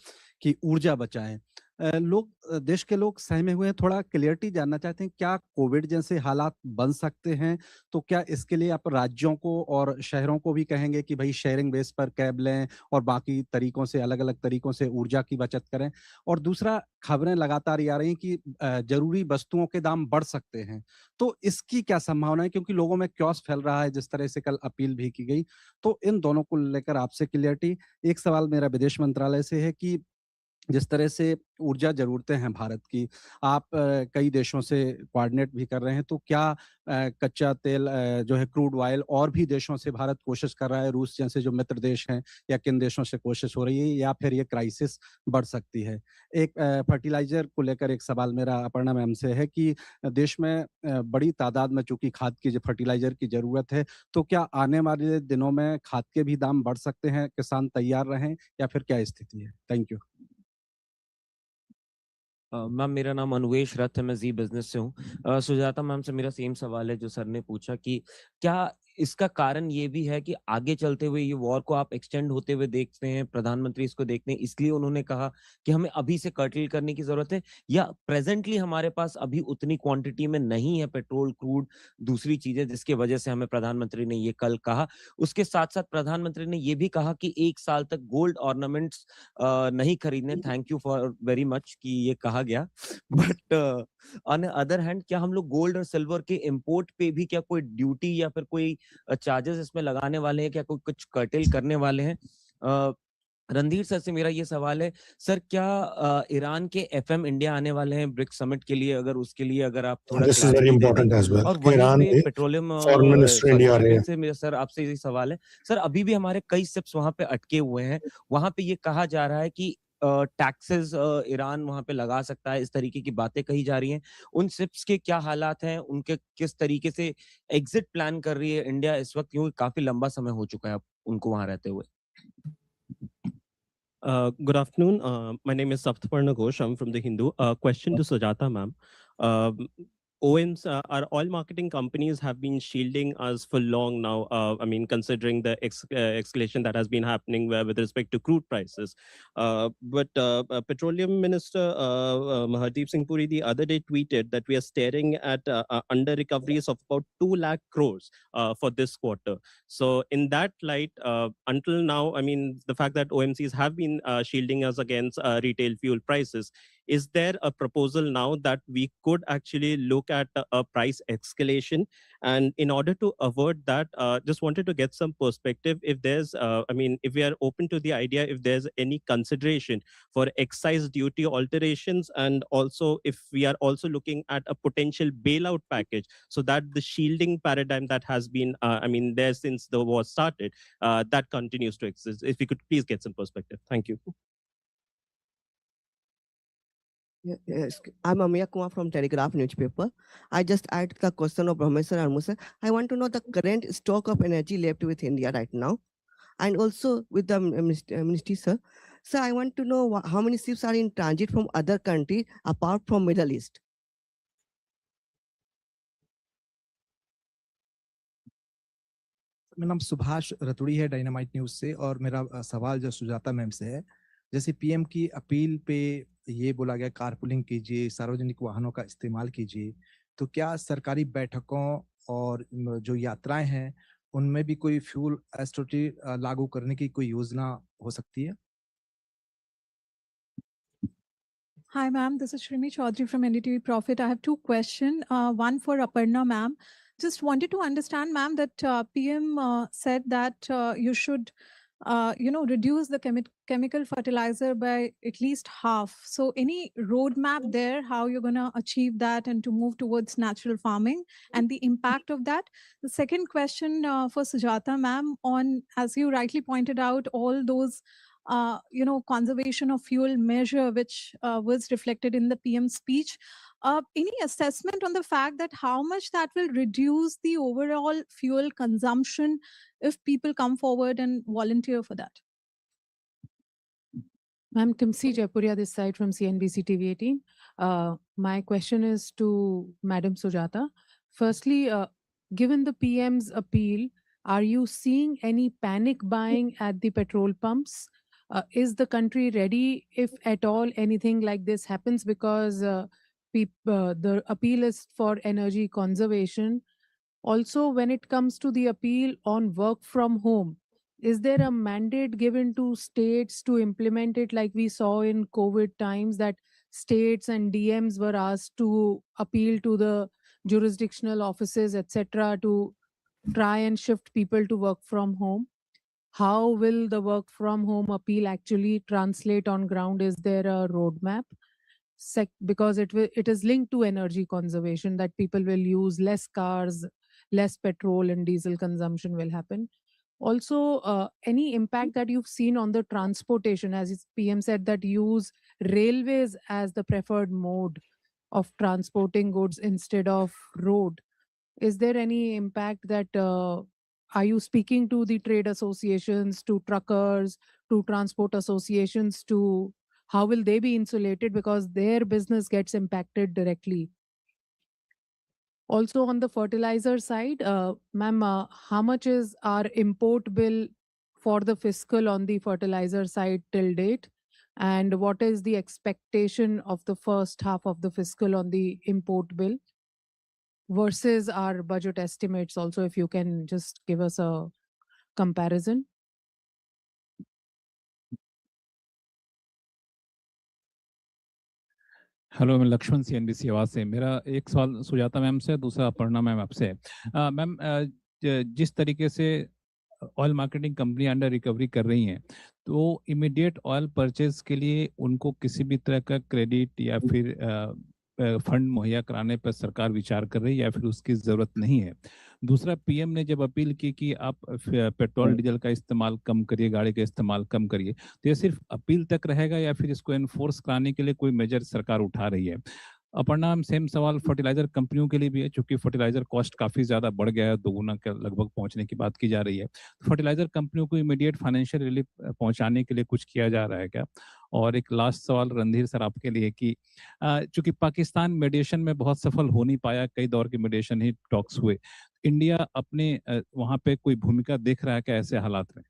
कि ऊर्जा बचाएं। देश के लोग सहमे हुए हैं, थोड़ा क्लियरिटी जानना चाहते हैं, क्या कोविड जैसे हालात बन सकते हैं? तो क्या इसके लिए आप राज्यों को और शहरों को भी कहेंगे कि भाई शेयरिंग बेस पर कैब लें और बाकी तरीकों से, अलग अलग तरीकों से ऊर्जा की बचत करें? और दूसरा, खबरें लगातार ये आ रही हैं कि जरूरी वस्तुओं के दाम बढ़ सकते हैं, तो इसकी क्या संभावना है? क्योंकि लोगों में क्योस फैल रहा है, जिस तरह से कल अपील भी की गई। तो इन दोनों को लेकर आपसे क्लियरिटी। एक सवाल मेरा विदेश मंत्रालय से है कि जिस तरह से ऊर्जा ज़रूरतें हैं भारत की, आप कई देशों से कोऑर्डिनेट भी कर रहे हैं, तो क्या कच्चा तेल जो है क्रूड ऑयल और भी देशों से भारत कोशिश कर रहा है, रूस जैसे जो मित्र देश हैं, या किन देशों से कोशिश हो रही है, या फिर ये क्राइसिस बढ़ सकती है? एक फर्टिलाइजर को लेकर एक सवाल मेरा अपर्णा मैम से है कि देश में बड़ी तादाद में चूंकि खाद की जो फर्टिलाइजर की ज़रूरत है, तो क्या आने वाले दिनों में खाद के भी दाम बढ़ सकते हैं? किसान तैयार रहें या फिर क्या स्थिति है? Thank you. मैम मेरा नाम अनुवेश रथ है, मैं जी बिजनेस से हूँ। सुजाता मैम से मेरा सेम सवाल है जो सर ने पूछा कि क्या इसका कारण ये भी है कि आगे चलते हुए ये वॉर को आप एक्सटेंड होते हुए देखते हैं, प्रधानमंत्री इसको देखते हैं, इसलिए उन्होंने कहा कि हमें अभी से कर्टेल करने की जरूरत है, या प्रेजेंटली हमारे पास अभी उतनी क्वांटिटी में नहीं है पेट्रोल, क्रूड, दूसरी चीजें, जिसकी वजह से हमें प्रधानमंत्री ने ये कल कहा। उसके साथ साथ प्रधानमंत्री ने ये भी कहा कि 1 साल तक गोल्ड ऑर्नामेंट्स नहीं खरीदने। Thank you for very much कि ये कहा गया। बट ऑन अदर हैंड, क्या हम लोग गोल्ड और सिल्वर के इंपोर्ट पे भी क्या कोई ड्यूटी या फिर कोई चार्जेस इसमें लगाने वाले हैं? क्या कोई कुछ कर्टेल करने वाले हैं? रणधीर सर से मेरा ये सवाल है, सर क्या ईरान के एफएम इंडिया आने वाले हैं ब्रिक्स समिट के लिए? अगर उसके लिए अगर आप थोड़ा दिस इज वेरी क्लैरिटी दे दें। Important as well. और वहीं ईरान पे में पेट्रोलियम फॉरेन मिनिस्टर इंडिया आ रहे हैं। से मेरा सर आपसे ये सवाल है, सर अभी भी हमारे कई शिप्स वहां पे अटके हुए हैं, वहां पे ये कहा जा रहा है कि टैक्सेस ईरान वहां पे लगा सकता है, इस तरीके की बातें कही जा रही हैं। उन शिप्स के क्या हालात हैं, उनके किस तरीके से एग्जिट प्लान कर रही है इंडिया इस वक्त, क्योंकि काफी लंबा समय हो चुका है उनको वहां रहते हुए? Good afternoon. My name is Saptaparna Ghosh. I'm from the Hindu. Question to Sujata, ma'am. OEMs, our oil marketing companies have been shielding us for long now. I mean, considering the escalation that has been happening with respect to crude prices. But Petroleum Minister Hardeep Singh Puri the other day tweeted that we are staring at under recoveries of about 2 lakh crores for this quarter. So in that light, until now, I mean, the fact that OMCs have been shielding us against retail fuel prices, is there a proposal now that we could actually look at a price escalation? And in order to avert that, just wanted to get some perspective if there's, I mean, if we are open to the idea, if there's any consideration for excise duty alterations, and also if we are also looking at a potential bailout package so that the shielding paradigm that has been, I mean, there since the war started, that continues to exist. If we could please get some perspective. Thank you. Yes, I'm Amya Kumar from Telegraph newspaper. I just add the question of Brahmeswar Armusa. I want to know the current stock of energy left with India right now, and also with the ministry, sir. So I want to know how many ships are in transit from other countries apart from Middle East. मेरा नाम सुभाष रतुड़ी है dynamite news से, और मेरा सवाल जो Sujata ma'am से है, जैसे पीएम की अपील पे ये बोला गया कारपूलिंग कीजिए, सार्वजनिक वाहनों का इस्तेमाल कीजिए, तो क्या सरकारी बैठकों और जो यात्राएं हैं उनमें भी कोई फ्यूल एस्ट्रोटी लागू करने की कोई योजना हो सकती है? Hi, ma'am. This is Shrimi Chaudhary from NDTV Profit. I have two questions. One for Aparna, ma'am. Just wanted to understand, ma'am, that PM said that you should, reduce the chemical fertilizer by at least half. So any roadmap there, how you're going to achieve that and to move towards natural farming and the impact of that? The second question for Sujata, ma'am, on, as you rightly pointed out, all those conservation of fuel measure, which was reflected in the PM speech. Any assessment on the fact that how much that will reduce the overall fuel consumption if people come forward and volunteer for that? Ma'am, Timsi Jaipuria this side from CNBC TV 18. My question is to Madam Sujata. Firstly, given the PM's appeal, are you seeing any panic buying at the petrol pumps? Is the country ready if at all anything like this happens? Because the appeal is for energy conservation. Also, when it comes to the appeal on work from home, is there a mandate given to states to implement it like we saw in COVID times, that states and DMs were asked to appeal to the jurisdictional offices, etc., to try and shift people to work from home? How will the work from home appeal actually translate on ground? Is there a roadmap? Because it is linked to energy conservation, that people will use less cars, less petrol and diesel consumption will happen. Also, any impact that you've seen on the transportation, as PM said, that use railways as the preferred mode of transporting goods instead of road. Is there any impact that are you speaking to the trade associations, to truckers, to transport associations, to how will they be insulated because their business gets impacted directly? Also on the fertilizer side, ma'am, how much is our import bill for the fiscal on the fertilizer side till date? And what is the expectation of the first half of the fiscal on the import bill versus our budget estimates? Also, if you can just give us a comparison. Hello, मैं Lakshman CNBC आवाज से। मेरा एक सवाल Sujata ma'am से, दूसरा Aparna ma'am आपसे है। मैम, जिस तरीके से oil marketing company under recovery कर रही हैं, तो इमीडिएट ऑयल परचेज के लिए उनको किसी भी तरह का क्रेडिट या फिर फंड मुहैया कराने पर सरकार विचार कर रही है या फिर उसकी जरूरत नहीं है? दूसरा, पीएम ने जब अपील की कि आप पेट्रोल डीजल का इस्तेमाल कम करिए, गाड़ी का इस्तेमाल कम करिए, तो ये सिर्फ अपील तक रहेगा या फिर इसको एनफोर्स कराने के लिए कोई मेजर सरकार उठा रही है? अपर्णा, सेम सवाल फर्टिलाइजर कंपनियों के लिए भी है, क्योंकि फर्टिलाइजर कॉस्ट काफी ज्यादा बढ़ गया है, दोगुना के लगभग पहुंचने की बात की जा रही है। फर्टिलाइजर कंपनियों को इमीडिएट फाइनेंशियल रिलीफ पहुंचाने के लिए कुछ किया जा रहा है क्या? और एक लास्ट सवाल रणधीर सर आपके लिए कि चूंकि पाकिस्तान मेडिएशन में बहुत सफल हो नहीं पाया, कई दौर के मेडिएशन ही टॉक्स हुए, इंडिया अपने वहां पे कोई भूमिका देख रहा है क्या ऐसे हालात में?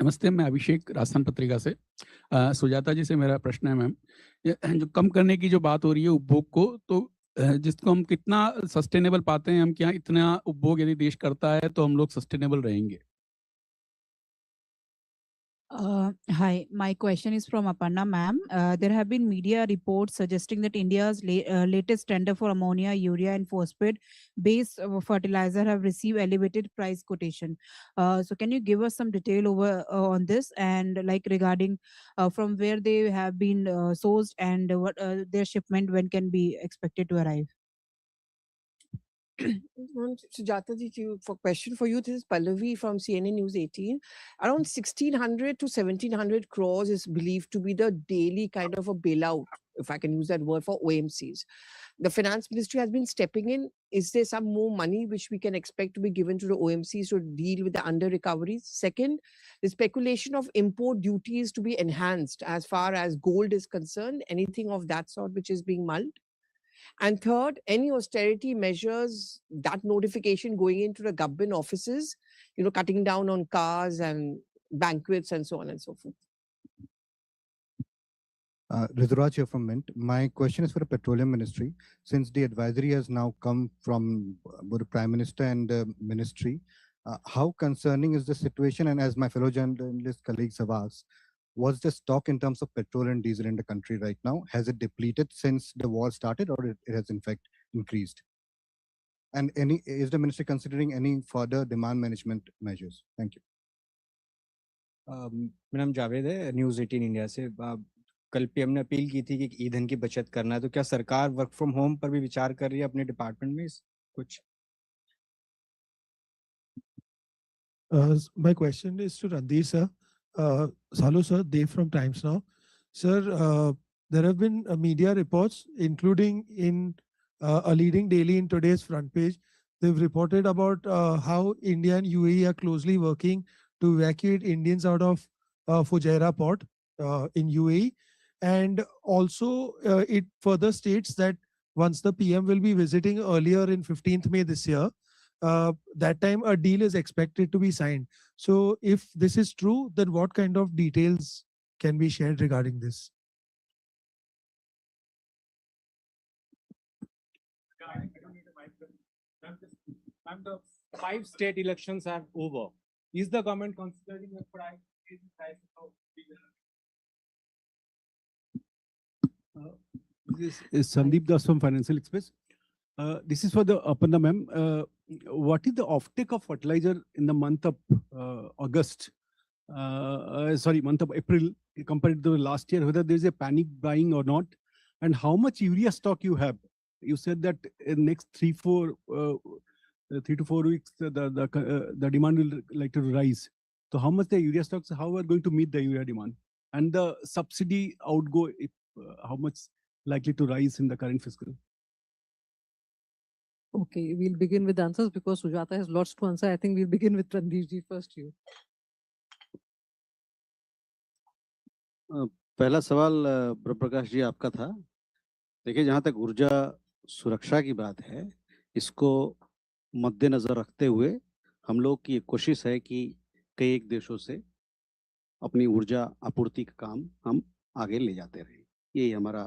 नमस्ते, मैं अभिषेक राजस्थान पत्रिका से। सुजाता जी से मेरा प्रश्न है मैम, जो कम करने की जो बात हो रही है उपभोग को, तो जिसको हम कितना सस्टेनेबल पाते हैं, हम क्या इतना उपभोग यदि देश करता है तो हम लोग सस्टेनेबल रहेंगे? Hi, my question is from Aparna ma'am. There have been media reports suggesting that India's latest tender for ammonia, urea and phosphate-based fertilizer have received elevated price quotation. So can you give us some detail over on this, and like regarding from where they have been sourced and what their shipment when can be expected to arrive? Sujata ji, for question for you, this is Pallavi from CNN News 18. Around 1,600 to 1,700 crores is believed to be the daily kind of a bailout, if I can use that word, for OMCs. The finance ministry has been stepping in. Is there some more money which we can expect to be given to the OMCs to deal with the under recoveries? Second, the speculation of import duties to be enhanced as far as gold is concerned, anything of that sort which is being mulled? And third, any austerity measures, that notification going into the government offices, cutting down on cars and banquets and so on and so forth. Riduraj here from Mint. My question is for the Petroleum Ministry. Since the advisory has now come from both the Prime Minister and the Ministry, how concerning is the situation? And as my fellow journalist colleagues have asked, what's the stock in terms of petrol and diesel in the country right now? Has it depleted since the war started, or it has in fact increased? And is the ministry considering any further demand management measures? Thank you. मेरा नाम जावेद है, news 18 India से। कल PM ने appeal की थी कि ईंधन की बचत करना है, तो क्या सरकार वर्क फ्रॉम होम पर भी विचार कर रही है अपने डिपार्टमेंट में कुछ? My question is to Randir sir. Hello sir, Dave from Times Now. Sir, there have been media reports, including in a leading daily in today's front page. They've reported about how India and UAE are closely working to evacuate Indians out of Fujairah port in UAE. And also it further states that once the PM will be visiting earlier in 15th May this year, that time a deal is expected to be signed. So if this is true, then what kind of details can be shared regarding this? The 5 state elections are over. Is the government considering a price of This is Sandeep Das from Financial Express. This is for the Aparna ma'am. What is the offtake of fertilizer in the month of month of April compared to the last year, whether there is a panic buying or not, and how much urea stock you have? You said that in next 3 to 4 weeks, the demand will like to rise. So how much the urea stocks, how are going to meet the urea demand? And the subsidy outgo, how much likely to rise in the current fiscal? Okay, we'll begin with answers because Sujata has lots to answer. I think we'll begin with Randir ji first. You. पहला सवाल प्रकाश जी आपका था। देखिए, जहाँ तक ऊर्जा सुरक्षा की बात है, इसको मद्देनजर रखते हुए हम लोग की कोशिश है कि कई एक देशों से अपनी ऊर्जा आपूर्ति का काम हम आगे ले जाते रहें। यही हमारा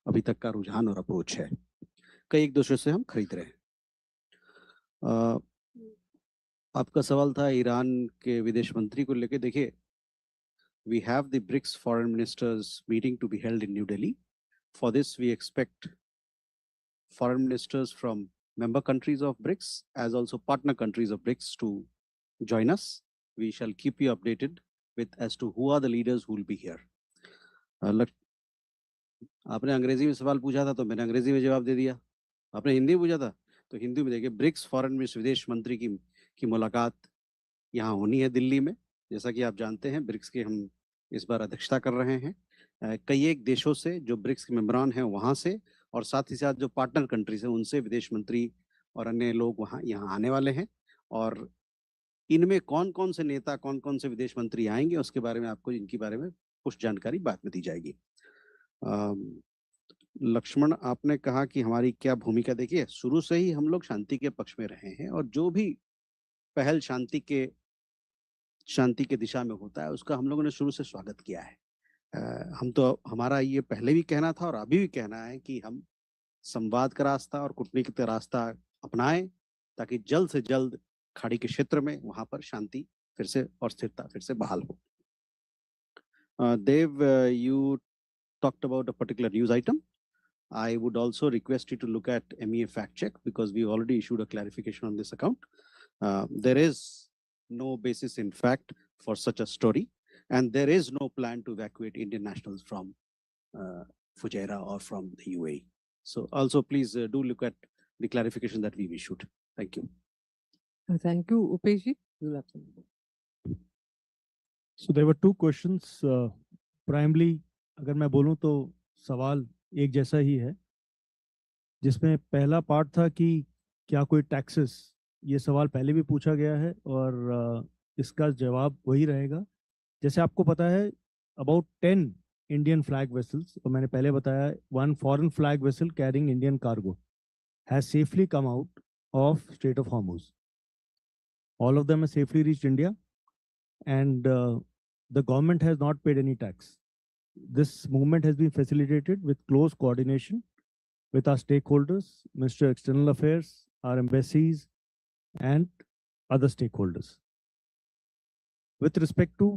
अभी तक का रुझान और अप्रोच है। कई एक देशों से हम खरीद रहे हैं। आपका सवाल था ईरान के विदेश मंत्री को लेके। देखिए, we have the BRICS foreign ministers meeting to be held in New Delhi. For this, we expect foreign ministers from member countries of BRICS as also partner countries of BRICS to join us. We shall keep you updated with as to who are the leaders who will be here. आपने अंग्रेजी में सवाल पूछा था तो मैंने अंग्रेजी में जवाब दे दिया। आपने हिंदी में पूछा था तो हिंदी में। देखिए, ब्रिक्स फॉरेन मिनिस्टर विदेश मंत्री की मुलाकात यहाँ होनी है दिल्ली में। जैसा कि आप जानते हैं, ब्रिक्स के हम इस बार अध्यक्षता कर रहे हैं। कई एक देशों से जो ब्रिक्स के मेंबरान हैं वहाँ से, और साथ ही साथ जो पार्टनर कंट्रीज हैं उनसे विदेश मंत्री और अन्य लोग यहाँ आने वाले हैं। और इनमें कौन कौन से नेता, कौन कौन से विदेश मंत्री आएंगे, उसके बारे में आपको इनके बारे में कुछ जानकारी बाद में दी जाएगी। लक्ष्मण, आपने कहा कि हमारी क्या भूमिका। देखिए, शुरू से ही हम लोग शांति के पक्ष में रहे हैं और जो भी पहल शांति के दिशा में होता है उसका हम लोगों ने शुरू से स्वागत किया है। हम तो, हमारा ये पहले भी कहना था और अभी भी कहना है कि हम संवाद का रास्ता और कूटनीति का रास्ता अपनाएं ताकि जल्द से जल्द खाड़ी के क्षेत्र में वहां पर शांति फिर से और स्थिरता फिर से बहाल हो। Dev, you talked about a particular news item. I would also request you to look at MEA fact check because we already issued a clarification on this account. There is no basis in fact for such a story, and there is no plan to evacuate Indian nationals from Fujairah or from the UAE. So also please do look at the clarification that we've issued. Thank you. Thank you, Upesh ji. You will have some. So there were two questions. Primarily, अगर मैं बोलूं तो सवाल एक जैसा ही है, जिसमें पहला पार्ट था कि क्या कोई टैक्सेस, ये सवाल पहले भी पूछा गया है और इसका जवाब वही रहेगा। जैसे आपको पता है, अबाउट 10 इंडियन फ्लैग वेसल्स, और मैंने पहले बताया 1 foreign flag vessel carrying Indian cargo has safely come out of straight of Hormuz. All of them have safely reached India, and the government has not paid any tax. This movement has been facilitated with close coordination with our stakeholders, Ministry of External Affairs, our embassies, and other stakeholders. With respect to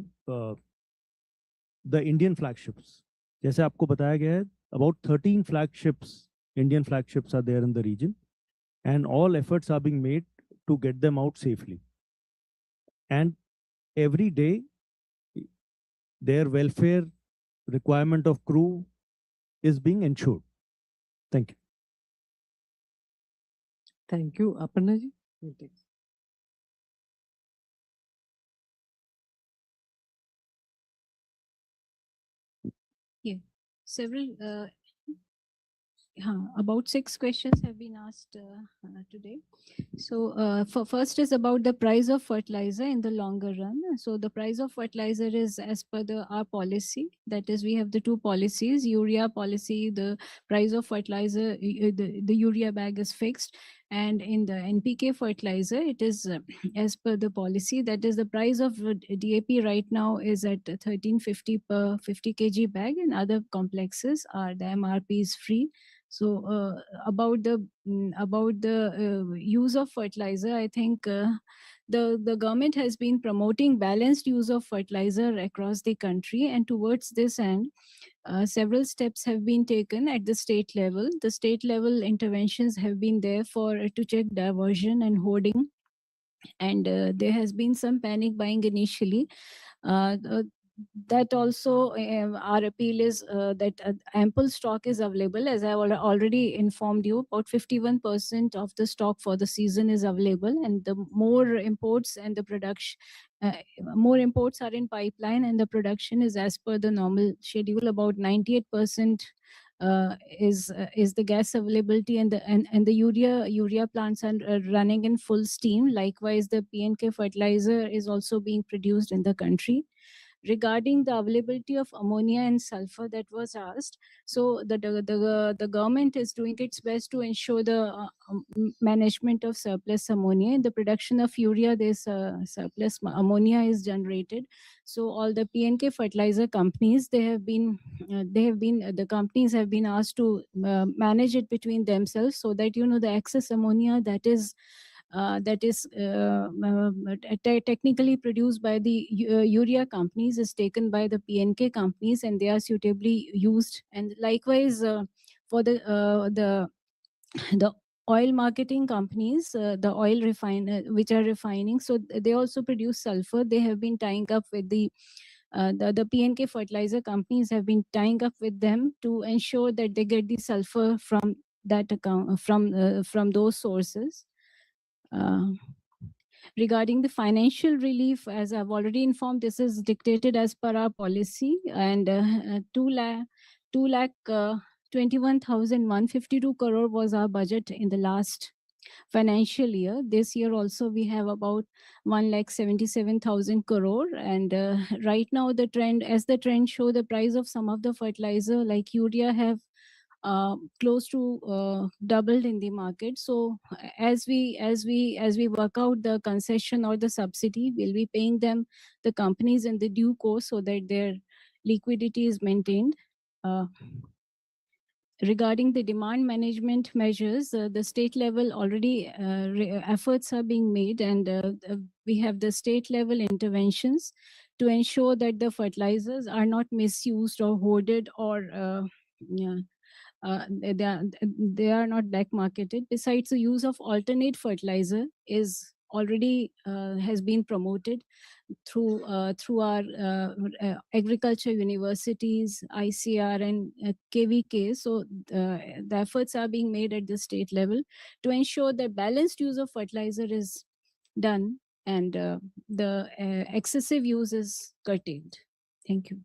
the Indian flagships, जैसे आपको बताया गया है, about 13 flagships, Indian flagships are there in the region, and all efforts are being made to get them out safely. And every day, their welfare requirement of crew is being ensured. Thank you. Thank you, Aparna ji. Yeah, several, about 6 questions have been asked today. So first is about the price of fertilizer in the longer run. So the price of fertilizer is as per our policy. That is, we have the 2 policies, urea policy, the price of fertilizer, the urea bag is fixed. And in the NPK fertilizer, it is as per the policy. That is, the price of DAP right now is at 1350 per 50 kg bag, and other complexes are, the MRP is free. So about the use of fertilizer, I think the government has been promoting balanced use of fertilizer across the country, and towards this end, several steps have been taken at the state level. The state level interventions have been there to check diversion and hoarding, and there has been some panic buying initially. That also, our appeal is that ample stock is available. As I already informed you, about 51% of the stock for the season is available, and the more imports and the production, more imports are in pipeline, and the production is as per the normal schedule. About 98% is the gas availability, and the urea plants are running in full steam. Likewise, the PNK fertilizer is also being produced in the country. regarding the availability of ammonia and sulfur that was asked. So the government is doing its best to ensure the management of surplus ammonia. In the production of urea, this surplus ammonia is generated. So all the PNK fertilizer companies, the companies have been asked to manage it between themselves, so that the excess ammonia that is technically produced by the urea companies is taken by the PNK companies, and they are suitably used. And likewise for the oil marketing companies, the oil which are refining, so they also produce sulfur. They have been tying up with the PNK fertilizer companies have been tying up with them to ensure that they get the sulfur from that account, from those sources. Regarding the financial relief, as I've already informed, this is dictated as per our policy, and 2,21,152 crore was our budget in the last financial year. This year also we have about 1,77,000 crore, and right now the trend show, the price of some of the fertilizer like urea have close to doubled in the market. So as we work out the concession or the subsidy, we'll be paying them, the companies, in the due course, so that their liquidity is maintained. Regarding the demand management measures, the state level already efforts are being made, and we have the state level interventions to ensure that the fertilizers are not misused or hoarded, or they are not black marketed. Besides, the use of alternate fertilizer is already has been promoted through our agriculture universities, ICR and KVK. So the efforts are being made at the state level to ensure that balanced use of fertilizer is done, and the excessive use is curtailed. Thank you.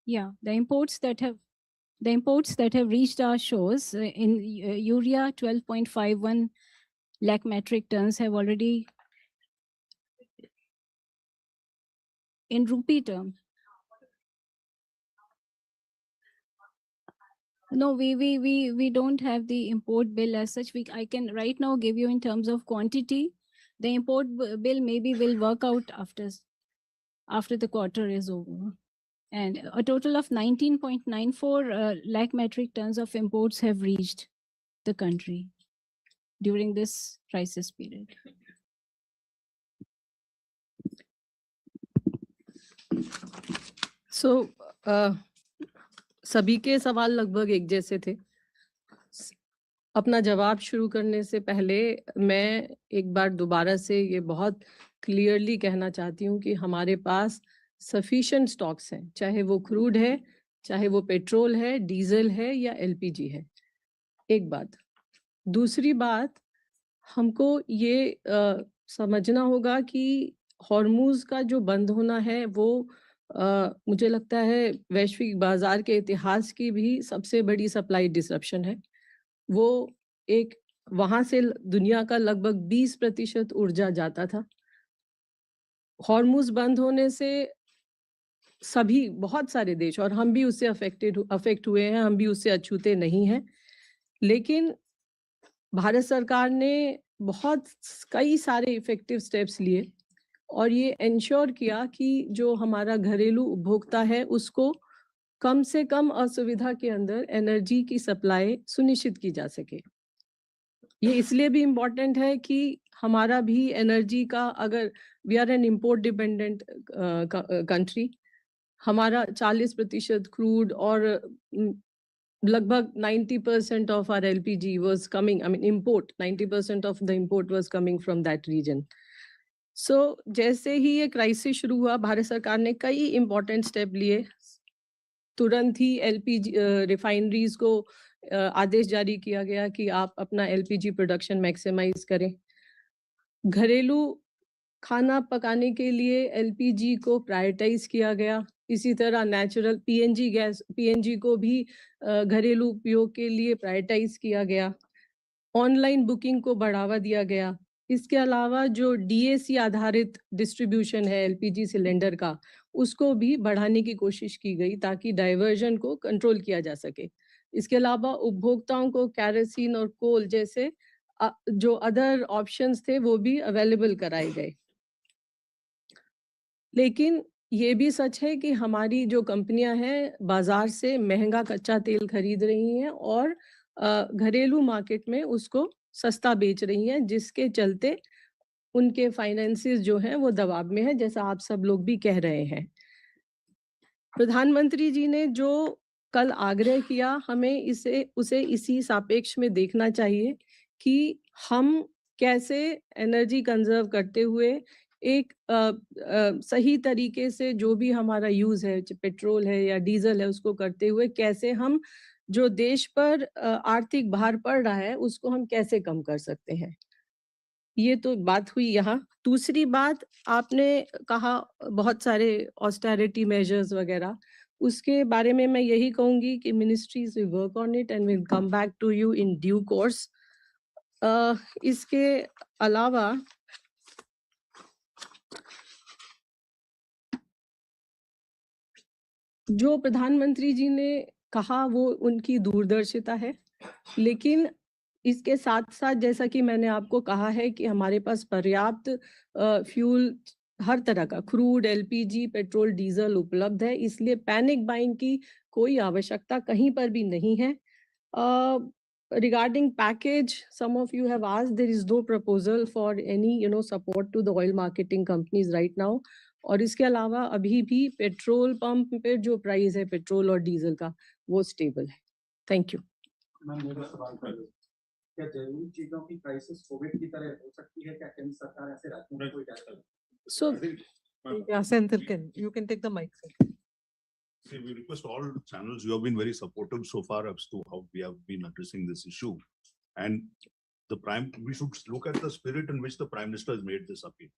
Yeah, the imports that have reached our shores in urea, 12.51 lakh metric tons have already, in rupee term. No, we don't have the import bill as such. I can right now give you in terms of quantity. The import bill maybe will work out after the quarter is over. And a total of 19.94 lakh metric tons of imports have reached the country during this crisis period. So, सभी के सवाल लगभग एक जैसे थे। अपना जवाब शुरू करने से पहले मैं एक बार दोबारा से ये बहुत क्लियरली कहना चाहती हूँ कि हमारे पास सफिशिएंट स्टॉक्स हैं, चाहे वो क्रूड है, चाहे वो पेट्रोल है, डीजल है या एलपीजी है। एक बात। दूसरी बात, हमको ये समझना होगा कि हॉर्मुज का जो बंद होना है वो मुझे लगता है वैश्विक बाजार के इतिहास की भी सबसे बड़ी सप्लाई डिसरप्शन है। वो एक वहां से दुनिया का लगभग 20% ऊर्जा जाता था। हॉर्मुज बंद होने से सभी बहुत सारे देश, और हम भी उससे अफेक्ट हुए हैं, हम भी उससे अछूते नहीं हैं, लेकिन भारत सरकार ने कई सारे इफेक्टिव स्टेप्स लिए और ये इंश्योर किया कि जो हमारा घरेलू उपभोक्ता है उसको कम से कम असुविधा के अंदर एनर्जी की सप्लाई सुनिश्चित की जा सके। ये इसलिए भी इम्पोर्टेंट है कि हमारा भी एनर्जी का, अगर we are an import dependent country, हमारा 40% क्रूड और लगभग 90% of our LPG was coming, I mean import, 90% of the import was coming from that region. So जैसे ही ये क्राइसिस शुरू हुआ, भारत सरकार ने कई इम्पोर्टेंट स्टेप लिए। तुरंत ही LPG रिफाइनरीज को आदेश जारी किया गया कि आप अपना LPG प्रोडक्शन मैक्सिमाइज करें। घरेलू खाना पकाने के लिए LPG को प्रायोरिटाइज किया गया। इसी तरह नेचुरल PNG को भी घरेलू उपयोग के लिए प्रायोरिटाइज किया गया। ऑनलाइन बुकिंग को बढ़ावा दिया गया। इसके अलावा जो डीएसी आधारित डिस्ट्रीब्यूशन है एलपीजी सिलेंडर का, उसको भी बढ़ाने की कोशिश की गई ताकि डाइवर्जन को कंट्रोल किया जा सके। इसके अलावा उपभोक्ताओं को कैरोसिन और कोल जैसे जो अदर ऑप्शंस थे वो भी अवेलेबल कराए गए। लेकिन ये भी सच है कि हमारी जो कंपनियां हैं बाजार से महंगा कच्चा तेल खरीद रही हैं और घरेलू मार्केट में उसको सस्ता बेच रही हैं, जिसके चलते उनके फाइनेंसेस जो हैं वो दबाव में है, जैसा आप सब लोग भी कह रहे हैं। प्रधानमंत्री जी ने जो कल आग्रह किया, हमें उसे इसी सापेक्ष में देखना चाहिए कि हम कैसे एनर्जी कंजर्व करते हुए एक सही तरीके से जो भी हमारा यूज है, पेट्रोल है या डीजल है, उसको करते हुए कैसे हम जो देश पर आर्थिक भार पड़ रहा है उसको हम कैसे कम कर सकते हैं। ये तो बात हुई यहाँ। दूसरी बात, आपने कहा बहुत सारे ऑस्टेरिटी मेजर्स वगैरह, उसके बारे में मैं यही कहूंगी कि ministries will work on it and will come back to you in due course. इसके अलावा जो प्रधानमंत्री जी ने कहा वो उनकी दूरदर्शिता है, लेकिन इसके साथ साथ जैसा कि मैंने आपको कहा है कि हमारे पास पर्याप्त फ्यूल हर तरह का क्रूड, एलपीजी, पेट्रोल, डीजल उपलब्ध है, इसलिए पैनिक बाइंग की कोई आवश्यकता कहीं पर भी नहीं है। Regarding package, some of you have asked, there is no proposal for any support to the oil marketing companies right now. और इसके अलावा अभी भी पेट्रोल पंप पे जो प्राइस है पेट्रोल और डीजल का वो स्टेबल है। Thank you. क्या जरूरी चीजों की प्राइसेस कोविड की तरह हो सकती है? क्या केंद्र सरकार ऐसे राज्यों में कोई जाकर? So, yeah, Senator, you can take the mic. See, we request all channels. You have been very supportive so far as to how we have been addressing this issue, and we should look at the spirit in which the Prime Minister has made this appeal.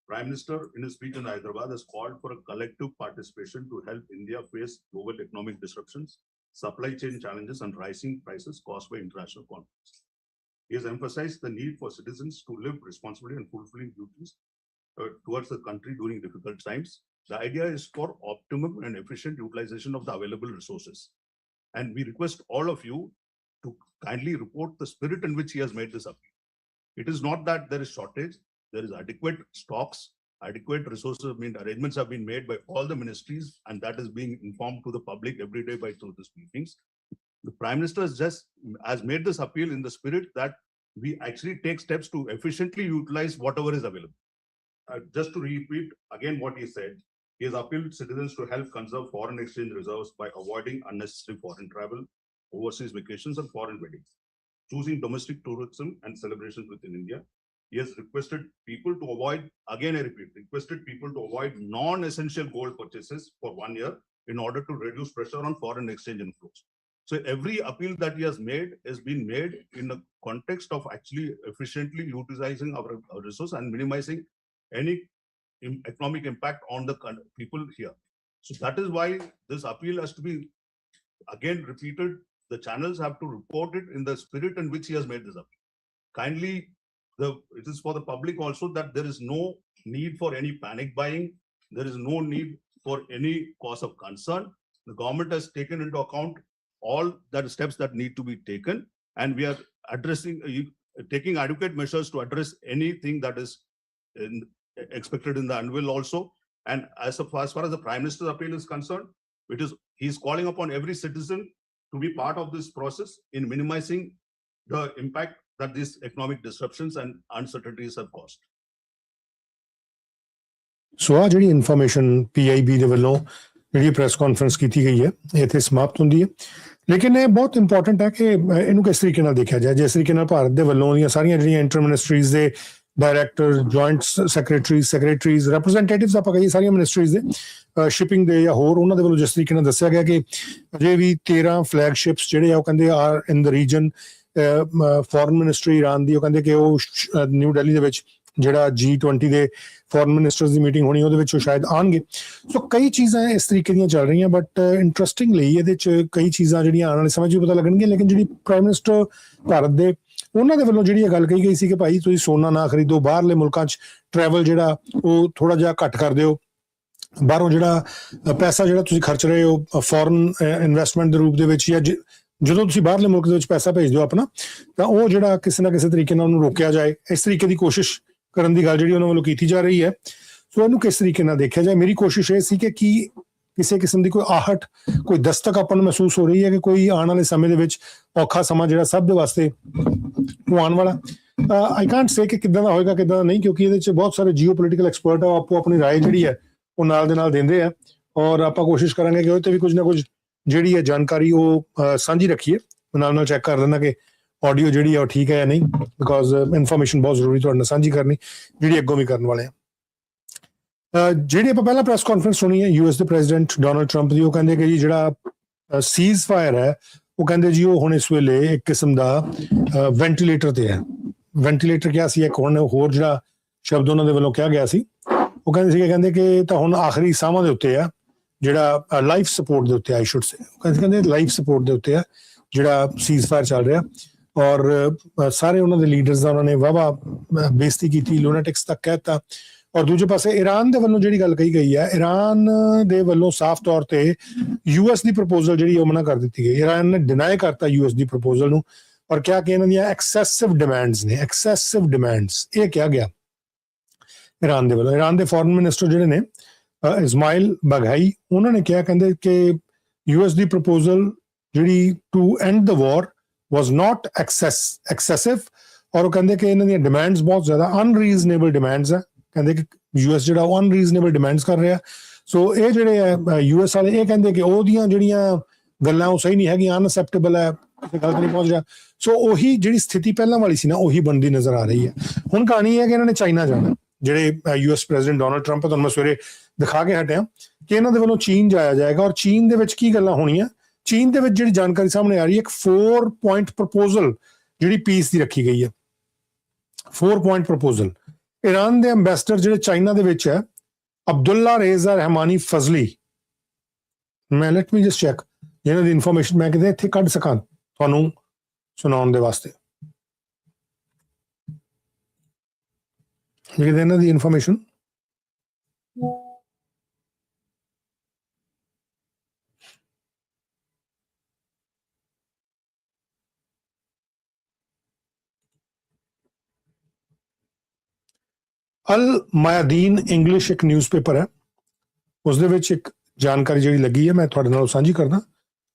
Prime Minister, in his speech in Hyderabad, has called for a collective participation to help India face global economic disruptions, supply chain challenges, and rising prices caused by international conflicts. He has emphasized the need for citizens to live responsibly and fulfilling duties towards the country during difficult times. The idea is for optimum and efficient utilization of the available resources. And we request all of you to kindly report the spirit in which he has made this appeal. It is not that there is shortage, there is adequate stocks, adequate resources. I mean, arrangements have been made by all the ministries, and that is being informed to the public every day through these meetings. The Prime Minister has made this appeal in the spirit that we actually take steps to efficiently utilize whatever is available. Just to repeat again what he said, he has appealed to citizens to help conserve foreign exchange reserves by avoiding unnecessary foreign travel, overseas vacations, and foreign weddings, choosing domestic tourism and celebrations within India. He has requested people to avoid, again I repeat, requested people to avoid non-essential gold purchases for 1 year in order to reduce pressure on foreign exchange inflows. So every appeal that he has made has been made in the context of actually efficiently utilizing our resources and minimizing any economic impact on the people here. So that is why this appeal has to be again repeated. The channels have to report it in the spirit in which he has made this appeal. Kindly, it is for the public also that there is no need for any panic buying. There is no need for any cause of concern. The government has taken into account all the steps that need to be taken, and we are taking adequate measures to address anything that is expected in the anvil also. And as far as the Prime Minister's appeal is concerned, he's calling upon every citizen to be part of this process in minimizing the impact that these economic disruptions and uncertainties have caused. So ਆ ਜਿਹੜੀ information PIB ਦੇ ਵੱਲੋਂ ਜਿਹੜੀ press conference ਕੀਤੀ ਗਈ ਹੈ ਇੱਥੇ ਸਮਾਪਤ ਹੁੰਦੀ ਹੈ, ਲੇਕਿਨ ਇਹ ਬਹੁਤ ਇੰਪੋਰਟੈਂਟ ਹੈ ਕਿ ਇਹਨੂੰ ਕਿਸ ਤਰੀਕੇ ਨਾਲ ਦੇਖਿਆ ਜਾਏ। ਜਿਸ ਤਰੀਕੇ ਨਾਲ ਭਾਰਤ ਦੇ ਵੱਲੋਂ ਦੀਆਂ ਸਾਰੀਆਂ ਜਿਹੜੀਆਂ ਇੰਟਰ ਮਿਨਿਸਟਰੀਜ਼ ਦੇ ਡਾਇਰੈਕਟਰ, ਜੁਆਇੰਟ ਸੈਕਟਰੀਜ਼, ਰਿਪਰੈਜ਼ੈਂਟੇਟਿਵਸ ਆਪਾਂ ਕਹੀਏ ਸਾਰੀਆਂ ਮਿਨਿਸਟਰੀਜ਼ ਦੇ, ਸ਼ਿਪਿੰਗ ਦੇ ਜਾਂ ਹੋਰ, ਉਹਨਾਂ ਦੇ ਵੱਲੋਂ ਜਿਸ ਤਰੀਕੇ ਨਾਲ ਦੱਸਿਆ ਗਿਆ ਕਿ ਅਜੇ ਵੀ 13 ਫਲੈਗਸ਼ਿਪਸ ਜਿਹੜੇ ਆ ਉਹ ਕਹਿੰਦੇ are in the region. Foreign ministry Iran ਦੀ ਉਹ ਕਹਿੰਦੇ ਕਿ ਉਹ ਨਿਊ ਦਿੱਲੀ ਦੇ ਵਿੱਚ ਜਿਹੜਾ G20 ਦੇ ਫੋਰਨ ਮਿਨਿਸਟਰਸ ਦੀ ਮੀਟਿੰਗ ਹੋਣੀ ਉਹਦੇ ਵਿੱਚ ਉਹ ਸ਼ਾਇਦ ਆਉਣਗੇ। ਸੋ ਕਈ ਚੀਜ਼ਾਂ ਇਸ ਤਰੀਕੇ ਦੀਆਂ ਚੱਲ ਰਹੀਆਂ, ਬਟ ਇੰਟਰਸਟਿੰਗਲੀ ਇਹਦੇ 'ਚ ਕਈ ਚੀਜ਼ਾਂ ਜਿਹੜੀਆਂ ਆਉਣ ਵਾਲੇ ਸਮੇਂ 'ਚ ਵੀ ਪਤਾ ਲੱਗਣਗੀਆਂ। ਲੇਕਿਨ ਜਿਹੜੀ ਪ੍ਰਾਈਮ ਮਿਨਿਸਟਰ ਭਾਰਤ ਦੇ ਉਹਨਾਂ ਦੇ ਵੱਲੋਂ ਜਿਹੜੀ ਇਹ ਗੱਲ ਕਹੀ ਗਈ ਸੀ ਕਿ ਭਾਈ ਤੁਸੀਂ ਸੋਨਾ ਨਾ ਖਰੀਦੋ, ਬਾਹਰਲੇ ਮੁਲਕਾਂ 'ਚ ਟਰੈਵਲ ਜਿਹੜਾ ਉਹ ਥੋੜਾ ਜਿਹਾ ਘੱਟ ਕਰ ਦਿਓ, ਬਾਹਰੋਂ ਜਿਹੜਾ ਪੈਸਾ ਜਿਹੜਾ ਤੁਸੀਂ ਖਰਚ ਰਹੇ ਹੋ ਫੋਰਨ ਇਨਵੈਸਟਮੈਂਟ ਦੇ ਰੂਪ ਦੇ ਵਿੱਚ, ਜਾਂ ਜਦੋਂ ਤੁਸੀਂ ਬਾਹਰਲੇ ਮੁਲਕ ਦੇ ਵਿੱਚ ਪੈਸਾ ਭੇਜਦੇ ਹੋ ਆਪਣਾ, ਤਾਂ ਉਹ ਜਿਹੜਾ ਕਿਸੇ ਨਾ ਕਿਸੇ ਤਰੀਕੇ ਨਾਲ ਉਹਨੂੰ ਰੋਕਿਆ ਜਾਏ, ਇਸ ਤਰੀਕੇ ਦੀ ਕੋਸ਼ਿਸ਼ ਕਰਨ ਦੀ ਗੱਲ ਜਿਹੜੀ ਉਹਨਾਂ ਵੱਲੋਂ ਕੀਤੀ ਜਾ ਰਹੀ ਹੈ। ਸੋ ਇਹਨੂੰ ਕਿਸ ਤਰੀਕੇ ਨਾਲ ਦੇਖਿਆ ਜਾਏ। ਮੇਰੀ ਕੋਸ਼ਿਸ਼ ਇਹ ਸੀ ਕਿ ਕੀ ਕਿਸੇ ਕਿਸਮ ਦੀ ਕੋਈ ਆਹਟ, ਕੋਈ ਦਸਤਕ ਆਪਾਂ ਨੂੰ ਮਹਿਸੂਸ ਹੋ ਰਹੀ ਹੈ ਕਿ ਕੋਈ ਆਉਣ ਵਾਲੇ ਸਮੇਂ ਦੇ ਵਿੱਚ ਔਖਾ ਸਮਾਂ ਜਿਹੜਾ ਸਭ ਦੇ ਵਾਸਤੇ ਉਹ ਆਉਣ ਵਾਲਾ। ਆਈ ਕਾਂਟ ਸੇ ਕਿ ਕਿੱਦਾਂ ਦਾ ਹੋਏਗਾ ਕਿੱਦਾਂ ਦਾ ਨਹੀਂ, ਕਿਉਂਕਿ ਇਹਦੇ 'ਚ ਬਹੁਤ ਸਾਰੇ ਜੀਓ ਪੋਲੀਟੀਕਲ ਐਕਸਪਰਟ ਆ, ਆਪੋ ਆਪਣੀ ਰਾਏ ਜਿਹੜੀ ਹੈ ਉਹ ਨਾਲ ਦੇ ਨਾਲ ਦਿੰਦੇ ਆ, ਔਰ ਆਪਾਂ ਕੋਸ਼ਿਸ਼ ਕਰਾਂਗੇ ਕਿ ਉਹਦੇ ਤੇ ਵੀ ਕੁਝ ਨਾ ਕੁਝ ਜਿਹੜੀ ਹੈ ਜਾਣਕਾਰੀ ਉਹ ਸਾਂਝੀ ਰੱਖੀਏ। ਨਾਲ ਚੈੱਕ ਕਰ ਲੈਣਾ ਕਿ ਆਡੀਓ ਜਿਹੜੀ ਹੈ ਉਹ ਠੀਕ ਹੈ ਜਾਂ ਨਹੀਂ, ਬਿਕੋਜ਼ ਇਨਫੋਰਮੇਸ਼ਨ ਬਹੁਤ ਜ਼ਰੂਰੀ ਤੁਹਾਡੇ ਨਾਲ ਸਾਂਝੀ ਕਰਨੀ, ਜਿਹੜੀ ਅੱਗੋਂ ਵੀ ਕਰਨ ਵਾਲੇ ਆ। ਜਿਹੜੀ ਆਪਾਂ ਪਹਿਲਾਂ ਪ੍ਰੈਸ ਕਾਨਫਰੰਸ ਸੁਣੀ ਹੈ US ਦੇ ਪ੍ਰੈਜ਼ੀਡੈਂਟ ਡੋਨਲਡ ਟਰੰਪ ਦੀ, ਉਹ ਕਹਿੰਦੇ ਕਿ ਜੀ ਜਿਹੜਾ ਸੀਜ਼ ਫਾਇਰ ਹੈ ਉਹ ਕਹਿੰਦੇ ਜੀ ਉਹ ਹੁਣ ਇਸ ਵੇਲੇ ਇੱਕ ਕਿਸਮ ਦਾ ਵੈਂਟੀਲੇਟਰ ਤੇ ਹੈ। ਵੈਂਟੀਲੇਟਰ ਕਿਹਾ ਸੀ, ਇੱਕ ਹੁਣ ਹੋਰ ਜਿਹੜਾ ਸ਼ਬਦ ਉਹਨਾਂ ਦੇ ਵੱਲੋਂ ਕਿਹਾ ਗਿਆ ਸੀ, ਉਹ ਕਹਿੰਦੇ ਕਿ ਤਾਂ ਹੁਣ ਆਖਰੀ ਸਾਹਾਂ ਦੇ ਉੱਤੇ ਆ, ਜਿਹੜਾ ਲਾਈਫ ਸਪੋਰਟ ਦੇ ਉੱਤੇ, ਆਈ ਸ਼ੁੱਡ ਸੇ, ਕਹਿੰਦੇ ਲਾਈਫ ਸਪੋਰਟ ਦੇ ਉੱਤੇ ਆ ਜਿਹੜਾ ਸੀਜ਼ ਫਾਇਰ ਚੱਲ ਰਿਹਾ। ਔਰ ਸਾਰੇ ਉਹਨਾਂ ਦੇ ਲੀਡਰਸ ਦਾ ਉਹਨਾਂ ਨੇ ਵਾਹਵਾ ਬੇਇੱਜ਼ਤੀ ਕੀਤੀ, ਲੂਨਾਟਿਕਸ ਤੱਕ ਕਹਿਤਾ। ਔਰ ਦੂਜੇ ਪਾਸੇ ਈਰਾਨ ਦੇ ਵੱਲੋਂ ਜਿਹੜੀ ਗੱਲ ਕਹੀ ਗਈ ਹੈ, ਈਰਾਨ ਦੇ ਵੱਲੋਂ ਸਾਫ਼ ਤੌਰ ਤੇ US ਦੀ ਪ੍ਰਪੋਜ਼ਲ ਜਿਹੜੀ ਉਹ ਮਨਾ ਕਰ ਦਿੱਤੀ ਗਈ। ਈਰਾਨ ਨੇ ਡਿਨਾਈ ਕਰਤਾ US ਦੀ ਪ੍ਰਪੋਜ਼ਲ ਨੂੰ, ਔਰ ਕਿਹਾ ਕਿ ਇਹਨਾਂ ਦੀਆਂ ਐਕਸੈਸਿਵ ਡਿਮਾਂਡਸ ਨੇ, ਐਕਸੈਸਿਵ ਡਿਮਾਂਡਸ, ਇਹ ਕਿਹਾ ਗਿਆ ਈਰਾਨ ਦੇ ਵੱਲੋਂ। ਈਰਾਨ ਦੇ ਫੋਰਨ ਮਿਨਿਸਟਰ ਜਿਹੜੇ ਨੇ ਇਸਮਾਇਲ ਬਘਾਈ, ਉਹਨਾਂ ਨੇ ਕਿਹਾ, ਕਹਿੰਦੇ ਕਿ US ਦੀ ਪ੍ਰਪੋਜ਼ਲ ਜਿਹੜੀ to end the war was not excessive, ਔਰ ਉਹ ਕਹਿੰਦੇ ਕਿ ਇਹਨਾਂ ਦੀਆਂ ਡਿਮਾਂਡਸ ਬਹੁਤ ਜ਼ਿਆਦਾ ਅਨਰੀਜ਼ਨੇਬਲ ਡਿਮਾਂਡਸ ਹੈ। ਕਹਿੰਦੇ ਕਿ US ਜਿਹੜਾ ਉਹ ਅਨਰੀਜ਼ਨੇਬਲ ਡਿਮਾਂਡਸ ਕਰ ਰਿਹਾ। ਸੋ ਇਹ ਜਿਹੜੇ ਹੈ US ਵਾਲੇ, ਇਹ ਕਹਿੰਦੇ ਕਿ ਉਹਦੀਆਂ ਜਿਹੜੀਆਂ ਗੱਲਾਂ ਉਹ ਸਹੀ ਨਹੀਂ ਹੈਗੀਆਂ, ਅਨਅਸੈਪਟੇਬਲ ਹੈ, ਕਿਸੇ ਗੱਲ ਤੇ ਨਹੀਂ ਪਹੁੰਚ ਰਿਹਾ। ਸੋ ਉਹੀ ਜਿਹੜੀ ਸਥਿਤੀ ਪਹਿਲਾਂ ਵਾਲੀ ਸੀ ਨਾ, ਉਹੀ ਬਣਦੀ ਨਜ਼ਰ ਆ ਰਹੀ ਹੈ। ਹੁਣ ਕਹਾਣੀ ਹੈ ਕਿ ਇਹਨਾਂ ਨੇ ਚਾਈਨਾ ਜਾਣਾ, ਜਿਹੜੇ US ਪ੍ਰੈਜ਼ੀਡੈਂਟ ਡੋਨਲਡ ਟਰੰਪ, ਤੁਹਾਨੂੰ ਮੈਂ ਸਵੇਰੇ ਦਿਖਾ ਕੇ ਹਟਿਆ ਕਿ ਇਹਨਾਂ ਦੇ ਵੱਲੋਂ ਚੀਨ ਜਾਇਆ ਜਾਏਗਾ। ਔਰ ਚੀਨ ਦੇ ਵਿੱਚ ਕੀ ਗੱਲਾਂ ਹੋਣੀਆਂ, ਚੀਨ ਦੇ ਵਿੱਚ ਜਿਹੜੀ ਜਾਣਕਾਰੀ ਸਾਹਮਣੇ ਆ ਰਹੀ ਹੈ, ਇੱਕ 4 ਪੁਆਇੰਟ ਪ੍ਰਪੋਜ਼ਲ ਜਿਹੜੀ ਪੀਸ ਦੀ ਰੱਖੀ ਗਈ ਹੈ, 4 ਪੁਆਇੰਟ ਪ੍ਰਪੋਜ਼ਲ। ਈਰਾਨ ਦੇ ਅੰਬੈਸਡਰ ਜਿਹੜੇ ਚਾਈਨਾ ਦੇ ਵਿੱਚ ਹੈ, ਅਬਦੁੱਲਾ ਰੇਜ਼ਾ ਰਹਿਮਾਨੀ ਫਜ਼ਲੀ, ਮੈਂ ਲੈਟ ਮੀ ਜਸਟ ਚੈੱਕ ਇਹਨਾਂ ਦੀ ਇਨਫੋਰਮੇਸ਼ਨ ਮੈਂ ਕਿਤੇ ਇੱਥੇ ਕੱਢ ਸਕਾਂ ਤੁਹਾਨੂੰ ਸੁਣਾਉਣ ਦੇ ਵਾਸਤੇ। ਜਿਹੜੇ ਇਹਨਾਂ ਦੀ ਇਨਫੋਰਮੇਸ਼ਨ ਅਲ ਮਾਇਆਦੀਨ ਇੰਗਲਿਸ਼ ਇੱਕ ਨਿਊਜ਼ਪੇਪਰ ਹੈ, ਉਸ ਦੇ ਵਿੱਚ ਇੱਕ ਜਾਣਕਾਰੀ ਜਿਹੜੀ ਲੱਗੀ ਹੈ ਮੈਂ ਤੁਹਾਡੇ ਨਾਲ ਸਾਂਝੀ ਕਰਦਾ,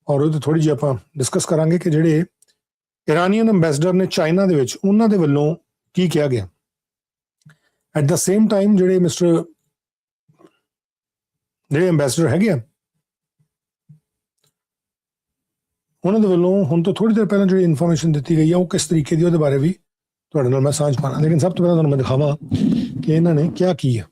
ਔਰ ਉਹਦੇ ਥੋੜੀ ਜਿਹੀ ਆਪਾਂ ਡਿਸਕਸ ਕਰਾਂਗੇ ਕਿ ਜਿਹੜੇ ਇਰਾਨੀਅਨ ਅੰਬੈਸਡਰ ਨੇ ਚਾਈਨਾ ਦੇ ਵਿੱਚ, ਉਹਨਾਂ ਦੇ ਵੱਲੋਂ ਕੀ ਕਿਹਾ ਗਿਆ। ਐਟ ਦਾ ਸੇਮ ਟਾਈਮ ਜਿਹੜੇ ਅੰਬੈਸਡਰ ਹੈਗੇ ਆ, ਉਹਨਾਂ ਦੇ ਵੱਲੋਂ ਹੁਣ ਤੋਂ ਥੋੜੀ ਦੇਰ ਪਹਿਲਾਂ ਜਿਹੜੀ ਇਨਫੋਰਮੇਸ਼ਨ ਦਿੱਤੀ ਗਈ ਹੈ, ਉਹ ਕਿਸ ਤਰੀਕੇ ਦੀ, ਉਹਦੇ ਬਾਰੇ ਵੀ ਤੁਹਾਡੇ ਨਾਲ ਮੈਂ ਸਾਂਝ ਪਾਣਾ। ਲੇਕਿਨ ਸਭ ਤੋਂ ਪਹਿਲਾਂ ਤੁਹਾਨੂੰ ਮੈਂ ਦਿਖਾਵਾਂ ਕਿ ਇਹਨਾਂ ਨੇ ਕਿਆ ਕੀ ਹੈ।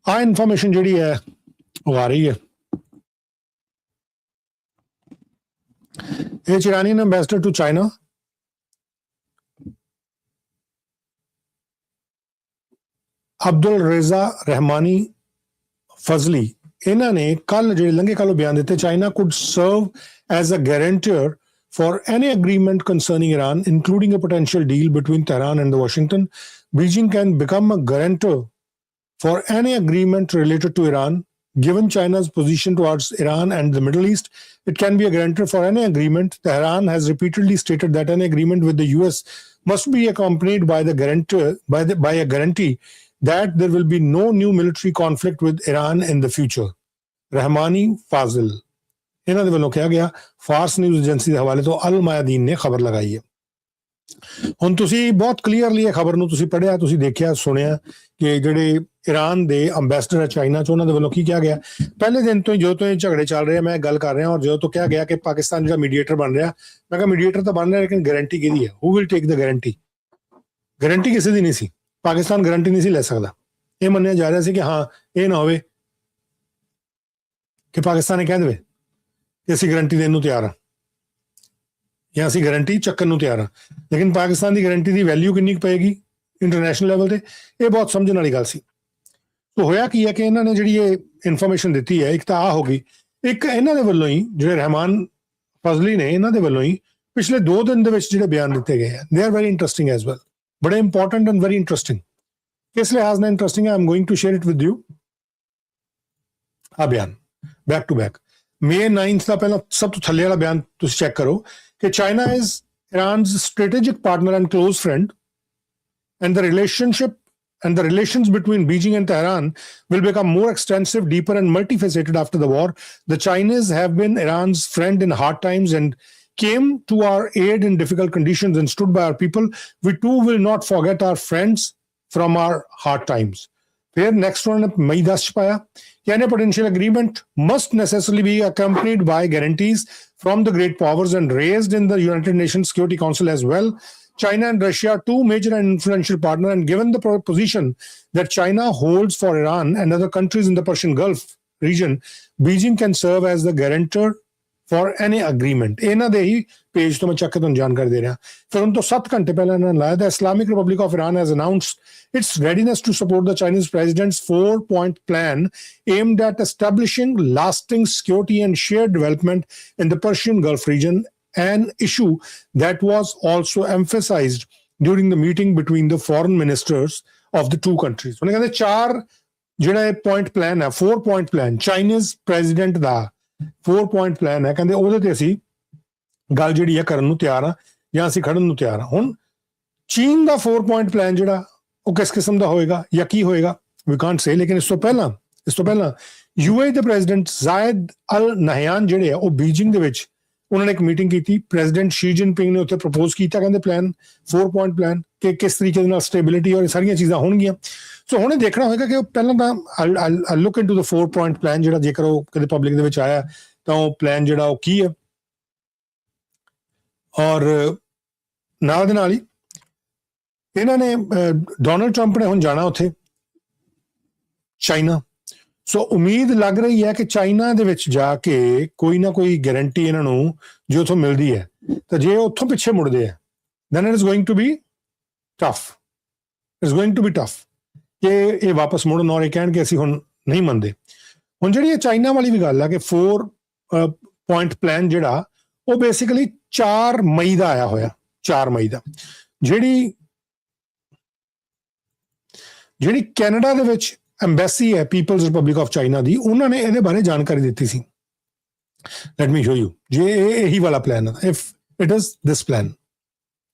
ਆ ਇਨਫੋਰਮੇਸ਼ਨ ਜਿਹੜੀ ਹੈ ਉਹ ਆ ਰਹੀ ਹੈ, ਇਹ Iranian ambassador to China Abdul Reza Rahmani Fazli, ਇਹਨਾਂ ਨੇ ਕੱਲ ਜਿਹੜੇ ਲੰਘੇ ਕੱਲ ਬਿਆਨ ਦਿੱਤੇ, China could serve as a guarantor for any agreement concerning Iran, including a potential deal between Tehran and Washington. Beijing can become a guarantor for any agreement related to Iran. Given China's position towards Iran and the Middle East, it can be a guarantor for any agreement. Tehran has repeatedly stated that any agreement with the US must be accompanied by the guarantor by a guarantee that there will be no new military conflict with Iran in the future. Rahmani Fazil, ਇਹਨਾਂ ਦੇ ਵੱਲੋਂ ਕਿਹਾ ਗਿਆ। ਫਾਰਸ news agency ਦੇ ਹਵਾਲੇ ਤੋਂ ਅਲ ਮਾਇਆਦੀਨ ਨੇ ਖਬਰ ਲਗਾਈ ਹੈ। ਹੁਣ ਤੁਸੀਂ ਬਹੁਤ ਕਲੀਅਰਲੀ ਇਹ ਖਬਰ ਨੂੰ ਤੁਸੀਂ ਪੜ੍ਹਿਆ, ਤੁਸੀਂ ਦੇਖਿਆ, ਸੁਣਿਆ ਕਿ ਜਿਹੜੇ ਈਰਾਨ ਦੇ ਅੰਬੈਸਡਰ ਹੈ ਚਾਈਨਾ ਚ, ਉਹਨਾਂ ਦੇ ਵੱਲੋਂ ਕੀ ਕਿਹਾ ਗਿਆ। ਪਹਿਲੇ ਦਿਨ ਤੋਂ ਹੀ ਜਦੋਂ ਤੋਂ ਇਹ ਝਗੜੇ ਚੱਲ ਰਹੇ, ਮੈਂ ਗੱਲ ਕਰ ਰਿਹਾ, ਔਰ ਜਦੋਂ ਤੋਂ ਕਿਹਾ ਗਿਆ ਕਿ ਪਾਕਿਸਤਾਨ ਜਿਹੜਾ ਮੀਡੀਏਟਰ ਬਣ ਰਿਹਾ, ਮੈਂ ਕਿਹਾ ਮੀਡੀਏਟਰ ਤਾਂ ਬਣ ਰਿਹਾ, ਲੇਕਿਨ ਗਾਰੰਟੀ ਕਿਹਦੀ ਹੈ? ਹੂ will take the guarantee? Guarantee ਕਿਸੇ ਦੀ ਨਹੀਂ ਸੀ, ਪਾਕਿਸਤਾਨ ਗਾਰੰਟੀ ਨਹੀਂ ਸੀ ਲੈ ਸਕਦਾ। ਇਹ ਮੰਨਿਆ ਜਾ ਰਿਹਾ ਸੀ ਕਿ ਹਾਂ ਇਹ ਨਾ ਹੋਵੇ ਕਿ ਪਾਕਿਸਤਾਨ ਇਹ ਕਹਿ ਦੇਵੇ ਕਿ ਅਸੀਂ ਗਾਰੰਟੀ ਦੇਣ ਨੂੰ ਤਿਆਰ ਹਾਂ। ਜਾਂ ਅਸੀਂ ਗਾਰੰਟੀ ਚੱਕਣ ਨੂੰ ਤਿਆਰ ਹਾਂ, ਲੇਕਿਨ ਪਾਕਿਸਤਾਨ ਦੀ ਗਾਰੰਟੀ ਦੀ ਵੈਲਿਊ ਕਿੰਨੀ ਕੁ ਪਏਗੀ ਇੰਟਰਨੈਸ਼ਨਲ ਲੈਵਲ ਤੇ, ਇਹ ਬਹੁਤ ਸਮਝਣ ਵਾਲੀ ਗੱਲ ਸੀ। ਸੋ ਹੋਇਆ ਕੀ ਹੈ ਕਿ ਇਹਨਾਂ ਨੇ ਜਿਹੜੀ ਇਹ ਇਨਫੋਰਮੇਸ਼ਨ ਦਿੱਤੀ ਹੈ, ਇੱਕ ਤਾਂ ਆ ਹੋ ਗਈ, ਇੱਕ ਇਹਨਾਂ ਦੇ ਵੱਲੋਂ ਹੀ ਜਿਹੜੇ ਰਹਿਮਾਨ ਫਜ਼ਲੀ ਨੇ, ਇਹਨਾਂ ਦੇ ਵੱਲੋਂ ਹੀ ਪਿਛਲੇ 2 ਦਿਨ ਦੇ ਵਿੱਚ ਜਿਹੜੇ ਬਿਆਨ ਦਿੱਤੇ ਗਏ ਆ, they are very interesting as well, ਬੜੇ ਇੰਪੋਰਟੈਂਟ ਐਂਡ ਵੈਰੀ ਇੰਟਰਸਟਿੰਗ। ਕਿਸ ਲਿਹਾਜ਼ ਨਾਲ ਇੰਟਰਸਟਿੰਗ ਹੈ, I am going to share it with you. ਆ ਬਿਆਨ back to back, May 9th ਦਾ ਪਹਿਲਾਂ ਸਭ ਤੋਂ ਥੱਲੇ ਵਾਲਾ ਬਿਆਨ ਤੁਸੀਂ ਚੈੱਕ ਕਰੋ ਕਿ China is Iran's strategic partner and close friend, and the relations between Beijing and Tehran will become more extensive, deeper, and multifaceted after the war. The Chinese have been Iran's friend in hard times and came to our aid in difficult conditions and stood by our people. We too will not forget our friends from our hard times. Here, next one, May 10 paya. Any potential agreement must necessarily be accompanied by guarantees from the great powers and raised in the United Nations Security Council as well. China and Russia are 2 major and influential partners, and given the position that China holds for Iran and other countries in the Persian Gulf region, Beijing can serve as the guarantor for any agreement. ਇਹਨਾਂ ਦੇ ਹੀ page ਤੋਂ ਮੈਂ ਚੱਕ ਕੇ ਤੁਹਾਨੂੰ ਜਾਣਕਾਰੀ ਦੇ ਰਿਹਾ। ਫਿਰ ਉਹਨਾਂ ਤੋਂ 7 ਘੰਟੇ ਪਹਿਲਾਂ ਇਹਨਾਂ ਨੇ ਲਾਇਆ, the Islamic Republic of Iran has announced its readiness to support the Chinese president's 4-point plan aimed at establishing lasting security and shared development in the Persian Gulf region, an issue that was also emphasized during the meeting between the foreign ministers of the two countries. ਉਹਨੇ ਕਹਿੰਦੇ 4 ਜਿਹੜਾ point plan ਹੈ, 4-point plan, Chinese president ਦਾ 4-point plan ਹੈ, ਕਹਿੰਦੇ ਉਹਦੇ ਤੇ ਅਸੀਂ ਗੱਲ ਜਿਹੜੀ ਹੈ ਕਰਨ ਨੂੰ ਤਿਆਰ ਆ ਜਾਂ ਅਸੀਂ ਖੜਨ ਨੂੰ ਤਿਆਰ ਆ। ਹੁਣ ਚੀਨ ਦਾ 4-point plan ਜਿਹੜਾ ਉਹ ਕਿਸ ਕਿਸਮ ਦਾ ਹੋਏਗਾ ਜਾਂ ਕੀ ਹੋਏਗਾ, ਵੀ ਕਾਂਟ ਸੇ। ਲੇਕਿਨ ਇਸ ਤੋਂ ਪਹਿਲਾਂ UAE ਦੇ ਪ੍ਰੈਜ਼ੀਡੈਂਟ ਜ਼ਾਇਦ ਅਲ ਨਹਿਯਾਨ ਜਿਹੜੇ ਆ ਉਹ ਬੀਜਿੰਗ ਦੇ ਵਿੱਚ ਉਹਨਾਂ ਨੇ ਇੱਕ ਮੀਟਿੰਗ ਕੀਤੀ। ਪ੍ਰੈਜ਼ੀਡੈਂਟ ਸ਼ੀ ਜਿਨਪਿੰਗ ਨੇ ਉੱਥੇ ਪ੍ਰਪੋਜ਼ ਕੀਤਾ, ਕਹਿੰਦੇ ਪਲਾਨ 4-point plan ਕਿ ਕਿਸ ਤਰੀਕੇ ਦੇ ਨਾਲ ਸਟੇਬਿਲਿਟੀ ਔਰ ਸਾਰੀਆਂ ਚੀਜ਼ਾਂ ਹੋਣਗੀਆਂ। ਸੋ ਹੁਣ ਇਹ ਦੇਖਣਾ ਹੋਏਗਾ ਕਿ ਪਹਿਲਾਂ ਤਾਂ I look into the 4-point plan ਜਿਹੜਾ ਜੇਕਰ ਉਹ ਕਦੇ ਪਬਲਿਕ ਦੇ ਵਿੱਚ ਆਇਆ ਤਾਂ ਉਹ ਪਲਾਨ ਜਿਹੜਾ ਉਹ ਕੀ ਹੈ। ਔਰ ਨਾਲ ਦੇ ਨਾਲ ਹੀ ਇਹਨਾਂ ਨੇ ਡੋਨਲਡ ਟਰੰਪ ਨੇ ਹੁਣ ਜਾਣਾ ਉੱਥੇ ਚਾਈਨਾ। ਸੋ ਉਮੀਦ ਲੱਗ ਰਹੀ ਹੈ ਕਿ ਚਾਈਨਾ ਦੇ ਵਿੱਚ ਜਾ ਕੇ ਕੋਈ ਨਾ ਕੋਈ ਗਾਰੰਟੀ ਇਹਨਾਂ ਨੂੰ ਜੇ ਉੱਥੋਂ ਮਿਲਦੀ ਹੈ, ਤਾਂ ਜੇ ਉੱਥੋਂ ਪਿੱਛੇ ਮੁੜਦੇ ਆ then it is going to be tough. It's going to be tough ਕਿ ਇਹ ਵਾਪਸ ਮੁੜਨ ਔਰ ਇਹ ਕਹਿਣ ਕਿ ਅਸੀਂ ਹੁਣ ਨਹੀਂ ਮੰਨਦੇ। ਹੁਣ ਜਿਹੜੀ ਇਹ ਚਾਈਨਾ ਵਾਲੀ ਵੀ ਗੱਲ ਆ ਕਿ 4-point plan ਜਿਹੜਾ ਉਹ ਬੇਸਿਕਲੀ 4 ਮਈ ਦਾ ਆਇਆ ਹੋਇਆ, 4 ਮਈ ਦਾ। ਜਿਹੜੀ ਕੈਨੇਡਾ ਦੇ ਵਿੱਚ ਐਮਬੈਸੀ ਹੈ ਪੀਪਲਜ਼ ਰਿਪਬਲਿਕ ਆਫ ਚਾਈਨਾ ਦੀ, ਉਹਨਾਂ ਨੇ ਇਹਦੇ ਬਾਰੇ ਜਾਣਕਾਰੀ ਦਿੱਤੀ ਸੀ। ਲੈਟ ਮੀ ਸ਼ੋ ਯੂ, ਜੇ ਇਹੀ ਵਾਲਾ ਪਲਾਨ ਹੈ, if it is this plan,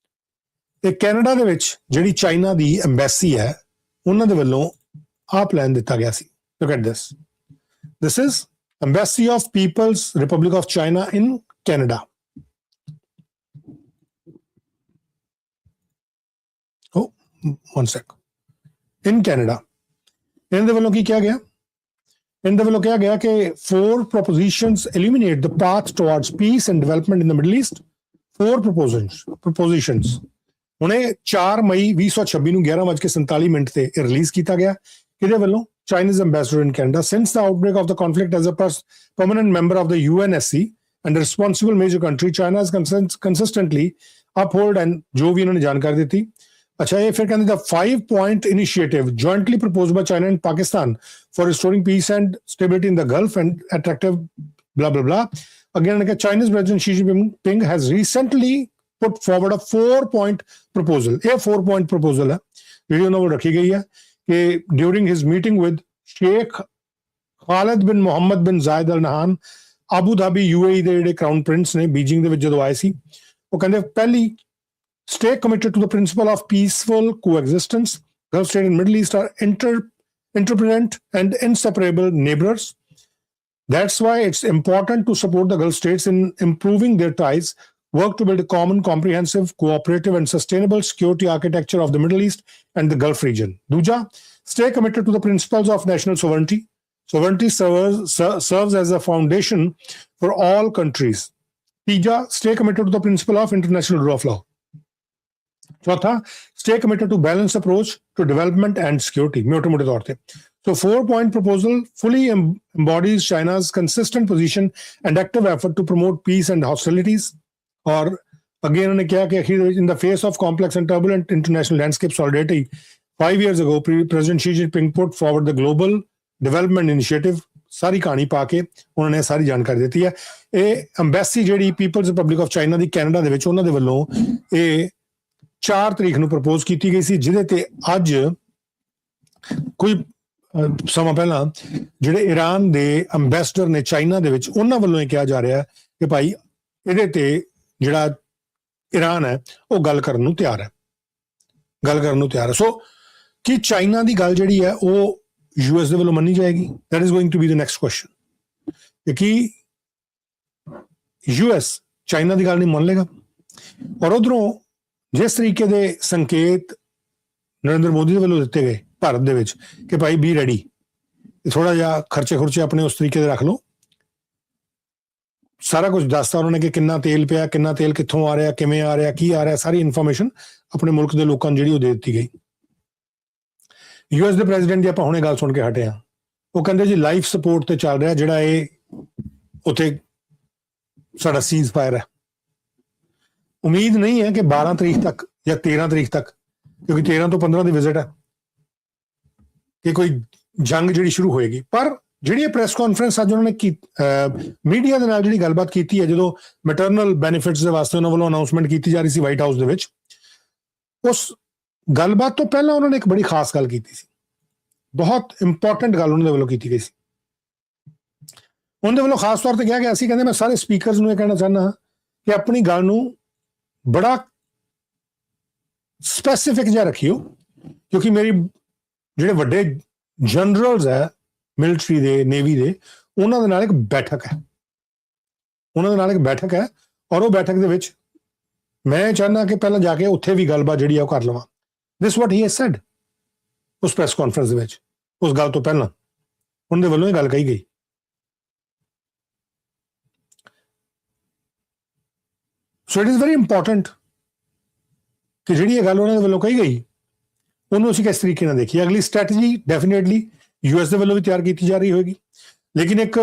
ਤੇ ਕੈਨੇਡਾ ਦੇ ਵਿੱਚ ਜਿਹੜੀ ਚਾਈਨਾ ਦੀ ਐਮਬੈਸੀ ਹੈ ਉਹਨਾਂ ਦੇ ਵੱਲੋਂ ਆਹ ਪਲਾਨ ਦਿੱਤਾ ਗਿਆ ਸੀ। Look at this, this is embassy of People's Republic of China in Canada. Oh, one sec. In Canada, ਇਹਨਾਂ ਦੇ ਵੱਲੋਂ ਕੀ ਕਿਹਾ ਗਿਆ? ਇਹਨਾਂ ਦੇ ਵੱਲੋਂ ਕਿਹਾ ਗਿਆ ਕਿ 4 propositions illuminate the path towards peace and development in the Middle East. 4 propositions. ਹੁਣ ਇਹ 4 ਮਈ 2026 ਨੂੰ 11:47 ਤੇ ਰਿਲੀਜ਼ ਕੀਤਾ ਗਿਆ। ਕਿਹਦੇ ਵੱਲੋਂ? Chinese ambassador in Canada. Since the outbreak of the conflict, as a permanent member of the UNSC and a responsible major country, China has consistently upheld and ਜੋ ਵੀ ਇਹਨਾਂ ਨੇ ਜਾਣਕਾਰੀ ਦਿੱਤੀ। ਅੱਛਾ, ਇਹ ਫਿਰ ਕਹਿੰਦੇ the 5-point initiative jointly proposed by China and Pakistan for restoring peace and stability in the Gulf and attractive blah blah blah. Again, Chinese President Xi Jinping has recently put forward a 4-point proposal. ਇਹ 4-point proposal ਹੈ ਜਿਹੜੀ ਉਹਨਾਂ ਕੋਲ ਰੱਖੀ ਗਈ ਹੈ ਕਿ during his meeting with Sheikh Khalid bin Mohammed bin Zayed Al Nahyan, Abu Dhabi UAE ਦੇ ਜਿਹੜੇ ਕਰਾਊਨ ਪ੍ਰਿੰਸ ਨੇ ਬੀਜਿੰਗ ਦੇ ਵਿੱਚ ਜਦੋਂ ਆਏ ਸੀ, ਉਹ ਕਹਿੰਦੇ ਪਹਿਲੀ, stay committed to the principle of peaceful coexistence. Gulf State and Middle East are interdependent and inseparable neighbors. That's why it's important to support the Gulf States in improving their ties, work to build a common, comprehensive, cooperative and sustainable security architecture of the Middle East and the Gulf region. Duja, stay committed to the principles of national sovereignty. Sovereignty serves as a foundation for all countries. Tija, stay committed to the principle of international rule of law. चौथा, stay committed to balanced approach to development and security. मोटे-मोटे तौर पे, so 4-point proposal fully embodies China's consistent position and active effort to promote peace and hostilities, or ਅੱਗੇ ਇਹਨਾਂ ਨੇ ਕਿਹਾ ਕਿ ਅਖੀਰ ਦੇ ਵਿੱਚ in the face of complex and turbulent international landscape solidarity 5 years ago President Xi Jinping put forward the global development initiative ਸਾਰੀ ਕਹਾਣੀ ਪਾ ਕੇ ਉਹਨਾਂ ਨੇ ਸਾਰੀ ਜਾਣਕਾਰੀ ਦਿੱਤੀ ਹੈ। ਇਹ ਅੰਬੈਸੀ ਜਿਹੜੀ people's Republic of China the Canada ਦੇ ਵਿੱਚ ਉਹਨਾਂ ਦੇ ਵੱਲੋਂ ਇਹ 4 ਤਰੀਕ ਨੂੰ ਪ੍ਰਪੋਜ਼ ਕੀਤੀ ਗਈ ਸੀ, ਜਿਹਦੇ ਤੇ ਅੱਜ ਕੋਈ ਸਮਾਂ ਪਹਿਲਾਂ ਜਿਹੜੇ ਈਰਾਨ ਦੇ ਅੰਬੈਸਡਰ ਨੇ ਚਾਈਨਾ ਦੇ ਵਿੱਚ ਉਹਨਾਂ ਵੱਲੋਂ ਇਹ ਕਿਹਾ ਜਾ ਰਿਹਾ ਕਿ ਭਾਈ ਇਹਦੇ ਤੇ ਜਿਹੜਾ ਈਰਾਨ ਹੈ ਉਹ ਗੱਲ ਕਰਨ ਨੂੰ ਤਿਆਰ ਹੈ। ਸੋ ਕੀ ਚਾਈਨਾ ਦੀ ਗੱਲ ਜਿਹੜੀ ਹੈ ਉਹ ਯੂਐਸ ਦੇ ਵੱਲੋਂ ਮੰਨੀ ਜਾਏਗੀ? That is going to be the next question ਕਿ ਯੂਐਸ ਚਾਈਨਾ ਦੀ ਗੱਲ ਨਹੀਂ ਮੰਨ ਲੇਗਾ। ਔਰ ਉਧਰੋਂ ਜਿਸ ਤਰੀਕੇ ਦੇ ਸੰਕੇਤ ਨਰਿੰਦਰ ਮੋਦੀ ਦੇ ਵੱਲੋਂ ਦਿੱਤੇ ਗਏ ਭਾਰਤ ਦੇ ਵਿੱਚ ਕਿ ਭਾਈ ਬੀ ਰੈਡੀ, ਥੋੜਾ ਜਿਹਾ ਖਰਚੇ ਆਪਣੇ ਉਸ ਤਰੀਕੇ ਦੇ ਰੱਖ ਲਓ, ਸਾਰਾ ਕੁਝ ਦੱਸਤਾ ਉਹਨਾਂ ਨੇ ਕਿ ਕਿੰਨਾ ਤੇਲ ਪਿਆ, ਕਿੰਨਾ ਤੇਲ ਕਿੱਥੋਂ ਆ ਰਿਹਾ, ਕਿਵੇਂ ਆ ਰਿਹਾ, ਕੀ ਆ ਰਿਹਾ, ਸਾਰੀ ਇਨਫੋਰਮੇਸ਼ਨ ਆਪਣੇ ਮੁਲਕ ਦੇ ਲੋਕਾਂ ਨੂੰ ਜਿਹੜੀ ਉਹ ਦੇ ਦਿੱਤੀ ਗਈ। ਯੂਐਸ ਦੇ ਪ੍ਰੈਜ਼ੀਡੈਂਟ ਦੀ ਆਪਾਂ ਹੁਣੇ ਗੱਲ ਸੁਣ ਕੇ ਹਟੇ ਹਾਂ, ਉਹ ਕਹਿੰਦੇ ਜੀ ਲਾਈਫ ਸਪੋਰਟ ਤੇ ਚੱਲ ਰਿਹਾ ਜਿਹੜਾ ਇਹ ਉੱਥੇ ਸਾਡਾ ਸੀਜ਼ ਫਾਇਰ ਹੈ। ਉਮੀਦ ਨਹੀਂ ਹੈ ਕਿ 12 ਤਰੀਕ ਤੱਕ ਜਾਂ 13 ਤਰੀਕ ਤੱਕ, ਕਿਉਂਕਿ 13 ਤੋਂ 15 ਦੀ ਵਿਜ਼ਿਟ ਹੈ, ਕਿ ਕੋਈ ਜੰਗ ਜਿਹੜੀ ਸ਼ੁਰੂ ਹੋਏਗੀ। ਪਰ ਜਿਹੜੀ ਇਹ ਪ੍ਰੈਸ ਕਾਨਫਰੰਸ ਅੱਜ ਉਹਨਾਂ ਨੇ ਮੀਡੀਆ ਦੇ ਨਾਲ ਜਿਹੜੀ ਗੱਲਬਾਤ ਕੀਤੀ ਹੈ, ਜਦੋਂ ਮੈਟਰਨਲ ਬੈਨੀਫਿਟਸ ਦੇ ਵਾਸਤੇ ਉਹਨਾਂ ਵੱਲੋਂ ਅਨਾਉਂਸਮੈਂਟ ਕੀਤੀ ਜਾ ਰਹੀ ਸੀ ਵਾਈਟ ਹਾਊਸ ਦੇ ਵਿੱਚ, ਉਸ ਗੱਲਬਾਤ ਤੋਂ ਪਹਿਲਾਂ ਉਹਨਾਂ ਨੇ ਇੱਕ ਬੜੀ ਖਾਸ ਗੱਲ ਕੀਤੀ ਸੀ, ਬਹੁਤ ਇੰਪੋਰਟੈਂਟ ਗੱਲ ਉਹਨਾਂ ਦੇ ਵੱਲੋਂ ਕੀਤੀ ਗਈ ਸੀ। ਉਹਨਾਂ ਦੇ ਵੱਲੋਂ ਖਾਸ ਤੌਰ ਤੇ ਕਿਹਾ ਗਿਆ ਸੀ, ਕਹਿੰਦੇ ਮੈਂ ਸਾਰੇ ਸਪੀਕਰਸ ਨੂੰ ਇਹ ਕਹਿਣਾ ਚਾਹੁੰਦਾ ਹਾਂ ਕਿ ਆਪਣੀ ਗੱਲ ਨੂੰ ਬੜਾ ਸਪੈਸੀਫਿਕ ਜਿਹਾ ਰੱਖਿਓ, ਕਿਉਂਕਿ ਮੇਰੀ ਜਿਹੜੇ ਵੱਡੇ ਜਨਰਲਸ ਹੈ ਮਿਲਟਰੀ ਦੇ, ਨੇਵੀ ਦੇ, ਉਹਨਾਂ ਦੇ ਨਾਲ ਇੱਕ ਬੈਠਕ ਹੈ ਔਰ ਉਹ ਬੈਠਕ ਦੇ ਵਿੱਚ ਮੈਂ ਚਾਹੁੰਦਾ ਕਿ ਪਹਿਲਾਂ ਜਾ ਕੇ ਉੱਥੇ ਵੀ ਗੱਲਬਾਤ ਜਿਹੜੀ ਆ ਉਹ ਕਰ ਲਵਾਂ। ਦਿਸ ਵਾਟ ਹੀ ਹੈਜ਼ ਸੈਡ ਉਸ ਪ੍ਰੈਸ ਕਾਨਫਰੰਸ ਦੇ ਵਿੱਚ। ਉਸ ਗੱਲ ਤੋਂ ਪਹਿਲਾਂ ਉਹਨਾਂ ਦੇ ਵੱਲੋਂ ਇਹ ਗੱਲ ਕਹੀ ਗਈ। ਸੋ ਇਟ ਇਜ਼ ਵੈਰੀ ਇੰਪੋਰਟੈਂਟ ਕਿ ਜਿਹੜੀ ਇਹ ਗੱਲ ਉਹਨਾਂ ਦੇ ਵੱਲੋਂ ਕਹੀ ਗਈ ਉਹਨੂੰ ਅਸੀਂ ਕਿਸ ਤਰੀਕੇ ਨਾਲ ਦੇਖੀਏ। ਅਗਲੀ ਸਟ੍ਰੈਟਜੀ ਡੈਫੀਨੇਟਲੀ ਯੂਐਸ ਦੇ ਵੱਲੋਂ ਵੀ ਤਿਆਰ ਕੀਤੀ ਜਾ ਰਹੀ ਹੋਏਗੀ, ਲੇਕਿਨ ਇੱਕ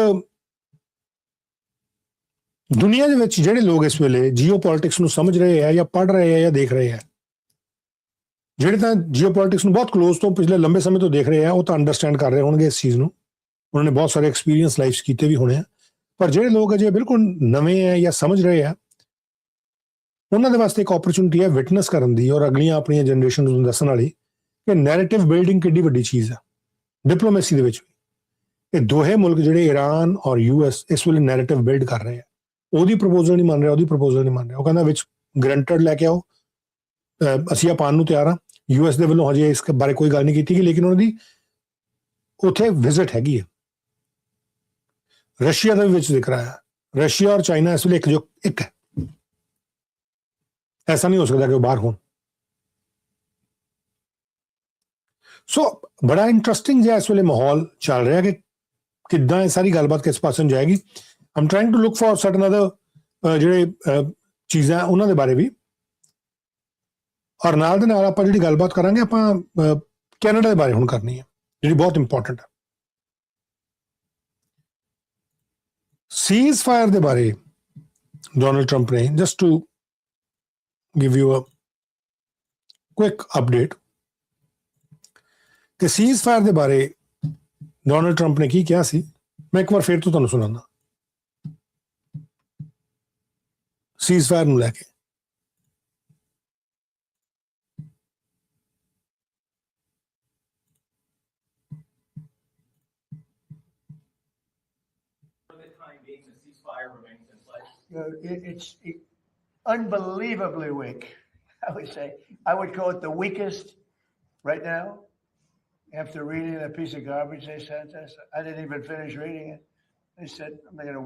ਦੁਨੀਆ ਦੇ ਵਿੱਚ ਜਿਹੜੇ ਲੋਕ ਇਸ ਵੇਲੇ ਜੀਓ ਪੋਲਿਟਿਕਸ ਨੂੰ ਸਮਝ ਰਹੇ ਹੈ ਜਾਂ ਪੜ੍ਹ ਰਹੇ ਹੈ ਜਾਂ ਦੇਖ ਰਹੇ ਹੈ, ਜਿਹੜੇ ਤਾਂ ਜੀਓ ਪੋਲਿਟਿਕਸ ਨੂੰ ਬਹੁਤ ਕਲੋਜ਼ ਤੋਂ ਪਿਛਲੇ ਲੰਬੇ ਸਮੇਂ ਤੋਂ ਦੇਖ ਰਹੇ ਆ, ਉਹ ਤਾਂ ਅੰਡਰਸਟੈਂਡ ਕਰ ਰਹੇ ਹੋਣਗੇ ਇਸ ਚੀਜ਼ ਨੂੰ, ਉਹਨਾਂ ਨੇ ਬਹੁਤ ਸਾਰੇ ਐਕਸਪੀਰੀਅੰਸ ਲਾਈਫ ਕੀਤੇ ਵੀ ਹੋਣੇ ਆ। ਪਰ ਜਿਹੜੇ ਲੋਕ ਅਜੇ ਬਿਲਕੁਲ ਨਵੇਂ ਹੈ ਜਾਂ ਸਮਝ ਰਹੇ ਆ, ਉਹਨਾਂ ਦੇ ਵਾਸਤੇ ਇੱਕ ਓਪਰਚੁਨਿਟੀ ਹੈ ਵਿਟਨੈਸ ਕਰਨ ਦੀ ਔਰ ਅਗਲੀਆਂ ਆਪਣੀਆਂ ਜਨਰੇਸ਼ਨ ਨੂੰ ਦੱਸਣ ਵਾਲੀ ਕਿ ਨੈਰੇਟਿਵ ਬਿਲਡਿੰਗ ਕਿੱਡੀ ਵੱਡੀ ਚੀਜ਼ ਹੈ ਡਿਪਲੋਮੇਸੀ ਦੇ ਵਿੱਚ। ਇਹ ਦੋਹੇ ਮੁਲਕ ਜਿਹੜੇ ਈਰਾਨ ਔਰ ਯੂਐਸ ਇਸ ਵੇਲੇ ਨੈਰੇਟਿਵ ਬਿਲਡ ਕਰ ਰਹੇ ਆ। ਉਹਦੀ ਪ੍ਰਪੋਜ਼ਲ ਨਹੀਂ ਮੰਨ ਰਿਹਾ, ਉਹ ਕਹਿੰਦਾ ਵਿੱਚ ਗਰੰਟਡ ਲੈ ਕੇ ਆਓ, ਅਸੀਂ ਆ ਪਾਉਣ ਨੂੰ ਤਿਆਰ ਹਾਂ। ਯੂਐਸ ਦੇ ਵੱਲੋਂ ਹਜੇ ਇਸ ਬਾਰੇ ਕੋਈ ਗੱਲ ਨਹੀਂ ਕੀਤੀ ਗਈ, ਲੇਕਿਨ ਉਹਨਾਂ ਦੀ ਉੱਥੇ ਵਿਜ਼ਿਟ ਹੈਗੀ ਹੈ। ਰਸ਼ੀਆ ਦਾ ਵੀ ਵਿੱਚ ਜ਼ਿਕਰ ਆਇਆ। ਰਸ਼ੀਆ ਔਰ ਚਾਈਨਾ ਇਸ ਵੇਲੇ ਇੱਕ ਹੈ, ਐਸਾ ਨਹੀਂ ਹੋ ਸਕਦਾ ਕਿ ਉਹ ਬਾਹਰ ਹੋਣ। ਸੋ ਬੜਾ ਇੰਟਰਸਟਿੰਗ ਜਿਹਾ ਇਸ ਵੇਲੇ ਮਾਹੌਲ ਚੱਲ ਰਿਹਾ ਕਿ ਕਿੱਦਾਂ ਇਹ ਸਾਰੀ ਗੱਲਬਾਤ ਕਿਸ ਪਾਸੇ ਨੂੰ ਜਾਏਗੀ। I'm trying to look for certain other ਜਿਹੜੇ ਚੀਜ਼ਾਂ ਉਹਨਾਂ ਦੇ ਬਾਰੇ ਵੀ, ਔਰ ਨਾਲ ਦੇ ਨਾਲ ਆਪਾਂ ਜਿਹੜੀ ਗੱਲਬਾਤ ਕਰਾਂਗੇ ਆਪਾਂ ਕੈਨੇਡਾ ਦੇ ਬਾਰੇ ਹੁਣ ਕਰਨੀ ਹੈ, ਜਿਹੜੀ ਬਹੁਤ ਇੰਪੋਰਟੈਂਟ ਹੈ। ਸੀਜ਼ ਫਾਇਰ ਦੇ ਬਾਰੇ ਡੋਨਲਡ ਟਰੰਪ ਨੇ, just to give you a quick update ਕਿ ਸੀਜ਼ ਫਾਇਰ ਦੇ ਬਾਰੇ ਡੋਨਲਡ ਟਰੰਪ ਨੇ ਕੀ ਕਿਹਾ ਸੀ, ਮੈਂ ਇੱਕ ਵਾਰ ਫਿਰ ਤੋਂ ਤੁਹਾਨੂੰ ਸੁਣਾਉਂਦਾ। ਸੀਜ਼ ਫਾਇਰ ਨੂੰ ਲੈ ਕੇ it's unbelievably weak. I would say, I would call it the weakest right now. After reading that piece of garbage they sent us, I didn't even finish reading it. They said, I'm going to.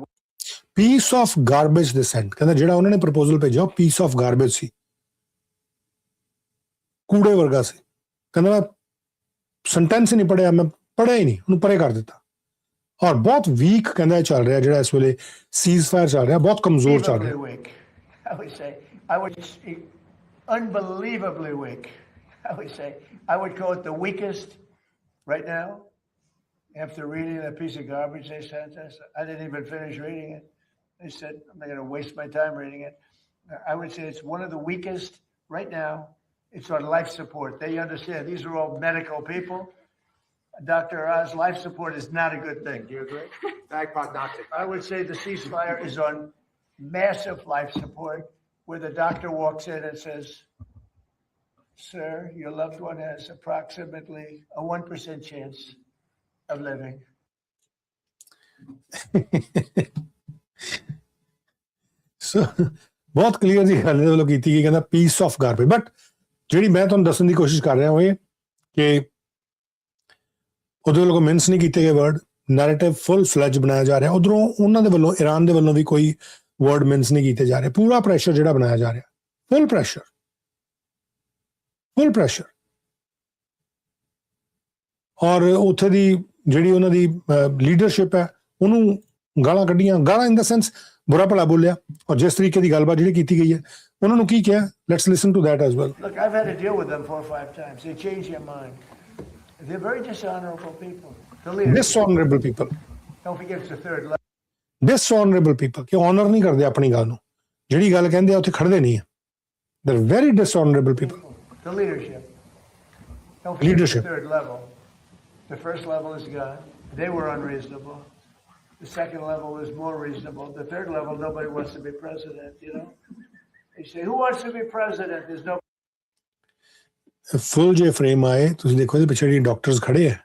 Piece of garbage they sent. ਕਹਿੰਦਾ ਜਿਹੜਾ ਉਹਨਾਂ ਨੇ proposal ਭੇਜਿਆ piece of garbage ਸੀ, ਕੂੜੇ ਵਰਗਾ ਸੀ। ਕਹਿੰਦਾ ਮੈਂ sentence ਨਹੀਂ ਪੜਿਆ, ਮੈਂ ਪੜਿਆ ਹੀ ਨਹੀਂ, ਉਹਨੂੰ ਪਰੇ ਕਰ ਦਿੱਤਾ। ਔਰ ਬਹੁਤ ਵੀਕ ਕਹਿੰਦਾ ਚੱਲ ਰਿਹਾ ਜਿਹੜਾ ਇਸ ਵੇਲੇ ਸੀਜ਼ ਫਾਇਰ ਚੱਲ ਰਿਹਾ, ਬਹੁਤ ਕਮਜ਼ੋਰ ਚੱਲ ਰਿਹਾ। I would say, unbelievably weak. I would say, I would call it the weakest right now. After reading that piece of garbage they sent us, I didn't even finish reading it. They said, I'm not going to waste my time reading it. I would say it's one of the weakest right now. It's on life support. They understand these are all medical people. Dr. Oz, life support is not a good thing. Do you agree? Bad prognostic. I would say the ceasefire is on massive life support, where the doctor walks in and says, sir, your loved one has approximately a 1% chance of living. So, ਬਹੁਤ clear ਜੀ ਗੱਲ ਇਹਦੇ ਵੱਲੋਂ ਕੀਤੀ ਗਈ, ਕਹਿੰਦਾ piece of garbage. But ਜਿਹੜੀ ਮੈਂ ਤੁਹਾਨੂੰ ਦੱਸਣ ਦੀ ਕੋਸ਼ਿਸ਼ ਕਰ ਰਿਹਾ ਉਹ ਇਹ ਕਿ ਉਹਦੇ ਵੱਲੋਂ ਕੋਈ ਮਿੰਸ ਨਹੀਂ ਕੀਤੇ ਗਏ ਵਰਡ, ਨੈਰੇਟਿਵ ਫੁੱਲ ਫਲੈਜ ਬਣਾਇਆ ਜਾ ਰਿਹਾ। ਉਧਰੋਂ ਉਹਨਾਂ ਦੇ ਵੱਲੋਂ, ਈਰਾਨ ਦੇ ਵੱਲੋਂ ਵੀ ਕੋਈ ਵਰਡ ਮਿੰਸ ਨਹੀਂ ਕੀਤੇ ਜਾ ਰਹੇ। ਪੂਰਾ ਪ੍ਰੈਸ਼ਰ ਜਿਹੜਾ ਬਣਾਇਆ ਜਾ ਰਿਹਾ, ਫੁੱਲ ਪ੍ਰੈਸ਼ਰ, ਫੁੱਲ ਪ੍ਰੈਸ਼ਰ। ਔਰ ਉੱਥੇ ਦੀ ਜਿਹੜੀ ਉਹਨਾਂ ਦੀ ਲੀਡਰਸ਼ਿਪ ਹੈ ਉਹਨੂੰ ਗਾਲਾਂ ਕੱਢੀਆਂ, ਗਾਲਾਂ ਇਨ ਦਾ ਸੈਂਸ ਬੁਰਾ ਭਲਾ ਬੋਲਿਆ। ਔਰ ਜਿਸ ਤਰੀਕੇ ਦੀ ਗੱਲਬਾਤ ਜਿਹੜੀ ਕੀਤੀ ਗਈ ਹੈ ਉਹਨਾਂ ਨੂੰ ਕੀ ਕਿਹਾ, let's listen to that as well. Look, I've had to deal with them 4 or 5 times. They change their mind. They're very dishonorable people. The leaders. Dishonorable people. Don't forget it's the third level. Dishonorable people ਕਿ honor ਨਹੀਂ ਕਰਦੇ ਆਪਣੀ ਗੱਲ ਨੂੰ, ਜਿਹੜੀ ਗੱਲ ਕਹਿੰਦੇ ਆ ਉੱਥੇ ਖੜਦੇ ਨਹੀਂ ਹੈ। They're very dishonorable people. The leadership. Don't forget Leadership. the third level. The first level is gone. They were unreasonable. The second level is more reasonable. The third level, nobody wants to be president, you know. They say, who wants to be president? There's no. ਫੁੱਲ ਜੇ frame ਆਏ, ਤੁਸੀਂ ਦੇਖੋ ਇਹਦੇ ਪਿੱਛੇ ਜਿਹੜੇ doctors ਖੜੇ ਆ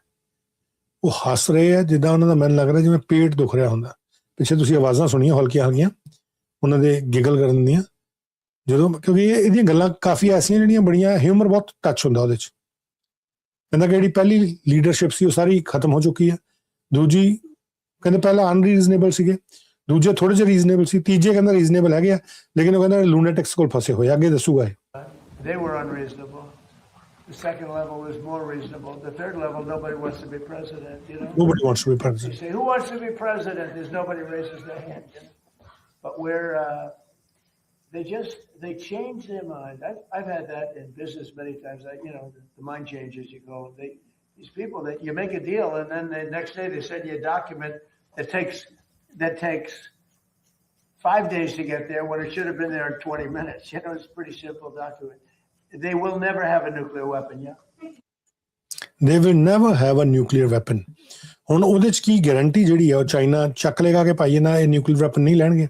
ਉਹ ਹੱਸ ਰਹੇ ਆ, ਜਿੱਦਾਂ ਉਹਨਾਂ ਦਾ ਮੈਨੂੰ ਲੱਗ ਰਿਹਾ ਜਿਵੇਂ ਪੇਟ ਦੁਖ ਰਿਹਾ ਹੁੰਦਾ। ਪਿੱਛੇ ਤੁਸੀਂ ਆਵਾਜ਼ਾਂ ਸੁਣੀਆਂ ਹਲਕੀਆਂ ਹਲਕੀਆਂ ਉਹਨਾਂ ਦੇ ਗਿਗਲ ਕਰਨ ਦੀਆਂ, ਜਦੋਂ ਕਿਉਂਕਿ ਇਹਦੀਆਂ ਗੱਲਾਂ ਕਾਫੀ ਐਸੀਆਂ ਜਿਹੜੀਆਂ ਬੜੀਆਂ ਹਿਊਮਰ ਬਹੁਤ ਟੱਚ ਹੁੰਦਾ ਉਹਦੇ 'ਚ। ਕਹਿੰਦਾ ਕਿ ਜਿਹੜੀ ਪਹਿਲੀ ਲੀਡਰਸ਼ਿਪ ਸੀ ਉਹ ਸਾਰੀ ਖਤਮ ਹੋ ਚੁੱਕੀ ਹੈ। ਦੂਜੀ ਕਹਿੰਦੇ ਪਹਿਲਾਂ ਅਨਰੀਜ਼ਨੇਬਲ ਸੀਗੇ, ਦੂਜੇ ਥੋੜੇ ਜਿਹੇ ਰੀਜ਼ਨੇਬਲ ਸੀ, ਤੀਜੇ ਕਹਿੰਦਾ ਰੀਜ਼ਨੇਬਲ ਹੈਗੇ ਆ, ਲੇਕਿਨ ਉਹ ਕਹਿੰਦਾ ਲੂਨੇਟਿਕਸ ਕੋਲ ਫਸੇ ਹੋਏ। ਅੱਗੇ ਦੱਸੂਗਾ ਇਹ। They were unreasonable. The second level is more reasonable. The third level, nobody wants to be president, you know. Nobody wants to be president. You say, who wants to be president? There's nobody raises their hand. You know? But they change their mind. I've had that in business many times. You know, the mind changes, you go. These people that you make a deal and then the next day they send you a document that takes 5 days to get there when it should have been there in 20 minutes. You know, it's a pretty simple document. They will never have a nuclear weapon, yeah? They will never have a nuclear weapon. ਹੁਣ ਉਹਦੇ 'ਚ ਕੀ guarantee ਜਿਹੜੀ ਆ ਉਹ China ਚੱਕ ਲੇਗਾ ਕਿ ਭਾਈ ਇਹਨਾਂ ਇਹ ਨਿਊਕਲੀਅਰ ਵੈਪਨ ਨਹੀਂ ਲੈਣਗੇ?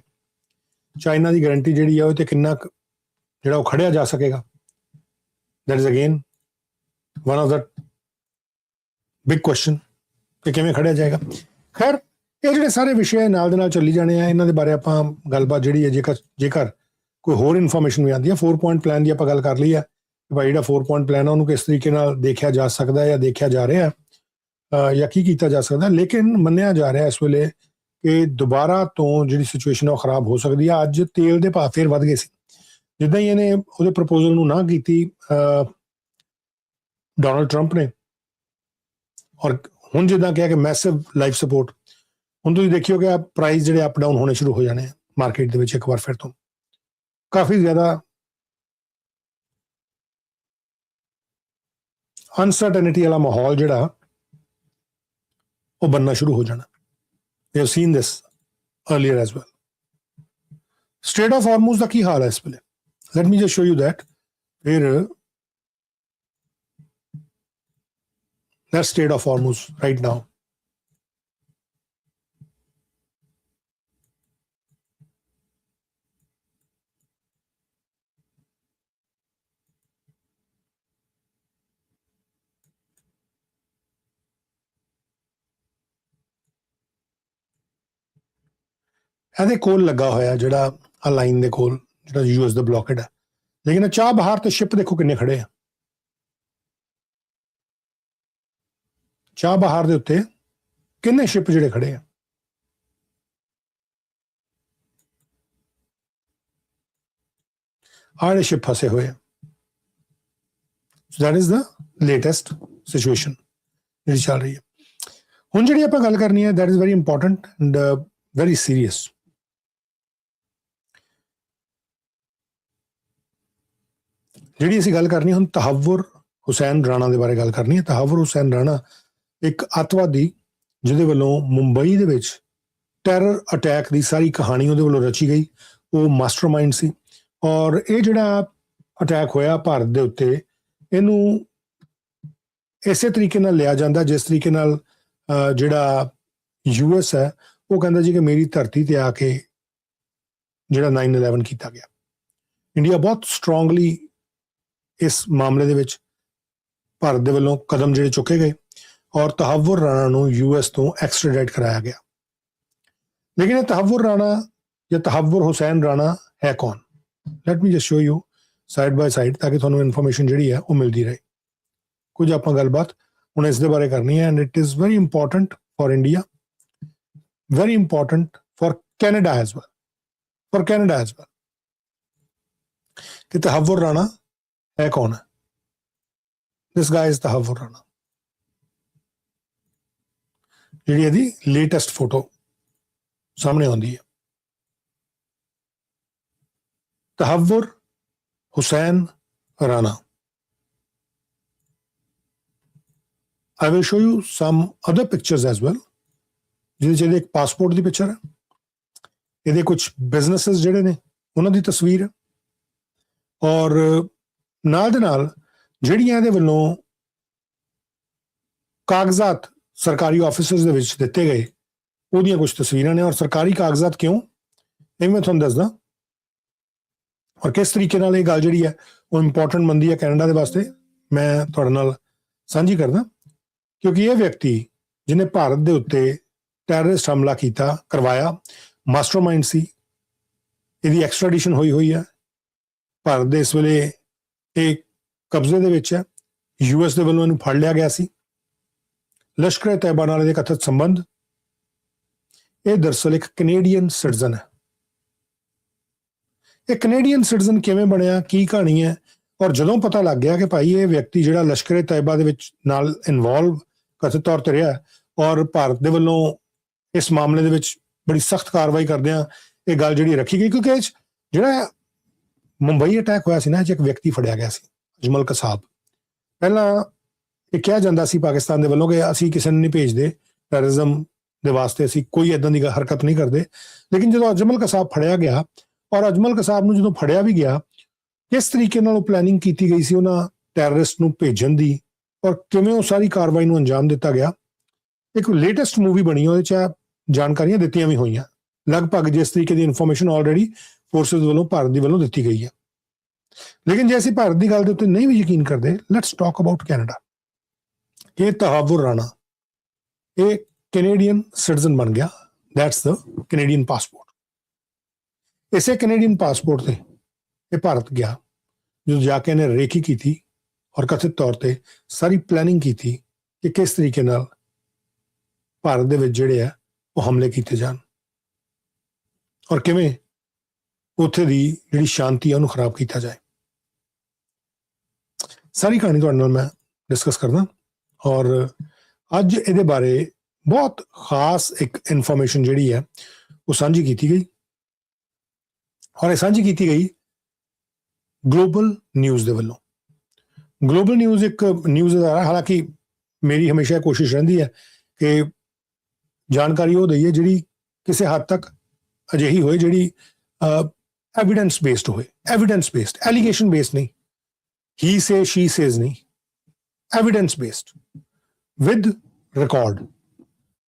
ਚਾਈਨਾ ਦੀ ਗਾਰੰਟੀ ਜਿਹੜੀ ਆ ਉਹ ਤੇ ਕਿੰਨਾ ਜਿਹੜਾ ਉਹ ਖੜਿਆ ਜਾ ਸਕੇਗਾ? That is again one of the big question ਕਿ ਕਿਵੇਂ ਖੜਿਆ ਜਾਏਗਾ। ਖੈਰ ਇਹ ਜਿਹੜੇ ਸਾਰੇ ਵਿਸ਼ੇ ਨਾਲ ਦੇ ਨਾਲ ਚੱਲੀ ਜਾਣੇ ਆ, ਇਹਨਾਂ ਦੇ ਬਾਰੇ ਆਪਾਂ ਗੱਲਬਾਤ ਜਿਹੜੀ ਹੈ ਜੇਕਰ ਕੋਈ ਹੋਰ ਇਨਫੋਰਮੇਸ਼ਨ ਵੀ ਆਉਂਦੀ ਹੈ। 4 ਪੁਆਇੰਟ ਪਲਾਨ ਦੀ ਆਪਾਂ ਗੱਲ ਕਰ ਲਈ ਹੈ ਕਿ ਭਾਈ ਜਿਹੜਾ 4 ਪੁਆਇੰਟ ਪਲਾਨ ਆ ਉਹਨੂੰ ਕਿਸ ਤਰੀਕੇ ਨਾਲ ਦੇਖਿਆ ਜਾ ਸਕਦਾ ਜਾਂ ਦੇਖਿਆ ਜਾ ਰਿਹਾ ਜਾਂ ਕੀ ਕੀਤਾ ਜਾ ਸਕਦਾ। ਲੇਕਿਨ ਮੰਨਿਆ ਜਾ ਰਿਹਾ ਇਸ ਵੇਲੇ ਕਿ ਦੁਬਾਰਾ ਤੋਂ ਜਿਹੜੀ ਸਿਚੁਏਸ਼ਨ ਉਹ ਖਰਾਬ ਹੋ ਸਕਦੀ ਆ। ਅੱਜ ਤੇਲ ਦੇ ਭਾਅ ਫੇਰ ਵੱਧ ਗਏ ਸੀ, ਜਿੱਦਾਂ ਹੀ ਇਹਨੇ ਉਹਦੇ ਪ੍ਰਪੋਜ਼ਲ ਨੂੰ ਨਾ ਕੀਤੀ ਡੋਨਲਡ ਟਰੰਪ ਨੇ, ਔਰ ਹੁਣ ਜਿੱਦਾਂ ਕਿਹਾ ਕਿ ਮੈਸਿਵ ਲਾਈਫ ਸਪੋਰਟ, ਹੁਣ ਤੁਸੀਂ ਦੇਖਿਓ ਕਿ ਪ੍ਰਾਈਸ ਜਿਹੜੇ ਅਪ ਡਾਊਨ ਹੋਣੇ ਸ਼ੁਰੂ ਹੋ ਜਾਣੇ ਆ ਮਾਰਕੀਟ ਦੇ ਵਿੱਚ ਇੱਕ ਵਾਰ ਫਿਰ ਤੋਂ। ਕਾਫੀ ਜ਼ਿਆਦਾ ਅਨਸਰਟਨਿਟੀ ਵਾਲਾ ਮਾਹੌਲ ਜਿਹੜਾ ਉਹ ਬਣਨਾ ਸ਼ੁਰੂ ਹੋ ਜਾਣਾ। We have seen this earlier as well. Strait of Hormuz ਦਾ ਕੀ ਹਾਲ ਹੈ ਇਸ ਵੇਲੇ? Let me just show you that. ਫਿਰ that's Strait of Hormuz right now. ਇਹਦੇ ਕੋਲ ਲੱਗਾ ਹੋਇਆ ਜਿਹੜਾ ਆ ਲਾਈਨ ਦੇ ਕੋਲ ਜਿਹੜਾ ਯੂਐਸ ਦਾ ਬਲੌਕੇਡ ਹੈ, ਲੇਕਿਨ ਚਾਹ ਬਹਾਰ ਤੇ ਸ਼ਿਪ ਦੇਖੋ ਕਿੰਨੇ ਖੜੇ ਆ। ਚਾਹ ਬਹਾਰ ਦੇ ਉੱਤੇ ਕਿੰਨੇ ਸ਼ਿਪ ਜਿਹੜੇ ਖੜੇ ਆ। ਆੜੇ ਸ਼ਿਪ ਫਸੇ ਹੋਏ ਆ। So that is the latest situation ਜਿਹੜੀ ਚੱਲ ਰਹੀ ਹੈ। ਹੁਣ ਜਿਹੜੀ ਆਪਾਂ ਗੱਲ ਕਰਨੀ ਹੈ that is very important and very serious. ਜਿਹੜੀ ਅਸੀਂ ਗੱਲ ਕਰਨੀ ਹੁਣ ਤਹੱਵੁਰ ਹੁਸੈਨ ਰਾਣਾ ਦੇ ਬਾਰੇ ਗੱਲ ਕਰਨੀ ਹੈ। ਤਹੱਵੁਰ ਹੁਸੈਨ ਰਾਣਾ ਇੱਕ ਅੱਤਵਾਦੀ ਜਿਹਦੇ ਵੱਲੋਂ ਮੁੰਬਈ ਦੇ ਵਿੱਚ ਟੈਰਰ ਅਟੈਕ ਦੀ ਸਾਰੀ ਕਹਾਣੀ ਉਹਦੇ ਵੱਲੋਂ ਰਚੀ ਗਈ। ਉਹ ਮਾਸਟਰਮਾਈਂਡ ਸੀ, ਔਰ ਇਹ ਜਿਹੜਾ ਅਟੈਕ ਹੋਇਆ ਭਾਰਤ ਦੇ ਉੱਤੇ, ਇਹਨੂੰ ਇਸੇ ਤਰੀਕੇ ਨਾਲ ਲਿਆ ਜਾਂਦਾ ਜਿਸ ਤਰੀਕੇ ਨਾਲ ਜਿਹੜਾ US ਹੈ ਉਹ ਕਹਿੰਦਾ ਜੀ ਕਿ ਮੇਰੀ ਧਰਤੀ ਤੇ ਆ ਕੇ ਜਿਹੜਾ 9/11 ਕੀਤਾ ਗਿਆ। ਇੰਡੀਆ ਬਹੁਤ ਸਟਰੋਂਗਲੀ ਇਸ ਮਾਮਲੇ ਦੇ ਵਿੱਚ ਭਾਰਤ ਦੇ ਵੱਲੋਂ ਕਦਮ ਜਿਹੜੇ ਚੁੱਕੇ ਗਏ ਔਰ ਤਹੱਵੁਰ ਰਾਣਾ ਨੂੰ US ਤੋਂ ਐਕਸਟ੍ਰੈਡਿਟ ਕਰਾਇਆ ਗਿਆ। ਲੇਕਿਨ ਇਹ ਤਹੱਵੁਰ ਰਾਣਾ ਜਾਂ ਤਹੱਵੁਰ ਹੁਸੈਨ ਰਾਣਾ ਹੈ ਕੌਣ? Let me just show you side by side ਤਾਂ ਕਿ ਤੁਹਾਨੂੰ ਇਨਫੋਰਮੇਸ਼ਨ ਜਿਹੜੀ ਹੈ ਉਹ ਮਿਲਦੀ ਰਹੇ। ਕੁਝ ਆਪਾਂ ਗੱਲਬਾਤ ਹੁਣ ਇਸ ਦੇ ਬਾਰੇ ਕਰਨੀ ਹੈ and it is very important for India, very important for Canada as well, for Canada as well ਕਿ ਤਹੱਵੁਰ ਰਾਣਾ ਹੈ ਕੌਣ ਹੈ। ਦਿਸ ਗਾਇ ਇਜ਼ ਤਹੱਵੁਰ ਰਾਣਾ। ਜਿਹੜੀ ਇਹਦੀ ਲੇਟੈਸਟ ਫੋਟੋ ਸਾਹਮਣੇ ਆਉਂਦੀ ਹੈ, Tahawwur Hussain Rana. I will show you some other pictures as well. ਜਿਹਦੇ ਇੱਕ ਪਾਸਪੋਰਟ ਦੀ ਪਿਕਚਰ ਹੈ, ਇਹਦੇ ਕੁਝ ਬਿਜ਼ਨੈਸਸ ਜਿਹੜੇ ਨੇ ਉਹਨਾਂ ਦੀ ਤਸਵੀਰ ਹੈ ਔਰ ਨਾਲ ਦੇ ਨਾਲ ਜਿਹੜੀਆਂ ਇਹਦੇ ਵੱਲੋਂ ਕਾਗਜ਼ਾਤ ਸਰਕਾਰੀ ਆਫਿਸਸ ਦੇ ਵਿੱਚ ਦਿੱਤੇ ਗਏ ਉਹਦੀਆਂ ਕੁਝ ਤਸਵੀਰਾਂ ਨੇ। ਔਰ ਸਰਕਾਰੀ ਕਾਗਜ਼ਾਤ ਕਿਉਂ, ਇਹ ਮੈਂ ਤੁਹਾਨੂੰ ਦੱਸਦਾ ਔਰ ਕਿਸ ਤਰੀਕੇ ਨਾਲ ਇਹ ਗੱਲ ਜਿਹੜੀ ਹੈ ਉਹ ਇੰਪੋਰਟੈਂਟ ਬਣਦੀ ਹੈ ਕੈਨੇਡਾ ਦੇ ਵਾਸਤੇ, ਮੈਂ ਤੁਹਾਡੇ ਨਾਲ ਸਾਂਝੀ ਕਰਦਾ। ਕਿਉਂਕਿ ਇਹ ਵਿਅਕਤੀ ਜਿਹਨੇ ਭਾਰਤ ਦੇ ਉੱਤੇ ਟੈਰਰਿਸਟ ਹਮਲਾ ਕਰਵਾਇਆ, ਮਾਸਟਰਮਾਈਂਡ ਸੀ। ਇਹਦੀ ਐਕਸਟ੍ਰੈਡੀਸ਼ਨ ਹੋਈ ਹੈ ਭਾਰਤ ਦੇ ਇਸ ਵੇਲੇ ਇਹ ਕਬਜ਼ੇ ਦੇ ਵਿੱਚ ਹੈ। US ਦੇ ਵੱਲੋਂ ਇਹਨੂੰ ਫੜ ਲਿਆ ਗਿਆ ਸੀ। ਲਸ਼ਕਰ ਏ ਤੈਯਬਾ ਨਾਲ ਇਹਦੇ ਕਥਿਤ ਸੰਬੰਧ। ਇਹ ਦਰਅਸਲ ਇੱਕ ਕੈਨੇਡੀਅਨ ਸਿਟੀਜ਼ਨ ਹੈ। ਇਹ ਕੈਨੇਡੀਅਨ ਸਿਟੀਜ਼ਨ ਕਿਵੇਂ ਬਣਿਆ, ਕੀ ਕਹਾਣੀ ਹੈ? ਔਰ ਜਦੋਂ ਪਤਾ ਲੱਗ ਗਿਆ ਕਿ ਭਾਈ ਇਹ ਵਿਅਕਤੀ ਜਿਹੜਾ ਲਸ਼ਕਰ ਏ ਤੈਯਬਾ ਦੇ ਵਿੱਚ ਨਾਲ ਇਨਵੋਲਵ ਕਥਿਤ ਤੌਰ ਤੇ ਰਿਹਾ ਔਰ ਭਾਰਤ ਦੇ ਵੱਲੋਂ ਇਸ ਮਾਮਲੇ ਦੇ ਵਿੱਚ ਬੜੀ ਸਖਤ ਕਾਰਵਾਈ ਕਰਦਿਆਂ ਇਹ ਗੱਲ ਜਿਹੜੀ ਰੱਖੀ ਗਈ, ਕਿਉਂਕਿ ਜਿਹੜਾ ਮੁੰਬਈ ਅਟੈਕ ਹੋਇਆ ਸੀ ਨਾ, ਇੱਕ ਵਿਅਕਤੀ ਫੜਿਆ ਗਿਆ ਸੀ, ਅਜਮਲ ਕਸਾਬ। ਪਹਿਲਾਂ ਇਹ ਕਿਹਾ ਜਾਂਦਾ ਸੀ ਪਾਕਿਸਤਾਨ ਦੇ ਵੱਲੋਂ ਕਿ ਅਸੀਂ ਕਿਸੇ ਨੂੰ ਨਹੀਂ ਭੇਜਦੇ ਟੈਰਰਿਜ਼ਮ ਦੇ ਵਾਸਤੇ, ਅਸੀਂ ਕੋਈ ਇਦਾਂ ਦੀ ਹਰਕਤ ਨਹੀਂ ਕਰਦੇ। ਲੇਕਿਨ ਜਦੋਂ ਅਜਮਲ ਕਸਾਬ ਫੜਿਆ ਗਿਆ ਔਰ ਅਜਮਲ ਕਸਾਬ ਨੂੰ ਜਦੋਂ ਫੜਿਆ ਵੀ ਗਿਆ, ਕਿਸ ਤਰੀਕੇ ਨਾਲ ਉਹ ਪਲੈਨਿੰਗ ਕੀਤੀ ਗਈ ਸੀ ਉਹਨਾਂ ਟੈਰਰਿਸਟ ਨੂੰ ਭੇਜਣ ਦੀ ਔਰ ਕਿਵੇਂ ਉਹ ਸਾਰੀ ਕਾਰਵਾਈ ਨੂੰ ਅੰਜਾਮ ਦਿੱਤਾ ਗਿਆ। ਇੱਕ ਲੇਟੈਸਟ ਮੂਵੀ ਬਣੀ, ਉਹਦੇ 'ਚ ਜਾਣਕਾਰੀਆਂ ਦਿੱਤੀਆਂ ਵੀ ਹੋਈਆਂ ਲਗਭਗ ਜਿਸ ਤਰੀਕੇ ਦੀ ਇਨਫੋਰਮੇਸ਼ਨ ਆਲਰੇਡੀ ਫੋਰਸਿਸ ਵੱਲੋਂ ਭਾਰਤ ਦੀ ਵੱਲੋਂ ਦਿੱਤੀ ਗਈ ਹੈ। ਲੇਕਿਨ ਜੇ ਅਸੀਂ ਭਾਰਤ ਦੀ ਗੱਲ ਦੇ ਉੱਤੇ ਨਹੀਂ ਵੀ ਯਕੀਨ ਕਰਦੇ, ਲੈਟਸ ਟਾਕ ਅਬਾਊਟ ਕੈਨੇਡਾ। ਇਹ ਤਹੱਵੁਰ ਰਾਣਾ ਇਹ ਕੈਨੇਡੀਅਨ ਸਿਟੀਜ਼ਨ ਬਣ ਗਿਆ। That's the Canadian passport. ਇਸੇ ਕੈਨੇਡੀਅਨ ਪਾਸਪੋਰਟ ਤੇ ਇਹ ਭਾਰਤ ਗਿਆ, ਜਦੋਂ ਜਾ ਕੇ ਇਹਨੇ ਰੇਕੀ ਕੀਤੀ ਔਰ ਕਥਿਤ ਤੌਰ ਤੇ ਸਾਰੀ ਪਲੈਨਿੰਗ ਕੀਤੀ ਕਿ ਕਿਸ ਤਰੀਕੇ ਨਾਲ ਭਾਰਤ ਦੇ ਵਿੱਚ ਜਿਹੜੇ ਆ ਉਹ ਹਮਲੇ ਕੀਤੇ ਜਾਣ ਔਰ ਕਿਵੇਂ ਉੱਥੇ ਦੀ ਜਿਹੜੀ ਸ਼ਾਂਤੀ ਆ ਉਹਨੂੰ ਖਰਾਬ ਕੀਤਾ ਜਾਏ। ਸਾਰੀ ਕਹਾਣੀ ਤੁਹਾਡੇ ਨਾਲ ਮੈਂ ਡਿਸਕਸ ਕਰਦਾ ਔਰ ਅੱਜ ਇਹਦੇ ਬਾਰੇ ਬਹੁਤ ਖਾਸ ਇੱਕ ਇਨਫੋਰਮੇਸ਼ਨ ਜਿਹੜੀ ਹੈ ਉਹ ਸਾਂਝੀ ਕੀਤੀ ਗਈ ਔਰ ਇਹ ਸਾਂਝੀ ਕੀਤੀ ਗਈ ਗਲੋਬਲ ਨਿਊਜ਼ ਦੇ ਵੱਲੋਂ। ਗਲੋਬਲ ਨਿਊਜ਼ ਇੱਕ ਨਿਊਜ਼ ਅਦਾਰਾ, ਹਾਲਾਂਕਿ ਮੇਰੀ ਹਮੇਸ਼ਾ ਕੋਸ਼ਿਸ਼ ਰਹਿੰਦੀ ਹੈ ਕਿ ਜਾਣਕਾਰੀ ਉਹ ਦਈਏ ਜਿਹੜੀ ਕਿਸੇ ਹੱਦ ਤੱਕ ਅਜਿਹੀ ਹੋਏ ਜਿਹੜੀ ਐਵੀਡੈਂਸ ਬੇਸਡ ਹੋਏ, ਐਵੀਡੈਂਸ ਬੇਸਡ, ਐਲੀਗੇਸ਼ਨ ਬੇਸਡ ਨਹੀਂ, ਹੀ ਸੇ ਸ਼ੀ ਸੇਜ਼ ਨਹੀਂ, evidence based with record.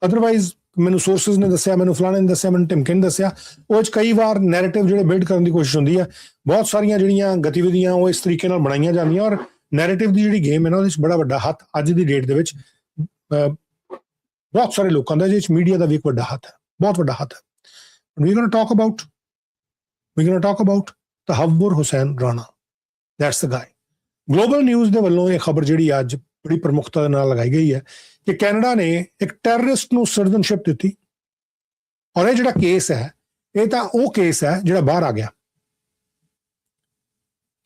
Otherwise ਮੈਨੂੰ ਸੋਰਸਿਸ ਨੇ ਦੱਸਿਆ, ਮੈਨੂੰ ਫਲਾਣੇ ਨੇ ਦੱਸਿਆ, ਮੈਨੂੰ ਢਿਮਕੇ ਨੇ ਦੱਸਿਆ, ਉਹ 'ਚ ਕਈ ਵਾਰ ਨੈਰੇਟਿਵ ਜਿਹੜੇ ਬਿਲਡ ਕਰਨ ਦੀ ਕੋਸ਼ਿਸ਼ ਹੁੰਦੀ ਹੈ। ਬਹੁਤ ਸਾਰੀਆਂ ਜਿਹੜੀਆਂ ਗਤੀਵਿਧੀਆਂ ਉਹ ਇਸ ਤਰੀਕੇ ਨਾਲ ਬਣਾਈਆਂ ਜਾਂਦੀਆਂ ਔਰ ਨੈਰੇਟਿਵ ਦੀ ਜਿਹੜੀ ਗੇਮ ਹੈ ਨਾ ਉਹਦੇ 'ਚ ਬੜਾ ਵੱਡਾ ਹੱਥ ਅੱਜ ਦੀ ਡੇਟ ਦੇ ਵਿੱਚ ਬਹੁਤ ਸਾਰੇ ਲੋਕਾਂ ਦਾ, ਜਿਹਦੇ 'ਚ ਮੀਡੀਆ ਦਾ ਵੀ ਇੱਕ ਵੱਡਾ ਹੱਥ ਹੈ, ਬਹੁਤ ਵੱਡਾ ਹੱਥ ਹੈ। We're going to talk about Tahawwur Hussain Rana. That's the guy. Global news ਦੇ ਵੱਲੋਂ ਇਹ ਖਬਰ ਜਿਹੜੀ ਅੱਜ ਬੜੀ ਪ੍ਰਮੁਖਤਾ ਦੇ ਨਾਲ ਲਗਾਈ ਗਈ ਹੈ ਕਿ ਕੈਨੇਡਾ ਨੇ ਇੱਕ ਟੈਰਰਿਸਟ ਨੂੰ ਸਿਟੀਜ਼ਨਸ਼ਿਪ ਦਿੱਤੀ ਔਰ ਇਹ ਜਿਹੜਾ ਕੇਸ ਹੈ ਇਹ ਤਾਂ ਉਹ ਕੇਸ ਹੈ ਜਿਹੜਾ ਬਾਹਰ ਆ ਗਿਆ।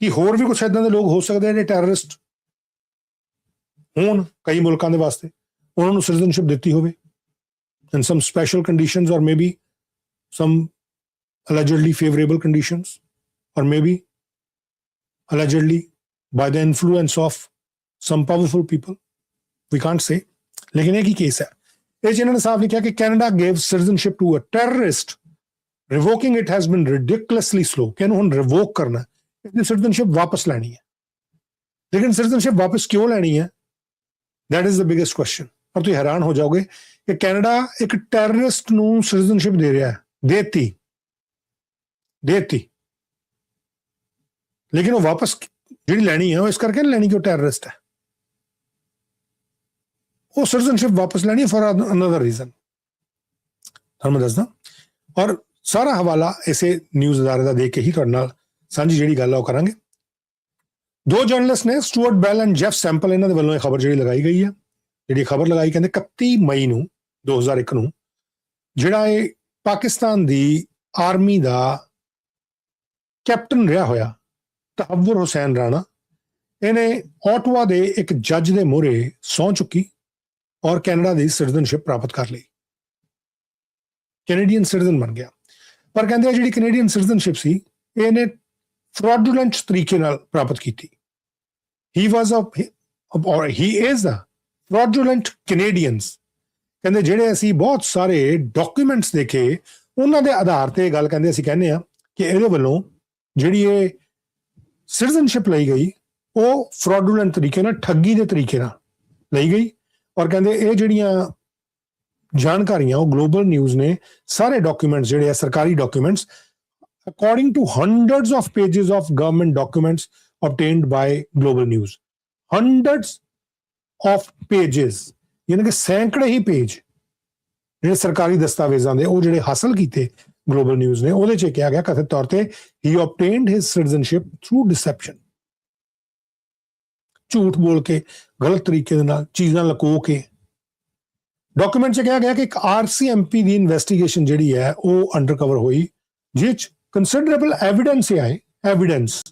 ਕਿ ਹੋਰ ਵੀ ਕੁਝ ਇਦਾਂ ਦੇ ਲੋਕ ਹੋ ਸਕਦੇ ਨੇ ਟੈਰਰਿਸਟ ਹੋਣ ਕਈ ਮੁਲਕਾਂ ਦੇ ਵਾਸਤੇ, ਉਹਨਾਂ ਨੂੰ ਸਿਟੀਜ਼ਨਸ਼ਿਪ ਦਿੱਤੀ ਹੋਵੇ in some special conditions or maybe some allegedly favorable conditions or maybe allegedly by the influence of some powerful people, we can't say. लेकिन एक ही केस है, ਇਹ ਇਹਨਾਂ ਨੇ ਸਾਫ਼ ਲਿਖਿਆ ਕਿ Canada gave citizenship to a terrorist revoking it has been ridiculously slow ਕਿ ਇਹਨੂੰ ਹੁਣ ਰਿਵੋਕ ਕਰਨਾ, ਇਹਦੀ ਸਿਟੀਜ਼ਨਸ਼ਿਪ ਵਾਪਸ ਲੈਣੀ ਹੈ। ਲੇਕਿਨ ਸਿਟੀਜ਼ਨਸ਼ਿਪ ਵਾਪਸ ਕਿਉਂ ਲੈਣੀ ਹੈ, that is the biggest question. ਔਰ ਤੁਸੀਂ ਹੈਰਾਨ ਹੋ ਜਾਓਗੇ ਕਿ ਕੈਨੇਡਾ ਇੱਕ ਟੈਰਰਿਸਟ ਨੂੰ ਸਿਟੀਜ਼ਨਸ਼ਿਪ ਦੇ ਰਿਹਾ ਹੈ, ਦੇਤੀ, ਲੇਕਿਨ ਉਹ ਵਾਪਸ ਜਿਹੜੀ ਲੈਣੀ ਹੈ ਉਹ ਇਸ ਕਰਕੇ ਨਹੀਂ ਲੈਣੀ ਕਿ ਉਹ ਟੈਰਰਿਸਟ ਹੈ, ਉਹ ਸਿਟੀਜ਼ਨਸ਼ਿਪ ਵਾਪਸ ਲੈਣੀ ਫॉर ਅਨਦਰ ਰੀਜ਼ਨ। ਤੁਹਾਨੂੰ ਮੈਂ ਦੱਸਦਾ, ਔਰ ਸਾਰਾ ਹਵਾਲਾ ਇਸੇ ਨਿਊਜ਼ ਅਦਾਰੇ ਦਾ ਦੇ ਕੇ ਹੀ ਤੁਹਾਡੇ ਨਾਲ ਸਾਂਝੀ ਜਿਹੜੀ ਗੱਲ ਆ ਉਹ ਕਰਾਂਗੇ। ਦੋ ਜਰਨਲਿਸਟ ਨੇ, Stuart bell and Jeff sample, ਇਹਨਾਂ ਦੇ ਵੱਲੋਂ ਇਹ ਖਬਰ ਜਿਹੜੀ ਲਗਾਈ ਗਈ ਹੈ, ਜਿਹੜੀ ਖਬਰ ਲਗਾਈ ਕਹਿੰਦੇ 31 ਮਈ ਨੂੰ 2001 ਨੂੰ ਜਿਹੜਾ ਇਹ ਪਾਕਿਸਤਾਨ ਦੀ ਆਰਮੀ ਦਾ ਕੈਪਟਨ ਰਿਹਾ ਹੋਇਆ ਤਹੱਵੁਰ ਹੁਸੈਨ ਰਾਣਾ, ਇਹਨੇ ਆਟਵਾ ਦੇ ਇੱਕ ਜੱਜ ਦੇ ਮੂਹਰੇ ਸਹੁੰ ਚੁੱਕੀ ਔਰ ਕੈਨੇਡਾ ਦੀ ਸਿਟੀਜ਼ਨਸ਼ਿਪ ਪ੍ਰਾਪਤ ਕਰ ਲਈ, ਕੈਨੇਡੀਅਨ ਸਿਟੀਜ਼ਨ ਬਣ ਗਿਆ। ਪਰ ਕਹਿੰਦੇ ਜਿਹੜੀ ਕੈਨੇਡੀਅਨ ਸਿਟੀਜ਼ਨਸ਼ਿਪ ਸੀ ਇਹਨੇ ਫਰਾਡੂਲੈਂਟ ਤਰੀਕੇ ਨਾਲ ਪ੍ਰਾਪਤ ਕੀਤੀ। He is a fraudulent Canadians. ਕਹਿੰਦੇ ਜਿਹੜੇ ਅਸੀਂ ਬਹੁਤ ਸਾਰੇ ਡਾਕੂਮੈਂਟਸ ਦੇਖੇ ਉਹਨਾਂ ਦੇ ਆਧਾਰ ਤੇ ਗੱਲ ਕਹਿੰਦੇ ਅਸੀਂ ਕਹਿੰਦੇ ਆ ਕਿ ਇਹਦੇ ਵੱਲੋਂ ਜਿਹੜੀ ਇਹ ਸਿਟੀਜ਼ਨਸ਼ਿਪ ਲਈ ਗਈ ਉਹ ਫਰਾਡੂਲੈਂਟ ਤਰੀਕੇ ਨਾਲ, ਠੱਗੀ ਦੇ ਤਰੀਕੇ ਨਾਲ ਲਈ ਗਈ। ਔਰ ਕਹਿੰਦੇ ਇਹ ਜਿਹੜੀਆਂ ਜਾਣਕਾਰੀਆਂ ਉਹ ਗਲੋਬਲ ਨਿਊਜ਼ ਨੇ ਸਾਰੇ ਡਾਕੂਮੈਂਟਸ ਜਿਹੜੇ ਆ ਸਰਕਾਰੀ documents according to hundreds of pages of government documents obtained by global news, hundreds of pages, ਯਾਨੀ ਕਿ ਸੈਂਕੜੇ ਹੀ ਪੇਜ ਜਿਹੜੇ ਸਰਕਾਰੀ ਦਸਤਾਵੇਜ਼ਾਂ ਦੇ ਉਹ ਜਿਹੜੇ ਹਾਸਲ ਕੀਤੇ ਗਲੋਬਲ ਨਿਊਜ਼ ਨੇ, ਉਹਦੇ 'ਚ ਕਿਹਾ ਗਿਆ ਕਥਿਤ ਤੌਰ ਤੇ he obtained his citizenship through deception, ਝੂਠ ਬੋਲ ਕੇ, ਗਲਤ ਤਰੀਕੇ ਦੇ ਨਾਲ ਚੀਜ਼ਾਂ ਲੁਕੋ ਕੇ। ਡਾਕੂਮੈਂਟ 'ਚ ਕਿਹਾ ਗਿਆ ਕਿ ਇੱਕ RCMP ਦੀ ਇਨਵੈਸਟੀਗੇਸ਼ਨ ਜਿਹੜੀ ਹੈ ਉਹ ਅੰਡਰਕਵਰ ਹੋਈ, ਜਿਸ 'ਚ ਕੰਸੀਡਰੇਬਲ ਐਵੀਡੈਂਸ ਹੈ, ਐਵੀਡੈਂਸ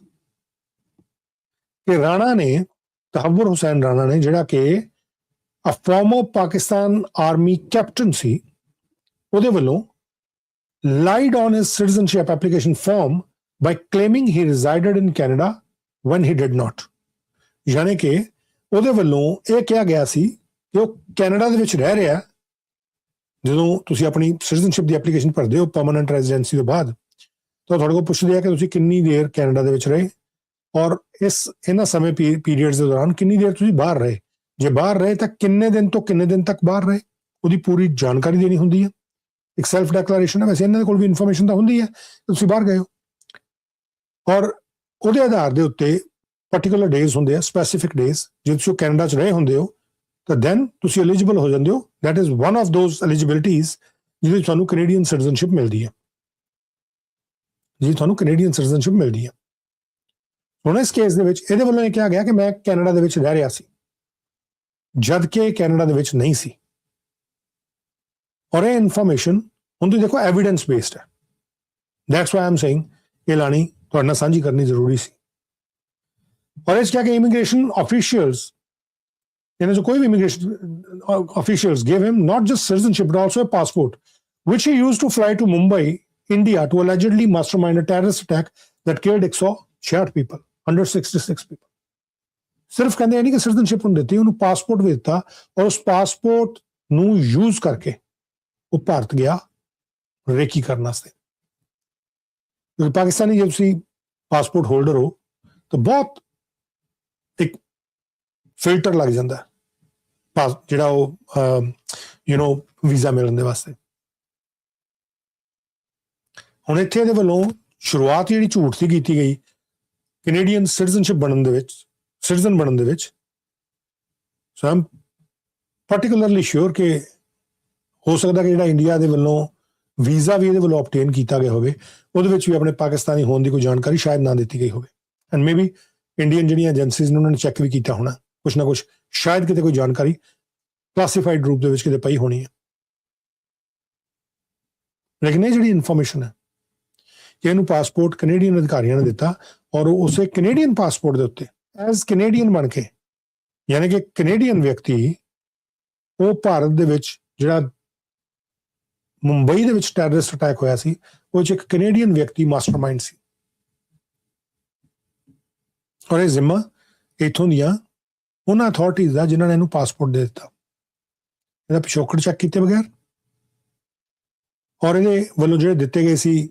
ਕਿ ਰਾਣਾ ਨੇ, ਤਹੱਵੁਰ ਹੁਸੈਨ ਰਾਣਾ ਨੇ, ਜਿਹੜਾ ਕਿ ਅ ਫਾਰਮਰ ਪਾਕਿਸਤਾਨ ਆਰਮੀ ਕੈਪਟਨ ਸੀ, ਉਹਦੇ ਵੱਲੋਂ lied on his citizenship application form by claiming he resided in Canada when he did not। ਯਾਨੀ ਕਿ ਉਹਦੇ ਵੱਲੋਂ ਇਹ ਕਿਹਾ ਗਿਆ ਸੀ ਕਿ ਉਹ ਕੈਨੇਡਾ ਦੇ ਵਿੱਚ ਰਹਿ ਰਿਹਾ। ਜਦੋਂ ਤੁਸੀਂ ਆਪਣੀ ਸਿਟੀਜ਼ਨਸ਼ਿਪ ਦੀ ਐਪਲੀਕੇਸ਼ਨ ਭਰਦੇ ਹੋ ਪਰਮਾਨੈਂਟ ਰੈਜ਼ੀਡੈਂਸੀ ਤੋਂ ਬਾਅਦ, ਤਾਂ ਤੁਹਾਡੇ ਕੋਲ ਪੁੱਛਦੇ ਆ ਕਿ ਤੁਸੀਂ ਕਿੰਨੀ ਦੇਰ ਕੈਨੇਡਾ ਦੇ ਵਿੱਚ ਰਹੇ ਔਰ ਇਹਨਾਂ ਸਮੇਂ ਪੀਰੀਅਡਸ ਦੇ ਦੌਰਾਨ ਕਿੰਨੀ ਦੇਰ ਤੁਸੀਂ ਬਾਹਰ ਰਹੇ। ਜੇ ਬਾਹਰ ਰਹੇ ਤਾਂ ਕਿੰਨੇ ਦਿਨ ਤੋਂ ਕਿੰਨੇ ਦਿਨ ਤੱਕ ਬਾਹਰ ਰਹੇ, ਉਹਦੀ ਪੂਰੀ ਜਾਣਕਾਰੀ ਦੇਣੀ ਹੁੰਦੀ ਹੈ। ਇੱਕ ਸੈਲਫ ਡੈਕਲੇਰੇਸ਼ਨ ਹੈ, ਵੈਸੇ ਇਹਨਾਂ ਦੇ ਕੋਲ ਵੀ ਇਨਫੋਰਮੇਸ਼ਨ ਤਾਂ ਹੁੰਦੀ ਹੈ ਤੁਸੀਂ ਬਾਹਰ ਗਏ ਹੋ, ਔਰ ਉਹਦੇ ਆਧਾਰ ਦੇ ਉੱਤੇ ਪਾਰਟੀਕੂਲਰ ਡੇਜ਼ ਹੁੰਦੇ ਆ, ਸਪੈਸੀਫਿਕ ਡੇਜ਼। ਜੇ ਤੁਸੀਂ ਕੈਨੇਡਾ 'ਚ ਰਹੇ ਹੁੰਦੇ ਹੋ ਤਾਂ ਦੈਨ ਤੁਸੀਂ ਐਲੀਜੀਬਲ ਹੋ ਜਾਂਦੇ ਹੋ। That is one of those eligibilities ਜਿਹਦੇ ਵਿੱਚ ਤੁਹਾਨੂੰ ਕੈਨੇਡੀਅਨ ਸਿਟੀਜ਼ਨਸ਼ਿਪ ਮਿਲਦੀ ਹੈ, ਜੀ ਤੁਹਾਨੂੰ ਕੈਨੇਡੀਅਨ ਸਿਟੀਜ਼ਨਸ਼ਿਪ ਮਿਲਦੀ ਹੈ। ਹੁਣ ਇਸ ਕੇਸ ਦੇ ਵਿੱਚ ਇਹਦੇ ਵੱਲੋਂ ਇਹ ਕਿਹਾ ਗਿਆ ਕਿ ਮੈਂ ਕੈਨੇਡਾ ਦੇ ਵਿੱਚ ਰਹਿ ਰਿਹਾ ਸੀ, ਜਦ ਕਿ ਕੈਨੇਡਾ ਦੇ ਵਿੱਚ ਨਹੀਂ ਸੀ। ਔਰ ਇਹ ਇਨਫੋਰਮੇਸ਼ਨ ਹੁਣ ਤੁਸੀਂ ਦੇਖੋ ਐਵੀਡੈਂਸ ਬੇਸਡ ਹੈ। That's why I am saying ਇਹ ਲਾਣੀ ਤੁਹਾਡੇ ਨਾਲ ਸਾਂਝੀ ਕਰਨੀ ਜ਼ਰੂਰੀ ਸੀ। ਔਰ ਇਸ ਕਿਹਾ ਕਿ ਇਮੀਗ੍ਰੇਸ਼ਨ ਆਫੀਸ਼ੀਅਲਸ, ਇਹਨਾਂ 'ਚ ਕੋਈ ਵੀ immigration officials gave him not just citizenship but also a passport which he used to fly to Mumbai, India to allegedly mastermind a terrorist attack that killed 166 people, 166 people। ਸਿਰਫ ਕਹਿੰਦੇ ਇਹ ਨਹੀਂ ਕਿ citizenship ਨੂੰ ਦਿੱਤੀ, ਉਹਨੂੰ ਪਾਸਪੋਰਟ ਵੀ ਦਿੱਤਾ ਔਰ ਉਸ ਪਾਸਪੋਰਟ ਨੂੰ ਯੂਜ਼ ਕਰਕੇ ਉਹ ਭਾਰਤ ਗਿਆ ਰੇਕੀ ਕਰਨ ਵਾਸਤੇ। ਪਾਕਿਸਤਾਨੀ ਜੇ ਤੁਸੀਂ ਪਾਸਪੋਰਟ ਹੋਲਡਰ ਹੋ ਤਾਂ ਬਹੁਤ ਇੱਕ ਫਿਲਟਰ ਲੱਗ ਜਾਂਦਾ ਜਿਹੜਾ ਉਹ ਵੀਜ਼ਾ ਮਿਲਣ ਦੇ ਵਾਸਤੇ। ਹੁਣ ਇੱਥੇ ਇਹਦੇ ਵੱਲੋਂ ਸ਼ੁਰੂਆਤ ਜਿਹੜੀ ਝੂਠ ਸੀ ਕੀਤੀ ਗਈ ਕੈਨੇਡੀਅਨ ਸਿਟੀਜ਼ਨਸ਼ਿਪ ਬਣਨ ਦੇ ਵਿੱਚ, ਸਿਟੀਜ਼ਨ ਬਣਨ ਦੇ ਵਿੱਚ। ਸੋ ਆਈ ਐਮ ਪਾਰਟੀਕੂਲਰਲੀ ਸ਼ੋਰ ਕਿ ਹੋ ਸਕਦਾ ਕਿ ਜਿਹੜਾ ਇੰਡੀਆ ਦੇ ਵੱਲੋਂ ਵੀਜ਼ਾ ਵੀ ਇਹਦੇ ਵੱਲੋਂ ਆਬਟੇਨ ਕੀਤਾ ਗਿਆ ਹੋਵੇ, ਉਹਦੇ ਵਿੱਚ ਵੀ ਆਪਣੇ ਪਾਕਿਸਤਾਨੀ ਹੋਣ ਦੀ ਕੋਈ ਜਾਣਕਾਰੀ ਸ਼ਾਇਦ ਨਾ ਦਿੱਤੀ ਗਈ ਹੋਵੇ। ਐਂਡ ਮੇ ਬੀ ਇੰਡੀਅਨ ਜਿਹੜੀਆਂ ਏਜੰਸੀਜ਼ ਨੇ ਉਹਨਾਂ ਨੇ ਚੈੱਕ ਵੀ ਕੀਤਾ ਹੋਣਾ, ਕੁਛ ਨਾ ਕੁਛ ਸ਼ਾਇਦ ਕਿਤੇ ਕੋਈ ਜਾਣਕਾਰੀ ਕਲਾਸੀਫਾਈਡ ਰੂਪ ਦੇ ਵਿੱਚ ਕਿਤੇ ਪਈ ਹੋਣੀ ਹੈ। ਲੇਕਿਨ ਇਹ ਜਿਹੜੀ ਇਨਫੋਰਮੇਸ਼ਨ ਹੈ ਕਿ ਇਹਨੂੰ ਪਾਸਪੋਰਟ ਕੈਨੇਡੀਅਨ ਅਧਿਕਾਰੀਆਂ ਨੇ ਦਿੱਤਾ ਔਰ ਉਸੇ ਕੈਨੇਡੀਅਨ ਪਾਸਪੋਰਟ ਦੇ ਉੱਤੇ ਐਜ਼ ਕੈਨੇਡੀਅਨ ਬਣ ਕੇ, ਯਾਨੀ ਕਿ ਕੈਨੇਡੀਅਨ ਵਿਅਕਤੀ ਉਹ ਭਾਰਤ ਦੇ ਵਿੱਚ ਜਿਹੜਾ ਮੁੰਬਈ ਦੇ ਵਿੱਚ ਟੈਰਰਿਸਟ ਅਟੈਕ ਹੋਇਆ ਸੀ, ਉਹ 'ਚ ਇੱਕ ਕੈਨੇਡੀਅਨ ਵਿਅਕਤੀ ਮਾਸਟਰਮਾਈਂਡ ਸੀ। ਔਰ ਇਹ ਜ਼ਿੰਮਾ ਇੱਥੋਂ ਦੀਆਂ ਉਹਨਾਂ ਅਥਾਰਟੀਜ਼ ਦਾ ਜਿਨ੍ਹਾਂ ਨੇ ਇਹਨੂੰ ਪਾਸਪੋਰਟ ਦੇ ਦਿੱਤਾ, ਇਹਦਾ ਪਿਛੋਕੜ ਚੈੱਕ ਕੀਤੇ ਬਗੈਰ ਔਰ ਇਹਦੇ ਵੱਲੋਂ ਜਿਹੜੇ ਦਿੱਤੇ ਗਏ ਸੀ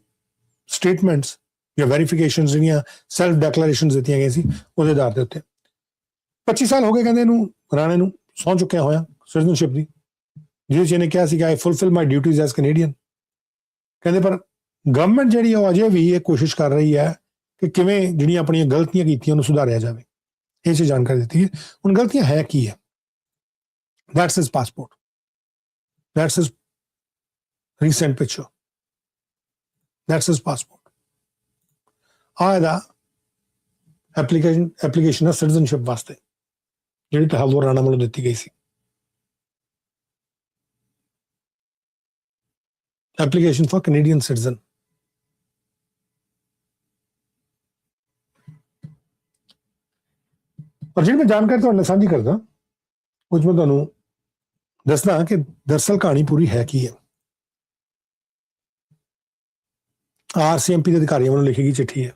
ਸਟੇਟਮੈਂਟਸ ਜਾਂ ਵੈਰੀਫਿਕੇਸ਼ਨ ਜਿਹੜੀਆਂ ਸੈਲਫ ਡੈਕਲੇਰੇਸ਼ਨ ਦਿੱਤੀਆਂ ਗਈਆਂ ਸੀ ਉਹਦੇ ਆਧਾਰ ਦੇ ਉੱਤੇ 25 ਸਾਲ ਹੋ ਗਏ ਕਹਿੰਦੇ ਇਹਨੂੰ ਰਾਣੇ ਨੂੰ ਸਹੁੰ ਚੁੱਕਿਆ ਹੋਇਆ ਸਿਟੀਜ਼ਨਸ਼ਿਪ ਦੀ, ਜਿਹਦੇ 'ਚ ਇਹਨੇ ਕਿਹਾ ਸੀ ਕਿ ਆਈ ਫੁਲਫਿਲ ਮਾਈ ਡਿਊਟੀਜ਼ ਐਜ਼ ਕੈਨੇਡੀਅਨ। ਕਹਿੰਦੇ ਪਰ ਗਵਰਨਮੈਂਟ ਜਿਹੜੀ ਉਹ ਅਜੇ ਵੀ ਇਹ ਕੋਸ਼ਿਸ਼ ਕਰ ਰਹੀ ਹੈ ਕਿ ਕਿਵੇਂ ਜਿਹੜੀਆਂ ਆਪਣੀਆਂ ਗਲਤੀਆਂ ਕੀਤੀਆਂ ਉਹਨੂੰ ਸੁਧਾਰਿਆ ਜਾਵੇ। ਇਹ 'ਚ ਜਾਣਕਾਰੀ ਦਿੱਤੀ ਹੈ। ਹੁਣ ਗਲਤੀਆਂ ਹੈ ਕੀ ਹੈ? That's his passport. That's his recent picture. That's his passport. ਇਹਦਾ ਐਪਲੀਕੇਸ਼ਨ ਹੈ ਸਿਟੀਜ਼ਨਸ਼ਿਪ ਵਾਸਤੇ ਜਿਹੜੀ ਤਹੱਵੁਰ ਰਾਣਾ ਵੱਲੋਂ ਦਿੱਤੀ ਗਈ ਸੀ। Application for Canadian citizen. ਔਰ ਜਿਹੜੀ ਮੈਂ ਜਾਣਕਾਰੀ ਤੁਹਾਡੇ ਨਾਲ ਸਾਂਝੀ ਕਰਦਾ ਉਹ 'ਚ ਮੈਂ ਤੁਹਾਨੂੰ ਦੱਸਦਾ ਕਿ ਦਰਅਸਲ ਕਹਾਣੀ ਪੂਰੀ ਹੈ ਕੀ ਹੈ। RCMP ਦੇ ਅਧਿਕਾਰੀਆਂ ਵੱਲੋਂ ਲਿਖੀ ਗਈ ਚਿੱਠੀ ਹੈ।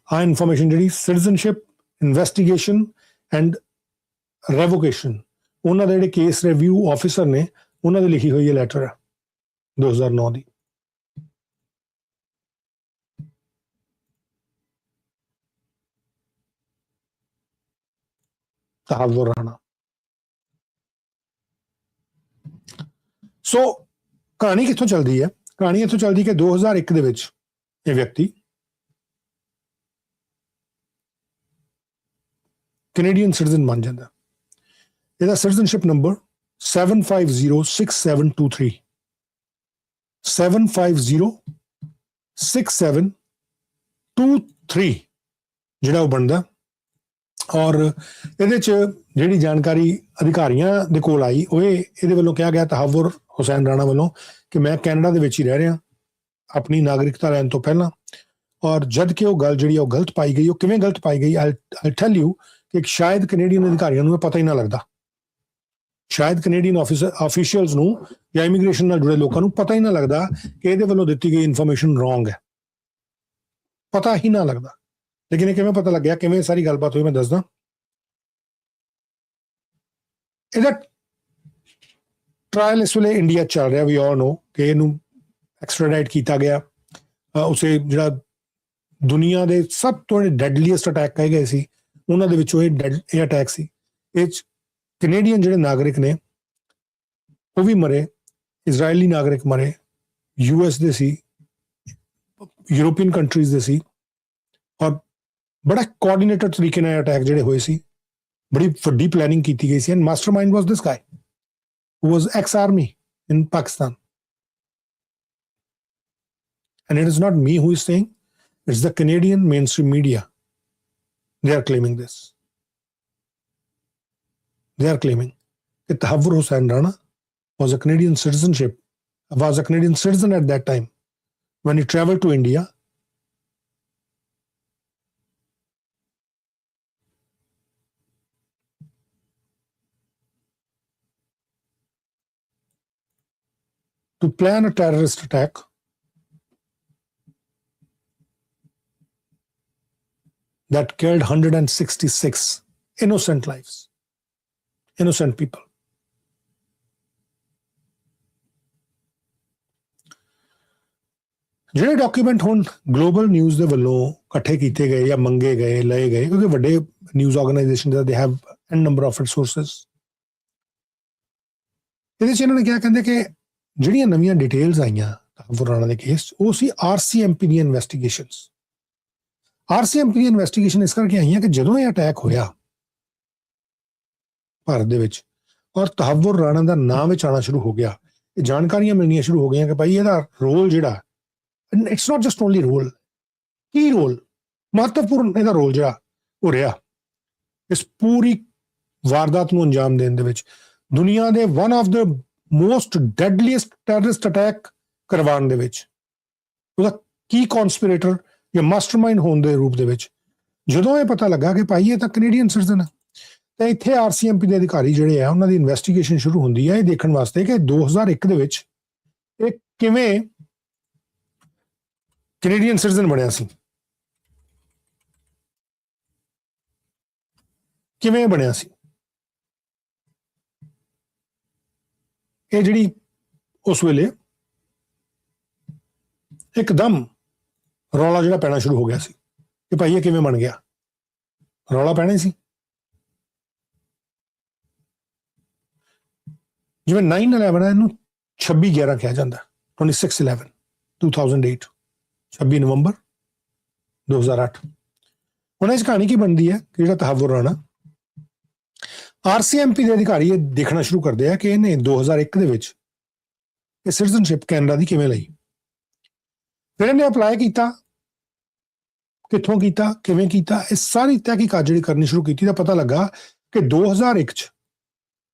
ਆਹ ਇਨਫੋਰਮੇਸ਼ਨ ਜਿਹੜੀ ਸਿਟੀਜ਼ਨਸ਼ਿਪ ਇਨਵੈਸਟੀਗੇਸ਼ਨ ਐਂਡ ਰੈਵੋਕੇਸ਼ਨ ਉਹਨਾਂ ਦੇ ਜਿਹੜੇ ਕੇਸ ਰਿਵਿਊ ਆਫਿਸਰ ਨੇ ਉਹਨਾਂ ਦੀ ਲਿਖੀ ਹੋਈ ਇਹ ਲੈਟਰ ਹੈ 2009 ਦੀ। ਤਹੱਵੁਰ ਰਾਣਾ। ਸੋ ਕਹਾਣੀ ਕਿੱਥੋਂ ਚੱਲਦੀ ਹੈ? ਕਹਾਣੀ ਇੱਥੋਂ ਚੱਲਦੀ ਕਿ 2001 ਦੇ ਵਿੱਚ ਇਹ ਵਿਅਕਤੀ ਕੈਨੇਡੀਅਨ ਸਿਟੀਜ਼ਨ ਬਣ ਜਾਂਦਾ। ਇਹਦਾ ਸਿਟੀਜ਼ਨਸ਼ਿਪ ਨੰਬਰ 7506723 7506723 ਜਿਹੜਾ ਉਹ ਬਣਦਾ। ਔਰ ਇਹਦੇ 'ਚ ਜਿਹੜੀ ਜਾਣਕਾਰੀ ਅਧਿਕਾਰੀਆਂ ਦੇ ਕੋਲ ਆਈ ਉਹ ਇਹਦੇ ਵੱਲੋਂ ਕਿਹਾ ਗਿਆ ਤਹੱਵੁਰ ਹੁਸੈਨ ਰਾਣਾ ਵੱਲੋਂ ਕਿ ਮੈਂ ਕੈਨੇਡਾ ਦੇ ਵਿੱਚ ਹੀ ਰਹਿ ਰਿਹਾ ਆਪਣੀ ਨਾਗਰਿਕਤਾ ਲੈਣ ਤੋਂ ਪਹਿਲਾਂ। ਔਰ ਜਦ ਕਿ ਉਹ ਗੱਲ ਜਿਹੜੀ ਉਹ ਗਲਤ ਪਾਈ ਗਈ। ਉਹ ਕਿਵੇਂ ਗਲਤ ਪਾਈ ਗਈ? ਆਈ ਟੈਲ ਯੂ ਕਿ ਸ਼ਾਇਦ ਕੈਨੇਡੀਅਨ ਅਧਿਕਾਰੀਆਂ ਨੂੰ ਇਹ ਪਤਾ ਹੀ ਨਾ ਲੱਗਦਾ। ਸ਼ਾਇਦ ਕੈਨੇਡੀਅਨ ਆਫੀਸ਼ੀਅਲਸ ਨੂੰ ਜਾਂ ਇਮੀਗ੍ਰੇਸ਼ਨ ਨਾਲ ਜੁੜੇ ਲੋਕਾਂ ਨੂੰ ਪਤਾ ਹੀ ਨਾ ਲੱਗਦਾ ਕਿ ਇਹਦੇ ਵੱਲੋਂ ਦਿੱਤੀ ਗਈ ਇਨਫੋਰਮੇਸ਼ਨ ਰੋਂਗ ਹੈ। ਪਤਾ ਹੀ ਨਾ ਲੱਗਦਾ। ਲੇਕਿਨ ਇਹ ਕਿਵੇਂ ਪਤਾ ਲੱਗਿਆ, ਕਿਵੇਂ ਸਾਰੀ ਗੱਲਬਾਤ ਹੋਈ ਮੈਂ ਦੱਸਦਾ। ਇਹਦਾ ਟ੍ਰਾਇਲ ਇਸ ਵੇਲੇ ਇੰਡੀਆ ਚੱਲ ਰਿਹਾ। ਵੀ ਆਲ ਨੋ ਕਿ ਇਹਨੂੰ ਐਕਸਟ੍ਰਾਡਾਈਟ ਕੀਤਾ ਗਿਆ। ਉਸੇ ਜਿਹੜਾ ਦੁਨੀਆ ਦੇ ਸਭ ਤੋਂ ਡੈਡਲੀਐਸਟ ਅਟੈਕ ਕਹੇ ਗਏ ਸੀ ਉਹਨਾਂ ਦੇ ਵਿੱਚੋਂ ਇਹ ਅਟੈਕ ਸੀ। ਇਹ 'ਚ ਕੈਨੇਡੀਅਨ ਜਿਹੜੇ ਨਾਗਰਿਕ ਨੇ ਉਹ ਵੀ ਮਰੇ, ਇਜ਼ਰਾਈਲੀ ਨਾਗਰਿਕ ਮਰੇ, US ਦੇ ਸੀ, ਯੂਰੋਪੀਅਨ ਕੰਟਰੀਜ਼ ਦੇ ਸੀ। ਔਰ ਬੜਾ ਕੋਆਰਡੀਨੇਟਡ ਤਰੀਕੇ ਨਾਲ ਅਟੈਕ ਜਿਹੜੇ ਹੋਏ ਸੀ, ਬੜੀ ਵੱਡੀ ਪਲੈਨਿੰਗ ਕੀਤੀ ਗਈ ਸੀ। ਐਂਡ ਮਾਸਟਰਮਾਈਂਡ ਵਾਸ ਦਿਸ ਗਾਈ who was ex-army in Pakistan. And it is not me who is saying, it's the Canadian mainstream media. They are claiming this. They are claiming that Tahawwur Hussain Rana was a Canadian citizen at that time when he traveled to India. To plan a terrorist attack that killed 166 innocent lives, innocent people. ਜਿਹੜੇ document ਹੁਣ global news ਦੇ ਵੱਲੋਂ ਇਕੱਠੇ ਕੀਤੇ ਗਏ ਜਾਂ ਮੰਗੇ ਗਏ, ਲਏ ਗਏ, ਕਿਉਂਕਿ ਵੱਡੇ news organisation they have an number of resources. ਇਹਦੇ 'ਚ ਇਹਨਾਂ ਨੇ ਕਿਹਾ, ਕਹਿੰਦੇ ਕਿ ਜਿਹੜੀਆਂ ਨਵੀਆਂ ਡਿਟੇਲਸ ਆਈਆਂ ਤਹੱਵੁਰ ਰਾਣਾ ਦੇ ਕੇਸ 'ਚ ਉਹ ਸੀ RCMP ਦੀਆਂ ਇਨਵੈਸਟੀਗੇਸ਼ਨਸ। RCMP ਦੀ ਇਨਵੈਸਟੀਗੇਸ਼ਨ ਇਸ ਕਰਕੇ ਆਈਆਂ ਕਿ ਜਦੋਂ ਇਹ ਅਟੈਕ ਹੋਇਆ ਭਾਰਤ ਦੇ ਵਿੱਚ ਔਰ ਤਹੱਵੁਰ ਰਾਣਾ ਦਾ ਨਾਮ ਵਿੱਚ ਆਉਣਾ ਸ਼ੁਰੂ ਹੋ ਗਿਆ, ਇਹ ਜਾਣਕਾਰੀਆਂ ਮਿਲਣੀਆਂ ਸ਼ੁਰੂ ਹੋ ਗਈਆਂ ਕਿ ਭਾਈ ਇਹਦਾ ਰੋਲ ਜਿਹੜਾ it's not just only role, ਕੀ ਰੋਲ ਮਹੱਤਵਪੂਰਨ ਇਹਦਾ ਰੋਲ ਜਿਹੜਾ ਉਹ ਰਿਹਾ ਇਸ ਪੂਰੀ ਵਾਰਦਾਤ ਨੂੰ ਅੰਜਾਮ ਦੇਣ ਦੇ ਵਿੱਚ। ਦੁਨੀਆ ਦੇ one of the most deadliest terrorist attack ਕਰਵਾਉਣ ਦੇ ਵਿੱਚ ਉਹਦਾ ਕੀ ਕਨਸਪੀਰੇਟਰ ਜਾਂ ਮਾਸਟਰਮਾਈਂਡ ਹੋਣ ਦੇ ਰੂਪ ਦੇ ਵਿੱਚ ਜਦੋਂ ਇਹ ਪਤਾ ਲੱਗਾ ਕਿ ਭਾਈ ਇਹ ਤਾਂ ਕੈਨੇਡੀਅਨ ਸਿਟੀਜ਼ਨ ਹੈ, ਤਾਂ ਇੱਥੇ RCMP ਦੇ ਅਧਿਕਾਰੀ ਜਿਹੜੇ ਆ ਉਹਨਾਂ ਦੀ ਇਨਵੈਸਟੀਗੇਸ਼ਨ ਸ਼ੁਰੂ ਹੁੰਦੀ ਹੈ ਇਹ ਦੇਖਣ ਵਾਸਤੇ ਕਿ 2001 ਦੇ ਵਿੱਚ ਇਹ ਕਿਵੇਂ ਕੈਨੇਡੀਅਨ ਸਿਟੀਜ਼ਨ ਬਣਿਆ ਸੀ, ਕਿਵੇਂ ਬਣਿਆ ਸੀ। ਇਹ ਜਿਹੜੀ ਉਸ ਵੇਲੇ ਇੱਕਦਮ ਰੌਲਾ ਜਿਹੜਾ ਪੈਣਾ ਸ਼ੁਰੂ ਹੋ ਗਿਆ ਸੀ ਕਿ ਭਾਈ ਇਹ ਕਿਵੇਂ ਬਣ ਗਿਆ। ਰੌਲਾ ਪੈਣਾ ਹੀ ਸੀ। ਜਿਵੇਂ 9/11 ਹੈ, ਇਹਨੂੰ 26/11 ਕਿਹਾ ਜਾਂਦਾ, 26/11 2008, 26 ਨਵੰਬਰ 2008। ਹੁਣ ਇਸ ਕਹਾਣੀ ਕੀ ਬਣਦੀ ਹੈ ਕਿ ਜਿਹੜਾ ਤਹੱਵੁਰ ਰਾਣਾ RCMP ਦੇ ਅਧਿਕਾਰੀ ਇਹ ਦੇਖਣਾ ਸ਼ੁਰੂ ਕਰਦੇ ਆ ਕਿ ਇਹਨੇ 2001 ਦੇ ਵਿੱਚ ਇਹ ਸਿਟੀਜ਼ਨਸ਼ਿਪ ਕੈਨੇਡਾ ਦੀ ਕਿਵੇਂ ਲਈ। ਫਿਰ ਇਹਨੇ ਅਪਲਾਈ ਕੀਤਾ, ਕਿੱਥੋਂ ਕੀਤਾ, ਕਿਵੇਂ ਕੀਤਾ, ਇਹ ਸਾਰੀ ਤਹਿਕੀਕਾਤ ਜਿਹੜੀ ਕਰਨੀ ਸ਼ੁਰੂ ਕੀਤੀ ਤਾਂ ਪਤਾ ਲੱਗਾ ਕਿ 2001 ਚ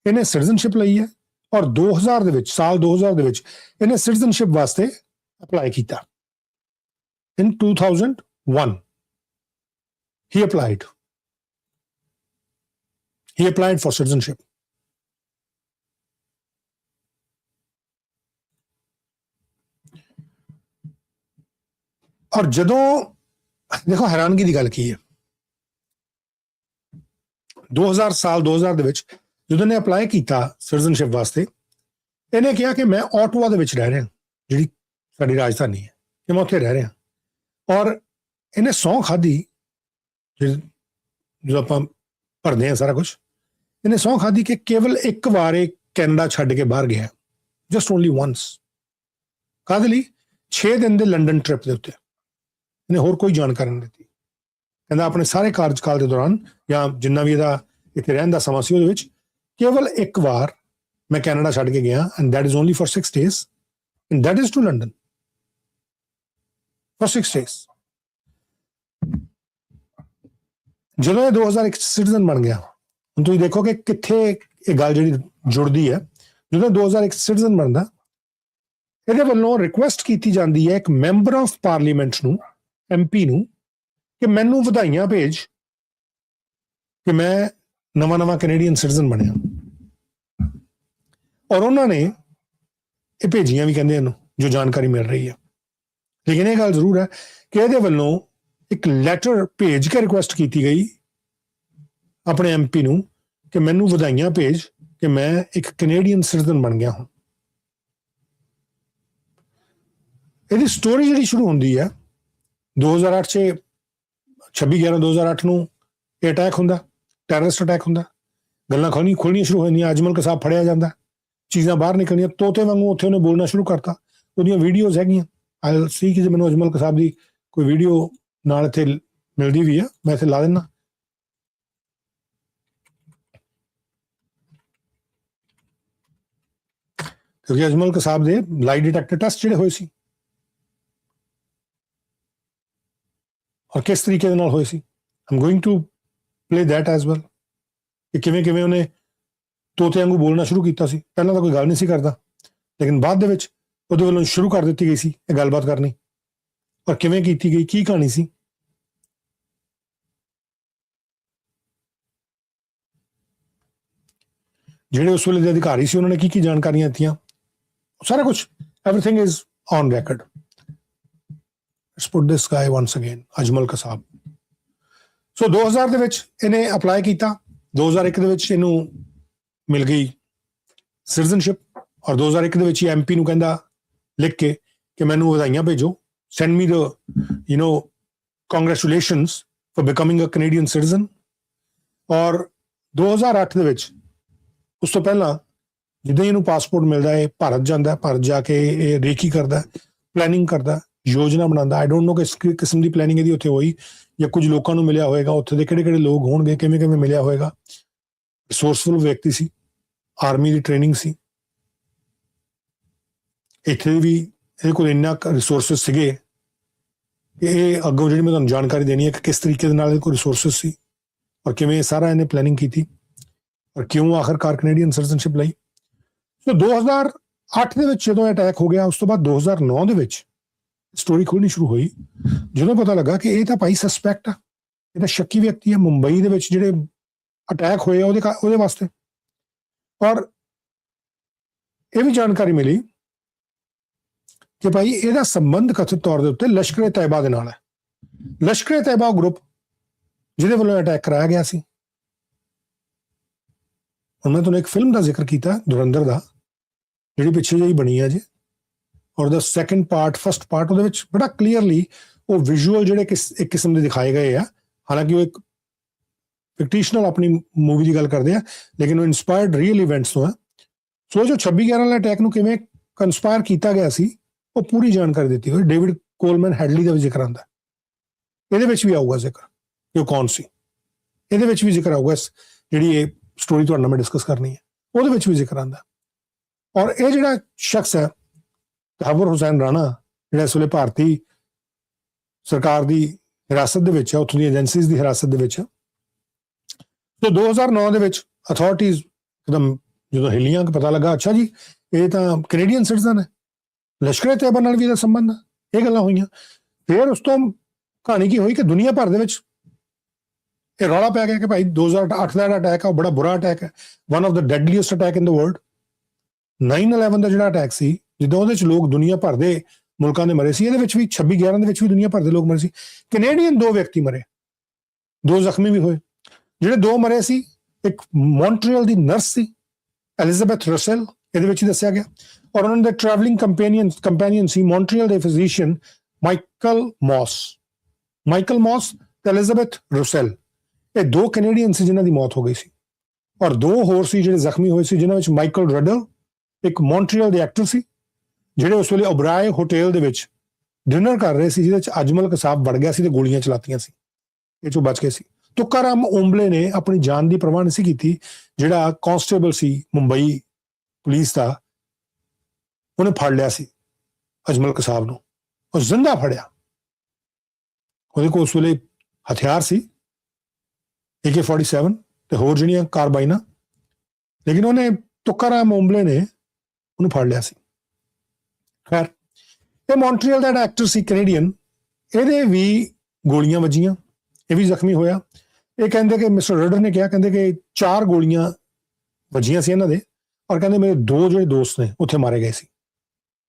ਇਹਨੇ ਸਿਟੀਜ਼ਨਸ਼ਿਪ ਲਈ ਹੈ ਔਰ 2000 ਦੇ ਵਿੱਚ, ਸਾਲ 2000 ਦੇ ਵਿੱਚ ਇਹਨੇ ਸਿਟੀਜ਼ਨਸ਼ਿਪ ਵਾਸਤੇ ਅਪਲਾਈ ਕੀਤਾ। In 2001 he applied for citizenship. ਔਰ ਜਦੋਂ ਦੇਖੋ ਹੈਰਾਨਗੀ ਦੀ ਗੱਲ ਕੀ ਹੈ, 2000 ਦੇ ਵਿੱਚ ਜਦੋਂ ਨੇ ਅਪਲਾਈ ਕੀਤਾ ਸਿਟੀਜ਼ਨਸ਼ਿਪ ਵਾਸਤੇ, ਇਹਨੇ ਕਿਹਾ ਕਿ ਮੈਂ ਆਟਵਾ ਦੇ ਵਿੱਚ ਰਹਿ ਰਿਹਾ, ਜਿਹੜੀ ਸਾਡੀ ਰਾਜਧਾਨੀ ਹੈ, ਕਿ ਮੈਂ ਉੱਥੇ ਰਹਿ ਰਿਹਾ। ਔਰ ਇਹਨੇ ਸਹੁੰ ਖਾਧੀ, ਜਦੋਂ ਆਪਾਂ ਭਰਦੇ ਹਾਂ ਸਾਰਾ ਕੁਝ, ਇਹਨੇ ਸਹੁੰ ਖਾਧੀ ਕਿ ਕੇਵਲ ਇੱਕ ਵਾਰ ਇਹ ਕੈਨੇਡਾ ਛੱਡ ਕੇ ਬਾਹਰ ਗਿਆ, ਜਸਟ ਓਨਲੀ ਵਾਂਸ। ਕਾਹਦੇ ਲਈ? 6 ਦਿਨ ਦੇ ਲੰਡਨ ਟ੍ਰਿਪ ਦੇ ਉੱਤੇ। ਇਹਨੇ ਹੋਰ ਕੋਈ ਜਾਣਕਾਰੀ ਨਹੀਂ ਦਿੱਤੀ। ਕਹਿੰਦਾ ਆਪਣੇ ਸਾਰੇ ਕਾਰਜਕਾਲ ਦੇ ਦੌਰਾਨ ਜਾਂ ਜਿੰਨਾ ਵੀ ਇਹਦਾ ਇੱਥੇ ਰਹਿਣ ਦਾ ਸਮਾਂ ਸੀ ਉਹਦੇ ਵਿੱਚ ਕੇਵਲ ਇੱਕ ਵਾਰ ਮੈਂ ਕੈਨੇਡਾ ਛੱਡ ਕੇ ਗਿਆ, and that is only for 6 days, and that is to London for 6 days। ਜਦੋਂ ਇਹ 2001 ਸਿਟੀਜ਼ਨ ਬਣ ਗਿਆ, ਹੁਣ ਤੁਸੀਂ ਦੇਖੋ ਕਿ ਕਿੱਥੇ ਇਹ ਗੱਲ ਜਿਹੜੀ ਜੁੜਦੀ ਹੈ। ਜਦੋਂ 2001 ਸਿਟੀਜ਼ਨ ਬਣਦਾ, ਇਹਦੇ ਵੱਲੋਂ ਰਿਕੁਐਸਟ ਕੀਤੀ ਜਾਂਦੀ ਹੈ ਇੱਕ ਮੈਂਬਰ ਆਫ ਪਾਰਲੀਮੈਂਟ ਨੂੰ, MP ਨੂੰ, ਕਿ ਮੈਨੂੰ ਵਧਾਈਆਂ ਭੇਜ ਕਿ ਮੈਂ ਨਵਾਂ ਕੈਨੇਡੀਅਨ ਸਿਟੀਜ਼ਨ ਬਣਿਆ। ਔਰ ਉਹਨਾਂ ਨੇ ਇਹ ਭੇਜੀਆਂ ਵੀ, ਕਹਿੰਦੇ ਇਹਨੂੰ, ਜੋ ਜਾਣਕਾਰੀ ਮਿਲ ਰਹੀ ਹੈ। ਲੇਕਿਨ ਇਹ ਗੱਲ ਜ਼ਰੂਰ ਹੈ ਕਿ ਇਹਦੇ ਵੱਲੋਂ ਇੱਕ ਲੈਟਰ ਭੇਜ ਕੇ ਰਿਕੁਐਸਟ ਕੀਤੀ ਗਈ ਆਪਣੇ MP ਨੂੰ ਕਿ ਮੈਨੂੰ ਵਧਾਈਆਂ ਭੇਜ ਕਿ ਮੈਂ ਇੱਕ ਕੈਨੇਡੀਅਨ ਸਿਟੀਜ਼ਨ ਬਣ ਗਿਆ ਹਾਂ। ਇਹਦੀ ਸਟੋਰੀ ਜਿਹੜੀ ਸ਼ੁਰੂ ਹੁੰਦੀ ਹੈ 2008 ਚ, 26/11/2008 ਨੂੰ ਇਹ ਅਟੈਕ ਹੁੰਦਾ, ਟੈਰਰਿਸਟ ਅਟੈਕ ਹੁੰਦਾ। ਗੱਲਾਂ ਖੋਲਣੀਆਂ ਸ਼ੁਰੂ ਹੋ ਜਾਂਦੀਆਂ, ਅਜਮਲ ਕਸਾਬ ਫੜਿਆ ਜਾਂਦਾ, ਚੀਜ਼ਾਂ ਬਾਹਰ ਨਿਕਲਣੀਆਂ, ਤੋਤੇ ਵਾਂਗੂ ਉੱਥੇ ਉਹਨੇ ਬੋਲਣਾ ਸ਼ੁਰੂ ਕਰਤਾ। ਉਹਦੀਆਂ ਵੀਡੀਓਜ਼ ਹੈਗੀਆਂ, ਆਈ ਸੀ ਕਿ ਜੇ ਮੈਨੂੰ ਅਜਮਲ ਕਸਾਬ ਦੀ ਕੋਈ ਵੀਡੀਓ ਨਾਲ ਇੱਥੇ ਮਿਲਦੀ ਵੀ ਆ, ਮੈਂ ਇੱਥੇ ਲਾ ਦਿੰਦਾ। ਕਿਉਂਕਿ ਅਜਮਲ ਕਸਾਬ ਦੇ ਲਾਈ ਡਿਟੈਕਟਰ ਟੈਸਟ ਜਿਹੜੇ ਹੋਏ ਸੀ ਔਰ ਕਿਸ ਤਰੀਕੇ ਦੇ ਨਾਲ ਹੋਏ ਸੀ, I'm going to play that as well, ਕਿ ਕਿਵੇਂ ਉਹਨੇ ਤੋਤੇ ਵਾਂਗੂ ਬੋਲਣਾ ਸ਼ੁਰੂ ਕੀਤਾ ਸੀ। ਪਹਿਲਾਂ ਤਾਂ ਕੋਈ ਗੱਲ ਨਹੀਂ ਸੀ ਕਰਦਾ, ਲੇਕਿਨ ਬਾਅਦ ਦੇ ਵਿੱਚ ਉਹਦੇ ਵੱਲੋਂ ਸ਼ੁਰੂ ਕਰ ਦਿੱਤੀ ਗਈ ਸੀ ਇਹ ਗੱਲਬਾਤ ਕਰਨੀ। ਔਰ ਕਿਵੇਂ ਕੀਤੀ ਗਈ, ਕੀ ਕਹਾਣੀ ਸੀ। ਜਿਹੜੇ ਉਸ ਵੇਲੇ ਦੇ ਅਧਿਕਾਰੀ ਸੀ ਉਹਨਾਂ ਨੇ ਕੀ ਜਾਣਕਾਰੀਆਂ ਦਿੱਤੀਆਂ, ਸਾਰਾ ਕੁਝ, ਐਵਰੀਥਿੰਗ ਇਜ਼ ਔਨ ਰੈਕਰਡ। ਲੈਟਸ ਪੁੱਟ ਦਿਸ ਗਾਈ ਵਾਂਸ ਅਗੇਨ, ਅਜਮਲ ਕਸਾਬ। ਸੋ 2000 ਦੇ ਵਿੱਚ ਇਹਨੇ ਅਪਲਾਈ ਕੀਤਾ, 2001 ਦੇ ਵਿੱਚ ਇਹਨੂੰ ਮਿਲ ਗਈ ਸਿਟੀਜ਼ਨਸ਼ਿਪ, ਔਰ 2001 ਦੇ ਵਿੱਚ ਹੀ MP ਨੂੰ ਕਹਿੰਦਾ ਲਿਖ ਕੇ ਕਿ ਮੈਨੂੰ ਵਧਾਈਆਂ ਭੇਜੋ, send me the congratulations for becoming a Canadian citizen। ਔਰ 2008 ਦੇ ਵਿੱਚ, ਉਸ ਤੋਂ ਪਹਿਲਾਂ ਜਿੱਦਾਂ ਇਹਨੂੰ ਪਾਸਪੋਰਟ ਮਿਲਦਾ ਹੈ, ਭਾਰਤ ਜਾਂਦਾ, ਭਾਰਤ ਜਾ ਕੇ ਇਹ ਰੇਕੀ ਕਰਦਾ, ਪਲੈਨਿੰਗ ਕਰਦਾ, ਯੋਜਨਾ ਬਣਾਉਂਦਾ। ਆਈ ਡੋਂਟ ਨੋ ਕਿਸ ਕਿਸਮ ਦੀ ਪਲੈਨਿੰਗ ਇਹਦੀ ਉੱਥੇ ਹੋਈ, ਜਾਂ ਕੁਝ ਲੋਕਾਂ ਨੂੰ ਮਿਲਿਆ ਹੋਏਗਾ, ਉੱਥੇ ਦੇ ਕਿਹੜੇ ਲੋਕ ਹੋਣਗੇ, ਕਿਵੇਂ ਮਿਲਿਆ ਹੋਏਗਾ। ਰਿਸੋਰਸਫੁਲ ਵਿਅਕਤੀ ਸੀ, ਆਰਮੀ ਦੀ ਟ੍ਰੇਨਿੰਗ ਸੀ, ਇੱਥੇ ਵੀ ਇਹਦੇ ਕੋਲ ਇੰਨਾ ਰਿਸੋਰਸਿਸ ਸੀਗੇ ਕਿ ਇਹ ਅੱਗੋਂ ਜਿਹੜੀ ਮੈਂ ਤੁਹਾਨੂੰ ਜਾਣਕਾਰੀ ਦੇਣੀ ਹੈ ਕਿ ਕਿਸ ਤਰੀਕੇ ਦੇ ਨਾਲ ਇਹਦੇ ਕੋਲ ਰਿਸੋਰਸਿਸ ਸੀ ਔਰ ਕਿਵੇਂ ਸਾਰਾ ਇਹਨੇ ਪਲੈਨਿੰਗ ਕੀਤੀ ਔਰ ਕਿਉਂ ਆਖਰਕਾਰ ਕੈਨੇਡੀਅਨ ਸਿਟੀਜ਼ਨਸ਼ਿਪ ਲਈ। ਸੋ 2008 ਦੇ ਵਿੱਚ ਜਦੋਂ ਅਟੈਕ ਹੋ ਗਿਆ, ਉਸ ਤੋਂ ਬਾਅਦ 2009 ਦੇ ਵਿੱਚ ਸਟੋਰੀ ਖੁੱਲਣੀ ਸ਼ੁਰੂ ਹੋਈ, ਜਦੋਂ ਪਤਾ ਲੱਗਾ ਕਿ ਇਹ ਤਾਂ ਭਾਈ ਸਸਪੈਕਟ ਆ, ਇਹ ਤਾਂ ਸ਼ੱਕੀ ਵਿਅਕਤੀ ਹੈ ਮੁੰਬਈ ਦੇ ਵਿੱਚ ਜਿਹੜੇ ਅਟੈਕ ਹੋਏ ਆ ਉਹਦੇ ਵਾਸਤੇ। ਔਰ ਇਹ ਵੀ ਜਾਣਕਾਰੀ ਮਿਲੀ ਕਿ ਭਾਈ ਇਹਦਾ ਸੰਬੰਧ ਕਥਿਤ ਤੌਰ ਦੇ ਉੱਤੇ ਲਸ਼ਕਰ-ਏ-ਤੈਯਬਾ ਦੇ ਨਾਲ ਹੈ। ਲਸ਼ਕਰ-ਏ-ਤੈਯਬਾ ਗਰੁੱਪ ਜਿਹਦੇ ਵੱਲੋਂ ਅਟੈਕ ਕਰਾਇਆ ਗਿਆ ਸੀ। ਹੁਣ ਮੈਂ ਤੁਹਾਨੂੰ ਇੱਕ ਫਿਲਮ ਦਾ ਜ਼ਿਕਰ ਕੀਤਾ, ਧੁਰੰਧਰ ਦਾ, ਜਿਹੜੀ ਪਿੱਛੇ ਜਿਹੀ ਬਣੀ ਆ ਜੀ, ਔਰ ਦਾ ਸੈਕੰਡ ਪਾਰਟ ਫਸਟ ਪਾਰਟ ਉਹਦੇ ਵਿੱਚ ਬੜਾ ਕਲੀਅਰਲੀ ਉਹ ਵਿਜ਼ੂਅਲ ਜਿਹੜੇ ਇੱਕ ਕਿਸਮ ਦੇ ਦਿਖਾਏ ਗਏ ਆ, ਹਾਲਾਂਕਿ ਉਹ ਇੱਕ ਫਿਕਟੀਸ਼ਨਲ ਆਪਣੀ ਮੂਵੀ ਦੀ ਗੱਲ ਕਰਦੇ ਆ, ਲੇਕਿਨ ਉਹ ਇਨਸਪਾਇਰਡ ਰੀਅਲ ਇਵੈਂਟਸ ਤੋਂ ਆ। ਸੋ ਜੋ 26/11 ਵਾਲੇ ਅਟੈਕ ਨੂੰ ਕਿਵੇਂ ਕੰਸਪਾਇਰ ਕੀਤਾ ਗਿਆ ਸੀ ਉਹ ਪੂਰੀ ਜਾਣਕਾਰੀ ਦਿੱਤੀ ਹੋਈ। ਡੇਵਿਡ ਕੋਲਮੈਨ ਹੈਡਲੀ ਦਾ ਵੀ ਜ਼ਿਕਰ ਆਉਂਦਾ, ਇਹਦੇ ਵਿੱਚ ਵੀ ਆਊਗਾ ਜ਼ਿਕਰ ਕਿ ਉਹ ਕੌਣ ਸੀ, ਇਹਦੇ ਵਿੱਚ ਵੀ ਜ਼ਿਕਰ ਆਊਗਾ। ਜਿਹੜੀ ਇਹ ਸਟੋਰੀ ਤੁਹਾਡੇ ਨਾਲ ਮੈਂ ਡਿਸਕਸ ਕਰਨੀ ਹੈ ਉਹਦੇ ਵਿੱਚ ਵੀ ਜ਼ਿਕਰ ਆਉਂਦਾ। ਔਰ ਇਹ ਜਿਹੜਾ ਸ਼ਖਸ ਹੈ ਤਹੱਵੁਰ ਹੁਸੈਨ ਰਾਣਾ, ਜਿਹੜਾ ਇਸ ਵੇਲੇ ਭਾਰਤੀ ਸਰਕਾਰ ਦੀ ਹਿਰਾਸਤ ਦੇ ਵਿੱਚ ਹੈ, ਉੱਥੋਂ ਦੀ ਏਜੰਸੀਜ਼ ਦੀ ਹਿਰਾਸਤ ਦੇ ਵਿੱਚ। ਸੋ 2009 ਦੇ ਵਿੱਚ ਅਥਾਰਟੀਜ਼ ਇੱਕਦਮ ਜਦੋਂ ਹਿੱਲੀਆਂ ਕਿ ਪਤਾ ਲੱਗਾ ਅੱਛਾ ਜੀ ਇਹ ਤਾਂ ਕੈਨੇਡੀਅਨ ਸਿਟੀਜ਼ਨ ਹੈ, ਲਸ਼ਕਰ ਤੈਅਬਾ ਨਾਲ ਵੀ ਇਹਦਾ ਸੰਬੰਧ ਹੈ, ਇਹ ਗੱਲਾਂ ਹੋਈਆਂ। ਫਿਰ ਉਸ ਤੋਂ ਕਹਾਣੀ ਕੀ ਹੋਈ ਕਿ ਦੁਨੀਆ ਭਰ ਦੇ ਵਿੱਚ ਇਹ ਰੌਲਾ ਪੈ ਗਿਆ ਕਿ ਭਾਈ 2008 ਦਾ ਅਟੈਕ ਹੈ ਉਹ ਬੜਾ ਬੁਰਾ ਅਟੈਕ ਹੈ, one of the deadliest attack in the world. 9/11 ਦਾ ਜਿਹੜਾ ਅਟੈਕ ਸੀ, ਜਿੱਦਾਂ ਉਹਦੇ ਚ ਲੋਕ ਦੁਨੀਆ ਭਰ ਦੇ ਮੁਲਕਾਂ ਦੇ ਮਰੇ ਸੀ, ਇਹਦੇ ਵਿੱਚ ਵੀ 26/11 ਦੇ ਵਿੱਚ ਵੀ ਦੁਨੀਆ ਭਰ ਦੇ ਲੋਕ ਮਰੇ ਸੀ। ਕੈਨੇਡੀਅਨ 2 ਵਿਅਕਤੀ ਮਰੇ, 2 ਜ਼ਖਮੀ ਵੀ ਹੋਏ। ਜਿਹੜੇ 2 ਮਰੇ ਸੀ, ਇੱਕ ਮੌਂਟਰੀਅਲ ਦੀ ਨਰਸ ਸੀ ਐਲਿਜ਼ਾਬੈਥ ਰਸਲ, ਇਹਦੇ ਵਿੱਚ ਹੀ ਦੱਸਿਆ ਗਿਆ, ਔਰ ਉਹਨਾਂ ਦੇ ਟਰੈਵਲਿੰਗ ਕੰਪੈਨੀਅਨ ਸੀ ਮੌਂਟਰੀਅਲ ਦੇ ਫਿਜ਼ੀਸ਼ੀਅਨ ਮਾਈਕਲ ਮੌਸ ਤੇ ਐਲਿਜ਼ਾਬੈਥ ਰਸਲ। ਇਹ 2 ਕੈਨੇਡੀਅਨ ਸੀ ਜਿਨ੍ਹਾਂ ਦੀ ਮੌਤ ਹੋ ਗਈ ਸੀ, ਔਰ 2 ਹੋਰ ਸੀ ਜਿਹੜੇ ਜ਼ਖਮੀ ਹੋਏ ਸੀ, ਜਿਨ੍ਹਾਂ ਵਿੱਚ ਮਾਈਕਲ ਰਡਲ ਇੱਕ ਮੌਂਟਰੀਅਲ ਦੇ ਐਕਟਰ ਸੀ, ਜਿਹੜੇ ਉਸ ਵੇਲੇ ਓਬਰਾਏ ਹੋਟਲ ਦੇ ਵਿੱਚ ਡਿਨਰ ਕਰ ਰਹੇ ਸੀ, ਜਿਹਦੇ ਚ ਅਜਮਲ ਕਸਾਬ ਵੜ ਗਿਆ ਸੀ ਤੇ ਗੋਲੀਆਂ ਚਲਾਤੀਆਂ ਸੀ, ਇਹ ਚੋਂ ਬਚ ਗਏ ਸੀ। ਤੁਕਾਰਾਮ ਓਂਬਲੇ ਨੇ ਆਪਣੀ ਜਾਨ ਦੀ ਪਰਵਾਹ ਨਹੀਂ ਸੀ ਕੀਤੀ, ਜਿਹੜਾ ਕਾਂਸਟੇਬਲ ਸੀ ਮੁੰਬਈ ਪੁਲਿਸ ਦਾ, ਉਹਨੇ ਫੜ ਲਿਆ ਸੀ ਅਜਮਲ ਕਸਾਬ ਨੂੰ, ਉਹ ਜ਼ਿੰਦਾ ਫੜਿਆ। ਉਹਦੇ ਕੋਲ ਉਸ ਵੇਲੇ ਹਥਿਆਰ ਸੀ AK-47 ਤੇ ਹੋਰ ਜਿਹੜੀਆਂ ਕਾਰਬਾਈਨਾਂ, ਲੇਕਿਨ ਉਹਨੇ ਤੁਕਾਰਾਮ ਓਂਬਲੇ ਨੇ ਉਹਨੂੰ ਫੜ ਲਿਆ ਸੀ। ਖੈਰ ਇਹ ਮੌਂਟਰੀਅਲ ਦਾ ਜਿਹੜਾ ਐਕਟਰ ਸੀ ਕੈਨੇਡੀਅਨ, ਇਹਦੇ ਵੀ ਗੋਲੀਆਂ ਵੱਜੀਆਂ, ਇਹ ਵੀ ਜ਼ਖਮੀ ਹੋਇਆ। ਇਹ ਕਹਿੰਦੇ ਕਿ ਮਿਸਟਰ ਰਡਰ ਨੇ ਕਿਹਾ, ਕਹਿੰਦੇ ਕਿ 4 ਗੋਲੀਆਂ ਵੱਜੀਆਂ ਸੀ ਇਹਨਾਂ ਦੇ, ਔਰ ਕਹਿੰਦੇ ਮੇਰੇ 2 ਜਿਹੜੇ ਦੋਸਤ ਨੇ ਉੱਥੇ ਮਾਰੇ ਗਏ ਸੀ,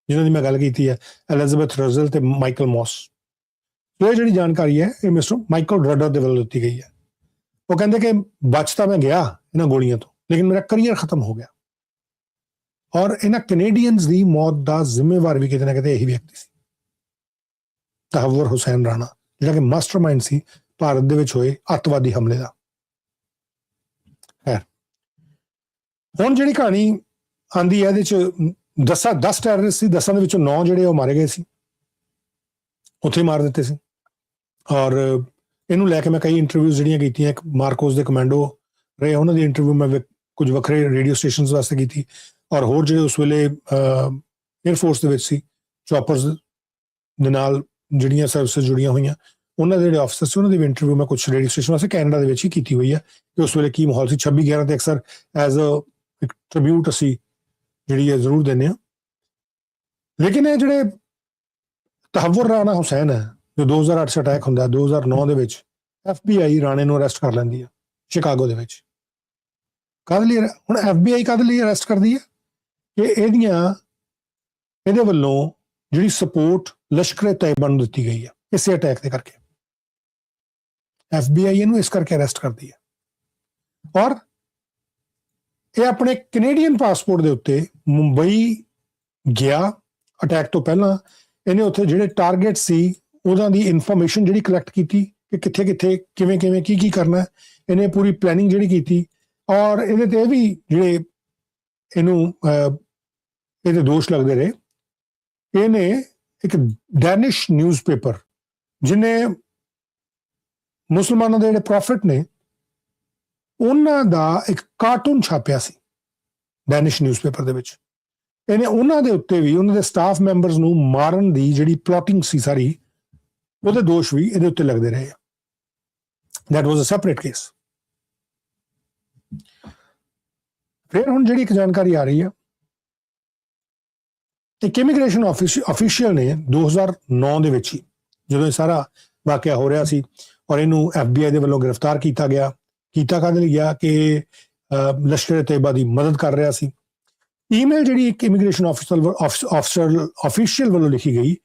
ਜਿਨ੍ਹਾਂ ਦੀ ਮੈਂ ਗੱਲ ਕੀਤੀ ਹੈ, ਐਲਿਜ਼ਾਬੈਥ ਰਜ਼ਲ ਤੇ ਮਾਈਕਲ ਮੌਸ। ਇਹ ਜਿਹੜੀ ਜਾਣਕਾਰੀ ਹੈ ਇਹ ਮਿਸਟਰ ਮਾਈਕਲ ਰਡਰ ਦੇ ਵੱਲੋਂ ਦਿੱਤੀ ਗਈ ਹੈ। ਉਹ ਕਹਿੰਦੇ ਕਿ ਬਚ ਤਾਂ ਮੈਂ ਗਿਆ ਇਹਨਾਂ ਗੋਲੀਆਂ ਤੋਂ, ਲੇਕਿਨ ਮੇਰਾ ਕਰੀਅਰ ਖਤਮ ਹੋ ਗਿਆ। ਔਰ ਇਹਨਾਂ ਕੈਨੇਡੀਅਨਸ ਦੀ ਮੌਤ ਦਾ ਜ਼ਿੰਮੇਵਾਰ ਵੀ ਕਿਤੇ ਨਾ ਕਿਤੇ ਇਹੀ ਵਿਅਕਤੀ ਸੀ, ਤਹੱਵੁਰ ਹੁਸੈਨ ਰਾਣਾ, ਜਿਹੜਾ ਕਿ ਮਾਸਟਰਮਾਈਂਡ ਸੀ ਭਾਰਤ ਦੇ ਵਿੱਚ ਹੋਏ ਅੱਤਵਾਦੀ ਹਮਲੇ ਦਾ। ਹੁਣ ਜਿਹੜੀ ਕਹਾਣੀ ਆਂਦੀ ਹੈ ਇਹਦੇ ਚ 10 ਟੈਰਰਿਸਟ ਸੀ, 10 ਦੇ ਵਿੱਚੋਂ 9 ਜਿਹੜੇ ਉਹ ਮਾਰੇ ਗਏ ਸੀ, ਉੱਥੇ ਮਾਰ ਦਿੱਤੇ ਸੀ। ਔਰ ਇਹਨੂੰ ਲੈ ਕੇ ਮੈਂ ਕਈ ਇੰਟਰਵਿਊਜ਼ ਜਿਹੜੀਆਂ ਕੀਤੀਆਂ, ਇੱਕ ਮਾਰਕੋਸ ਦੇ ਕਮਾਂਡੋ ਰਹੇ, ਉਹਨਾਂ ਦੀ ਇੰਟਰਵਿਊ ਮੈਂ ਕੁਝ ਵੱਖਰੇ ਰੇਡੀਓ ਸਟੇਸ਼ਨਸ ਵਾਸਤੇ ਕੀਤੀ, ਔਰ ਹੋਰ ਜਿਹੜੇ ਉਸ ਵੇਲੇ 에ਅਰਫੋਰਸ ਦੇ ਵਿੱਚ ਸੀ, ਚੌਪਰਸ ਦੇ ਨਾਲ ਜਿਹੜੀਆਂ ਸਰਵਿਸਿਜ਼ ਜੁੜੀਆਂ ਹੋਈਆਂ, ਉਹਨਾਂ ਦੇ ਜਿਹੜੇ ਆਫਿਸਰ ਸੀ, ਉਹਨਾਂ ਦੀ ਵੀ ਇੰਟਰਵਿਊ ਮੈਂ ਕੁਝ ਰੇਡੀਓ ਸਟੇਸ਼ਨ ਵਾਸਤੇ ਕੈਨੇਡਾ ਦੇ ਵਿੱਚ ਹੀ ਕੀਤੀ ਹੋਈ ਹੈ ਕਿ ਉਸ ਵੇਲੇ ਕੀ ਮਾਹੌਲ ਸੀ। 26/11 ਤੇ ਅਕਸਰ ਐਜ਼ ਇੱਕ ਟ੍ਰਿਬਿਊਟ ਅਸੀਂ ਜਿਹੜੀ ਹੈ ਜ਼ਰੂਰ ਦਿੰਦੇ ਹਾਂ। ਲੇਕਿਨ ਇਹ ਜਿਹੜੇ ਤਹੱਵੁਰ ਰਾਣਾ ਹੁਸੈਨ ਹੈ, ਜੋ 2008 ਚ ਅਟੈਕ ਹੁੰਦਾ, 2009 ਦੇ ਵਿੱਚ FBI ਰਾਣੇ ਨੂੰ ਅਰੈਸਟ ਕਰ ਲੈਂਦੀ ਹੈ ਸ਼ਿਕਾਗੋ ਦੇ ਵਿੱਚ। ਕਾਹਦੇ ਲਈ ਹੁਣ FBI ਕਾਹਦੇ ਲਈ ਅਰੈਸਟ ਕਰਦੀ ਹੈ ਕਿ ਇਹਦੇ ਵੱਲੋਂ ਜਿਹੜੀ ਸਪੋਰਟ ਲਸ਼ਕਰ ਤੈਅਬਾ ਨੂੰ ਦਿੱਤੀ ਗਈ ਹੈ ਇਸੇ ਅਟੈਕ ਦੇ ਕਰਕੇ। FBI ਇਹਨੂੰ ਇਸ ਕਰਕੇ ਅਰੈਸਟ ਕਰਦੀ ਹੈ। ਔਰ ਇਹ ਆਪਣੇ ਕੈਨੇਡੀਅਨ ਪਾਸਪੋਰਟ ਦੇ ਉੱਤੇ ਮੁੰਬਈ ਗਿਆ ਅਟੈਕ ਤੋਂ ਪਹਿਲਾਂ, ਇਹਨੇ ਉੱਥੇ ਜਿਹੜੇ ਟਾਰਗੇਟ ਸੀ ਉਹਨਾਂ ਦੀ ਇਨਫੋਰਮੇਸ਼ਨ ਜਿਹੜੀ ਕਲੈਕਟ ਕੀਤੀ ਕਿ ਕਿੱਥੇ ਕਿੱਥੇ ਕਿਵੇਂ ਕਿਵੇਂ ਕੀ ਕਰਨਾ, ਇਹਨੇ ਪੂਰੀ ਪਲੈਨਿੰਗ ਜਿਹੜੀ ਕੀਤੀ। ਔਰ ਇਹਦੇ ਤੇ ਵੀ ਜਿਹੜੇ ਇਹਨੂੰ ਇਹਦੇ ਦੋਸ਼ ਲੱਗਦੇ ਰਹੇ, ਇਹਨੇ ਇੱਕ ਡੈਨਿਸ਼ ਨਿਊਜ਼ਪੇਪਰ, ਜਿਹਨੇ ਮੁਸਲਮਾਨਾਂ ਦੇ ਜਿਹੜੇ ਪ੍ਰੋਫਿਟ ਨੇ ਉਹਨਾਂ ਦਾ ਇੱਕ ਕਾਰਟੂਨ ਛਾਪਿਆ ਸੀ ਡੈਨਿਸ਼ ਨਿਊਜ਼ਪੇਪਰ ਦੇ ਵਿੱਚ, ਇਹਨੇ ਉਹਨਾਂ ਦੇ ਉੱਤੇ ਵੀ ਉਹਨਾਂ ਦੇ ਸਟਾਫ ਮੈਂਬਰਸ ਨੂੰ ਮਾਰਨ ਦੀ ਜਿਹੜੀ ਪਲੋਟਿੰਗ ਸੀ ਸਾਰੀ, ਉਹਦੇ ਦੋਸ਼ ਵੀ ਇਹਦੇ ਉੱਤੇ ਲੱਗਦੇ ਰਹੇ। That was a separate case. ਫਿਰ ਹੁਣ ਜਿਹੜੀ ਇੱਕ ਜਾਣਕਾਰੀ ਆ ਰਹੀ ਹੈ, ਇੱਕ ਇਮੀਗ੍ਰੇਸ਼ਨ ਆਫੀਸ਼ੀਅਲ ਨੇ 2009 ਦੇ ਵਿੱਚ ਹੀ, ਜਦੋਂ ਇਹ ਸਾਰਾ ਵਾਕਿਆ ਹੋ ਰਿਹਾ ਸੀ ਔਰ ਇਹਨੂੰ FBI ਦੇ ਵੱਲੋਂ ਗ੍ਰਿਫਤਾਰ ਕੀਤਾ ਗਿਆ, ਕੀਤਾ ਕਾਹਦੇ ਲਈ ਗਿਆ ਕਿ ਲਸ਼ਕਰ ਤੈਅਬਾ ਦੀ ਮਦਦ ਕਰ ਰਿਹਾ ਸੀ। ਈਮੇਲ ਜਿਹੜੀ ਇੱਕ ਇਮੀਗ੍ਰੇਸ਼ਨ ਆਫੀਸ਼ੀਅਲ ਵੱਲੋਂ ਲਿਖੀ ਗਈ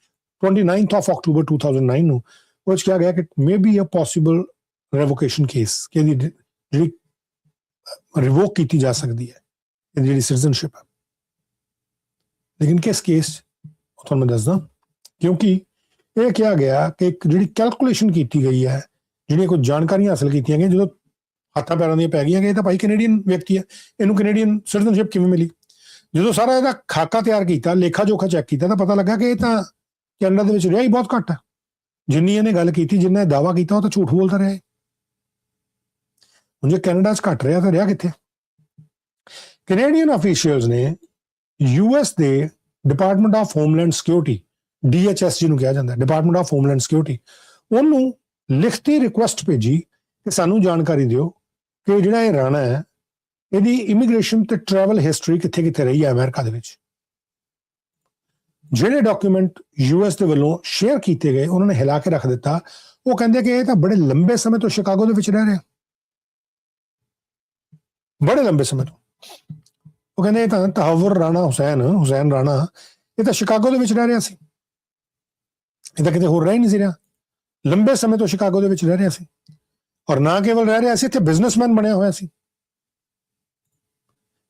29 ਅਕਤੂਬਰ 2009 ਨੂੰ, ਉਹ ਵਿੱਚ ਕਿਹਾ ਗਿਆ ਕਿ may be a possible revocation case, ਕਿ ਇਹਦੀ ਜਿਹੜੀ ਰਿਵੋਕ ਕੀਤੀ ਜਾ ਸਕਦੀ ਹੈ ਇਹਦੀ ਜਿਹੜੀ ਸਿਟੀਜ਼ਨਸ਼ਿਪ ਹੈ। लेकिन किस केस ਤੁਹਾਨੂੰ ਮੈਂ ਦੱਸਦਾ ਕਿਉਂਕਿ ਇਹ ਕਿਹਾ ਗਿਆ ਕਿ ਇੱਕ ਜਿਹੜੀ ਕੈਲਕੂਲੇਸ਼ਨ ਕੀਤੀ ਗਈ ਹੈ ਜਿਹੜੀਆਂ ਕੋਈ ਜਾਣਕਾਰੀਆਂ ਹਾਸਲ ਕੀਤੀਆਂ ਗਈਆਂ ਜਦੋਂ ਹੱਥਾਂ ਪੈਰਾਂ ਦੀਆਂ ਪੈ ਗਈਆਂ ਕਿ ਇਹ ਤਾਂ ਭਾਈ ਕੈਨੇਡੀਅਨ ਵਿਅਕਤੀ ਹੈ ਇਹਨੂੰ ਕੈਨੇਡੀਅਨ ਸਿਟੀਜ਼ਨਸ਼ਿਪ ਕਿਵੇਂ ਮਿਲੀ ਜਦੋਂ ਸਾਰਾ ਇਹਦਾ ਖਾਕਾ ਤਿਆਰ ਕੀਤਾ ਲੇਖਾ ਜੋਖਾ ਚੈੱਕ ਕੀਤਾ ਤਾਂ ਪਤਾ ਲੱਗਾ ਕਿ ਇਹ ਤਾਂ ਕੈਨੇਡਾ ਦੇ ਵਿੱਚ ਰਿਹਾ ਹੀ ਬਹੁਤ ਘੱਟ ਹੈ ਜਿੰਨੀ ਇਹਨੇ ਗੱਲ ਕੀਤੀ ਜਿੰਨਾ ਇਹ ਦਾਅਵਾ ਕੀਤਾ ਉਹ ਤਾਂ ਝੂਠ ਬੋਲਦਾ ਰਿਹਾ ਹੁਣ ਜੇ ਕੈਨੇਡਾ 'ਚ ਘੱਟ ਰਿਹਾ ਤਾਂ ਰਿਹਾ ਕਿੱਥੇ ਕੈਨੇਡੀਅਨ ਅਫੀਸ਼ੀਅਲਸ ਨੇ ਯੂਐਸ ਦੇ department of homeland security DHS ਜਿਹਨੂੰ ਕਿਹਾ ਜਾਂਦਾ ਡਿਪਾਰਟਮੈਂਟ ਆਫ ਹੋਮਲੈਂਡ ਸਿਕਿਉਰਿਟੀ ਉਹਨੂੰ ਲਿਖਤੀ ਰਿਕੁਐਸਟ ਭੇਜੀ ਕਿ ਸਾਨੂੰ ਜਾਣਕਾਰੀ ਦਿਓ ਕਿ ਜਿਹੜਾ ਇਹ ਰਾਣਾ ਹੈ ਇਹਦੀ ਇਮੀਗ੍ਰੇਸ਼ਨ ਤੇ ਟਰੈਵਲ ਹਿਸਟਰੀ ਕਿੱਥੇ ਕਿੱਥੇ ਰਹੀ ਹੈ ਅਮਰੀਕਾ ਦੇ ਵਿੱਚ ਜਿਹੜੇ ਡਾਕੂਮੈਂਟ ਯੂਐਸ ਦੇ ਵੱਲੋਂ ਸ਼ੇਅਰ ਕੀਤੇ ਗਏ ਉਹਨਾਂ ਨੇ ਹਿਲਾ ਕੇ ਰੱਖ ਦਿੱਤਾ ਉਹ ਕਹਿੰਦੇ ਕਿ ਇਹ ਤਾਂ ਬੜੇ ਲੰਬੇ ਸਮੇਂ ਤੋਂ ਸ਼ਿਕਾਗੋ ਦੇ ਵਿੱਚ ਰਹਿ ਰਿਹਾ ਬੜੇ ਲੰਬੇ ਸਮੇਂ ਤੋਂ ਉਹ ਕਹਿੰਦੇ ਇਹ ਤਾਂ ਤਹੱਵੁਰ ਰਾਣਾ ਹੁਸੈਨ ਰਾਣਾ ਇਹ ਤਾਂ ਸ਼ਿਕਾਗੋ ਦੇ ਵਿੱਚ ਰਹਿ ਰਿਹਾ ਸੀ ਇਹ ਤਾਂ ਕਿਤੇ ਹੋਰ ਰਹਿ ਨਹੀਂ ਸੀ ਰਿਹਾ ਲੰਬੇ ਸਮੇਂ ਤੋਂ ਸ਼ਿਕਾਗੋ ਦੇ ਵਿੱਚ ਰਹਿ ਰਿਹਾ ਸੀ ਔਰ ਨਾ ਕੇਵਲ ਰਹਿ ਰਿਹਾ ਸੀ ਇੱਥੇ ਬਿਜ਼ਨਸਮੈਨ ਬਣਿਆ ਹੋਇਆ ਸੀ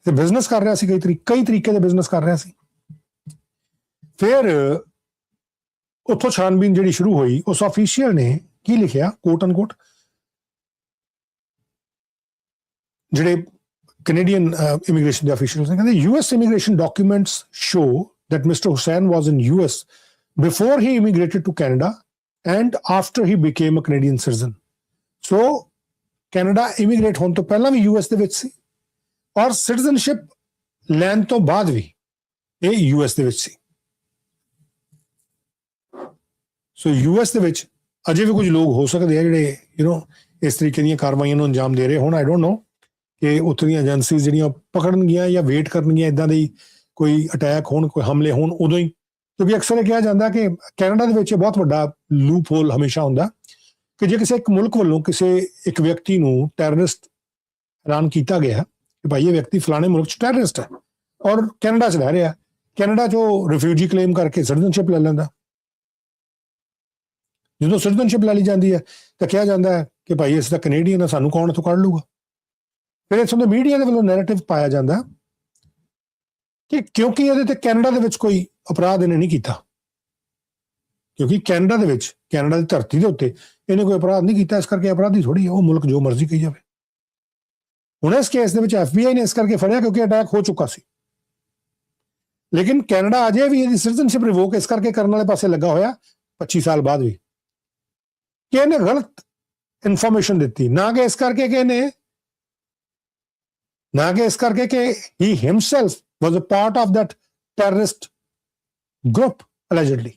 ਤੇ ਬਿਜ਼ਨਸ ਕਰ ਰਿਹਾ ਸੀ ਕਈ ਤਰੀਕੇ ਦੇ ਬਿਜ਼ਨਸ ਕਰ ਰਿਹਾ ਸੀ ਫਿਰ ਉੱਥੋਂ ਛਾਨਬੀਨ ਜਿਹੜੀ ਸ਼ੁਰੂ ਹੋਈ ਉਸ ਅਫੀਸ਼ੀਅਲ ਨੇ ਕੀ ਲਿਖਿਆ ਕੋਟ ਅਨਕੋਟ ਜਿਹੜੇ Canadian immigration officials ਕਹਿੰਦੇ US immigration documents show that Mr. Hussain was in US before he immigrated to Canada and after he became a Canadian citizen. So Canada immigrate ਹੋਣ ਤੋਂ ਪਹਿਲਾਂ ਵੀ US ਦੇ ਵਿੱਚ ਸੀ ਔਰ ਸਿਟੀਜ਼ਨਸ਼ਿਪ ਲੈਣ ਤੋਂ ਬਾਅਦ ਵੀ ਇਹ US ਦੇ ਵਿੱਚ ਸੀ ਸੋ US ਦੇ ਵਿੱਚ ਅਜੇ ਵੀ ਕੁਝ ਲੋਕ ਹੋ ਸਕਦੇ ਆ ਜਿਹੜੇ ਇਸ ਤਰੀਕੇ ਦੀਆਂ ਕਾਰਵਾਈਆਂ ਨੂੰ ਅੰਜਾਮ ਦੇ ਰਹੇ ਹੁਣ ਆਈ ਡੋਂਟ ਨੋ ਕਿ ਉੱਥੋਂ ਦੀਆਂ ਏਜੰਸੀਜ਼ ਜਿਹੜੀਆਂ ਪਕੜਨਗੀਆਂ ਜਾਂ ਵੇਟ ਕਰਨਗੀਆਂ ਇਦਾਂ ਦੀ ਕੋਈ ਅਟੈਕ ਹੋਣ ਕੋਈ ਹਮਲੇ ਹੋਣ ਉਦੋਂ ਹੀ ਕਿਉਂਕਿ ਅਕਸਰ ਇਹ ਕਿਹਾ ਜਾਂਦਾ ਕਿ ਕੈਨੇਡਾ ਦੇ ਵਿੱਚ ਬਹੁਤ ਵੱਡਾ ਲੂਪ ਹੋਲ ਹਮੇਸ਼ਾ ਹੁੰਦਾ ਕਿ ਜੇ ਕਿਸੇ ਇੱਕ ਮੁਲਕ ਵੱਲੋਂ ਕਿਸੇ ਇੱਕ ਵਿਅਕਤੀ ਨੂੰ ਟੈਰਰਿਸਟ ਐਲਾਨ ਕੀਤਾ ਗਿਆ ਕਿ ਭਾਈ ਇਹ ਵਿਅਕਤੀ ਫਲਾਣੇ ਮੁਲਕ 'ਚ ਟੈਰਰਿਸਟ ਹੈ ਔਰ ਕੈਨੇਡਾ 'ਚ ਰਹਿ ਰਿਹਾ ਕੈਨੇਡਾ 'ਚੋਂ ਰਿਫਿਊਜੀ ਕਲੇਮ ਕਰਕੇ ਸਿਟੀਜ਼ਨਸ਼ਿਪ ਲੈ ਲੈਂਦਾ ਜਦੋਂ ਸਿਟੀਜ਼ਨਸ਼ਿਪ ਲੈ ਲਈ ਜਾਂਦੀ ਹੈ ਤਾਂ ਕਿਹਾ ਜਾਂਦਾ ਹੈ ਕਿ ਭਾਈ ਅਸੀਂ ਤਾਂ ਕੈਨੇਡੀਅਨ ਆ ਸਾਨੂੰ ਕੌਣ ਇੱਥੋਂ ਕੱਢ ਲੂਗਾ ਫਿਰ ਇੱਥੋਂ ਦੇ ਮੀਡੀਆ ਦੇ ਵੱਲੋਂ ਨੈਰੇਟਿਵ ਪਾਇਆ ਜਾਂਦਾ ਕਿ ਕਿਉਂਕਿ ਇਹਦੇ ਤੇ ਕੈਨੇਡਾ ਦੇ ਵਿੱਚ ਕੋਈ ਅਪਰਾਧ ਇਹਨੇ ਨਹੀਂ ਕੀਤਾ ਕਿਉਂਕਿ ਕੈਨੇਡਾ ਦੇ ਵਿੱਚ ਕੈਨੇਡਾ ਦੀ ਧਰਤੀ ਦੇ ਉੱਤੇ ਇਹਨੇ ਕੋਈ ਅਪਰਾਧ ਨਹੀਂ ਕੀਤਾ ਇਸ ਕਰਕੇ ਅਪਰਾਧੀ ਥੋੜੀ ਉਹ ਮੁਲਕ ਜੋ ਮਰਜ਼ੀ ਕਹੀ ਜਾਵੇ ਹੁਣ ਇਸ ਕੇਸ ਦੇ ਵਿੱਚ FBI ਨੇ ਇਸ ਕਰਕੇ ਫੜਿਆ ਕਿਉਂਕਿ ਅਟੈਕ ਹੋ ਚੁੱਕਾ ਸੀ ਲੇਕਿਨ ਕੈਨੇਡਾ ਅਜੇ ਵੀ ਇਹਦੀ ਸਿਟੀਜ਼ਨਸ਼ਿਪ ਰਿਵੋਕ ਇਸ ਕਰਕੇ ਕਰਨ ਵਾਲੇ ਪਾਸੇ ਲੱਗਾ ਹੋਇਆ 25 ਸਾਲ ਬਾਅਦ ਵੀ ਕਿ ਇਹਨੇ ਗਲਤ ਇਨਫੋਰਮੇਸ਼ਨ ਦਿੱਤੀ ਨਾ ਕਿ ਇਸ ਕਰਕੇ ਕਿ he himself was a part of that terrorist group allegedly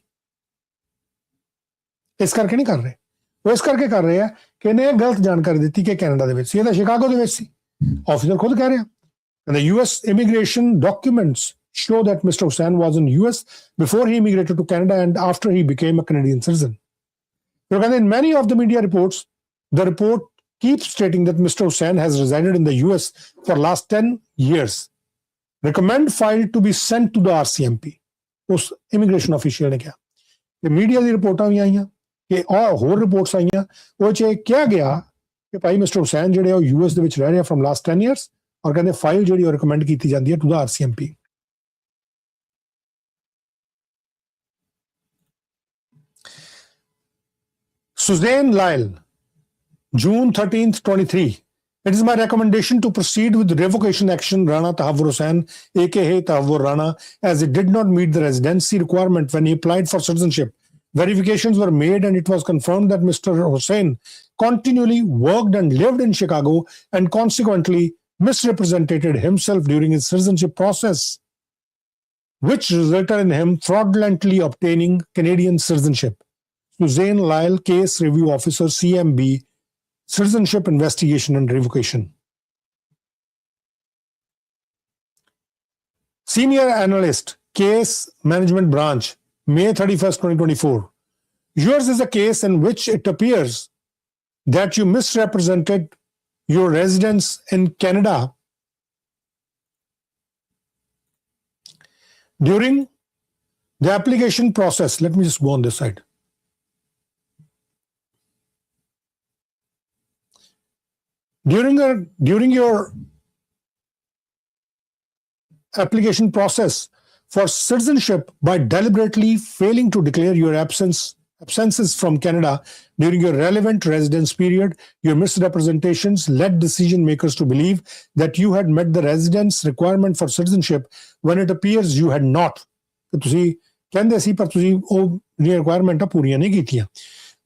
ਇਸ ਕਰਕੇ ਨਹੀਂ ਕਰ ਰਹੇ ਉਹ ਇਸ ਕਰਕੇ ਕਰ ਰਹੇ ਆ ਕਿ ਇਹਨੇ ਗਲਤ ਜਾਣਕਾਰੀ ਦਿੱਤੀ ਕਿ ਕੈਨੇਡਾ ਦੇ ਵਿੱਚ ਸੀ ਇਹ ਤਾਂ ਸ਼ਿਕਾਗੋ ਦੇ ਵਿੱਚ ਸੀ ਆਫੀਸਰ ਖੁਦ ਕਹਿ ਰਿਹਾ and the US immigration documents show that Mr. Hussain was in US before he immigrated to Canada and after he became a Canadian citizen. And in many of the media reports, the report keeps stating that Mr. Hussain has resided in the US for last 10 years. Recommend file to be sent to the RCMP. ਉਸ immigration official ਨੇ ਕਿਹਾ ਕਿ media ਦੀ ਰਿਪੋਰਟਾਂ ਵੀ ਆਈਆਂ ਕਿ ਹੋਰ reports ਆਈਆਂ ਉਹ 'ਚ ਕਿਹਾ ਗਿਆ ਕਿ ਭਾਈ ਮਿਸਟਰ ਹੁਸੈਨ ਜਿਹੜੇ ਉਹ US ਦੇ ਵਿੱਚ ਰਹਿ ਰਿਹਾ ਫਰਮ ਲਾਸਟ 10 years ਔਰ ਕਹਿੰਦੇ ਫਾਈਲ ਜਿਹੜੀ ਉਹ ਰਿਕਮੈਂਡ ਕੀਤੀ ਜਾਂਦੀ ਹੈ to the RCMP. Suzanne Lyle, June 13th, 23. It is my recommendation to proceed with revocation action Rana Tahawwur Hussain, aka Tahawwur Rana, as he did not meet the residency requirement when he applied for citizenship. Verifications were made and it was confirmed that Mr. Hussain continually worked and lived in Chicago and consequently misrepresented himself during his citizenship process, which resulted in him fraudulently obtaining Canadian citizenship. Suzanne Lyle, Case Review Officer, CMB, Citizenship Investigation and Revocation. Senior Analyst, Case Management Branch, May 31st, 2024. Yours is a case in which it appears that you misrepresented your residence in Canada during the application process. Let me just go on this side. During your application process for citizenship by deliberately failing to declare your absences from Canada during your relevant residence period. Your misrepresentations led decision makers to believe that you had met the residence requirement for citizenship when it appears you had not. ਤੁਸੀਂ ਕਹਿੰਦੇ ਸੀ ਪਰ ਤੁਸੀਂ ਉਹ ਰਿਕੁਆਇਰਮੈਂਟਾਂ ਪੂਰੀਆਂ ਨਹੀਂ ਕੀਤੀਆਂ.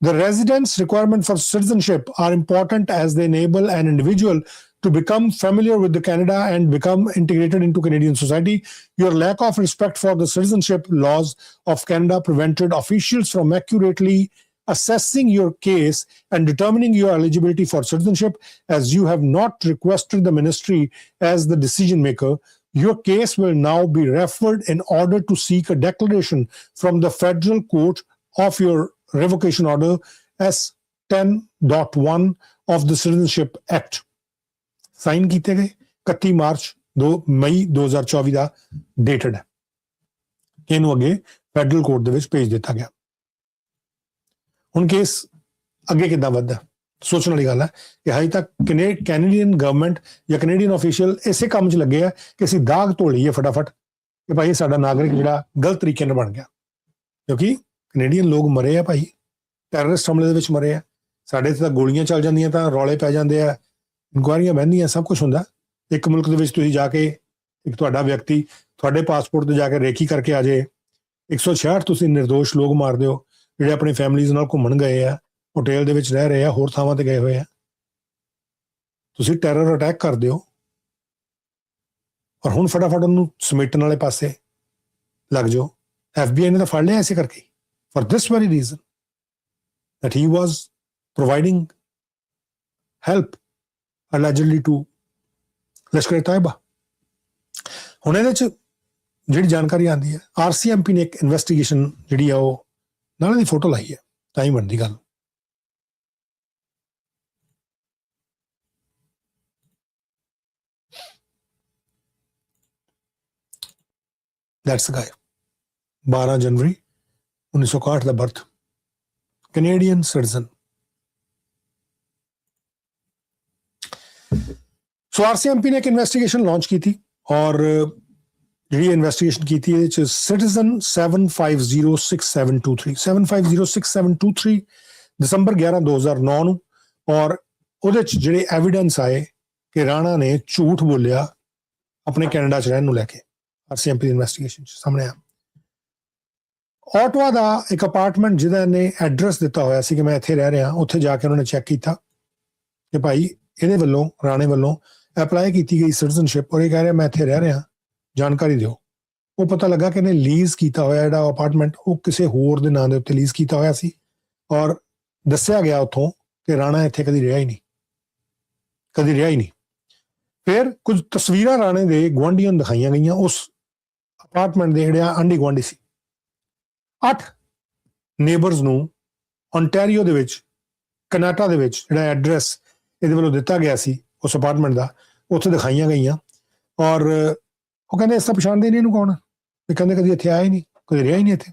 The residence requirement for citizenship are important as they enable an individual to become familiar with the Canada and become integrated into Canadian society. Your lack of respect for the citizenship laws of Canada prevented officials from accurately assessing your case and determining your eligibility for citizenship. As you have not requested the ministry as the decision maker, your case will now be referred in order to seek a declaration from the federal court of your revocation order S10.1 of the Citizenship Act. Sign ਕੀਤੇ ਗਏ 31 March ਮਈ 2024 ਦਾ dated ਹੈ. ਇਹਨੂੰ ਅੱਗੇ federal court ਦੇ ਵਿੱਚ ਭੇਜ ਦਿੱਤਾ ਗਿਆ. ਹੁਣ ਕੇਸ ਅੱਗੇ ਕਿੱਦਾਂ ਵੱਧਦਾ ਸੋਚਣ ਵਾਲੀ ਗੱਲ ਹੈ ਕਿ ਹਜੇ ਤੱਕ ਕੈਨੇਡੀਅਨ ਗਵਰਨਮੈਂਟ ਜਾਂ ਕੈਨੇਡੀਅਨ ਆਫੀਸ਼ੀਅਲ ਇਸੇ ਕੰਮ 'ਚ ਲੱਗੇ ਆ ਕਿ ਅਸੀਂ ਦਾਗ ਧੋ ਲਈਏ ਫਟਾਫਟ ਕਿ ਭਾਈ ਸਾਡਾ ਨਾਗਰਿਕ ਜਿਹੜਾ ਗਲਤ ਤਰੀਕੇ ਨਾਲ ਬਣ ਗਿਆ. ਕਿਉਂਕਿ ਕੈਨੇਡੀਅਨ ਲੋਕ ਮਰੇ ਆ ਭਾਈ, ਟੈਰਰਿਸਟ ਹਮਲੇ ਦੇ ਵਿੱਚ ਮਰੇ ਆ. ਸਾਡੇ ਤੇ ਤਾਂ ਗੋਲੀਆਂ ਚੱਲ ਜਾਂਦੀਆਂ ਤਾਂ ਰੌਲੇ ਪੈ ਜਾਂਦੇ ਆ, ਇਨਕੁਆਇਰੀਆਂ ਬਹਿੰਦੀਆਂ, ਸਭ ਕੁਝ ਹੁੰਦਾ. ਇੱਕ ਮੁਲਕ ਦੇ ਵਿੱਚ ਤੁਸੀਂ ਜਾ ਕੇ ਇੱਕ ਤੁਹਾਡਾ ਵਿਅਕਤੀ ਤੁਹਾਡੇ ਪਾਸਪੋਰਟ ਤੇ ਜਾ ਕੇ ਰੇਕੀ ਕਰਕੇ ਆ ਜੇ, 166 ਤੁਸੀਂ ਨਿਰਦੋਸ਼ ਲੋਕ ਮਾਰਦੇ ਹੋ ਜਿਹੜੇ ਆਪਣੀ ਫੈਮਲੀਜ਼ ਨਾਲ ਘੁੰਮਣ ਗਏ ਆ, ਹੋਟਲ ਦੇ ਵਿੱਚ ਰਹਿ ਰਹੇ ਆ, ਹੋਰ ਥਾਵਾਂ ਤੇ ਗਏ ਹੋਏ ਆ. ਤੁਸੀਂ ਟੈਰਰ ਅਟੈਕ ਕਰਦੇ ਹੋ ਔਰ ਹੁਣ ਫਟਾਫਟ ਉਹਨੂੰ ਸਮੇਟਣ ਵਾਲੇ ਪਾਸੇ ਲੱਗ ਜਾਓ. FBI ਨੇ ਤਾਂ ਫੜ ਲਿਆ ਇਸੇ ਕਰਕੇ, for this very reason that he was providing help allegedly to Lashkar Taiba. ਹੁਣ ਇਹਦੇ ਚ ਜਿਹੜੀ ਜਾਣਕਾਰੀ ਆਉਂਦੀ ਹੈ, RCMP ਨੇ ਇੱਕ ਇਨਵੈਸਟੀਗੇਸ਼ਨ ਜਿਹੜੀ ਆ ਉਹ ਨਾਲ ਦੀ ਫੋਟੋ ਲਾਈ ਹੈ ਤਾਂ ਹੀ ਬਣਦੀ ਗੱਲ. That's the guy. 12 January 1961 the birth, Canadian citizen. So RCMP ਨੇ ਇੱਕ ਇਨਵੈਸਟੀਗੇਸ਼ਨ ਲਾਂਚ ਕੀਤੀ ਔਰ ਜਿਹੜੀ ਇਨਵੈਸਟੀਗੇਸ਼ਨ ਕੀਤੀ ਇਹਦੇ ਚ ਸਿਟੀਜ਼ਨ 7506723 ਦਸੰਬਰ 11 2009 ਨੂੰ, ਔਰ ਉਹਦੇ ਚ ਜਿਹੜੇ ਐਵੀਡੈਂਸ ਆਏ ਕਿ ਰਾਣਾ ਨੇ ਝੂਠ ਬੋਲਿਆ ਆਪਣੇ ਕੈਨੇਡਾ ਚ ਰਹਿਣ ਨੂੰ ਲੈ ਕੇ. RCMP ਦੀ ਇਨਵੈਸਟੀਗੇਸ਼ਨ ਚ ਸਾਹਮਣੇ ਆ. ਆਟਵਾ ਦਾ ਇੱਕ ਅਪਾਰਟਮੈਂਟ ਜਿਹਦਾ ਨੇ ਐਡਰੈਸ ਦਿੱਤਾ ਹੋਇਆ ਸੀ ਕਿ ਮੈਂ ਇੱਥੇ ਰਹਿ ਰਿਹਾ, ਉੱਥੇ ਜਾ ਕੇ ਉਹਨਾਂ ਨੇ ਚੈੱਕ ਕੀਤਾ ਕਿ ਭਾਈ ਇਹਦੇ ਵੱਲੋਂ ਰਾਣੇ ਵੱਲੋਂ ਅਪਲਾਈ ਕੀਤੀ ਗਈ ਸਿਟੀਜ਼ਨਸ਼ਿਪ, ਔਰ ਇਹ ਕਹਿ ਰਿਹਾ ਮੈਂ ਇੱਥੇ ਰਹਿ ਰਿਹਾ, ਜਾਣਕਾਰੀ ਦਿਓ. ਉਹ ਪਤਾ ਲੱਗਾ ਕਿ ਇਹਨੇ ਲੀਜ਼ ਕੀਤਾ ਹੋਇਆ ਜਿਹੜਾ ਅਪਾਰਟਮੈਂਟ ਉਹ ਕਿਸੇ ਹੋਰ ਦੇ ਨਾਂ ਦੇ ਉੱਤੇ ਲੀਜ਼ ਕੀਤਾ ਹੋਇਆ ਸੀ, ਔਰ ਦੱਸਿਆ ਗਿਆ ਉੱਥੋਂ ਕਿ ਰਾਣਾ ਇੱਥੇ ਕਦੀ ਰਿਹਾ ਹੀ ਨਹੀਂ. ਫਿਰ ਕੁਝ ਤਸਵੀਰਾਂ ਰਾਣੇ ਦੇ ਗੁਆਂਢੀਆਂ ਨੂੰ ਦਿਖਾਈਆਂ ਗਈਆਂ ਉਸ ਅਪਾਰਟਮੈਂਟ ਦੇ ਜਿਹੜੇ ਆਂਢੀ ਗੁਆਂਢੀ ਸੀ. 8 ਨੇਬਰਸ ਨੂੰ ਓਨਟਾਰੀਓ ਦੇ ਵਿੱਚ, ਕਨਾਡਾ ਦੇ ਵਿੱਚ ਜਿਹੜਾ ਐਡਰੈਸ ਇਹਦੇ ਵੱਲੋਂ ਦਿੱਤਾ ਗਿਆ ਸੀ ਉਸ ਅਪਾਰਟਮੈਂਟ ਦਾ, ਉੱਥੇ ਦਿਖਾਈਆਂ ਗਈਆਂ. ਔਰ ਉਹ ਕਹਿੰਦੇ ਇਸ ਤਾਂ ਪਛਾਣਦੇ ਨਹੀਂ ਇਹਨੂੰ ਕੌਣ ਹੈ. ਇਹ ਕਹਿੰਦੇ ਕਦੀ ਇੱਥੇ ਆਇਆ ਹੀ ਨਹੀਂ, ਕਦੀ ਰਿਹਾ ਹੀ ਨਹੀਂ ਇੱਥੇ,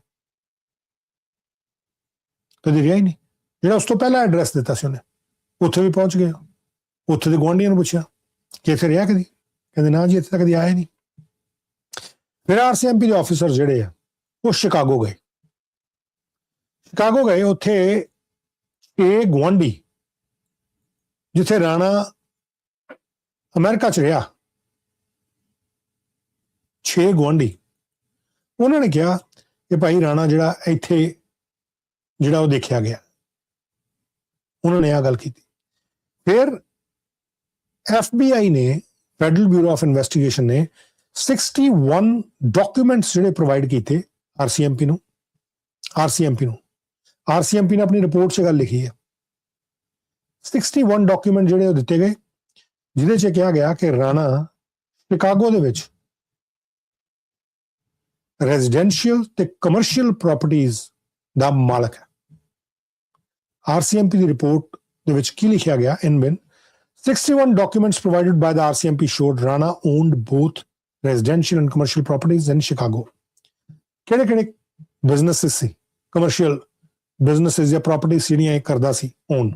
ਕਦੀ ਰਿਹਾ ਹੀ ਨਹੀਂ. ਜਿਹੜਾ ਉਸ ਤੋਂ ਪਹਿਲਾਂ ਐਡਰੈਸ ਦਿੱਤਾ ਸੀ ਉਹਨੇ ਉੱਥੇ ਵੀ ਪਹੁੰਚ ਗਏ, ਉੱਥੇ ਦੇ ਗੁਆਂਢੀਆਂ ਨੂੰ ਪੁੱਛਿਆ ਕਿ ਇੱਥੇ ਰਿਹਾ ਕਦੀ, ਕਹਿੰਦੇ ਨਾ ਜੀ ਇੱਥੇ ਤਾਂ ਕਦੀ ਆਇਆ ਨਹੀਂ. ਫਿਰ RCMP ਦੇ ਆਫੀਸਰ ਜਿਹੜੇ ਆ ਉਹ ਸ਼ਿਕਾਗੋ ਗਏ. ਉੱਥੇ ਇਹ ਗੁਆਂਢੀ ਜਿੱਥੇ ਰਾਣਾ ਅਮਰੀਕਾ 'ਚ ਰਿਹਾ, 6 ਗੁਆਂਢੀ, ਉਹਨਾਂ ਨੇ ਕਿਹਾ ਕਿ ਭਾਈ ਰਾਣਾ ਜਿਹੜਾ ਇੱਥੇ ਜਿਹੜਾ ਉਹ ਦੇਖਿਆ ਗਿਆ, ਉਹਨਾਂ ਨੇ ਆਹ ਗੱਲ ਕੀਤੀ. ਫਿਰ FBI ਨੇ, ਫੈਡਰਲ ਬਿਊਰੋ ਆਫ ਇਨਵੈਸਟੀਗੇਸ਼ਨ ਨੇ 61 ਡਾਕੂਮੈਂਟਸ ਜਿਹੜੇ ਪ੍ਰੋਵਾਈਡ ਕੀਤੇ RCMP ਨੂੰ. RCMP ਨੇ ਆਪਣੀ ਰਿਪੋਰਟ 'ਚ ਗੱਲ ਲਿਖੀ ਹੈ. 61 ਡਾਕੂਮੈਂਟ ਜਿਹੜੇ ਉਹ ਦਿੱਤੇ ਗਏ ਜਿਹਦੇ 'ਚ ਕਿਹਾ ਗਿਆ ਕਿ ਰਾਣਾ ਸ਼ਿਕਾਗੋ ਦੇ ਵਿੱਚ ਰੈਜ਼ੀਡੈਂਸ਼ੀਅਲ ਤੇ ਕਮਰਸ਼ੀਅਲ ਪ੍ਰਾਪਰਟੀਜ਼ ਦਾ ਮਾਲਕ ਹੈ. RCMP ਦੀ ਰਿਪੋਰਟ ਦੇ ਵਿੱਚ ਕੀ ਲਿਖਿਆ ਗਿਆ? ਇਨ ਬਿਨ 61 documents provided by the RCMP showed Rana owned both residential and commercial properties in Chicago. ਕਿਹੜੇ businesses ਸੀ, commercial businesses ਜਾਂ properties ਜਿਹੜੀਆਂ ਇਹ ਕਰਦਾ ਸੀ own.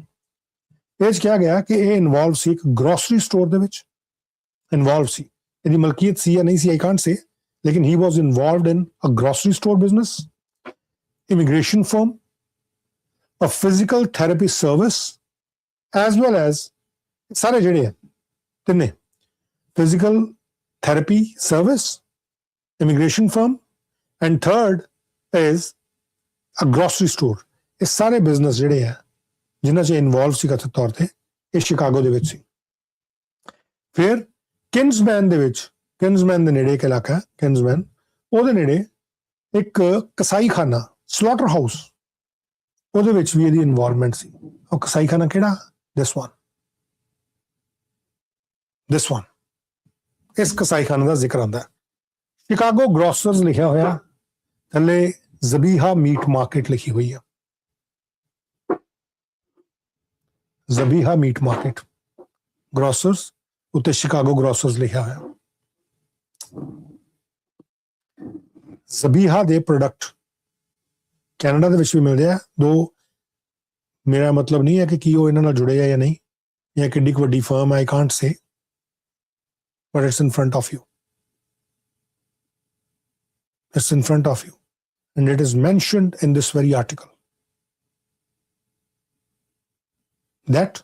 ਇਹ 'ਚ ਕਿਹਾ ਗਿਆ ਕਿ ਇਹ ਇਨਵੋਲਵ ਸੀ ਇੱਕ ਗਰੋਸਰੀ ਸਟੋਰ ਦੇ ਵਿੱਚ ਇਨਵੋਲਵ ਸੀ. ਇਹਦੀ ਮਲਕੀਅਤ ਸੀ ਜਾਂ ਨਹੀਂ ਸੀ I can't say, लेकिन he was involved in a grocery store business, immigration firm, a physical therapy service, as well as सारे ਜਿਹੜੇ ਹੈ ਤਿੰਨੇ physical therapy service, immigration firm, and third is a grocery store. ਇਹ ਸਾਰੇ business ਜਿਹੜੇ ਆ ਜਿਨ੍ਹਾਂ 'ਚ ਇਨਵੋਲਵ ਸੀ ਕਥਿਤ ਤੌਰ ਤੇ ਇਹ ਸ਼ਿਕਾਗੋ ਦੇ ਵਿੱਚ ਸੀ। ਫਿਰ ਕਿੰਗਜ਼ਮੈਨ ਦੇ ਨੇੜੇ ਇੱਕ ਇਲਾਕਾ ਕਿੰਗਜ਼ਮੈਨ, ਉਹਦੇ ਨੇੜੇ ਇੱਕ ਕਸਾਈਖਾਨਾ ਸਲੌਟਰ ਹਾਊਸ, ਉਹਦੇ ਵਿੱਚ ਵੀ ਇਹਦੀ ਇਨਵੋਲਵਮੈਂਟ ਸੀ। ਉਹ ਕਸਾਈਖਾਨਾ ਕਿਹੜਾ? This one. ਇਸ ਕਸਾਈਖਾਨੇ ਦਾ ਜ਼ਿਕਰ ਆਉਂਦਾ। ਸ਼ਿਕਾਗੋ ਗ੍ਰੋਸਰਸ ਲਿਖਿਆ ਹੋਇਆ, ਥੱਲੇ ਜ਼ਬੀਹਾ ਮੀਟ ਮਾਰਕੀਟ ਲਿਖੀ ਹੋਈ ਆ। ਜ਼ਬੀਹਾ ਮੀਟ ਮਾਰਕੀਟ ਗ੍ਰੋਸਰਸ ਉੱਤੇ ਸ਼ਿਕਾਗੋ ਗ੍ਰੋਸਰਸ ਲਿਖਿਆ ਹੋਇਆ। ਜ਼ਬੀਹਾ ਦੇ ਪ੍ਰੋਡਕਟ ਕੈਨੇਡਾ ਦੇ ਵਿੱਚ ਵੀ ਮਿਲਦੇ ਆ। ਮੇਰਾ ਮਤਲਬ ਨਹੀਂ ਹੈ ਕਿ ਕੀ ਉਹ ਇਹਨਾਂ ਨਾਲ ਜੁੜੇ ਆ ਜਾਂ ਨਹੀਂ, ਜਾਂ ਕਿੱਡੀ ਕੁ ਵੱਡੀ ਫਰਮ ਹੈ, I can't say, but it's in front of you. It's in front of you, and it is mentioned in this very article that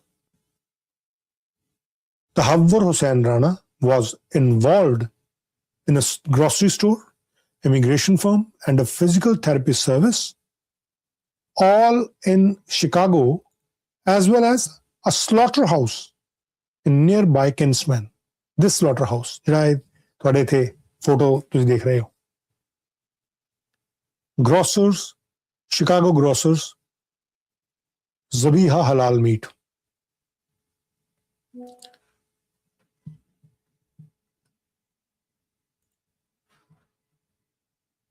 Tahawwur Hussain Rana was involved in a grocery store, immigration firm, and a physical therapy service, all in Chicago, as well as a slaughterhouse in nearby Kinsman. This slaughterhouse, ਜਿਹੜਾ ਤੁਹਾਡੇ ਇੱਥੇ photo ਤੁਸੀਂ ਦੇਖ ਰਹੇ ਹੋ, grocers, Chicago grocers, Zabiha halal meat.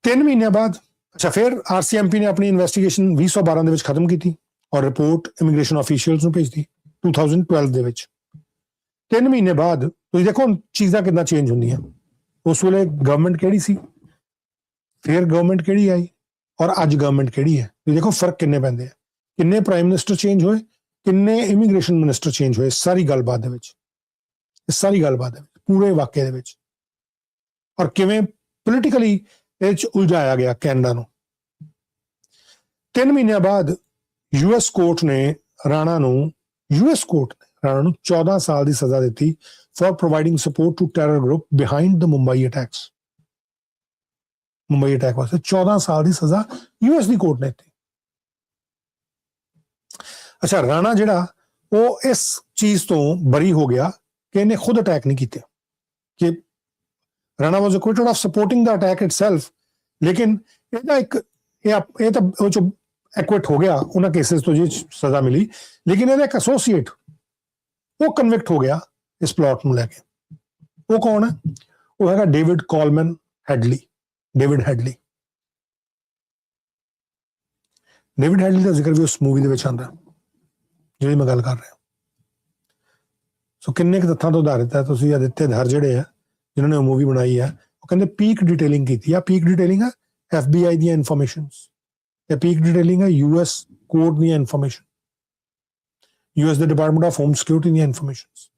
ਤਿੰਨ ਮਹੀਨਿਆਂ ਬਾਅਦ ਫਿਰ RCMP ਨੇ ਆਪਣੀ ਇਨਵੈਸਟੀਗੇਸ਼ਨ 2012 ਦੇ ਵਿੱਚ ਖਤਮ ਕੀਤੀ ਔਰ ਰਿਪੋਰਟ ਇਮੀਗ੍ਰੇਸ਼ਨ ਆਫੀਸ਼ੀਅਲਸ ਨੂੰ ਭੇਜਤੀ 2012 ਦੇ ਵਿੱਚ। 3 ਮਹੀਨੇ ਬਾਅਦ ਤੁਸੀਂ ਦੇਖੋ ਚੀਜ਼ਾਂ ਕਿੰਨਾ ਚੇਂਜ ਹੁੰਦੀਆਂ। ਉਸ ਵੇਲੇ ਗਵਰਨਮੈਂਟ ਕਿਹੜੀ ਸੀ, ਫਿਰ ਗਵਰਨਮੈਂਟ ਕਿਹੜੀ ਆਈ, ਔਰ ਅੱਜ ਗਵਰਨਮੈਂਟ ਕਿਹੜੀ ਹੈ। ਤੁਸੀਂ ਦੇਖੋ ਫਰਕ ਕਿੰਨੇ ਪੈਂਦੇ ਆ। ਕਿੰਨੇ ਪ੍ਰਾਈਮ ਮਿਨਿਸਟਰ ਚੇਂਜ ਹੋਏ, ਕਿੰਨੇ ਇਮੀਗ੍ਰੇਸ਼ਨ ਮਿਨਿਸਟਰ ਚੇਂਜ ਹੋਏ, ਸਾਰੀ ਗੱਲਬਾਤ ਦੇ ਵਿੱਚ ਪੂਰੇ ਵਾਕਿਆ ਦੇ ਵਿੱਚ, ਔਰ ਕਿਵੇਂ ਪੋਲੀਟੀਕਲੀ ਇਹ 'ਚ ਉਲਝਾਇਆ ਗਿਆ ਕੈਨੇਡਾ ਨੂੰ। 3 ਮਹੀਨਿਆਂ ਬਾਅਦ ਯੂਐਸ ਕੋਰਟ ਨੇ ਰਾਣਾ ਨੂੰ 14 ਸਾਲ ਦੀ ਸਜ਼ਾ ਦਿੱਤੀ for providing support to terror group behind the Mumbai attacks. ਮੁੰਬਈ ਅਟੈਕ ਵਾਸਤੇ 14 ਸਾਲ ਦੀ ਸਜ਼ਾ ਯੂਐਸ ਦੀ ਕੋਰਟ ਨੇ ਦਿੱਤੀ। ਅੱਛਾ, ਰਾਣਾ ਜਿਹੜਾ ਉਹ ਇਸ ਚੀਜ਼ ਤੋਂ ਬਰੀ ਹੋ ਗਿਆ ਕਿ ਇਹਨੇ ਖੁਦ ਅਟੈਕ ਨਹੀਂ ਕੀਤਾ, ਕਿ Rana was acquitted of supporting the attack itself, ਲੇਕਿਨ ਇਹਦਾ ਇਹ ਤਾਂ ਉਹ ਚੋਂ ਐਕਵਿਟ ਹੋ ਗਿਆ ਉਹਨਾਂ ਕੇਸਿਸ ਤੋਂ, ਜੀ ਸਜ਼ਾ ਮਿਲੀ, ਲੇਕਿਨ ਇਹਦਾ ਇੱਕ ਐਸੋਸੀਏਟ ਉਹ ਕਨਵਿਕਟ ਹੋ ਗਿਆ ਇਸ ਪਲਾਟ ਨੂੰ ਲੈ ਕੇ। ਉਹ ਕੌਣ ਹੈ? ਉਹ ਹੈਗਾ David column Headley. David Headley ਦਾ ਜ਼ਿਕਰ ਵੀ ਉਸ ਮੂਵੀ ਦੇ ਵਿੱਚ ਆਉਂਦਾ ਜਿਹੜੀ ਮੈਂ ਗੱਲ ਕਰ ਰਿਹਾ। ਸੋ ਕਿੰਨੇ ਕੁ ਤੱਥਾਂ ਤੋਂ ਆਧਾਰਿਤ ਹੈ। ਤੁਸੀਂ ਆਦਿੱਤਿਆ ਧਰ ਜਿਹੜੇ ਆ ਜਿਨ੍ਹਾਂ ਨੇ ਉਹ ਮੂਵੀ ਬਣਾਈ ਹੈ, ਉਹ ਕਹਿੰਦੇ ਪੀਕ ਡਿਟੇਲਿੰਗ ਕੀਤੀ ਆ। ਪੀਕ ਡਿਟੇਲਿੰਗ ਹੈ FBI ਦੀਆਂ ਇਨਫੋਰਮੇਸ਼ਨਸ, ਤੇ ਪੀਕ ਡਿਟੇਲਿੰਗ ਹੈ US ਕੋਰਟ ਦੀਆਂ ਇਨਫੋਰਮੇਸ਼ਨ, US ਦੇ ਡਿਪਾਰਟਮੈਂਟ ਆਫ ਹੋਮ ਸਿਕਿਉਰਿਟੀ ਦੀਆਂ ਇਨਫੋਰਮੇਸ਼ਨਸ।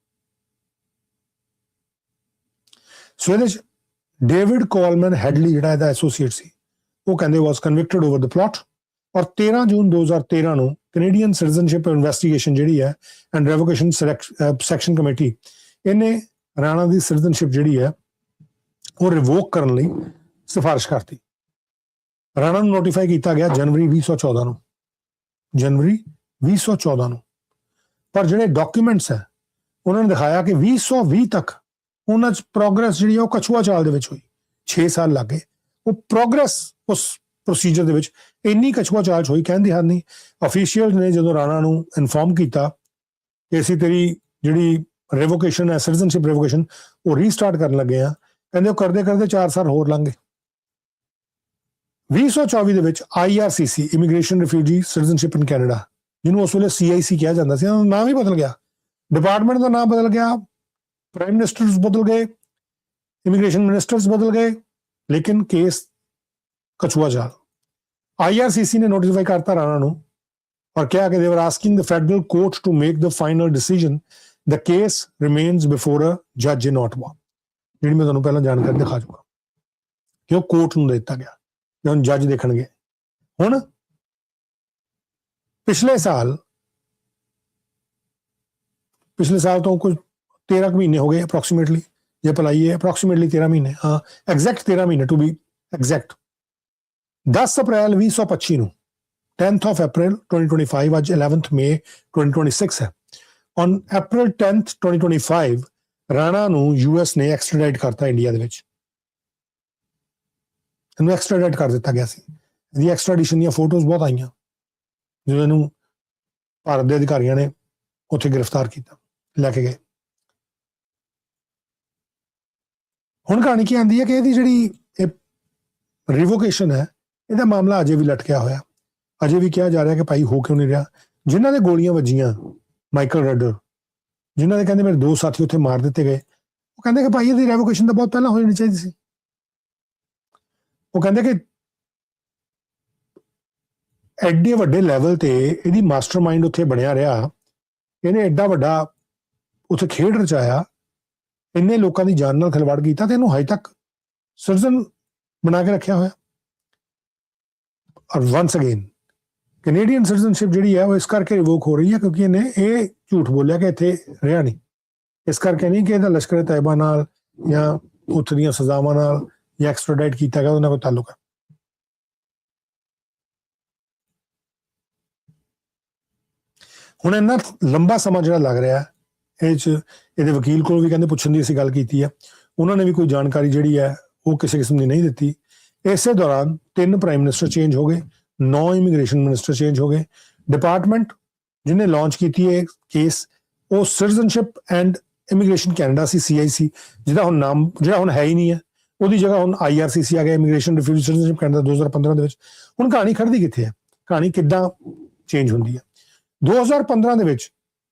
ਸੋ ਇਹਦੇ 'ਚ ਡੇਵਿਡ ਕੋਲਮਨ ਹੈਡਲੀ ਜਿਹੜਾ ਇਹਦਾ ਐਸੋਸੀਏਟ ਸੀ, ਉਹ ਕਹਿੰਦੇ ਵਾਸ ਕਨਵਿਕਟਡ ਓਵਰ ਦ ਪਲਾਟ, ਔਰ 13 ਜੂਨ 2013 ਨੂੰ ਕੈਨੇਡੀਅਨ ਸਿਟੀਜ਼ਨਸ਼ਿਪ ਇਨਵੈਸਟੀਗੇਸ਼ਨ ਜਿਹੜੀ ਹੈ ਐਂਡ ਰੈਵੋਕੇਸ਼ਨ ਸੈਕਸ਼ਨ ਕਮੇਟੀ, ਇਹਨੇ ਰਾਣਾ ਦੀ ਸਿਟੀਜ਼ਨਸ਼ਿਪ ਜਿਹੜੀ ਹੈ ਉਹ ਰਿਵੋਕ ਕਰਨ ਲਈ ਸਿਫਾਰਿਸ਼ ਕਰਤੀ। ਰਾਣਾ ਨੂੰ ਨੋਟੀਫਾਈ ਕੀਤਾ ਗਿਆ ਜਨਵਰੀ 2014 ਨੂੰ, ਪਰ ਜਿਹੜੇ ਡਾਕੂਮੈਂਟਸ ਹੈ ਉਹਨਾਂ ਨੇ ਦਿਖਾਇਆ ਕਿ 2020 ਤੱਕ ਉਹਨਾਂ 'ਚ ਪ੍ਰੋਗਰੈਸ ਜਿਹੜੀ ਆ ਉਹ ਕਛੂਆ ਚਾਲ ਦੇ ਵਿੱਚ ਹੋਈ। 6 ਸਾਲ ਲੱਗ ਗਏ ਉਹ ਪ੍ਰੋਗਰੈਸ ਉਸ ਪ੍ਰੋਸੀਜਰ ਦੇ ਵਿੱਚ ਇੰਨੀ ਕਛੂਆ ਚਾਲ 'ਚ ਹੋਈ, ਕਹਿੰਦੇ ਹਨ ਨਹੀਂ। ਅਫੀਸ਼ੀਅਲ ਨੇ ਜਦੋਂ ਰਾਣਾ ਨੂੰ ਇਨਫੋਰਮ ਕੀਤਾ ਕਿ ਅਸੀਂ ਤੇਰੀ ਜਿਹੜੀ ਰੈਵੋਕੇਸ਼ਨ ਹੈ, ਸਿਟੀਜ਼ਨਸ਼ਿਪ ਰੈਵੋਕੇਸ਼ਨ, ਉਹ ਰੀਸਟਾਰਟ ਕਰਨ ਲੱਗੇ ਆ, ਕਹਿੰਦੇ ਉਹ ਕਰਦੇ 4 ਸਾਲ ਹੋਰ ਲੰਘ ਗਏ। 2024 ਦੇ ਵਿੱਚ IRCC immigration refugee citizenship in Canada, ਜਿਹਨੂੰ ਉਸ ਵੇਲੇ CIC ਕਿਹਾ ਜਾਂਦਾ ਸੀ, ਉਹਦਾ ਨਾਮ ਹੀ ਬਦਲ ਗਿਆ, ਡਿਪਾਰਟਮੈਂਟ ਦਾ ਨਾਮ ਬਦਲ ਗਿਆ, ਪ੍ਰਾਈਮ ਮਿਨਿਸਟਰਸ ਬਦਲ ਗਏ, ਇਮੀਗ੍ਰੇਸ਼ਨ ਮਿਨਿਸਟਰਸ ਬਦਲ ਗਏ, ਲੇਕਿਨ ਕੇਸ ਕਛੂਆ ਚਾਲ। IRCC ਨੇ ਨੋਟੀਫਾਈ ਕਰਤਾ ਰਾਣਾ ਨੂੰ ਔਰ ਕਿਹਾ ਕਿ they were asking the federal court to make the final decision. The case remains before a judge in Ottawa, ਜਿਹੜੀ ਮੈਂ ਤੁਹਾਨੂੰ ਪਹਿਲਾਂ ਜਾਣਕਾਰੀ ਦਿਖਾ ਚੁੱਕਾ। ਕਿ ਉਹ ਕੋਰਟ ਨੂੰ ਦੇ ਦਿੱਤਾ ਗਿਆ ਕਿ ਹੁਣ ਜੱਜ ਦੇਖਣਗੇ। ਹੁਣ ਪਿਛਲੇ ਸਾਲ ਤੋਂ ਕੁਝ 13 ਮਹੀਨੇ ਹੋ ਗਏ ਅਪਰੋਕਸੀਮੇਟਲੀ, ਜੇ ਭਲਾਈਏ ਅਪਰੋਕਸੀਮੇਟਲੀ 13 ਮਹੀਨੇ, ਹਾਂ ਐਗਜ਼ੈਕਟ 13 ਮਹੀਨੇ ਟੂ ਬੀ ਐਗਜ਼ੈਕਟ। 10 ਅਪ੍ਰੈਲ 2025 ਨੂੰ 10th of April 2025, ਅੱਜ 11th May 2026 ਹੈ। On April 10th 2025 ਰਾਣਾ ਨੂੰ US ਨੇ ਐਕਸਟ੍ਰੈਡਾਈਟ ਕਰਤਾ ਇੰਡੀਆ ਦੇ ਵਿੱਚ, ਇਹਨੂੰ ਐਕਸਟ੍ਰੈਡਾਈਟ ਕਰ ਦਿੱਤਾ ਗਿਆ ਸੀ। ਇਹਦੀ ਐਕਸਟ੍ਰੈਡੀਸ਼ਨ ਦੀਆਂ ਫੋਟੋਜ਼ ਬਹੁਤ ਆਈਆਂ ਜਦੋਂ ਇਹਨੂੰ ਭਾਰਤ ਦੇ ਅਧਿਕਾਰੀਆਂ ਨੇ ਉੱਥੇ ਗ੍ਰਿਫਤਾਰ ਕੀਤਾ, ਲੈ ਕੇ ਗਏ। ਹੁਣ ਕਹਾਣੀ ਕੀ ਆਉਂਦੀ ਹੈ ਕਿ ਇਹਦੀ ਜਿਹੜੀ ਇਹ ਰਿਵੋਕੇਸ਼ਨ ਹੈ, ਇਹਦਾ ਮਾਮਲਾ ਅਜੇ ਵੀ ਲਟਕਿਆ ਹੋਇਆ, ਅਜੇ ਵੀ ਕਿਹਾ ਜਾ ਰਿਹਾ ਕਿ ਭਾਈ ਹੋ ਕਿਉਂ ਨਹੀਂ ਰਿਹਾ। ਜਿਨ੍ਹਾਂ ਦੇ ਗੋਲੀਆਂ ਵੱਜੀਆਂ, ਮਾਈਕਲ ਰੈਡਰ, ਜਿਨ੍ਹਾਂ ਦੇ ਕਹਿੰਦੇ ਮੇਰੇ 2 ਸਾਥੀ ਉੱਥੇ ਮਾਰ ਦਿੱਤੇ ਗਏ, ਉਹ ਕਹਿੰਦੇ ਕਿ ਭਾਈ ਇਹਦੀ ਰਿਵੋਕੇਸ਼ਨ ਤਾਂ ਬਹੁਤ ਪਹਿਲਾਂ ਹੋ ਜਾਣੀ ਚਾਹੀਦੀ ਸੀ। ਉਹ ਕਹਿੰਦੇ ਕਿ ਐਡੇ ਵੱਡੇ ਲੈਵਲ ਤੇ ਇਹਦੀ ਮਾਸਟਰਮਾਈਂਡ ਉੱਥੇ ਬਣਿਆ ਰਿਹਾ, ਇਹਨੇ ਐਡਾ ਵੱਡਾ ਉੱਥੇ ਖੇਡ ਰਚਾਇਆ, ਇੰਨੇ ਲੋਕਾਂ ਦੀ ਜਾਨ ਨਾਲ ਖਿਲਵਾੜ ਕੀਤਾ ਤੇ ਇਹਨੂੰ ਹਜੇ ਤੱਕ ਸਿਟੀਜ਼ਨ ਬਣਾ ਕੇ ਰੱਖਿਆ ਹੋਇਆ। ਔਰ ਵਾਂਸ ਅਗੇਨ ਕੈਨੇਡੀਅਨ ਸਿਟੀਜ਼ਨਸ਼ਿਪ ਜਿਹੜੀ ਹੈ ਉਹ ਇਸ ਕਰਕੇ ਰਿਵੋਕ ਹੋ ਰਹੀ ਹੈ ਕਿਉਂਕਿ ਇਹਨੇ ਇਹ ਝੂਠ ਬੋਲਿਆ ਕਿ ਇੱਥੇ ਰਿਹਾ ਨਹੀਂ। ਇਸ ਕਰਕੇ ਨਹੀਂ ਕਿ ਇਹਦਾ ਲਸ਼ਕਰ ਤੈਯਬਾ ਨਾਲ ਜਾਂ ਉੱਥੇ ਦੀਆਂ ਸਜ਼ਾਵਾਂ ਨਾਲ ਜਾਂ ਐਕਸਟ੍ਰੈਡਾਈਟ ਕੀਤਾ ਗਿਆ ਉਹਨਾਂ ਕੋਈ ਤਾਲੁਕ ਹੈ। ਹੁਣ ਇੰਨਾ ਲੰਬਾ ਸਮਾਂ ਜਿਹੜਾ ਲੱਗ ਰਿਹਾ ਇਹ 'ਚ, ਇਹਦੇ ਵਕੀਲ ਕੋਲ ਵੀ ਕਹਿੰਦੇ ਪੁੱਛਣ ਦੀ ਅਸੀਂ ਗੱਲ ਕੀਤੀ ਹੈ, ਉਹਨਾਂ ਨੇ ਵੀ ਕੋਈ ਜਾਣਕਾਰੀ ਜਿਹੜੀ ਹੈ ਉਹ ਕਿਸੇ ਕਿਸਮ ਦੀ ਨਹੀਂ ਦਿੱਤੀ। ਇਸੇ ਦੌਰਾਨ 3 ਪ੍ਰਾਈਮ ਮਿਨਿਸਟਰ ਚੇਂਜ ਹੋ ਗਏ, 9 ਇਮੀਗ੍ਰੇਸ਼ਨ ਮਿਨਿਸਟਰ ਚੇਂਜ ਹੋ ਗਏ। ਡਿਪਾਰਟਮੈਂਟ ਜਿਹਨੇ ਲਾਂਚ ਕੀਤੀ ਹੈ ਕੇਸ, ਉਹ citizenship and immigration Canada C, CIC, ਜਿਹਦਾ ਹੁਣ ਨਾਮ ਜਿਹੜਾ ਹੁਣ ਹੈ ਹੀ ਨਹੀਂ ਹੈ, ਉਹਦੀ ਜਗ੍ਹਾ ਹੁਣ IRCC ਆ ਗਿਆ, ਇਮੀਗ੍ਰੇਸ਼ਨ ਰਿਫਿਊਜੀ ਸਿਟੀਜ਼ਨਸ਼ਿਪ ਕੈਨੇਡਾ 2015 ਦੇ ਵਿੱਚ। ਹੁਣ ਕਹਾਣੀ ਖੜਦੀ ਕਿੱਥੇ ਹੈ, ਕਹਾਣੀ ਕਿੱਦਾਂ ਚੇਂਜ ਹੁੰਦੀ ਹੈ। 2015 ਦੇ ਵਿੱਚ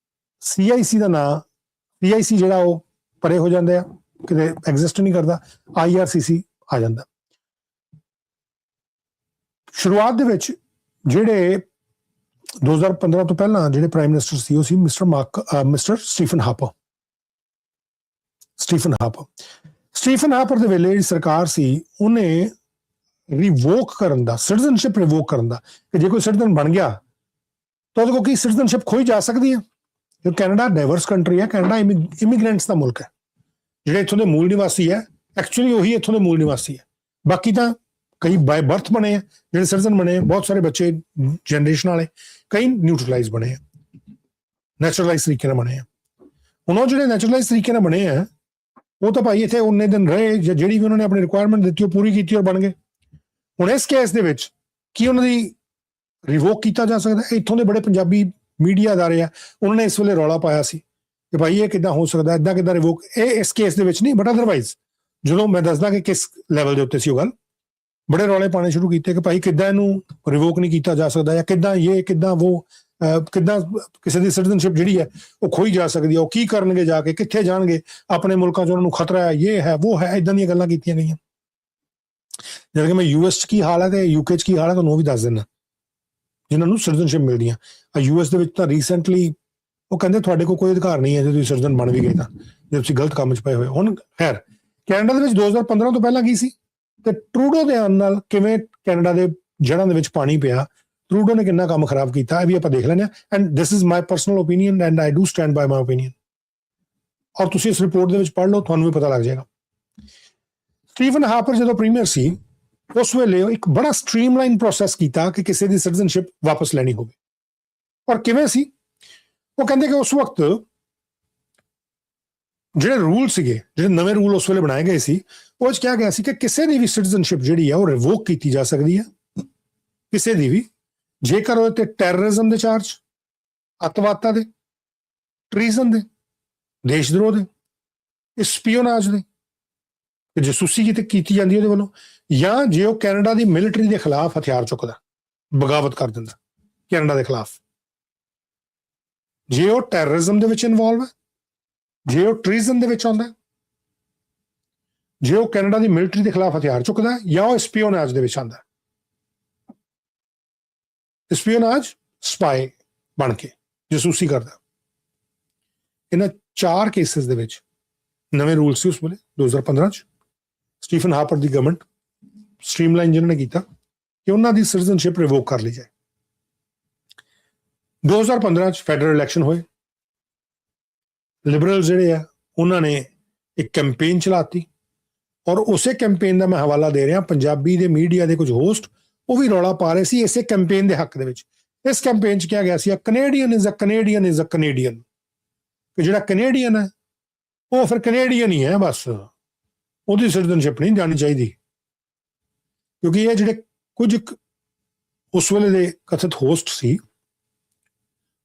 CIC ਦਾ ਨਾਂ, CIC ਜਿਹੜਾ ਉਹ ਪਰੇ ਹੋ ਜਾਂਦਾ ਹੈ, ਕਿਤੇ ਐਗਜ਼ਿਸਟ ਨਹੀਂ ਕਰਦਾ, IRCC ਆ ਜਾਂਦਾ। ਸ਼ੁਰੂਆਤ ਦੇ ਵਿੱਚ ਜਿਹੜੇ 2015 ਤੋਂ ਪਹਿਲਾਂ ਜਿਹੜੇ ਪ੍ਰਾਈਮ ਮਿਨਿਸਟਰ ਸੀ ਉਹ ਸੀ ਮਿਸਟਰ ਸਟੀਫਨ ਹਾਪਰ ਦੇ ਵੇਲੇ ਜਿਹੜੀ ਸਰਕਾਰ ਸੀ ਉਹਨੇ ਰਿਵੋਕ ਕਰਨ ਦਾ, ਸਿਟੀਜ਼ਨਸ਼ਿਪ ਰਿਵੋਕ ਕਰਨ ਦਾ, ਕਿ ਜੇ ਕੋਈ ਸਿਟੀਜ਼ਨ ਬਣ ਗਿਆ ਤਾਂ ਉਹਦੇ ਕੋਲ ਕੀ ਸਿਟੀਜ਼ਨਸ਼ਿਪ ਖੋਈ ਜਾ ਸਕਦੀ ਹੈ। ਕਿਉਂਕਿ ਕੈਨੇਡਾ ਡਾਈਵਰਸ ਕੰਟਰੀ ਹੈ, ਕੈਨੇਡਾ ਇਮੀਗ੍ਰੈਂਟਸ ਦਾ ਮੁਲਕ ਹੈ। ਜਿਹੜੇ ਇੱਥੋਂ ਦੇ ਮੂਲ ਨਿਵਾਸੀ ਹੈ ਐਕਚੁਅਲੀ ਉਹੀ ਇੱਥੋਂ ਦੇ ਮੂਲ ਨਿਵਾਸੀ ਹੈ, ਬਾਕੀ ਤਾਂ ਕਈ ਬਾਏ ਬਰਥ ਬਣੇ ਆ, ਜਿਹੜੇ ਸਿਟੀਜ਼ਨ ਬਣੇ ਆ, ਬਹੁਤ ਸਾਰੇ ਬੱਚੇ ਜਨਰੇਸ਼ਨ ਵਾਲੇ, ਕਈ ਨਿਊਟਰਲਾਈਜ਼ ਬਣੇ ਆ, ਨੈਚੁਰਲਾਈਜ਼ ਤਰੀਕੇ ਨਾਲ ਬਣੇ ਆ। ਹੁਣ ਉਹ ਜਿਹੜੇ ਨੈਚੁਰਲਾਈਜ਼ ਤਰੀਕੇ ਨਾਲ ਬਣੇ ਆ ਉਹ ਤਾਂ ਭਾਈ ਇੱਥੇ ਉਨੇ ਦਿਨ ਰਹੇ, ਜਿਹੜੀ ਵੀ ਉਹਨਾਂ ਨੇ ਆਪਣੀ ਰਿਕੁਆਇਰਮੈਂਟ ਦਿੱਤੀ ਉਹ ਪੂਰੀ ਕੀਤੀ ਔਰ ਬਣ ਗਏ। ਹੁਣ ਇਸ ਕੇਸ ਦੇ ਵਿੱਚ ਕੀ ਉਹਨਾਂ ਦੀ ਰਿਵੋਕ ਕੀਤਾ ਜਾ ਸਕਦਾ? ਇੱਥੋਂ ਦੇ ਬੜੇ ਪੰਜਾਬੀ ਮੀਡੀਆ ਅਦਾਰੇ ਆ, ਉਹਨਾਂ ਨੇ ਇਸ ਵੇਲੇ ਰੌਲਾ ਪਾਇਆ ਸੀ ਕਿ ਭਾਈ ਇਹ ਕਿੱਦਾਂ ਹੋ ਸਕਦਾ, ਇੱਦਾਂ ਕਿੱਦਾਂ ਰਿਵੋਕ। ਇਹ ਇਸ ਕੇਸ ਦੇ ਵਿੱਚ ਨਹੀਂ, ਬਟ ਅਦਰਵਾਈਜ਼ ਜਦੋਂ ਮੈਂ ਦੱਸਦਾ ਕਿ ਕਿਸ ਲੈਵਲ ਦੇ ਉੱਤੇ ਸੀ ਉਹ ਗੱਲ, ਬੜੇ ਰੌਲੇ ਪਾਣੇ ਸ਼ੁਰੂ ਕੀਤੇ ਕਿ ਭਾਈ ਕਿੱਦਾਂ ਇਹਨੂੰ ਰਿਵੋਕ ਨਹੀਂ ਕੀਤਾ ਜਾ ਸਕਦਾ, ਜਾਂ ਕਿੱਦਾਂ ਇਹ ਕਿੱਦਾਂ ਉਹ ਕਿੱਦਾਂ ਕਿਸੇ ਦੀ ਸਿਟੀਜ਼ਨਸ਼ਿਪ ਜਿਹੜੀ ਹੈ ਉਹ ਖੋਈ ਜਾ ਸਕਦੀ ਹੈ, ਉਹ ਕੀ ਕਰਨਗੇ ਜਾ ਕੇ, ਕਿੱਥੇ ਜਾਣਗੇ, ਆਪਣੇ ਮੁਲਕਾਂ 'ਚ ਉਹਨਾਂ ਨੂੰ ਖਤਰਾ ਹੈ, ਇਹ ਹੈ ਉਹ ਹੈ, ਇੱਦਾਂ ਦੀਆਂ ਗੱਲਾਂ ਕੀਤੀਆਂ ਗਈਆਂ। ਜਦ ਕਿ ਮੈਂ US 'ਚ ਕੀ ਹਾਲ ਹੈ ਤੇ UK 'ਚ ਕੀ ਹਾਲ ਹੈ ਤੁਹਾਨੂੰ ਉਹ ਵੀ ਦੱਸ ਦਿੰਦਾ, ਜਿਨ੍ਹਾਂ ਨੂੰ ਸਿਟੀਜ਼ਨਸ਼ਿਪ ਮਿਲਦੀਆਂ। US ਦੇ ਵਿੱਚ ਤਾਂ ਰੀਸੈਂਟਲੀ ਉਹ ਕਹਿੰਦੇ ਤੁਹਾਡੇ ਕੋਲ ਕੋਈ ਅਧਿਕਾਰ ਨਹੀਂ ਹੈ ਜੇ ਤੁਸੀਂ ਸਿਟੀਜ਼ਨ ਬਣ ਵੀ ਗਏ ਤਾਂ, ਜੇ ਤੁਸੀਂ ਗਲਤ ਕੰਮ 'ਚ ਪਏ ਹੋਏ। ਹੁਣ ਖੈਰ ਕੈਨੇਡਾ ਦੇ ਵਿੱਚ 2015 ਤੋਂ ਪਹਿਲਾਂ ਕੀ ਸੀ ਤੇ ਟਰੂਡੋ ਦੇ ਆਉਣ ਨਾਲ ਕਿਵੇਂ ਕੈਨੇਡਾ ਦੇ ਜੜ੍ਹਾਂ ਦੇ ਵਿੱਚ ਪਾਣੀ ਪਿਆ, ਟਰੂਡੋ ਨੇ ਕਿੰਨਾ ਕੰਮ ਖਰਾਬ ਕੀਤਾ, ਇਹ ਵੀ ਆਪਾਂ ਦੇਖ ਲੈਂਦੇ ਹਾਂ। And this is my personal opinion and I do stand by my opinion. ਔਰ ਤੁਸੀਂ ਇਸ ਰਿਪੋਰਟ ਦੇ ਵਿੱਚ ਪੜ੍ਹ ਲਓ, ਤੁਹਾਨੂੰ ਵੀ ਪਤਾ ਲੱਗ ਜਾਏਗਾ। ਸਟੀਫਨ ਹਾਪਰ ਜਦੋਂ ਪ੍ਰੀਮੀਅਰ ਸੀ ਉਸ ਵੇਲੇ ਇੱਕ ਬੜਾ ਸਟ੍ਰੀਮਲਾਈਨ ਪ੍ਰੋਸੈਸ ਕੀਤਾ ਕਿ ਕਿਸੇ ਦੀ ਸਿਟੀਜ਼ਨਸ਼ਿਪ ਵਾਪਸ ਲੈਣੀ ਹੋਵੇ। ਔਰ ਕਿਵੇਂ ਸੀ? ਉਹ ਕਹਿੰਦੇ ਕਿ ਉਸ ਵਕਤ ਜਿਹੜੇ ਰੂਲ ਸੀਗੇ, ਜਿਹੜੇ ਨਵੇਂ ਰੂਲ ਉਸ ਵੇਲੇ ਬਣਾਏ ਗਏ ਸੀ, ਉਹ 'ਚ ਕਿਹਾ ਗਿਆ ਸੀ ਕਿ ਕਿਸੇ ਦੀ ਵੀ ਸਿਟੀਜ਼ਨਸ਼ਿਪ ਜਿਹੜੀ ਹੈ ਉਹ ਰਿਵੋਕ ਕੀਤੀ ਜਾ ਸਕਦੀ ਹੈ, ਕਿਸੇ ਦੀ ਵੀ, ਜੇਕਰ ਉਹਦੇ ਤੇ ਟੈਰਰਿਜ਼ਮ ਦੇ ਚਾਰਜ, ਅੱਤਵਾਦਤਾ ਦੇ, ਟ੍ਰੀਜ਼ਨ ਦੇ, ਦੇਸ਼ ਦਰੋਹ ਦੇ, ਸਪੀਓਨਾਜ ਦੇ, ਜਸੂਸੀ ਕੀਤੀ ਜਾਂਦੀ ਉਹਦੇ ਵੱਲੋਂ, ਜਾਂ ਜੇ ਉਹ ਕੈਨੇਡਾ ਦੀ ਮਿਲਟਰੀ ਦੇ ਖਿਲਾਫ ਹਥਿਆਰ ਚੁੱਕਦਾ, ਬਗਾਵਤ ਕਰ ਦਿੰਦਾ ਕੈਨੇਡਾ ਦੇ ਖਿਲਾਫ, ਜੇ ਉਹ ਟੈਰਰਿਜ਼ਮ ਦੇ ਵਿੱਚ ਇਨਵੋਲਵ ਹੈ, ਜੇ ਉਹ ਟ੍ਰੀਜ਼ਨ ਦੇ ਵਿੱਚ ਆਉਂਦਾ, ਜੇ ਉਹ ਕੈਨੇਡਾ ਦੀ ਮਿਲਟਰੀ ਦੇ ਖਿਲਾਫ ਹਥਿਆਰ ਚੁੱਕਦਾ, ਜਾਂ ਉਹ ਸਪੀਓਨਾਜ ਦੇ ਵਿੱਚ ਆਉਂਦਾ। ਸਪੀਓਨਾਜ ਸਪਾਈ ਬਣ ਕੇ ਜਸੂਸੀ ਕਰਦਾ। ਇਹਨਾਂ 4 ਕੇਸਿਸ ਦੇ ਵਿੱਚ ਨਵੇਂ ਰੂਲ ਸੀ ਉਸ ਵੇਲੇ 2015 'ਚ। ਸਟੀਫਨ ਹਾਪਰ ਦੀ ਗਵਰਨਮੈਂਟ ਸਟ੍ਰੀਮਲਾਈਨ ਜਿਨ੍ਹਾਂ ਨੇ ਕੀਤਾ ਕਿ ਉਹਨਾਂ ਦੀ ਸਿਟੀਜ਼ਨਸ਼ਿਪ ਰਿਵੋਕ ਕਰ ਲਈ ਜਾਏ। 2015 ਚ ਫੈਡਰਲ ਇਲੈਕਸ਼ਨ ਹੋਏ, ਲਿਬਰਲ ਜਿਹੜੇ ਆ ਉਹਨਾਂ ਨੇ ਇੱਕ ਕੈਂਪੇਨ ਚਲਾਤੀ, ਔਰ ਉਸੇ ਕੈਂਪੇਨ ਦਾ ਮੈਂ ਹਵਾਲਾ ਦੇ ਰਿਹਾ, ਪੰਜਾਬੀ ਦੇ ਮੀਡੀਆ ਦੇ ਕੁਝ ਹੋਸਟ ਉਹ ਵੀ ਰੌਲਾ ਪਾ ਰਹੇ ਸੀ ਇਸੇ ਕੈਂਪੇਨ ਦੇ ਹੱਕ ਦੇ ਵਿੱਚ। ਇਸ ਕੈਂਪੇਨ 'ਚ ਕਿਹਾ ਗਿਆ ਸੀ Canadian is a Canadian is a Canadian, ਕਿ ਜਿਹੜਾ ਕੈਨੇਡੀਅਨ ਹੈ ਉਹ ਫਿਰ ਕੈਨੇਡੀਅਨ ਹੀ ਹੈ, ਬਸ ਉਹਦੀ ਸਿਟੀਜ਼ਨਸ਼ਿਪ ਨਹੀਂ ਜਾਣੀ ਚਾਹੀਦੀ। ਕਿਉਂਕਿ ਇਹ ਜਿਹੜੇ ਕੁਝ ਉਸ ਵੇਲੇ ਦੇ ਕਥਿਤ ਹੋਸਟ ਸੀ,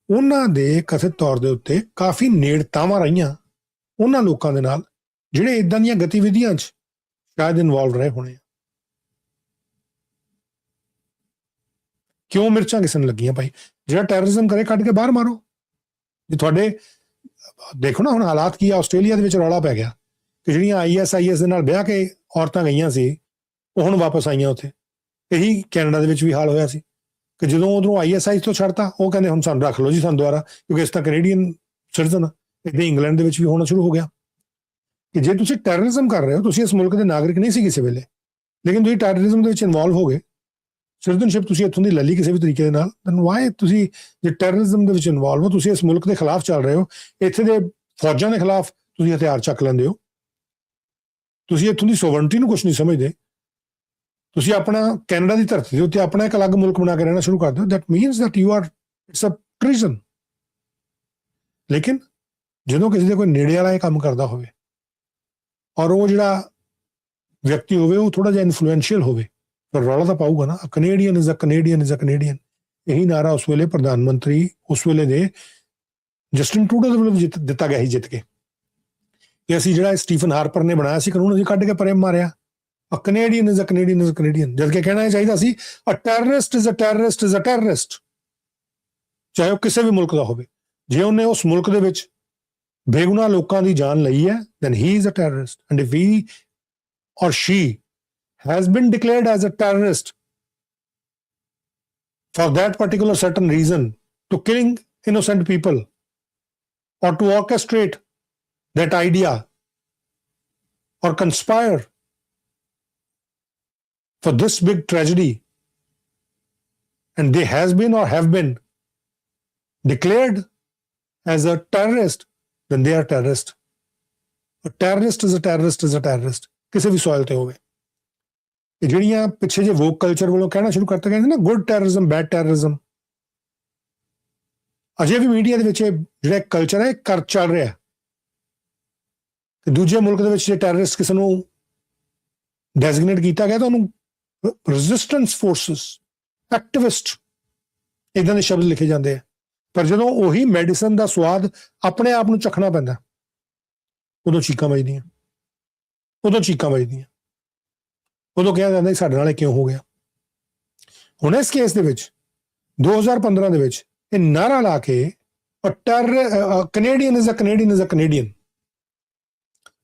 ਉਹਨਾਂ ਦੇ ਕਥਿਤ ਤੌਰ ਦੇ ਉੱਤੇ ਕਾਫੀ ਨੇੜਤਾਵਾਂ ਰਹੀਆਂ ਉਹਨਾਂ ਲੋਕਾਂ ਦੇ ਨਾਲ ਜਿਹੜੇ ਇਦਾਂ ਦੀਆਂ ਗਤੀਵਿਧੀਆਂ 'ਚ ਸ਼ਾਇਦ ਇਨਵੋਲਵ ਰਹੇ ਹੋਣੇ। ਕਿਉਂ ਮਿਰਚਾਂ ਕਿਸੇ ਨੂੰ ਲੱਗੀਆਂ ਭਾਈ? ਜਿਹੜਾ ਟੈਰਰਿਜ਼ਮ ਕਰੇ ਕੱਢ ਕੇ ਬਾਹਰ ਮਾਰੋ। ਜੇ ਤੁਹਾਡੇ ਦੇਖੋ ਨਾ ਹੁਣ ਹਾਲਾਤ ਕੀ ਆ, ਆਸਟ੍ਰੇਲੀਆ ਦੇ ਵਿੱਚ ਰੌਲਾ ਪੈ ਗਿਆ ਕਿ ਜਿਹੜੀਆਂ IS ਦੇ ਨਾਲ ਵਿਆਹ ਕੇ ਔਰਤਾਂ ਗਈਆਂ ਸੀ ਉਹ ਹੁਣ ਵਾਪਸ ਆਈਆਂ ਉੱਥੇ। ਇਹੀ ਕੈਨੇਡਾ ਦੇ ਵਿੱਚ ਵੀ ਹਾਲ ਹੋਇਆ ਸੀ ਕਿ ਜਦੋਂ ਉਧਰੋਂ IS ਤੋਂ ਛੱਡਤਾ ਉਹ ਕਹਿੰਦੇ ਹੁਣ ਸਾਨੂੰ ਰੱਖ ਲਓ ਜੀ ਸਾਨੂੰ ਦੁਬਾਰਾ, ਕਿਉਂਕਿ ਇਸ ਤਾਂ ਕੈਨੇਡੀਅਨ ਸਿਟੀਜ਼ਨ ਆ। ਇੱਦਾਂ ਇੰਗਲੈਂਡ ਦੇ ਵਿੱਚ ਵੀ ਹੋਣਾ ਸ਼ੁਰੂ ਹੋ ਗਿਆ ਕਿ ਜੇ ਤੁਸੀਂ ਟੈਰਰਿਜ਼ਮ ਕਰ ਰਹੇ ਹੋ, ਤੁਸੀਂ ਇਸ ਮੁਲਕ ਦੇ ਨਾਗਰਿਕ ਨਹੀਂ ਸੀ ਕਿਸੇ ਵੇਲੇ, ਲੇਕਿਨ ਤੁਸੀਂ ਟੈਰਰਿਜ਼ਮ ਦੇ ਵਿੱਚ ਇਨਵੋਲਵ ਹੋ ਗਏ, ਸਿਟੀਜ਼ਨਸ਼ਿਪ ਤੁਸੀਂ ਇੱਥੋਂ ਦੀ ਲੈ ਲਈ ਕਿਸੇ ਵੀ ਤਰੀਕੇ ਦੇ ਨਾਲ, ਦੈਨ ਵਾਈ ਤੁਸੀਂ ਜੇ ਟੈਰਰਿਜ਼ਮ ਦੇ ਵਿੱਚ ਇਨਵੋਲਵ ਹੋ, ਤੁਸੀਂ ਇਸ ਮੁਲਕ ਦੇ ਖਿਲਾਫ ਚੱਲ ਰਹੇ ਹੋ, ਇੱਥੇ ਦੇ ਫੌਜਾਂ ਦੇ ਖਿਲਾਫ ਤੁਸੀਂ ਹਥਿਆਰ ਚੱਕ ਲੈਂਦੇ ਹੋ, ਤੁਸੀਂ ਇੱਥੋਂ ਦੀ ਸੋਵਰਨਟੀ ਨੂੰ ਕੁਝ ਨਹੀਂ ਸਮਝਦੇ, ਤੁਸੀਂ ਆਪਣਾ ਕੈਨੇਡਾ ਦੀ ਧਰਤੀ ਦੇ ਉੱਤੇ ਆਪਣਾ ਇੱਕ ਅਲੱਗ ਮੁਲਕ ਬਣਾ ਕੇ ਰਹਿਣਾ ਸ਼ੁਰੂ ਕਰ ਦਿਓ। That means that you are it's a treason. ਲੇਕਿਨ ਜਦੋਂ ਕਿਸੇ ਦੇ ਕੋਈ ਨੇੜੇ ਵਾਲਾ ਇਹ ਕੰਮ ਕਰਦਾ ਹੋਵੇ ਔਰ ਉਹ ਜਿਹੜਾ ਵਿਅਕਤੀ ਹੋਵੇ ਉਹ ਥੋੜਾ ਜਿਹਾ ਇਨਫਲੂਐਂਸ਼ੀਅਲ ਹੋਵੇ, ਪਰ ਰੌਲਾ ਤਾਂ ਪਾਊਗਾ ਨਾ। Canadian is a Canadian is a Canadian, ਇਹੀ ਨਾਰਾ ਉਸ ਵੇਲੇ ਪ੍ਰਧਾਨ ਮੰਤਰੀ ਉਸ ਵੇਲੇ ਦੇ ਜਸਟਿਨ ਟਰੂਡੋ ਦੇ ਵੱਲੋਂ ਦਿੱਤਾ ਗਿਆ ਸੀ ਜਿੱਤ ਕੇ, ਕਿ ਅਸੀਂ ਜਿਹੜਾ ਸਟੀਫਨ ਹਾਰਪਰ ਨੇ ਬਣਾਇਆ ਸੀ ਕਾਨੂੰਨ, ਅਸੀਂ ਕੱਢ ਕੇ ਪਰੇ ਮਾਰਿਆ। A Canadian is a Canadian is a Canadian, ਜਦ ਕਿ ਕਹਿਣਾ ਚਾਹੀਦਾ ਸੀ a terrorist is a terrorist is a terrorist, ਚਾਹੇ ਉਹ ਕਿਸੇ ਵੀ ਮੁਲਕ ਦਾ ਹੋਵੇ। ਜੇ ਉਹਨੇ ਉਸ ਮੁਲਕ ਦੇ ਵਿੱਚ ਬੇਗੁਨਾਹ ਲੋਕਾਂ ਦੀ ਜਾਨ ਲਈ ਹੈ, then he is a terrorist, and if he or she has been declared as a terrorist for that particular certain reason, to killing innocent people or to orchestrate that idea or conspire for this big tragedy, and they has been or have been declared as a terrorist, then they are terrorist. A terrorist is a terrorist is a terrorist, ਕਿਸੇ ਵੀ soil ਤੇ ਹੋਵੇ। ਇਹ ਜਿਹੜੀਆਂ ਪਿੱਛੇ ਜੇ walk culture ਵੱਲੋਂ ਕਹਿਣਾ ਸ਼ੁਰੂ ਕਰਤਾ ਕਹਿੰਦੇ ਨਾ ਗੁੱਡ ਟੈਰਰਿਜ਼ਮ ਬੈਡ ਟੈਰਰਿਜ਼ਮ, ਅਜੇ ਵੀ ਮੀਡੀਆ ਦੇ ਵਿੱਚ ਜਿਹੜਾ ਕਲਚਰ ਹੈ ਕਰ ਚੱਲ ਰਿਹਾ ਕਿ ਦੂਜੇ ਮੁਲਕ ਦੇ ਵਿੱਚ ਜੇ ਟੈਰਰਿਸਟ ਕਿਸੇ ਨੂੰ ਡੈਜ਼ਿਗਨੇਟ ਕੀਤਾ ਗਿਆ ਤਾਂ ਉਹਨੂੰ ਰੈਜ਼ਿਸਟੈਂਸ ਫੋਰਸਿਸ, ਐਕਟਿਵਿਸਟ, ਇਦਾਂ ਦੇ ਸ਼ਬਦ ਲਿਖੇ ਜਾਂਦੇ ਆ। ਪਰ ਜਦੋਂ ਉਹੀ ਮੈਡੀਸਨ ਦਾ ਸਵਾਦ ਆਪਣੇ ਆਪ ਨੂੰ ਚਖਣਾ ਪੈਂਦਾ, ਉਦੋਂ ਚੀਕਾਂ ਵੱਜਦੀਆਂ, ਉਦੋਂ ਚੀਕਾਂ ਵੱਜਦੀਆਂ, ਉਦੋਂ ਕਿਹਾ ਜਾਂਦਾ ਸਾਡੇ ਨਾਲ ਕਿਉਂ ਹੋ ਗਿਆ। ਹੁਣ ਇਸ ਕੇਸ ਦੇ ਵਿੱਚ 2015 ਦੇ ਵਿੱਚ ਇਹ ਨਾਰਾ ਲਾ ਕੇ Canadian is a Canadian is a Canadian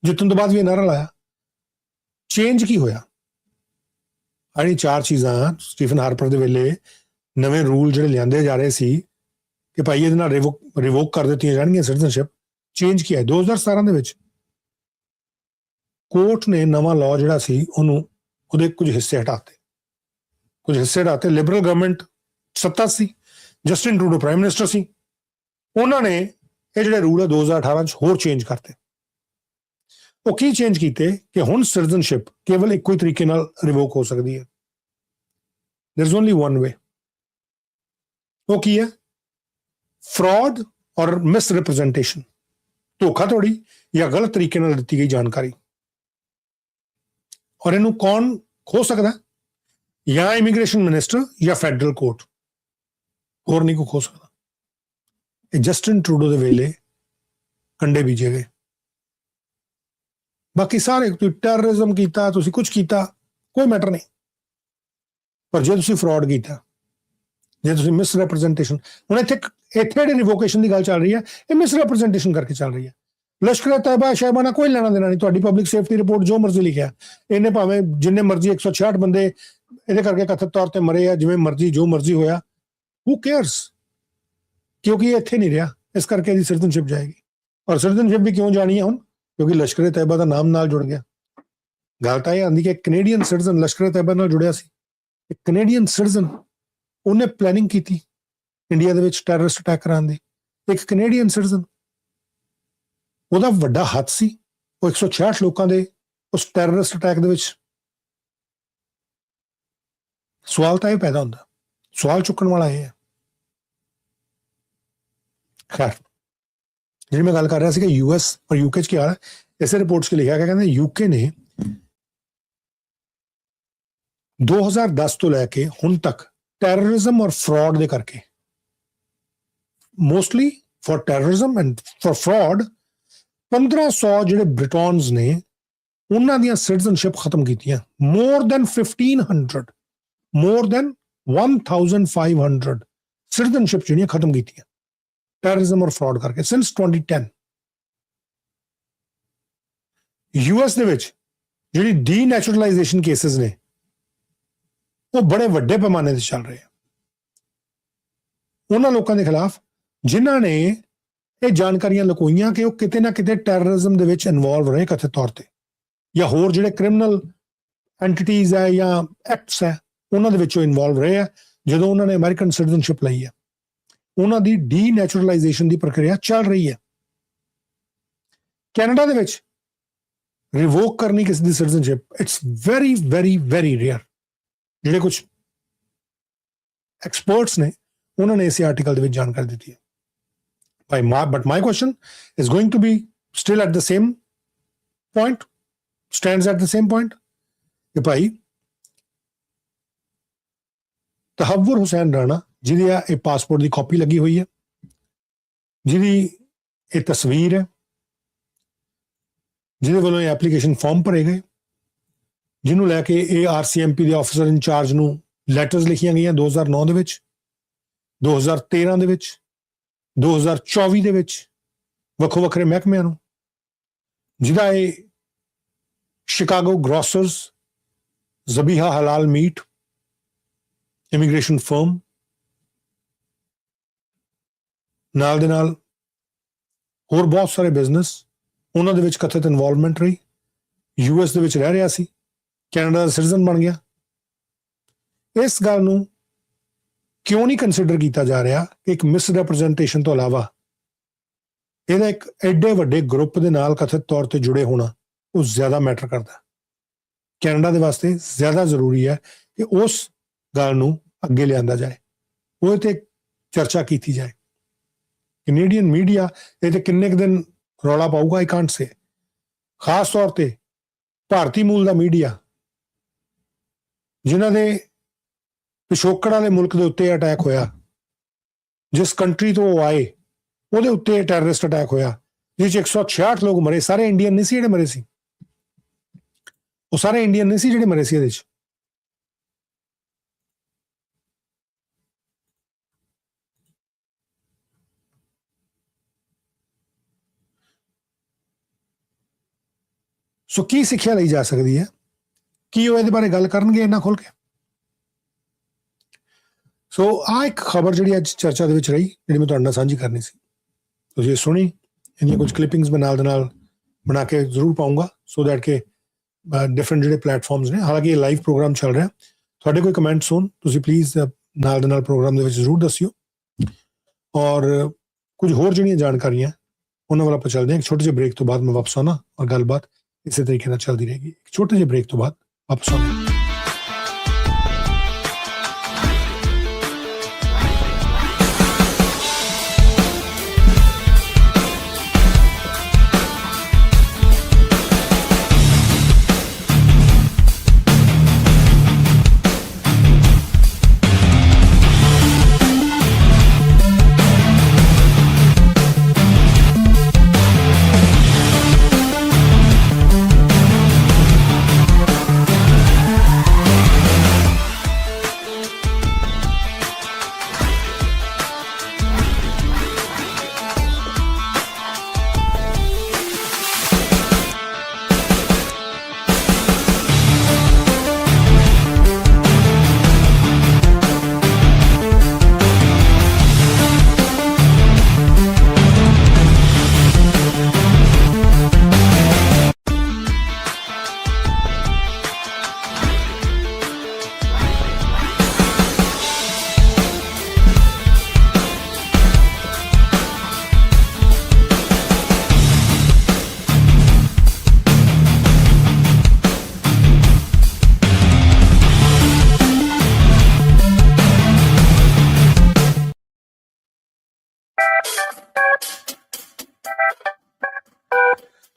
ਜਿੱਤਣ ਤੋਂ ਬਾਅਦ ਵੀ ਇਹ ਨਾਰਾ ਲਾਇਆ। ਚੇਂਜ ਕੀ ਹੋਇਆ? ਆਣੀ ਚਾਰ ਚੀਜ਼ਾਂ ਸਟੀਫਨ ਹਾਰਪਰ ਦੇ ਵੇਲੇ ਨਵੇਂ ਰੂਲ ਜਿਹੜੇ ਲਿਆਂਦੇ ਜਾ ਰਹੇ ਸੀ ਕਿ ਭਾਈ ਇਹਦੇ ਨਾਲ ਰਿਵੋਕ ਕਰ ਦਿੱਤੀਆਂ ਜਾਣਗੀਆਂ ਸਿਟੀਜ਼ਨਸ਼ਿਪ। ਚੇਂਜ ਕੀ ਹੈ 2017 ਦੇ ਵਿੱਚ ਕੋਰਟ ਨੇ ਨਵਾਂ ਲਾਅ ਜਿਹੜਾ ਸੀ ਉਹਦੇ ਕੁਝ ਹਿੱਸੇ ਹਟਾਤੇ। ਲਿਬਰਲ ਗਵਰਨਮੈਂਟ ਸੱਤਾ ਸੀ, ਜਸਟਿਨ ਟਰੂਡੋ ਪ੍ਰਾਈਮ ਮਿਨਿਸਟਰ ਸੀ, ਉਹਨਾਂ ਨੇ ਇਹ ਜਿਹੜੇ ਰੂਲ ਹੈ 2018 ਚ ਹੋਰ ਚੇਂਜ ਕਰਤੇ। ਉਹ ਕੀ ਚੇਂਜ ਕੀਤੇ ਕਿ ਹੁਣ ਸਿਟੀਜ਼ਨਸ਼ਿਪ ਕੇਵਲ ਇੱਕੋ ਹੀ ਤਰੀਕੇ ਨਾਲ ਰਿਵੋਕ ਹੋ ਸਕਦੀ ਹੈ। ਦੇयर इज ओनली वन वे। ਉਹ ਕੀ ਹੈ? ਫਰਾਡ ਔਰ ਮਿਸਰਿਪਰੈਜ਼ੈਂਟੇਸ਼ਨ, ਧੋਖਾਧੜੀ ਜਾਂ ਗਲਤ ਤਰੀਕੇ ਨਾਲ ਦਿੱਤੀ ਗਈ ਜਾਣਕਾਰੀ। ਔਰ ਇਹਨੂੰ ਕੌਣ ਖੋ ਸਕਦਾ? ਜਾਂ ਇਮੀਗ੍ਰੇਸ਼ਨ ਮਿਨਿਸਟਰ ਜਾਂ ਫੈਡਰਲ ਕੋਰਟ, ਹੋਰ ਨਹੀਂ ਕੋ ਖੋ ਸਕਦਾ। ਇਹ ਜਸਟਿਨ ਟਰੂਡੋ ਦੇ ਵੇਲੇ ਕੰਡੇ ਬੀਜੇ ਗਏ। ਬਾਕੀ ਸਾਰੇ ਤੁਸੀਂ ਟੈਰਰਿਜ਼ਮ ਕੀਤਾ, ਤੁਸੀਂ ਕੁਝ ਕੀਤਾ, ਕੋਈ ਮੈਟਰ ਨਹੀਂ। ਪਰ ਜੇ ਤੁਸੀਂ ਫਰਾਡ ਕੀਤਾ, ਜੇ ਤੁਸੀਂ ਮਿਸਰੈਪਰੈਜ਼ੈਂਟੇਸ਼ਨ, ਹੁਣ ਇੱਥੇ ਜਿਹੜੀ ਰਿਵੋਕੇਸ਼ਨ ਦੀ ਗੱਲ ਚੱਲ ਰਹੀ ਹੈ ਇਹ ਮਿਸਰੈਪਰੈਜ਼ੈਂਟੇਸ਼ਨ ਕਰਕੇ ਚੱਲ ਰਹੀ ਹੈ। ਲਸ਼ਕਰ ਤੈਅਬਾ ਸ਼ਹਿਬਾਨਾ ਕੋਈ ਲੈਣਾ ਦੇਣਾ ਨਹੀਂ। ਤੁਹਾਡੀ ਪਬਲਿਕ ਸੇਫਟੀ ਰਿਪੋਰਟ ਜੋ ਮਰਜ਼ੀ ਲਿਖਿਆ, ਇਹਨੇ ਭਾਵੇਂ ਜਿੰਨੇ ਮਰਜ਼ੀ 166 ਬੰਦੇ ਇਹਦੇ ਕਰਕੇ ਕਥਿਤ ਤੌਰ ਤੇ ਮਰੇ ਆ, ਜਿਵੇਂ ਮਰਜ਼ੀ ਜੋ ਮਰਜ਼ੀ ਹੋਇਆ, ਹੂ ਕੇਅਰਸ, ਕਿਉਂਕਿ ਇਹ ਇੱਥੇ ਨਹੀਂ ਰਿਹਾ, ਇਸ ਕਰਕੇ ਇਹਦੀ ਸਿਟੀਜ਼ਨਸ਼ਿਪ ਜਾਏਗੀ। ਔਰ ਸਿਟੀਜ਼ਨਸ਼ਿਪ ਵੀ ਕਿਉਂ ਜਾਣੀ ਹੈ ਹੁਣ? ਕਿਉਂਕਿ ਲਸ਼ਕਰ ਤੈਅਬਾ ਦਾ ਨਾਮ ਨਾਲ ਜੁੜ ਗਿਆ। ਗੱਲ ਤਾਂ ਇਹ ਆਉਂਦੀ ਕਿ ਕੈਨੇਡੀਅਨ ਸਿਟੀਜ਼ਨ ਲਸ਼ਕਰ ਤੈਬਾ ਨਾਲ ਜੁੜਿਆ ਸੀ, ਇੱਕ ਕੈਨੇਡੀਅਨ ਸਿਟੀਜ਼ਨ ਉਹਨੇ ਪਲੈਨਿੰਗ ਕੀਤੀ ਇੰਡੀਆ ਦੇ ਵਿੱਚ ਟੈਰਰਿਸਟ ਅਟੈਕ ਕਰਾਉਣ ਦੀ, ਇੱਕ ਕੈਨੇਡੀਅਨ ਸਿਟੀਜ਼ਨ, ਉਹਦਾ ਵੱਡਾ ਹੱਥ ਸੀ, ਉਹ 166 ਲੋਕਾਂ ਦੇ ਉਸ ਟੈਰਰਿਸਟ ਅਟੈਕ ਦੇ ਵਿੱਚ। ਸਵਾਲ ਤਾਂ ਇਹ ਪੈਦਾ ਹੁੰਦਾ, ਸਵਾਲ ਚੁੱਕਣ ਵਾਲਾ ਇਹ ਹੈ। ਖੈਰ, ਜਿਹੜੀ ਮੈਂ ਗੱਲ ਕਰ ਰਿਹਾ ਸੀ ਕਿ यूएस और यूके ਚ ਕੀ ਹਾਲ ਹੈ, ਇਸੇ ਰਿਪੋਰਟਸ 'ਚ ਲਿਖਿਆ ਗਿਆ, ਕਹਿੰਦੇ यूके ਨੇ 2010 ਤੋਂ ਲੈ ਕੇ ਹੁਣ ਤੱਕ ਟੈਰਰਿਜ਼ਮ ਔਰ ਫਰਾਡ ਦੇ ਕਰਕੇ, mostly for terrorism and for fraud, 1500 ਜਿਹੜੇ ਬ੍ਰਿਟੋਨਸ ਨੇ ਉਹਨਾਂ ਦੀਆਂ ਸਿਟੀਜ਼ਨਸ਼ਿਪ ਖਤਮ ਕੀਤੀਆਂ। More than 1500, more than 1500 citizenship ਜਿਹੜੀਆਂ ਖਤਮ ਕੀਤੀਆਂ ਟੈਰਰਿਜ਼ਮ ਔਰ ਫਰਾਡ ਕਰਕੇ ਸਿੰਸ 2010। यूएस ਦੇ ਵਿੱਚ ਜਿਹੜੀ ਡੀਨੈਚੁਰਲਾਈਜੇਸ਼ਨ ਕੇਸਿਸ ਨੇ ਉਹ ਬੜੇ ਵੱਡੇ ਪੈਮਾਨੇ ਤੇ ਚੱਲ ਰਹੇ ਆ ਉਹਨਾਂ ਲੋਕਾਂ ਦੇ ਖਿਲਾਫ ਜਿਨ੍ਹਾਂ ਨੇ ਇਹ ਜਾਣਕਾਰੀਆਂ ਲੁਕੋਈਆਂ ਕਿ ਉਹ ਕਿਤੇ ਨਾ ਕਿਤੇ ਟੈਰਰਿਜ਼ਮ ਦੇ ਵਿੱਚ ਇਨਵੋਲਵ ਰਹੇ ਕਥਿਤ ਤੌਰ ਤੇ, ਜਾਂ ਹੋਰ ਜਿਹੜੇ ਕ੍ਰਿਮੀਨਲ ਐਂਟੀਟੀਜ਼ ਹੈ ਜਾਂ ਐਕਟਸ ਹੈ ਉਹਨਾਂ ਦੇ ਵਿੱਚੋਂ ਇਨਵੋਲਵ ਰਹੇ ਆ। ਜਦੋਂ ਉਹਨਾਂ ਨੇ ਅਮਰੀਕਨ ਸਿਟੀਜ਼ਨਸ਼ਿਪ ਲਈ ਹੈ, ਉਹਨਾਂ ਦੀ ਡੀਨੈਚੁਰਲਾਈਜੇਸ਼ਨ ਦੀ ਪ੍ਰਕਿਰਿਆ ਚੱਲ ਰਹੀ ਹੈ। ਕੈਨੇਡਾ ਦੇ ਵਿੱਚ ਰਿਵੋਕ ਕਰਨੀ ਕਿਸੇ ਦੀ citizenship, it's very very very rare. ਜਿਹੜੇ ਕੁਝ ਐਕਸਪਰਟਸ ਨੇ ਉਹਨਾਂ ਨੇ ਇਸੇ ਆਰਟੀਕਲ ਦੇ ਵਿੱਚ ਜਾਣਕਾਰੀ ਦਿੱਤੀ ਹੈ। But my question is going to be still at the same point, stands at the same point ਕਿ ਭਾਈ ਤਹੱਵੁਰ ਹੁਸੈਨ ਰਾਣਾ, ਜਿਹਦੀ ਇਹ ਪਾਸਪੋਰਟ ਦੀ ਕਾਪੀ ਲੱਗੀ ਹੋਈ ਹੈ, ਜਿਹਦੀ ਇਹ ਤਸਵੀਰ ਹੈ, ਜਿਹਦੇ ਵੱਲੋਂ ਇਹ ਐਪਲੀਕੇਸ਼ਨ ਫਾਰਮ ਭਰੇ ਗਏ, ਜਿਹਨੂੰ ਲੈ ਕੇ ਇਹ RCMP ਦੇ ਆਫੀਸਰ ਇੰਚਾਰਜ ਨੂੰ ਲੈਟਰਸ ਲਿਖੀਆਂ ਗਈਆਂ 2009 ਦੇ ਵਿੱਚ, 2013 ਦੇ ਵਿੱਚ, 2024 ਦੇ ਵਿੱਚ ਵੱਖੋ ਵੱਖਰੇ ਮਹਿਕਮਿਆਂ ਨੂੰ, ਜਿਹਦਾ ਇਹ ਸ਼ਿਕਾਗੋ ਗ੍ਰੋਸਰਸ, ਜ਼ਬੀਹਾ ਹਲਾਲ ਮੀਟ, ਇਮੀਗ੍ਰੇਸ਼ਨ ਫਰਮ, ਨਾਲ ਦੇ ਨਾਲ ਹੋਰ ਬਹੁਤ ਸਾਰੇ ਬਿਜ਼ਨਸ, ਉਹਨਾਂ ਦੇ ਵਿੱਚ ਕਥਿਤ ਇਨਵੋਲਵਮੈਂਟ ਰਹੀ। US ਦੇ ਵਿੱਚ ਰਹਿ ਰਿਹਾ ਸੀ, ਕੈਨੇਡਾ ਦਾ ਸਿਟੀਜ਼ਨ ਬਣ ਗਿਆ। ਇਸ ਗੱਲ ਨੂੰ ਕਿਉਂ ਨਹੀਂ ਕੰਸੀਡਰ ਕੀਤਾ ਜਾ ਰਿਹਾ ਕਿ ਇੱਕ ਮਿਸਰੈਪ੍ਰੈਜ਼ੈਂਟੇਸ਼ਨ ਤੋਂ ਇਲਾਵਾ ਇਹਦਾ ਇੱਕ ਐਡੇ ਵੱਡੇ ਗਰੁੱਪ ਦੇ ਨਾਲ ਕਥਿਤ ਤੌਰ ਤੇ ਜੁੜੇ ਹੋਣਾ ਉਹ ਜ਼ਿਆਦਾ ਮੈਟਰ ਕਰਦਾ। ਕੈਨੇਡਾ ਦੇ ਵਾਸਤੇ ਜ਼ਿਆਦਾ ਜ਼ਰੂਰੀ ਹੈ ਕਿ ਉਸ ਗੱਲ ਨੂੰ ਅੱਗੇ ਲਿਆਂਦਾ ਜਾਏ, ਉਹ ਤੇ ਚਰਚਾ ਕੀਤੀ ਜਾਏ। ਕੈਨੇਡੀਅਨ ਮੀਡੀਆ ਇਹ ਤੇ ਕਿੰਨੇ ਕੁ ਦਿਨ ਰੌਲਾ ਪਾਊਗਾ, ਆਈ ਕਾਂਟ ਸੇ। ਖਾਸ ਤੌਰ ਤੇ ਭਾਰਤੀ ਮੂਲ ਦਾ ਮੀਡੀਆ, ਜਿਨ੍ਹਾਂ ਦੇ ਪਿਛੋਕੜ ਵਾਲੇ ਮੁਲਕ ਦੇ ਉੱਤੇ ਅਟੈਕ ਹੋਇਆ, ਜਿਸ ਕੰਟਰੀ ਤੋਂ ਉਹ ਆਏ ਉਹਦੇ ਉੱਤੇ ਟੈਰਰਿਸਟ ਅਟੈਕ ਹੋਇਆ, ਜਿਸ 166 ਲੋਕ ਮਰੇ, ਸਾਰੇ ਇੰਡੀਅਨ ਨਹੀਂ ਸੀ ਜਿਹੜੇ ਮਰੇ ਸੀ, ਉਹ ਸਾਰੇ ਇੰਡੀਅਨ ਨਹੀਂ ਸੀ ਜਿਹੜੇ ਮਰੇ ਸੀ ਇਹਦੇ 'ਚ। ਸੋ ਕੀ ਸਿੱਖਿਆ ਲਈ ਜਾ ਸਕਦੀ ਹੈ? ਕੀ ਉਹ ਇਹਦੇ ਬਾਰੇ ਗੱਲ ਕਰਨਗੇ ਇੰਨਾ ਖੁੱਲ ਕੇ? ਸੋ ਆਹ ਇੱਕ ਖਬਰ ਜਿਹੜੀ ਅੱਜ ਚਰਚਾ ਦੇ ਵਿੱਚ ਰਹੀ, ਜਿਹੜੀ ਮੈਂ ਤੁਹਾਡੇ ਨਾਲ ਸਾਂਝੀ ਕਰਨੀ ਸੀ। ਤੁਸੀਂ ਸੁਣੀ, ਇਹਦੀਆਂ ਕੁਝ ਕਲਿੱਪਿੰਗਸ ਮੈਂ ਨਾਲ ਦੇ ਨਾਲ ਬਣਾ ਕੇ ਜ਼ਰੂਰ ਪਾਊਂਗਾ, ਸੋ ਦੈਟ ਕਿ ਡਿਫਰੈਂਟ ਜਿਹੜੇ ਪਲੇਟਫਾਰਮਸ ਨੇ, ਹਾਲਾਂਕਿ ਇਹ ਲਾਈਵ ਪ੍ਰੋਗਰਾਮ ਚੱਲ ਰਿਹਾ, ਤੁਹਾਡੇ ਕੋਈ ਕਮੈਂਟਸ ਹੋਣ ਤੁਸੀਂ ਪਲੀਜ਼ ਨਾਲ ਦੇ ਨਾਲ ਪ੍ਰੋਗਰਾਮ ਦੇ ਵਿੱਚ ਜ਼ਰੂਰ ਦੱਸਿਓ। ਔਰ ਕੁਝ ਹੋਰ ਜਿਹੜੀਆਂ ਜਾਣਕਾਰੀਆਂ ਉਹਨਾਂ ਵੱਲ ਆਪਾਂ ਚੱਲਦੇ ਹਾਂ। ਇੱਕ ਛੋਟੇ ਜਿਹੇ ਬ੍ਰੇਕ ਤੋਂ ਬਾਅਦ ਮੈਂ ਵਾਪਸ ਆਉਣਾ ਔਰ ਗੱਲਬਾਤ ਇਸੇ ਤਰੀਕੇ ਨਾਲ ਚੱਲਦੀ ਰਹੇਗੀ। ਇੱਕ ਛੋਟੇ ਜਿਹੇ ਬ੍ਰੇਕ ਤੋਂ ਬਾਅਦ ਵਾਪਸ ਆਉਣਾ।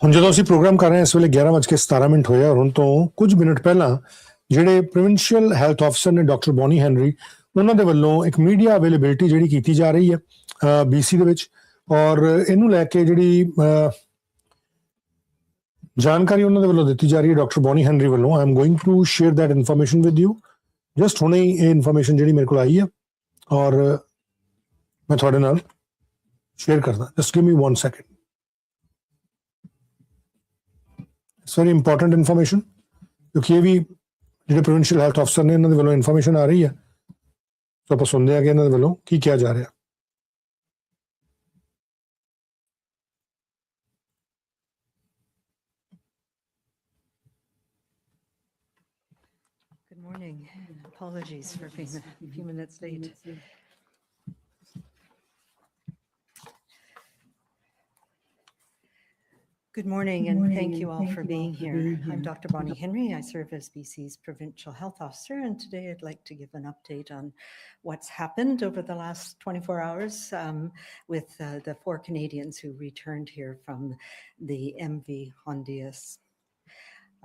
ਹੁਣ ਜਦੋਂ ਅਸੀਂ ਪ੍ਰੋਗਰਾਮ ਕਰ ਰਹੇ ਹਾਂ ਇਸ ਵੇਲੇ 11:17 ਹੋਏ ਔਰ ਹੁਣ ਤੋਂ ਕੁਝ ਮਿੰਟ ਪਹਿਲਾਂ ਜਿਹੜੇ ਪ੍ਰੋਵਿੰਸ਼ੀਅਲ ਹੈਲਥ ਅਫਸਰ ਨੇ ਡਾਕਟਰ ਬੌਨੀ ਹੈਨਰੀ ਉਹਨਾਂ ਦੇ ਵੱਲੋਂ ਇੱਕ ਮੀਡੀਆ ਅਵੇਲੇਬਿਲਿਟੀ ਜਿਹੜੀ ਕੀਤੀ ਜਾ ਰਹੀ ਹੈ BC ਦੇ ਵਿੱਚ ਔਰ ਇਹਨੂੰ ਲੈ ਕੇ ਜਿਹੜੀ ਜਾਣਕਾਰੀ ਉਹਨਾਂ ਦੇ ਵੱਲੋਂ ਦਿੱਤੀ ਜਾ ਰਹੀ ਹੈ ਡਾਕਟਰ ਬੌਨੀ ਹੈਨਰੀ ਵੱਲੋਂ I am going to share that information with you just ਹੁਣੇ ਹੀ ਇਹ ਇਨਫੋਰਮੇਸ਼ਨ ਜਿਹੜੀ ਮੇਰੇ ਕੋਲ ਆਈ ਹੈ ਔਰ ਮੈਂ ਤੁਹਾਡੇ ਨਾਲ ਸ਼ੇਅਰ ਕਰਦਾ just give me 1 second it's very important information ਕਿਉਂਕਿ ਇਹ ਵੀ ਜਿਹੜੇ ਪ੍ਰੋਵਿੰਸ਼ੀਅਲ ਹੈਲਥ ਅਫਸਰ ਨੇ ਇਹਨਾਂ ਦੇ ਵੱਲੋਂ ਇਨਫੋਰਮੇਸ਼ਨ ਆ ਰਹੀ ਹੈ ਸੋ ਆਪਾਂ ਸੁਣਦੇ ਹਾਂ ਕਿ ਇਹਨਾਂ ਦੇ ਵੱਲੋਂ ਕੀ ਕਿਹਾ ਜਾ ਰਿਹਾ Good morning. Apologies for being a few minutes late. Good morning, and thank you all for being here. I'm Dr. Bonnie Henry. I serve as BC's Provincial Health Officer, and today I'd like to give an update on what's happened over the last 24 hours with the 4 Canadians who returned here from the MV Honduras.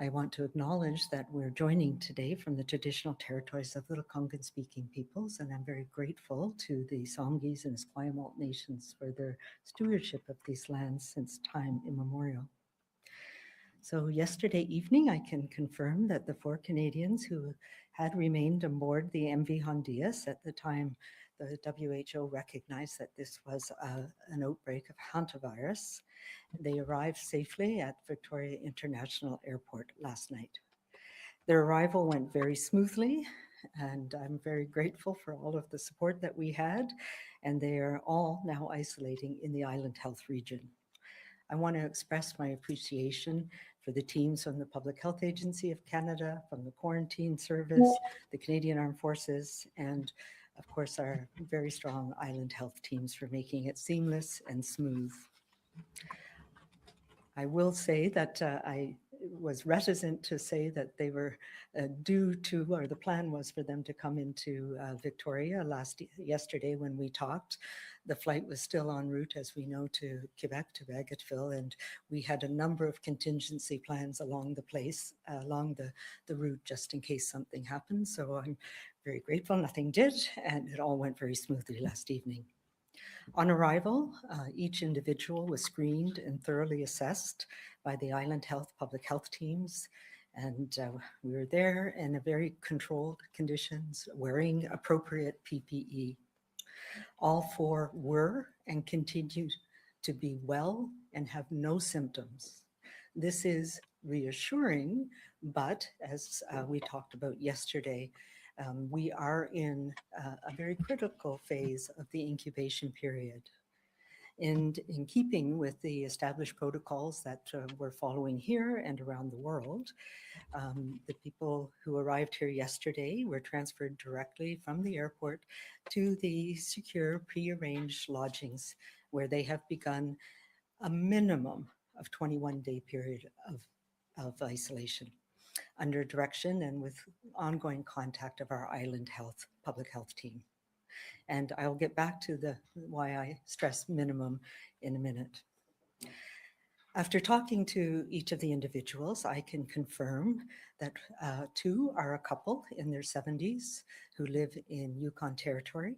I want to acknowledge that we're joining today from the traditional territories of the Algonquin-speaking peoples, and I'm very grateful to the Songhees and Esquimalt nations for their stewardship of these lands since time immemorial. So yesterday evening, I can confirm that the 4 Canadians who had remained aboard the MV Honduras at the time the WHO recognized that this was an outbreak of hantavirus. They arrived safely at Victoria International Airport last night. Their arrival went very smoothly, and I'm very grateful for all of the support that we had, and they are all now isolating in the Island Health region. I want to express my appreciation for the teams from the Public Health Agency of Canada, from the Quarantine Service, the Canadian Armed Forces, and of course, our very strong Island Health teams for making it seamless and smooth. I will say that I was reticent to say that they were due to, or the plan was for them to come into Victoria yesterday when we talked. The flight was still en route, as we know, to Quebec, to Bagotville, and we had a number of contingency plans along the place, along the route, just in case something happened. So I'm very grateful nothing did, and it all went very smoothly last evening. On arrival, each individual was screened and thoroughly assessed by the Island Health public health teams. And we were there in a very controlled conditions, wearing appropriate PPE. All 4 were and continue to be well and have no symptoms. This is reassuring, but as we talked about yesterday, we are in a very critical phase of the incubation period. And in keeping with the established protocols that we're following here and around the world, the people who arrived here yesterday were transferred directly from the airport to the secure pre-arranged lodgings where they have begun a minimum of 21-day period of isolation, under direction and with ongoing contact of our Island Health public health team. And I'll get back to why I stress minimum in a minute. After talking to each of the individuals, I can confirm that 2 are a couple in their 70s who live in Yukon Territory.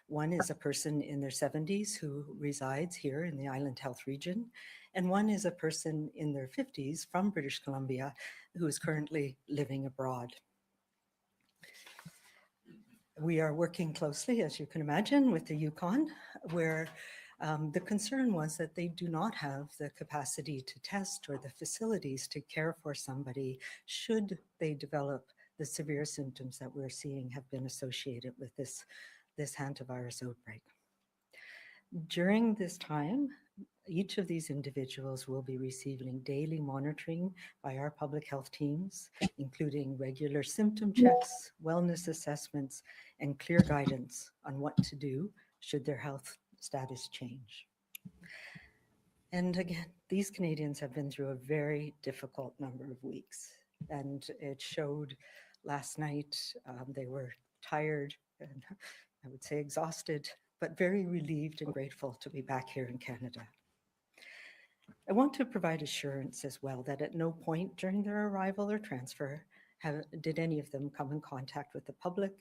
1 is a person in their 70s who resides here in the Island Health region, and 1 is a person in their 50s from British Columbia who is currently living abroad. We are working closely, as you can imagine, with the Yukon, where the concern was that they do not have the capacity to test or the facilities to care for somebody should they develop the severe symptoms that we're seeing have been associated with this hantavirus outbreak. During this time, each of these individuals will be receiving daily monitoring by our public health teams, including regular symptom checks, wellness assessments, and clear guidance on what to do should their health status change. And again, these Canadians have been through a very difficult number of weeks, and it showed last night. They were tired and I would say exhausted, but very relieved and grateful to be back here in Canada. I want to provide assurance as well that at no point during their arrival or transfer did any of them come in contact with the public,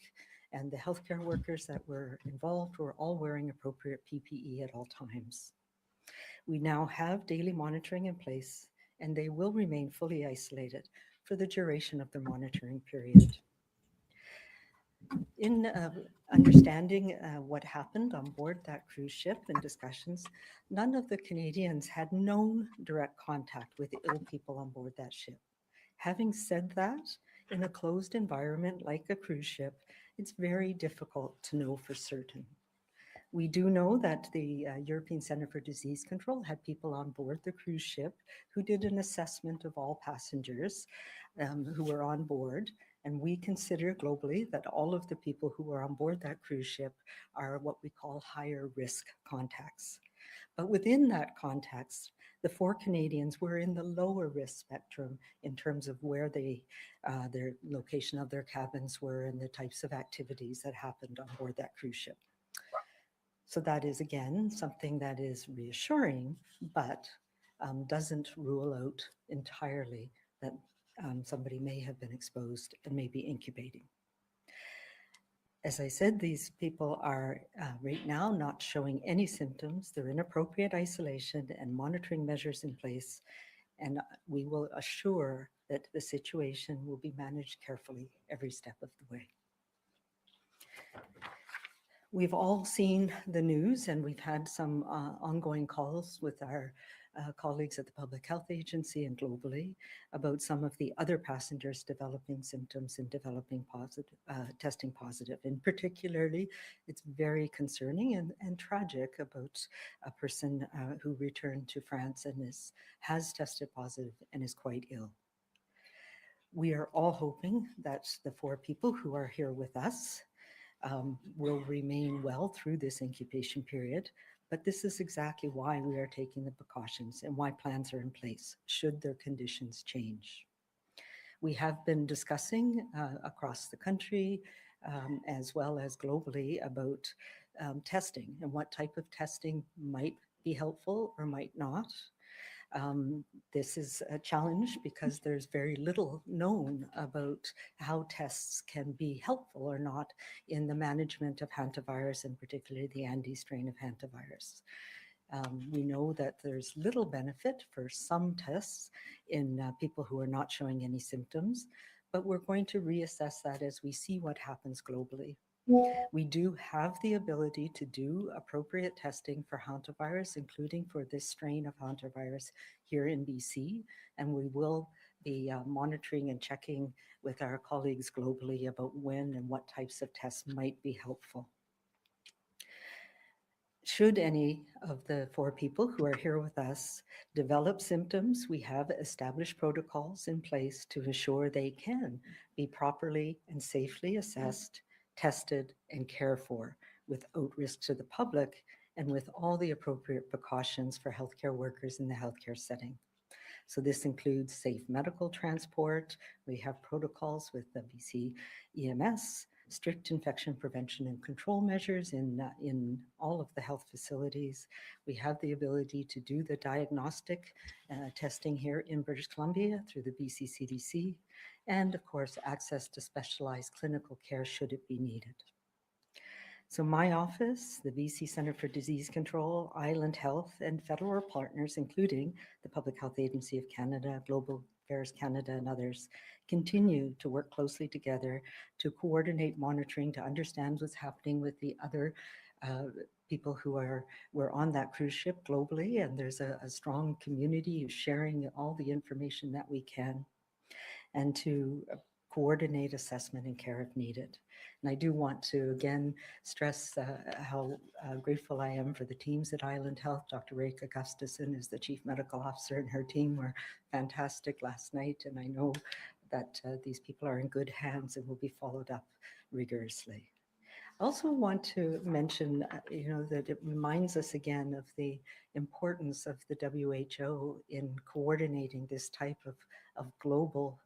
and the healthcare workers that were involved were all wearing appropriate PPE at all times. We now have daily monitoring in place, and they will remain fully isolated for the duration of their monitoring period. In understanding what happened on board that cruise ship and discussions, none of the Canadians had known direct contact with the ill people on board that ship. Having said that, in a closed environment like a cruise ship, it's very difficult to know for certain. We do know that the European Centre for Disease Control had people on board the cruise ship who did an assessment of all passengers who were on board. And we consider globally that all of the people who are on board that cruise ship are what we call higher risk contacts. But within that context, the 4 Canadians were in the lower risk spectrum in terms of where their location of their cabins were and the types of activities that happened on board that cruise ship. So that is, again, something that is reassuring, but doesn't rule out entirely that somebody may have been exposed and may be incubating. As I said, these people are right now not showing any symptoms. They're in appropriate isolation and monitoring measures in place, and we will assure that the situation will be managed carefully every step of the way. We've all seen the news, and we've had some ongoing calls with our colleagues at the Public Health Agency and globally about some of the other passengers developing symptoms and developing testing positive. And particularly, it's very concerning and tragic about a person who returned to France and has tested positive and is quite ill. We are all hoping that the 4 people who are here with us will remain well through this incubation period, but this is exactly why we are taking the precautions and why plans are in place should their conditions change. We have been discussing across the country as well as globally about testing and what type of testing might be helpful or might not. This is a challenge because there's very little known about how tests can be helpful or not in the management of hantavirus, and particularly the Andes strain of hantavirus. We know that there's little benefit for some tests in people who are not showing any symptoms, but we're going to reassess that as we see what happens globally. We do have the ability to do appropriate testing for hantavirus, including for this strain of hantavirus here in BC, and we will be monitoring and checking with our colleagues globally about when and what types of tests might be helpful. Should any of the 4 people who are here with us develop symptoms, we have established protocols in place to ensure they can be properly and safely assessed, tested, and cared for without risk to the public and with all the appropriate precautions for healthcare workers in the healthcare setting. So this includes safe medical transport. We have protocols with the BC EMS, strict infection prevention and control measures in all of the health facilities. We have the ability to do the diagnostic testing here in British Columbia through the BC CDC, and of course, access to specialized clinical care should it be needed. So my office, the BC Centre for Disease Control, Island Health, and federal partners, including the Public Health Agency of Canada, Global Affairs Canada, and others, continue to work closely together to coordinate monitoring, to understand what's happening with the other people who were on that cruise ship globally. And there's a strong community who's sharing all the information that we can, and to coordinate assessment and care if needed. And I do want to again stress how grateful I am for the teams at Island Health. Dr. Reka Gustafson is the Chief Medical Officer, and her team were fantastic last night. And I know that these people are in good hands and will be followed up rigorously. I also want to mention, that it reminds us again of the importance of the WHO in coordinating this type of global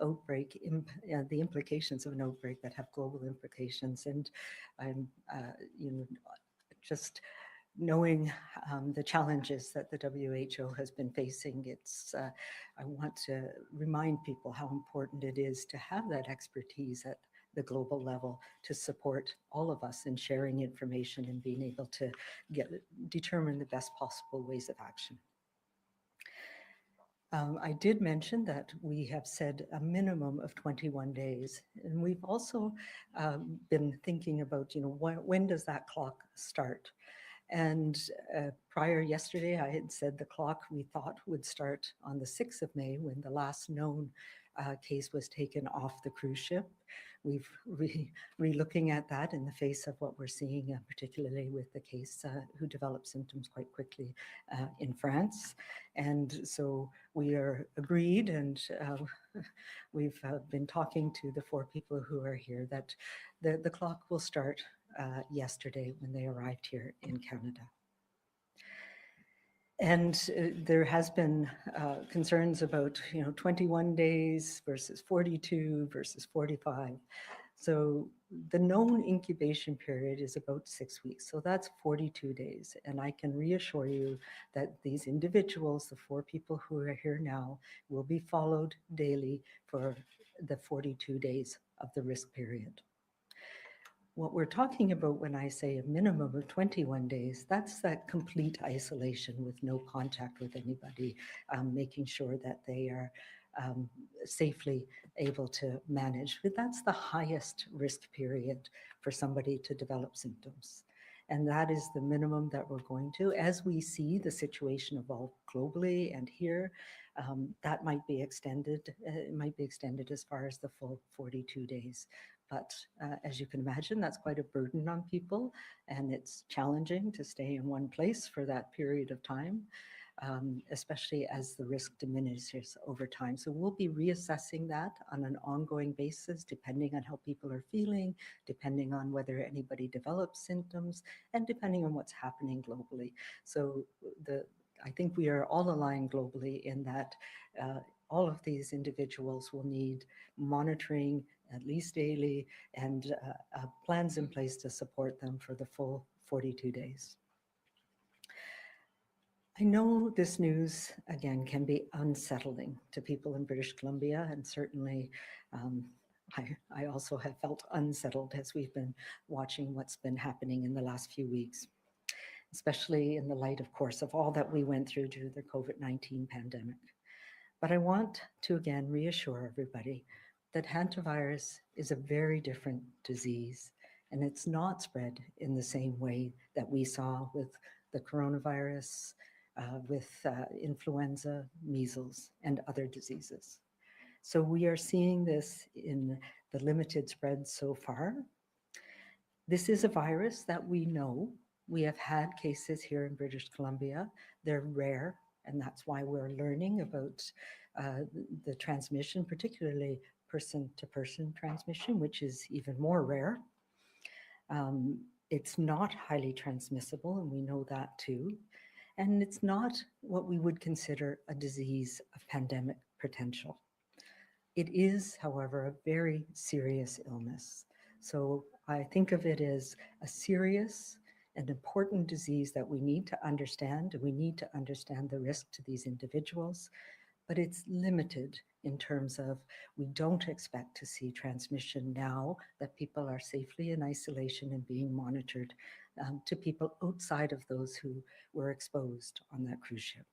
outbreak, the implications of an outbreak that have global implications. And I'm, just knowing the challenges that the WHO has been facing, I want to remind people how important it is to have that expertise at the global level to support all of us in sharing information and being able to determine the best possible ways of action. I did mention that we have said a minimum of 21 days, and we've also been thinking about, when does that clock start? And prior yesterday, I had said the clock we thought would start on the 6th of May when the last known case was taken off the cruise ship. We've re-looking at that in the face of what we're seeing, particularly with the case who developed symptoms quite quickly in France. And so we are agreed, and we've been talking to the 4 people who are here, that the clock will start yesterday when they arrived here in Canada. And there has been concerns about 21 days versus 42 versus 45. So the known incubation period is about 6 weeks. So that's 42 days. And I can reassure you that these individuals, the 4 people who are here now, will be followed daily for the 42 days of the risk period. What we're talking about when I say a minimum of 21 days, that's that complete isolation with no contact with anybody, making sure that they are safely able to manage. But that's the highest risk period for somebody to develop symptoms. And that is the minimum that we're going to. As we see the situation evolve globally and here, that might be extended. It might be extended as far as the full 42 days. But as you can imagine, that's quite a burden on people, and it's challenging to stay in one place for that period of time, especially as the risk diminishes over time. So we'll be reassessing that on an ongoing basis, depending on how people are feeling, depending on whether anybody develops symptoms, and depending on what's happening globally. So I think we are all aligned globally in that all of these individuals will need monitoring at least daily, and plans in place to support them for the full 42 days. I know this news, again, can be unsettling to people in British Columbia, and certainly I also have felt unsettled as we've been watching what's been happening in the last few weeks, especially in the light, of course, of all that we went through due to the COVID-19 pandemic. But I want to again reassure everybody that hantavirus is a very different disease, and it's not spread in the same way that we saw with the coronavirus, with influenza, measles, and other diseases. So we are seeing this in the limited spread so far. This is a virus that we know. We have had cases here in British Columbia. They're rare, and that's why we're learning about the transmission, particularly person-to-person transmission, which is even more rare. It's not highly transmissible, and we know that too. And it's not what we would consider a disease of pandemic potential. It is, however, a very serious illness. So I think of it as a serious and important disease that we need to understand. We need to understand the risk to these individuals, but it's limited in terms of we don't expect to see transmission now that people are safely in isolation and being monitored to people outside of those who were exposed on that cruise ship.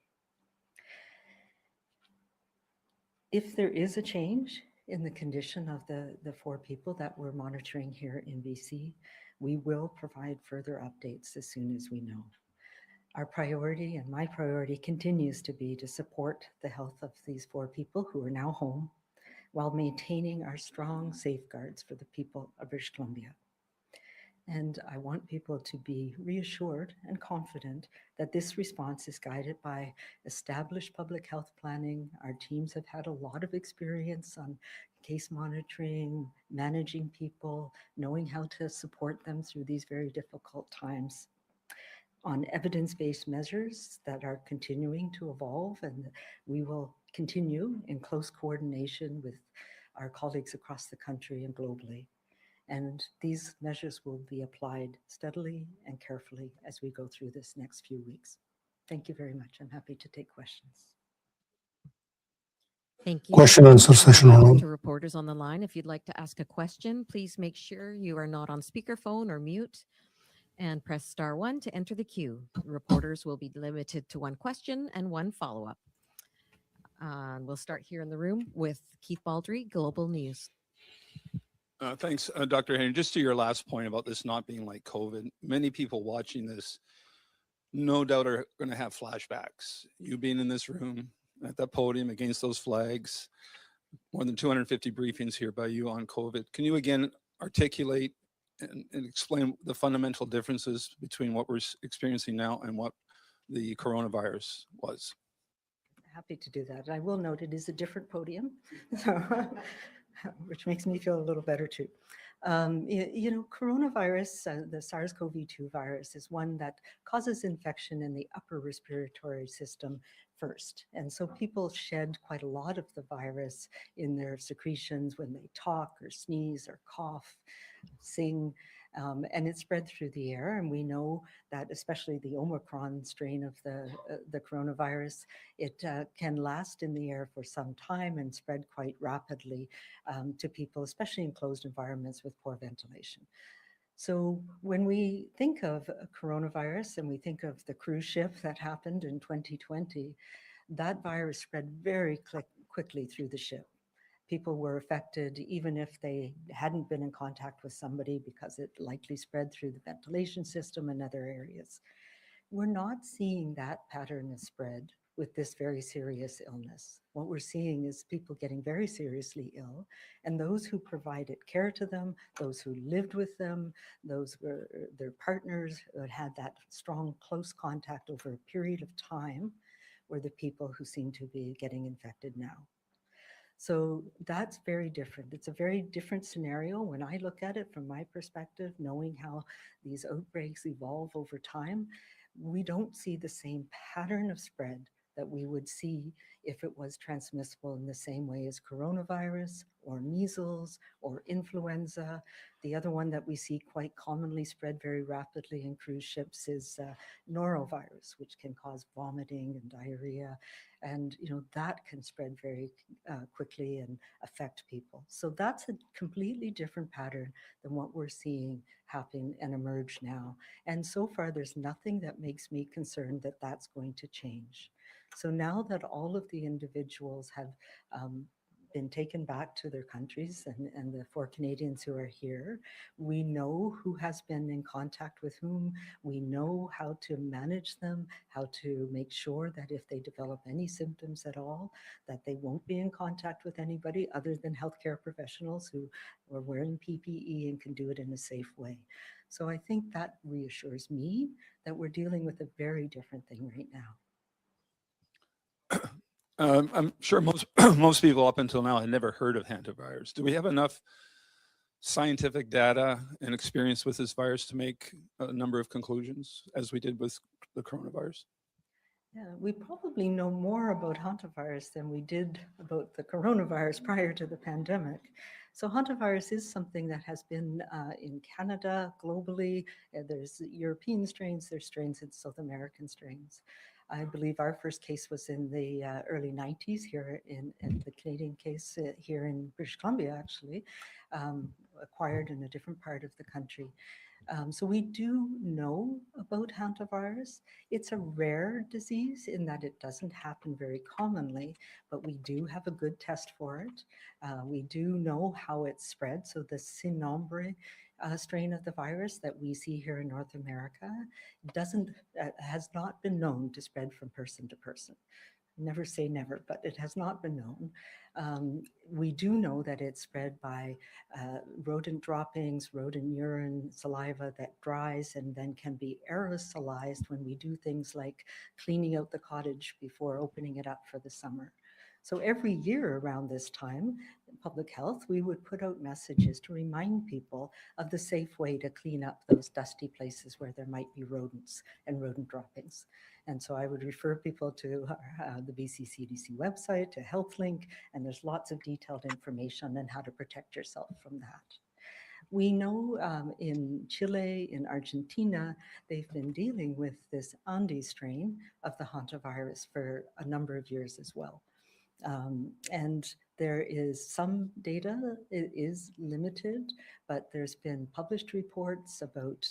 If there is a change in the condition of the 4 people that we're monitoring here in BC, we will provide further updates as soon as we know. Our priority, and my priority, continues to be to support the health of these 4 people who are now home while maintaining our strong safeguards for the people of British Columbia. And I want people to be reassured and confident that this response is guided by established public health planning. Our teams have had a lot of experience on case monitoring, managing people, knowing how to support them through these very difficult times, on evidence-based measures that are continuing to evolve, and we will continue in close coordination with our colleagues across the country and globally. And these measures will be applied steadily and carefully as we go through this next few weeks. Thank you very much. I'm happy to take questions. Thank you. Question answer session on. To reporters on the line, if you'd like to ask a question, please make sure you are not on speakerphone or mute and press *1 to enter the queue. Reporters will be limited to one question and one follow-up. And we'll start here in the room with Keith Baldry, Global News. Thanks, Dr. Henry. Just to your last point about this not being like COVID, many people watching this no doubt are going to have flashbacks. You being in this room at that podium against those flags, more than 250 briefings here by you on COVID. Can you again articulate and explain the fundamental differences between what we're experiencing now and what the coronavirus was? Happy to do that. I will note it is a different podium, so, which makes me feel a little better too. You know, coronavirus, the SARS-CoV-2 virus, is one that causes infection in the upper respiratory system first. And so people shed quite a lot of the virus in their secretions when they talk or sneeze or cough, sing, and it's spread through the air. And we know that especially the Omicron strain of the coronavirus, it can last in the air for some time and spread quite rapidly to people, especially in closed environments with poor ventilation. So when we think of coronavirus and we think of the cruise ship that happened in 2020, that virus spread very quickly through the ship. People were affected even if they hadn't been in contact with somebody because it likely spread through the ventilation system and other areas. We're not seeing that pattern of spread with this very serious illness. What we're seeing is people getting very seriously ill, and those who provided care to them, those who lived with them, those were their partners who had that strong, close contact over a period of time were the people who seem to be getting infected now. So that's very different. It's a very different scenario when I look at it from my perspective, knowing how these outbreaks evolve over time. We don't see the same pattern of spread that we would see if it was transmissible in the same way as coronavirus or measles or influenza. The other one that we see quite commonly spread very rapidly in cruise ships is norovirus, which can cause vomiting and diarrhea. And you know that can spread very quickly and affect people. So that's a completely different pattern than what we're seeing happen and emerge now. And so far, there's nothing that makes me concerned that that's going to change. So now that all of the individuals have been taken back to their countries and the 4 Canadians who are here, we know who has been in contact with whom, we know how to manage them, how to make sure that if they develop any symptoms at all, that they won't be in contact with anybody other than healthcare professionals who are wearing PPE and can do it in a safe way. So I think that reassures me that we're dealing with a very different thing right now. I'm sure most most people up until now had never heard of hantavirus. Do we have enough scientific data and experience with this virus to make a number of conclusions as we did with the coronavirus? Yeah, we probably know more about hantavirus than we did about the coronavirus prior to the pandemic. So hantavirus is something that has been in Canada, globally. There's European strains, there's strains in South American strains. I believe our first case was in the early 90s here in the Canadian case here in British Columbia, actually, acquired in a different part of the country. So we do know about hantavirus. It's a rare disease in that it doesn't happen very commonly, but we do have a good test for it. We do know how it spreads. So the sin nombre strain of the virus that we see here in North America has not been known to spread from person to person. Never say never, but it has not been known. We do know that it's spread by rodent droppings, rodent urine, saliva that dries and then can be aerosolized when we do things like cleaning out the cottage before opening it up for the summer. So every year around this time, in public health, we would put out messages to remind people of the safe way to clean up those dusty places where there might be rodents and rodent droppings. And so I would refer people to the BC CDC website, to HealthLink, and there's lots of detailed information on how to protect yourself from that. We know in Chile, in Argentina, they've been dealing with this Andes strain of the hantavirus for a number of years as well. And there is some data, it is limited, but there's been published reports about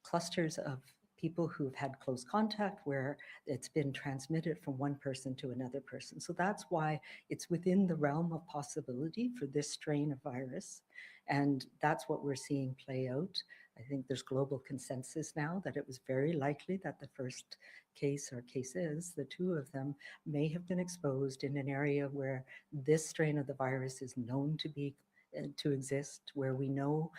clusters of people who've had close contact where it's been transmitted from one person to another person. So that's why it's within the realm of possibility for this strain of virus. And that's what we're seeing play out. I think there's global consensus now that it was very likely that the first case or cases, the two of them, may have been exposed in an area where this strain of the virus is known to exist, where we know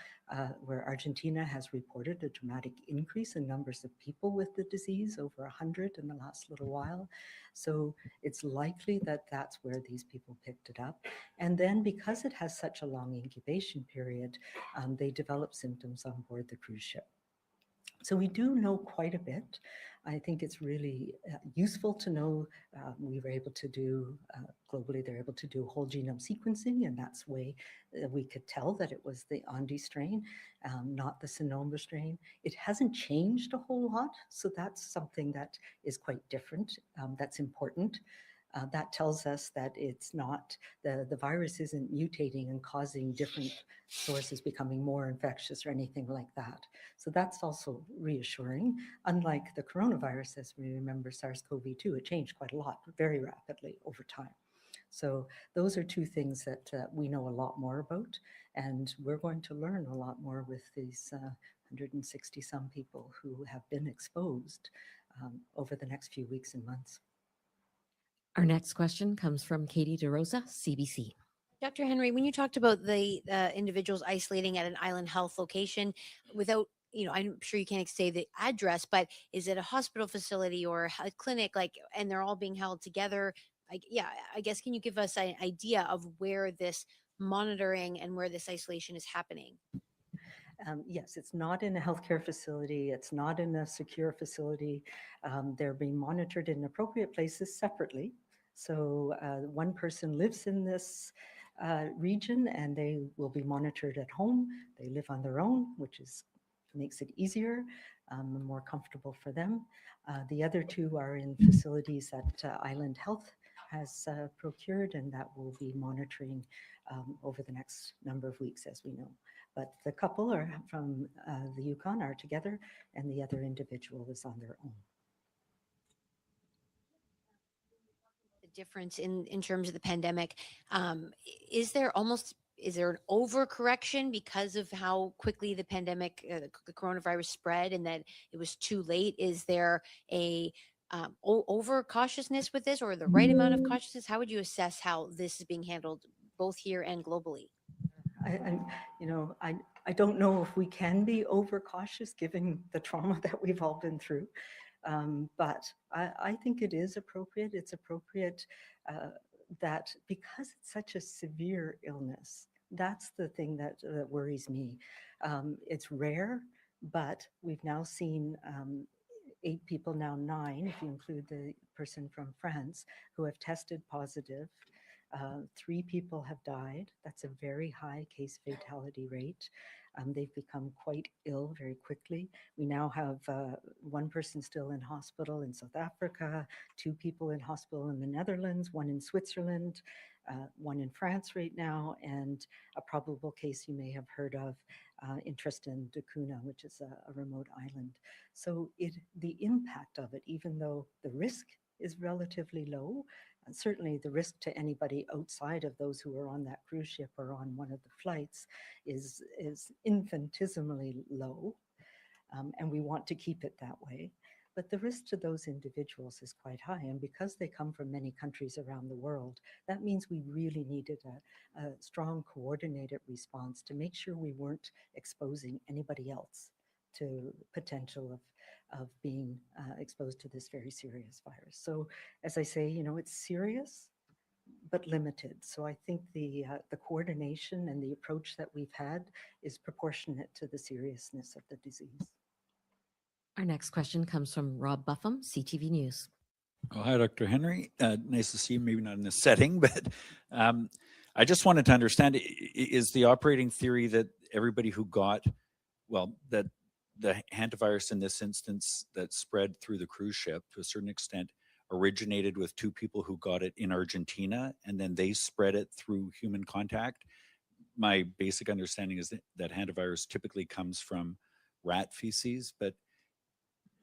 where Argentina has reported a dramatic increase in numbers of people with the disease, over 100 in the last little while. So it's likely that that's where these people picked it up. And then because it has such a long incubation period, they develop symptoms on board the cruise ship. So we do know quite a bit. I think it's really useful to know we were able to do, globally, they're able to do whole genome sequencing, and that's way we could tell that it was the Andes strain, not the Sonoma strain. It hasn't changed a whole lot, so that's something that is quite different. That's important. That tells us that it's not, the virus isn't mutating and causing different sources becoming more infectious or anything like that. So that's also reassuring. Unlike the coronavirus, as we remember, SARS-CoV-2, it changed quite a lot, very rapidly over time. So those are two things that we know a lot more about, and we're going to learn a lot more with these 160 some people who have been exposed over the next few weeks and months. Our next question comes from Katie DeRosa, CBC. Dr. Henry, when you talked about the individuals isolating at an island health location without, I'm sure you can't say the address, but is it a hospital facility or a clinic, and they're all being held together? I guess, can you give us an idea of where this monitoring and where this isolation is happening? Yes, it's not in a healthcare facility. It's not in a secure facility. They're being monitored in appropriate places separately. So one person lives in this region and they will be monitored at home. They live on their own, which makes it easier and more comfortable for them. The other two are in facilities that Island Health has procured, and that will be monitoring over the next number of weeks, as we know. But the couple are from the Yukon are together, and the other individual is on their own. The difference in terms of the pandemic, is there an overcorrection because of how quickly the pandemic, the coronavirus spread, and that it was too late? Is there a over cautiousness with this, or the right amount of cautiousness? How would you assess how this is being handled both here and globally? I don't know if we can be overcautious given the trauma that we've all been through, but I think it is appropriate. It's appropriate that because it's such a severe illness, that's the thing that worries me. It's rare, but we've now seen 8 people, now 9, if you include the person from France, who have tested positive. 3 people have died. That's a very high case fatality rate. They've become quite ill very quickly. We now have 1 person still in hospital in South Africa, 2 people in hospital in the Netherlands, 1 in Switzerland, 1 in France right now, and a probable case you may have heard of in Tristan da Cunha, which is a remote island. So the impact of it, even though the risk is relatively low, and certainly the risk to anybody outside of those who are on that cruise ship or on one of the flights is infinitesimally low, and we want to keep it that way. But the risk to those individuals is quite high, and because they come from many countries around the world, that means we really needed a strong coordinated response to make sure we weren't exposing anybody else to potential of being exposed to this very serious virus. So as I say, it's serious, but limited. So I think the coordination and the approach that we've had is proportionate to the seriousness of the disease. Our next question comes from Rob Buffum, CTV News. Oh, hi, Dr. Henry. Nice to see you, maybe not in this setting, but I just wanted to understand, is the operating theory that everybody who got, well, that the hantavirus in this instance that spread through the cruise ship to a certain extent originated with two people who got it in Argentina and then they spread it through human contact? My basic understanding is that hantavirus typically comes from rat feces, but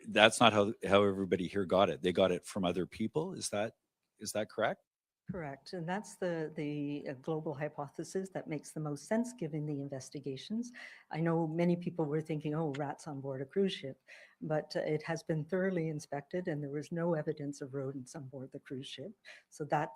that's not how everybody here got it. They got it from other people. Is that correct? Correct, and that's the global hypothesis that makes the most sense given the investigations. I know many people were thinking, oh, rats on board a cruise ship, but it has been thoroughly inspected and there was no evidence of rodents on board the cruise ship. So that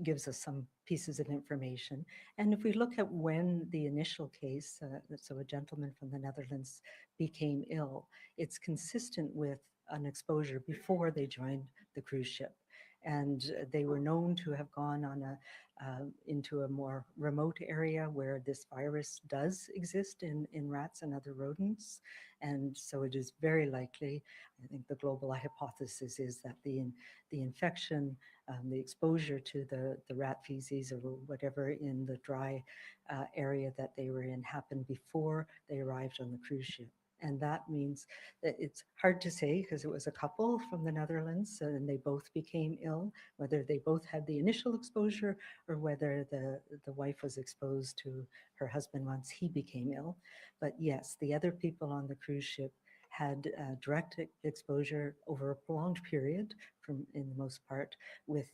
gives us some pieces of information. And if we look at when the initial case, so a gentleman from the Netherlands became ill, it's consistent with an exposure before they joined the cruise ship. And they were known to have gone on into a more remote area where this virus does exist in rats and other rodents. And so it is very likely, I think the global hypothesis is that the infection, the exposure to the rat feces or whatever in the dry area that they were in happened before they arrived on the cruise ship. And that means that it's hard to say because it was a couple from the Netherlands and they both became ill, whether they both had the initial exposure or whether the wife was exposed to her husband once he became ill. But yes, the other people on the cruise ship had direct exposure over a prolonged period, in the most part, with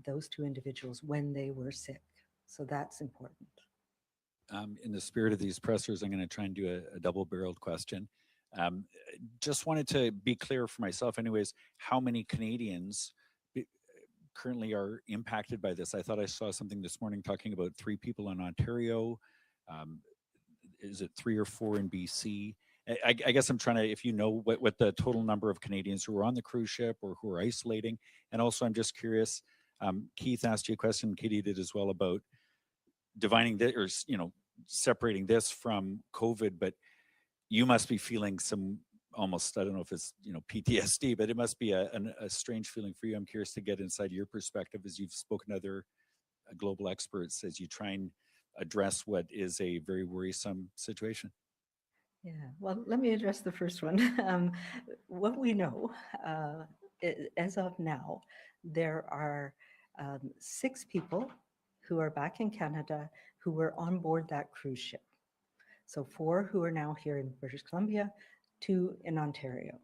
those two individuals when they were sick. So that's important. In the spirit of these pressers, I'm going to try and do a double-barreled question. Just wanted to be clear for myself anyways, how many Canadians currently are impacted by this? I thought I saw something this morning talking about 3 people in Ontario. Is it 3 or 4 in BC? I guess I'm trying to, if you know what the total number of Canadians who are on the cruise ship or who are isolating. And also I'm just curious, Keith asked you a question, Katie did as well, about dividing this, or separating this from COVID, but you must be feeling some almost, I don't know if it's PTSD, but it must be a strange feeling for you. I'm curious to get inside your perspective as you've spoken to other global experts as you try and address what is a very worrisome situation. Yeah, well, let me address the first one. What we know, as of now, there are 6 people who are back in Canada who were on board that cruise ship. So 4 who are now here in British Columbia, 2 in Ontario.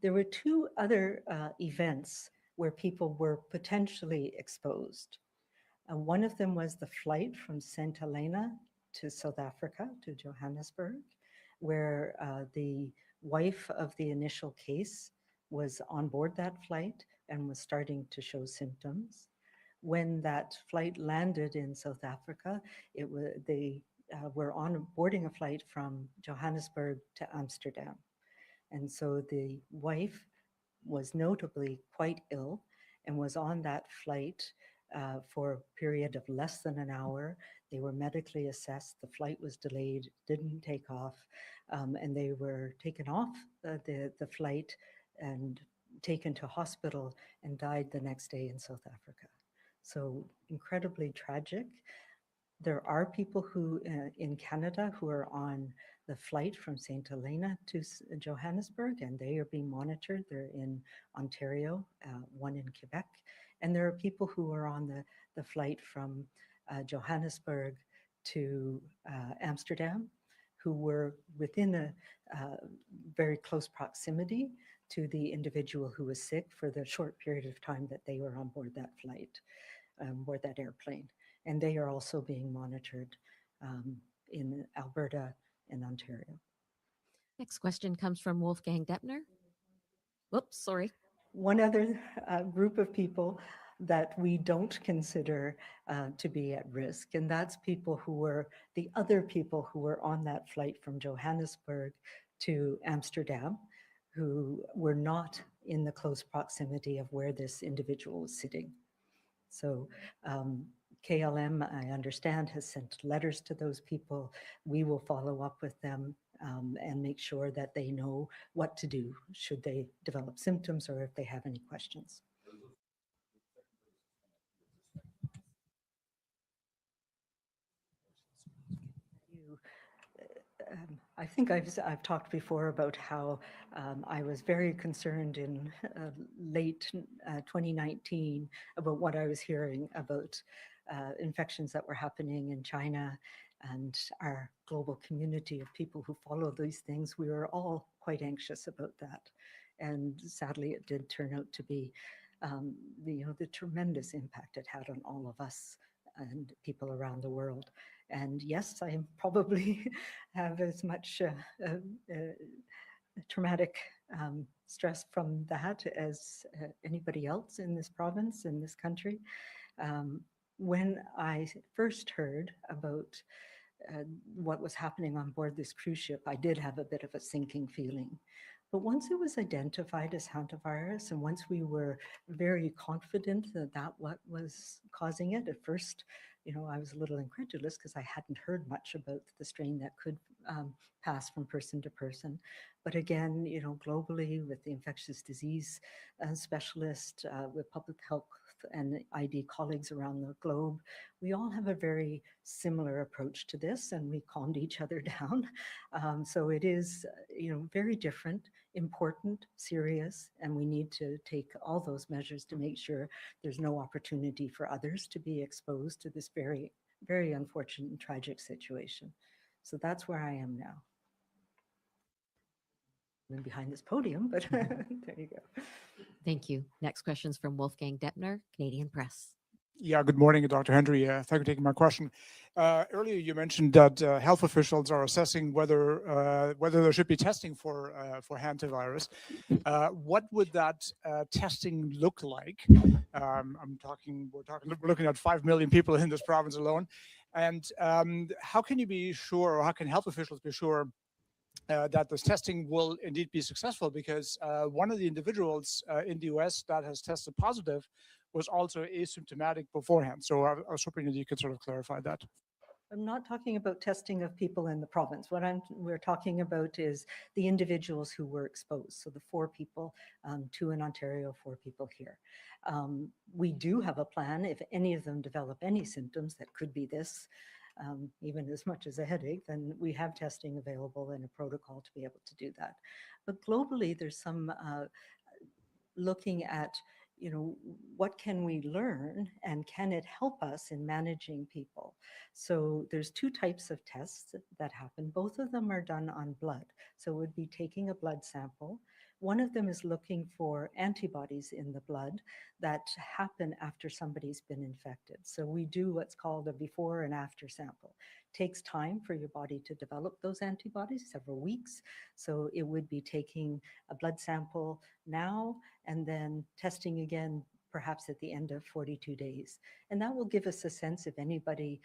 There were 2 other events where people were potentially exposed. One of them was the flight from St. Helena to South Africa, to Johannesburg, where the wife of the initial case was on board that flight and was starting to show symptoms. When that flight landed in South Africa, they were boarding a flight from Johannesburg to Amsterdam. And so the wife was notably quite ill and was on that flight for a period of less than an hour. They were medically assessed. The flight was delayed, didn't take off, and they were taken off the flight and taken to hospital and died the next day in South Africa. So incredibly tragic. There are people who in Canada who are on the flight from St. Helena to Johannesburg, and they are being monitored. They're in Ontario, 1 in Quebec. And there are people who are on the flight from Johannesburg to Amsterdam, who were within a very close proximity to the individual who was sick for the short period of time that they were on board that flight, board that airplane. And they are also being monitored in Alberta and Ontario. Next question comes from Wolfgang Deppner. Whoops, sorry. One other group of people that we don't consider to be at risk, and that's people who were the other people who were on that flight from Johannesburg to Amsterdam, who were not in the close proximity of where this individual was sitting. So KLM, I understand, has sent letters to those people. We will follow up with them and make sure that they know what to do should they develop symptoms or if they have any questions. I think I've talked before about how I was very concerned in late 2019 about what I was hearing about infections that were happening in China and our global community of people who follow these things. We were all quite anxious about that. And sadly, it did turn out to be the tremendous impact it had on all of us and people around the world. And yes, I probably have as much traumatic stress from that as anybody else in this province, in this country. When I first heard about what was happening on board this cruise ship, I did have a bit of a sinking feeling. But once it was identified as hantavirus, and once we were very confident that what was causing it, at first, I was a little incredulous because I hadn't heard much about the strain that could pass from person to person. But again, globally with the infectious disease specialist, with public health and ID colleagues around the globe, we all have a very similar approach to this, and we calmed each other down. So it is, very different, important, serious, and we need to take all those measures to make sure there's no opportunity for others to be exposed to this very, very unfortunate and tragic situation. So that's where I am now. I'm behind this podium, but there you go. Thank you. Next question is from Wolfgang Deppner, Canadian Press. Yeah, good morning, Dr. Henry. Thank you for taking my question. Earlier, you mentioned that health officials are assessing whether there should be testing for hantavirus. What would that testing look like? We're looking at 5 million people in this province alone, and how can you be sure, or how can health officials be sure that this testing will indeed be successful? Because one of the individuals in the US that has tested positive was also asymptomatic beforehand. So I was hoping that you could sort of clarify that. I'm not talking about testing of people in the province. What we're talking about is the individuals who were exposed. So the 4 people, 2 in Ontario, 4 people here. We do have a plan if any of them develop any symptoms that could be this, even as much as a headache, then we have testing available and a protocol to be able to do that. But globally, there's some looking at, what can we learn and can it help us in managing people? So there's 2 types of tests that happen. Both of them are done on blood. So it would be taking a blood sample. One of them is looking for antibodies in the blood that happen after somebody's been infected. So we do what's called a before and after sample. It takes time for your body to develop those antibodies, several weeks. So it would be taking a blood sample now and then testing again perhaps at the end of 42 days. And that will give us a sense if anybody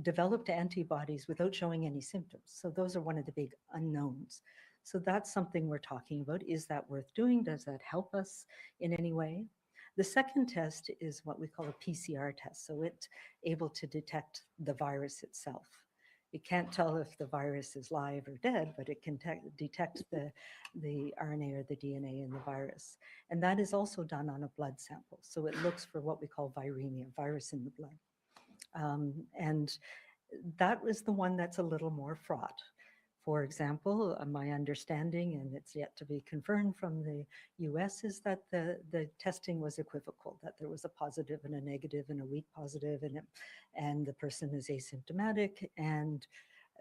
developed antibodies without showing any symptoms. So those are one of the big unknowns. So that's something we're talking about. Is that worth doing? Does that help us in any way? The second test is what we call a PCR test. So it's able to detect the virus itself. It can't tell if the virus is live or dead, but it can detect the RNA or the DNA in the virus. And that is also done on a blood sample. So it looks for what we call viremia, virus in the blood. And that was the one that's a little more fraught. For example, my understanding, and it's yet to be confirmed from the US, is that the testing was equivocal, that there was a positive and a negative and a weak positive, and the person is asymptomatic. And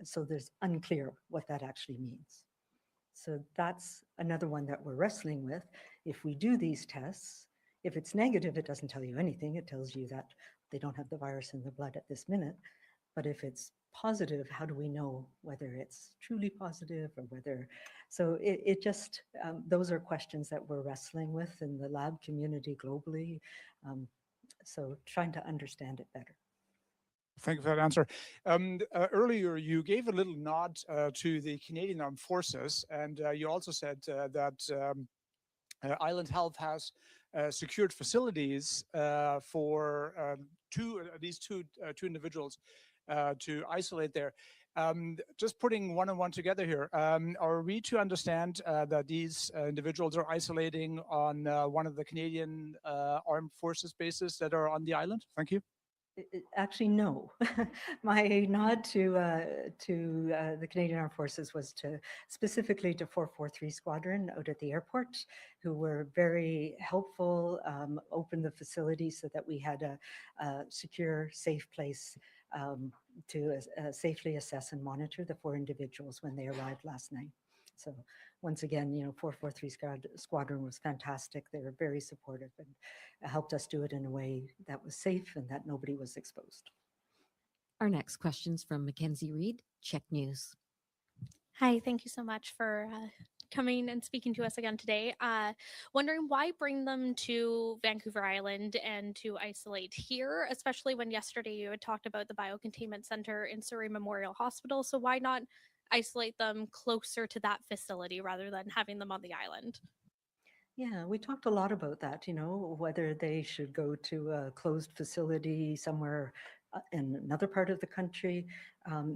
so there's unclear what that actually means. So that's another one that we're wrestling with. If we do these tests, if it's negative, it doesn't tell you anything. It tells you that they don't have the virus in the blood at this minute. But if it's positive, how do we know whether it's truly positive or whether, so it just, those are questions that we're wrestling with in the lab community globally. So trying to understand it better. Thank you for that answer. Earlier, you gave a little nod to the Canadian Armed Forces, and you also said that Island Health has secured facilities for these two individuals to isolate there. Just putting one and one together here, are we to understand that these individuals are isolating on one of the Canadian Armed Forces bases that are on the island? Thank you. Actually, no. My nod to the Canadian Armed Forces was to specifically to 443 Squadron out at the airport, who were very helpful, opened the facility so that we had a secure, safe place to safely assess and monitor the 4 individuals when they arrived last night. So once again, 443 Squadron was fantastic. They were very supportive and helped us do it in a way that was safe and that nobody was exposed. Our next question's from Mackenzie Reed, Check News. Hi, thank you so much for coming and speaking to us again today. Wondering why bring them to Vancouver Island and to isolate here, especially when yesterday you had talked about the biocontainment center in Surrey Memorial Hospital. So why not isolate them closer to that facility rather than having them on the island? Yeah, we talked a lot about that, whether they should go to a closed facility somewhere in another part of the country.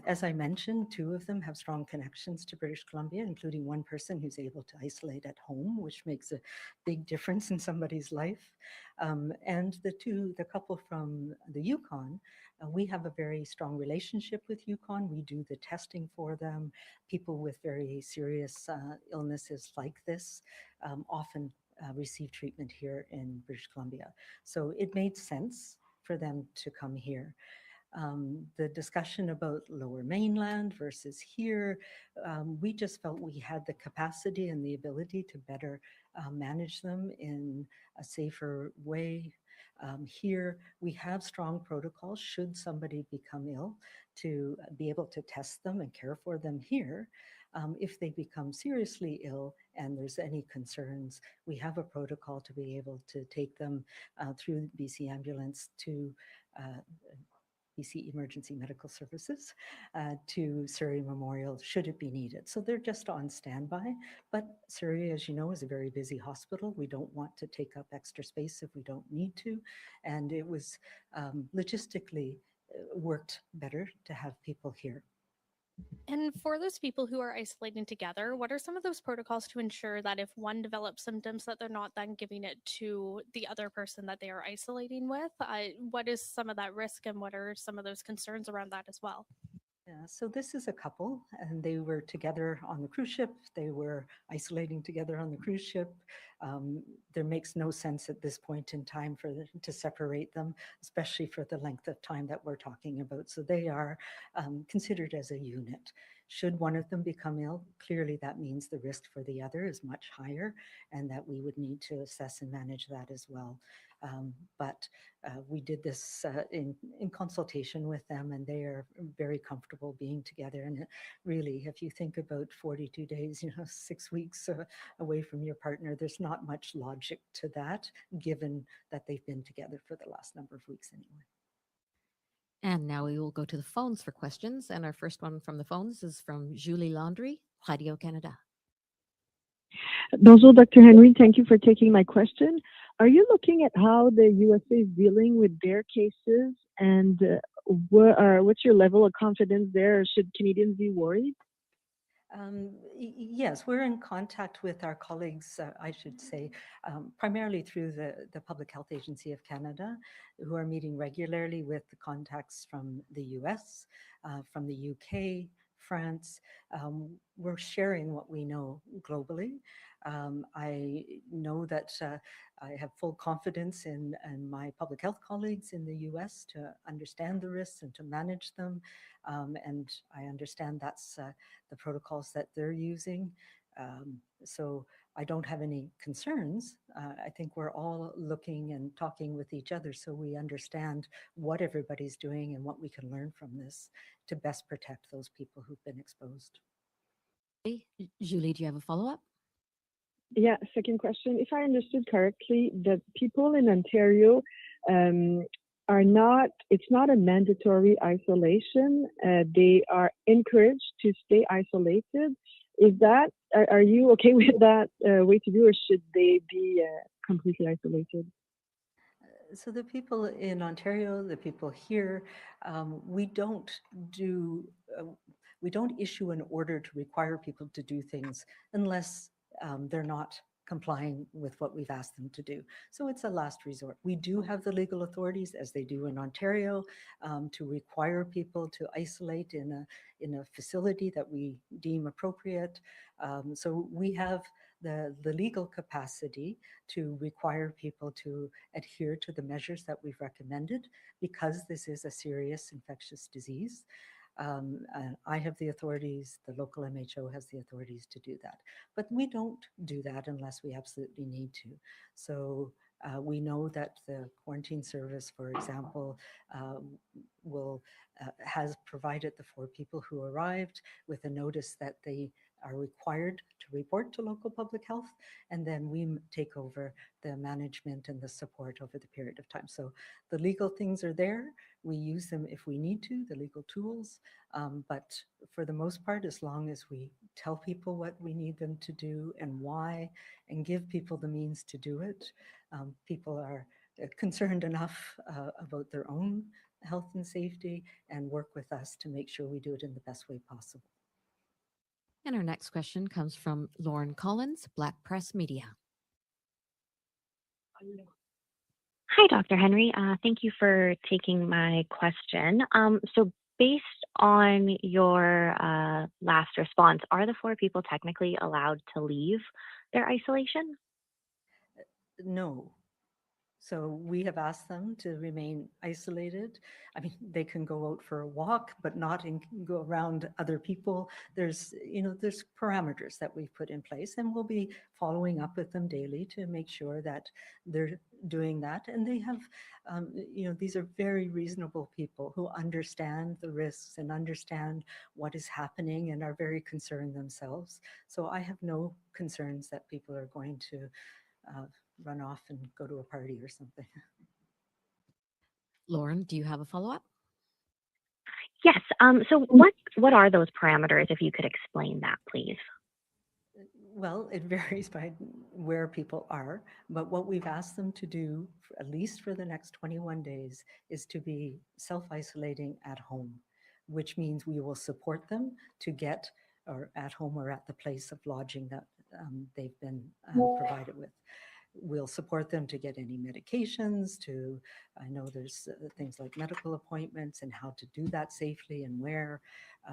As I mentioned, 2 of them have strong connections to British Columbia, including one person who's able to isolate at home, which makes a big difference in somebody's life. And the couple from the Yukon, we have a very strong relationship with Yukon. We do the testing for them. People with very serious illnesses like this often receive treatment here in British Columbia. So it made sense for them to come here. The discussion about Lower Mainland versus here, we just felt we had the capacity and the ability to better manage them in a safer way. Here, we have strong protocols should somebody become ill to be able to test them and care for them here. If they become seriously ill and there's any concerns, we have a protocol to be able to take them through BC Ambulance to BC Emergency Medical Services to Surrey Memorial should it be needed. So they're just on standby. But Surrey, as you know, is a very busy hospital. We don't want to take up extra space if we don't need to. And it was logistically worked better to have people here. And for those people who are isolating together, what are some of those protocols to ensure that if one develops symptoms that they're not then giving it to the other person that they are isolating with? What is some of that risk and what are some of those concerns around that as well? Yeah, so this is a couple and they were together on the cruise ship. They were isolating together on the cruise ship. There makes no sense at this point in time for them to separate them, especially for the length of time that we're talking about. So they are considered as a unit. Should one of them become ill, clearly that means the risk for the other is much higher and that we would need to assess and manage that as well. But we did this in consultation with them and they are very comfortable being together. And really, if you think about 42 days, 6 weeks away from your partner, there's not much logic to that, given that they've been together for the last number of weeks anyway. And now we will go to the phones for questions. And our first one from the phones is from Julie Landry, Radio Canada. Bonjour, Dr. Henry. Thank you for taking my question. Are you looking at how the USA is dealing with their cases and what's your level of confidence there? Should Canadians be worried? Yes, we're in contact with our colleagues, I should say, primarily through the Public Health Agency of Canada, who are meeting regularly with the contacts from the US, from the UK, France. We're sharing what we know globally. I know that I have full confidence in my public health colleagues in the US to understand the risks and to manage them. And I understand that's the protocols that they're using. So I don't have any concerns. I think we're all looking and talking with each other so we understand what everybody's doing and what we can learn from this to best protect those people who've been exposed. Julie, do you have a follow-up? Yeah, second question. If I understood correctly, the people in Ontario it's not a mandatory isolation. They are encouraged to stay isolated. Are you okay with that way to do, or should they be completely isolated? So the people in Ontario, the people here, we don't issue an order to require people to do things unless they're not complying with what we've asked them to do. So it's a last resort. We do have the legal authorities, as they do in Ontario, to require people to isolate in a facility that we deem appropriate. So we have the legal capacity to require people to adhere to the measures that we've recommended because this is a serious infectious disease. I have the authorities, the local MHO has the authorities to do that. But we don't do that unless we absolutely need to. So we know that the quarantine service, for example, has provided the 4 people who arrived with a notice that they are required to report to local public health, and then we take over the management and the support over the period of time. So the legal things are there. We use them if we need to, the legal tools, but for the most part, as long as we tell people what we need them to do and why, and give people the means to do it, people are concerned enough about their own health and safety and work with us to make sure we do it in the best way possible. And our next question comes from Lauren Collins, Black Press Media. Hi, Dr. Henry. Thank you for taking my question. So based on your last response, are the 4 people technically allowed to leave their isolation? No. So we have asked them to remain isolated. I mean, they can go out for a walk, but not go around other people. There's parameters that we've put in place, and we'll be following up with them daily to make sure that they're doing that. And they have, these are very reasonable people who understand the risks and understand what is happening and are very concerned themselves. So I have no concerns that people are going to run off and go to a party or something. Lauren, do you have a follow-up? Yes. So what are those parameters, if you could explain that, please? Well, it varies by where people are, but what we've asked them to do, at least for the next 21 days, is to be self-isolating at home, which means we will support them to get, or at home or at the place of lodging that they've been provided with. We'll support them to get any medications, I know there's things like medical appointments and how to do that safely and where,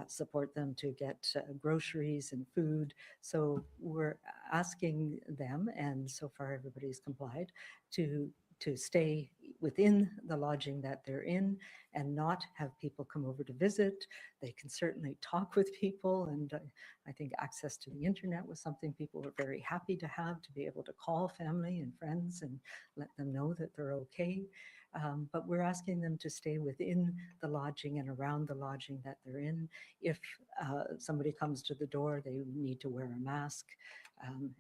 support them to get groceries and food. So we're asking them, and so far everybody's complied, to stay within the lodging that they're in and not have people come over to visit. They can certainly talk with people, and I think access to the internet was something people were very happy to have, to be able to call family and friends and let them know that they're okay. But we're asking them to stay within the lodging and around the lodging that they're in. If somebody comes to the door, they need to wear a mask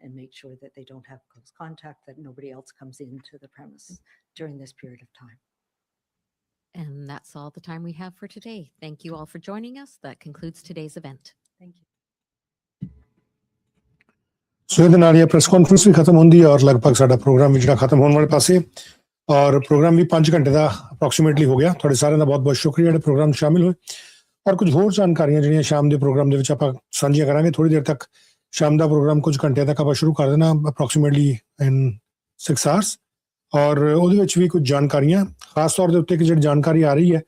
and make sure that they don't have close contact, that nobody else comes into the premise during this period of time. And that's all the time we have for today. Thank you all for joining us. That concludes today's event. Thank you. ਸੋ ਇਹਦੇ ਨਾਲ ਇਹ press conference ਵੀ ਖਤਮ ਹੁੰਦੀ ਹੈ ਔਰ ਲਗਭਗ ਸਾਡਾ programme ਵੀ ਜਿਹੜਾ ਖਤਮ ਹੋਣ ਵਾਲੇ ਪਾਸੇ ਔਰ ਪ੍ਰੋਗਰਾਮ ਵੀ 5 ਘੰਟੇ ਦਾ ਅਪਰੋਕਸੀਮੇਟਲੀ ਹੋ ਗਿਆ। ਤੁਹਾਡੇ ਸਾਰਿਆਂ ਦਾ ਬਹੁਤ ਬਹੁਤ ਸ਼ੁਕਰੀਆ ਜਿਹੜੇ ਪ੍ਰੋਗਰਾਮ ਸ਼ਾਮਿਲ ਹੋਏ ਔਰ ਕੁਝ ਹੋਰ ਜਾਣਕਾਰੀਆਂ ਜਿਹੜੀਆਂ ਸ਼ਾਮ ਦੇ ਪ੍ਰੋਗਰਾਮ ਦੇ ਵਿੱਚ ਆਪਾਂ ਸਾਂਝੀਆਂ ਕਰਾਂਗੇ। ਥੋੜੀ ਦੇਰ ਤੱਕ ਸ਼ਾਮ ਦਾ ਪ੍ਰੋਗਰਾਮ ਕੁਝ ਘੰਟਿਆਂ ਤੱਕ ਆਪਾਂ ਸ਼ੁਰੂ ਕਰ ਦੇਣਾ ਅਪਰੋਕਸੀਮੇਟਲੀ ਇਨ 6 hours ਔਰ ਉਹਦੇ ਵਿੱਚ ਵੀ ਕੁਝ ਜਾਣਕਾਰੀਆਂ ਖਾਸ ਤੌਰ ਦੇ ਉੱਤੇ ਕਿ ਜਿਹੜੀ ਜਾਣਕਾਰੀ ਆ ਰਹੀ ਹੈ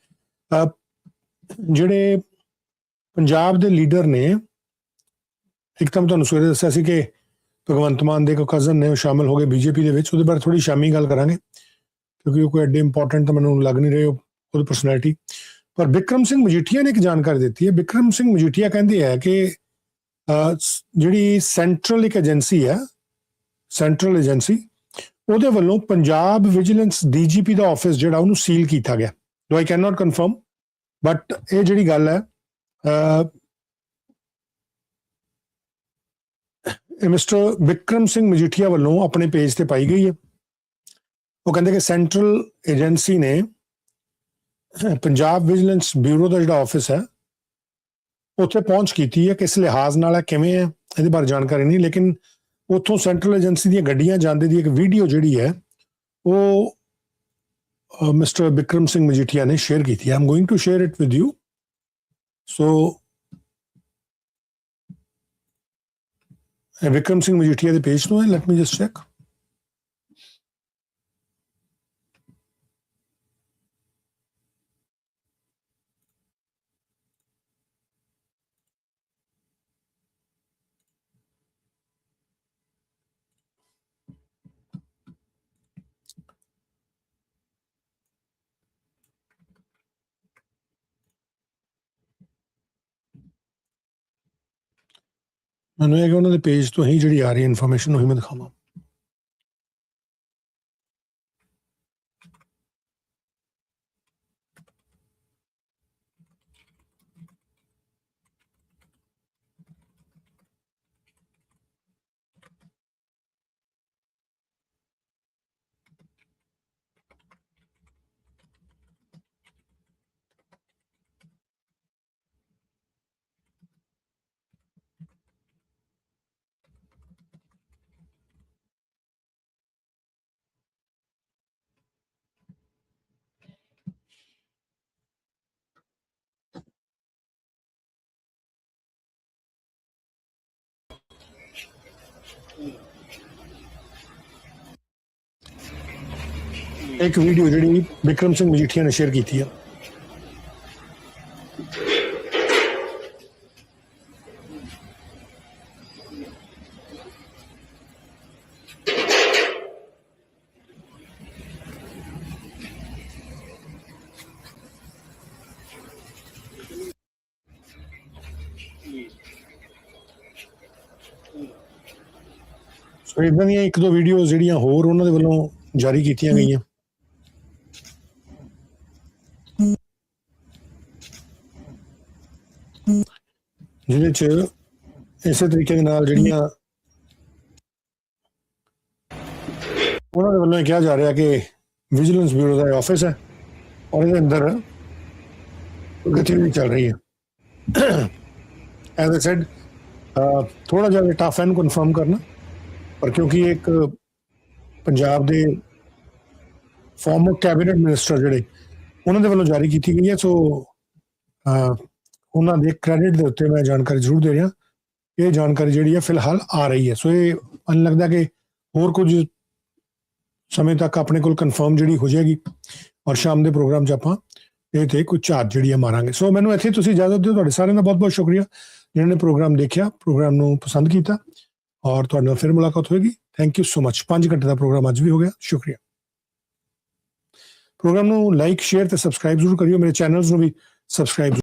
ਜਿਹੜੇ ਪੰਜਾਬ ਦੇ ਲੀਡਰ ਨੇ ਇੱਕ ਤਾਂ ਤੁਹਾਨੂੰ ਸਵੇਰੇ ਦੱਸਿਆ ਸੀ ਕਿ ਭਗਵੰਤ ਮਾਨ ਦੇ ਕੋਈ ਕਜ਼ਨ ਨੇ ਉਹ ਸ਼ਾਮਿਲ ਹੋ ਗਏ ਬੀਜੇਪੀ ਦੇ ਵਿੱਚ। ਉਹਦੇ ਬਾਰੇ ਥੋੜੀ ਸ਼ਾਮੀ ਗੱਲ ਕਰਾਂਗੇ ਕਿਉਂਕਿ ਉਹ ਕੋਈ ਐਡੇ ਇੰਪੋਰਟੈਂਟ ਤਾਂ ਮੈਨੂੰ ਲੱਗ ਨਹੀਂ ਰਹੇ ਉਹਦੀ ਪਰਸਨੈਲਿਟੀ। ਪਰ ਬਿਕਰਮ ਸਿੰਘ ਮਜੀਠੀਆ ਨੇ ਇੱਕ ਜਾਣਕਾਰੀ ਦਿੱਤੀ ਹੈ। ਬਿਕਰਮ ਸਿੰਘ ਮਜੀਠੀਆ ਕਹਿੰਦੇ ਹੈ ਕਿ ਜਿਹੜੀ ਸੈਂਟਰਲ ਇੱਕ ਏਜੰਸੀ ਹੈ, ਸੈਂਟਰਲ ਏਜੰਸੀ, ਉਹਦੇ ਵੱਲੋਂ ਪੰਜਾਬ ਵਿਜੀਲੈਂਸ ਡੀਜੀਪੀ ਦਾ ਆਫਿਸ ਜਿਹੜਾ ਉਹਨੂੰ ਸੀਲ ਕੀਤਾ ਗਿਆ। ਦੋ I can not confirm, but ਇਹ ਜਿਹੜੀ ਗੱਲ ਹੈ ਇਹ ਮਿਸਟਰ ਬਿਕਰਮ ਸਿੰਘ ਮਜੀਠੀਆ ਵੱਲੋਂ ਆਪਣੇ ਪੇਜ ਤੇ ਪਾਈ ਗਈ ਹੈ। ਉਹ ਕਹਿੰਦੇ ਕਿ ਸੈਂਟਰਲ ਏਜੰਸੀ ਨੇ ਪੰਜਾਬ ਵਿਜੀਲੈਂਸ ਬਿਊਰੋ ਦਾ ਜਿਹੜਾ ਆਫਿਸ ਹੈ ਉੱਥੇ ਪਹੁੰਚ ਕੀਤੀ ਹੈ। ਕਿਸ ਲਿਹਾਜ਼ ਨਾਲ ਹੈ, ਕਿਵੇਂ ਹੈ, ਇਹਦੇ ਬਾਰੇ ਜਾਣਕਾਰੀ ਨਹੀਂ, ਲੇਕਿਨ ਉੱਥੋਂ ਸੈਂਟਰਲ ਏਜੰਸੀ ਦੀਆਂ ਗੱਡੀਆਂ ਜਾਂਦੇ ਦੀ ਇੱਕ ਵੀਡੀਓ ਜਿਹੜੀ ਹੈ ਉਹ ਮਿਸਟਰ ਬਿਕਰਮ ਸਿੰਘ ਮਜੀਠੀਆ ਨੇ ਸ਼ੇਅਰ ਕੀਤੀ ਹੈ। I am going to share it with you. So Vikram Singh Majithia ਦੇ ਪੇਜ ਤੋਂ ਹੈ, ਲੈਟ ਮੀ ਜਸਟ ਚੈੱਕ। ਮੈਨੂੰ ਇਹ ਕਿ ਉਹਨਾਂ ਦੇ ਪੇਜ ਤੋਂ ਹੀ ਜਿਹੜੀ ਆ ਰਹੀ ਇਨਫੋਰਮੇਸ਼ਨ ਉਹੀ ਮੈਂ ਦਿਖਾਵਾਂ। ਇੱਕ ਵੀਡੀਓ ਜਿਹੜੀ ਵਿਕਰਮ ਸਿੰਘ ਮਜੀਠੀਆ ਨੇ ਸ਼ੇਅਰ ਕੀਤੀ ਆ। ਸੋ ਇਦਾਂ ਦੀਆਂ ਇੱਕ ਦੋ ਵੀਡੀਓ ਜਿਹੜੀਆਂ ਹੋਰ ਉਹਨਾਂ ਦੇ ਵੱਲੋਂ ਜਾਰੀ ਕੀਤੀਆਂ ਗਈਆਂ। ਜਿਹਦੇ ਚ ਇਸੇ ਤਰੀਕੇ ਦੇ ਨਾਲ ਜਿਹੜੀਆਂ ਉਹਨਾਂ ਦੇ ਵੱਲੋਂ ਕਿਹਾ ਜਾ ਰਿਹਾ ਕਿ ਵਿਜੀਲੈਂਸ ਬਿਊਰੋ ਦਾ ਆਫਿਸ ਹੈ ਔਰ ਇਹਦੇ ਅੰਦਰ ਗਤੀਵਿਧੀ ਚੱਲ ਰਹੀ ਹੈ। ਐਜ਼ ਆਈ ਸੈਡ ਥੋੜਾ ਜਿਹਾ ਟਫ ਹੈ ਨੂੰ ਕਨਫਰਮ ਕਰਨਾ, ਪਰ ਕਿਉਂਕਿ ਇੱਕ ਪੰਜਾਬ ਦੇ ਫਾਰਮਰ ਕੈਬਨਿਟ ਮਿਨਿਸਟਰ ਜਿਹੜੇ ਉਹਨਾਂ ਦੇ ਵੱਲੋਂ ਜਾਰੀ ਕੀਤੀ ਗਈ ਹੈ, ਸੋ ਉਹਨਾਂ ਦੇ ਕ੍ਰੈਡਿਟ ਦੇ ਉੱਤੇ ਮੈਂ ਜਾਣਕਾਰੀ ਜ਼ਰੂਰ ਦੇ ਰਿਹਾ। ਇਹ ਜਾਣਕਾਰੀ ਜਿਹੜੀ ਹੈ ਫਿਲਹਾਲ ਆ ਰਹੀ ਹੈ, ਸੋ ਇਹ ਮੈਨੂੰ ਲੱਗਦਾ ਕਿ ਹੋਰ ਕੁਝ ਸਮੇਂ ਤੱਕ ਆਪਣੇ ਕੋਲ ਕਨਫਰਮ ਜਿਹੜੀ ਹੋ ਜਾਏਗੀ ਔਰ ਸ਼ਾਮ ਦੇ ਪ੍ਰੋਗਰਾਮ 'ਚ ਆਪਾਂ ਇਹ ਤੇ ਕੁਝ ਝਾਤ ਜਿਹੜੀ ਹੈ ਮਾਰਾਂਗੇ। ਸੋ ਮੈਨੂੰ ਇੱਥੇ ਤੁਸੀਂ ਇਜਾਜ਼ਤ ਦਿਓ। ਤੁਹਾਡੇ ਸਾਰਿਆਂ ਦਾ ਬਹੁਤ ਬਹੁਤ ਸ਼ੁਕਰੀਆ ਜਿਨ੍ਹਾਂ ਨੇ ਪ੍ਰੋਗਰਾਮ ਦੇਖਿਆ, ਪ੍ਰੋਗਰਾਮ ਨੂੰ ਪਸੰਦ ਕੀਤਾ, ਔਰ ਤੁਹਾਡੇ ਨਾਲ ਫਿਰ ਮੁਲਾਕਾਤ ਹੋਏਗੀ। Thank you so much. 5 ਘੰਟੇ ਦਾ ਪ੍ਰੋਗਰਾਮ ਅੱਜ ਵੀ ਹੋ ਗਿਆ। ਸ਼ੁਕਰੀਆ। ਪ੍ਰੋਗਰਾਮ ਨੂੰ ਲਾਈਕ, ਸ਼ੇਅਰ ਤੇ ਸਬਸਕ੍ਰਾਈਬ ਜ਼ਰੂਰ ਕਰਿਓ। ਮੇਰੇ ਚੈਨਲਸ ਨੂੰ ਵੀ ਸਬਸਕ੍ਰਾਈਬ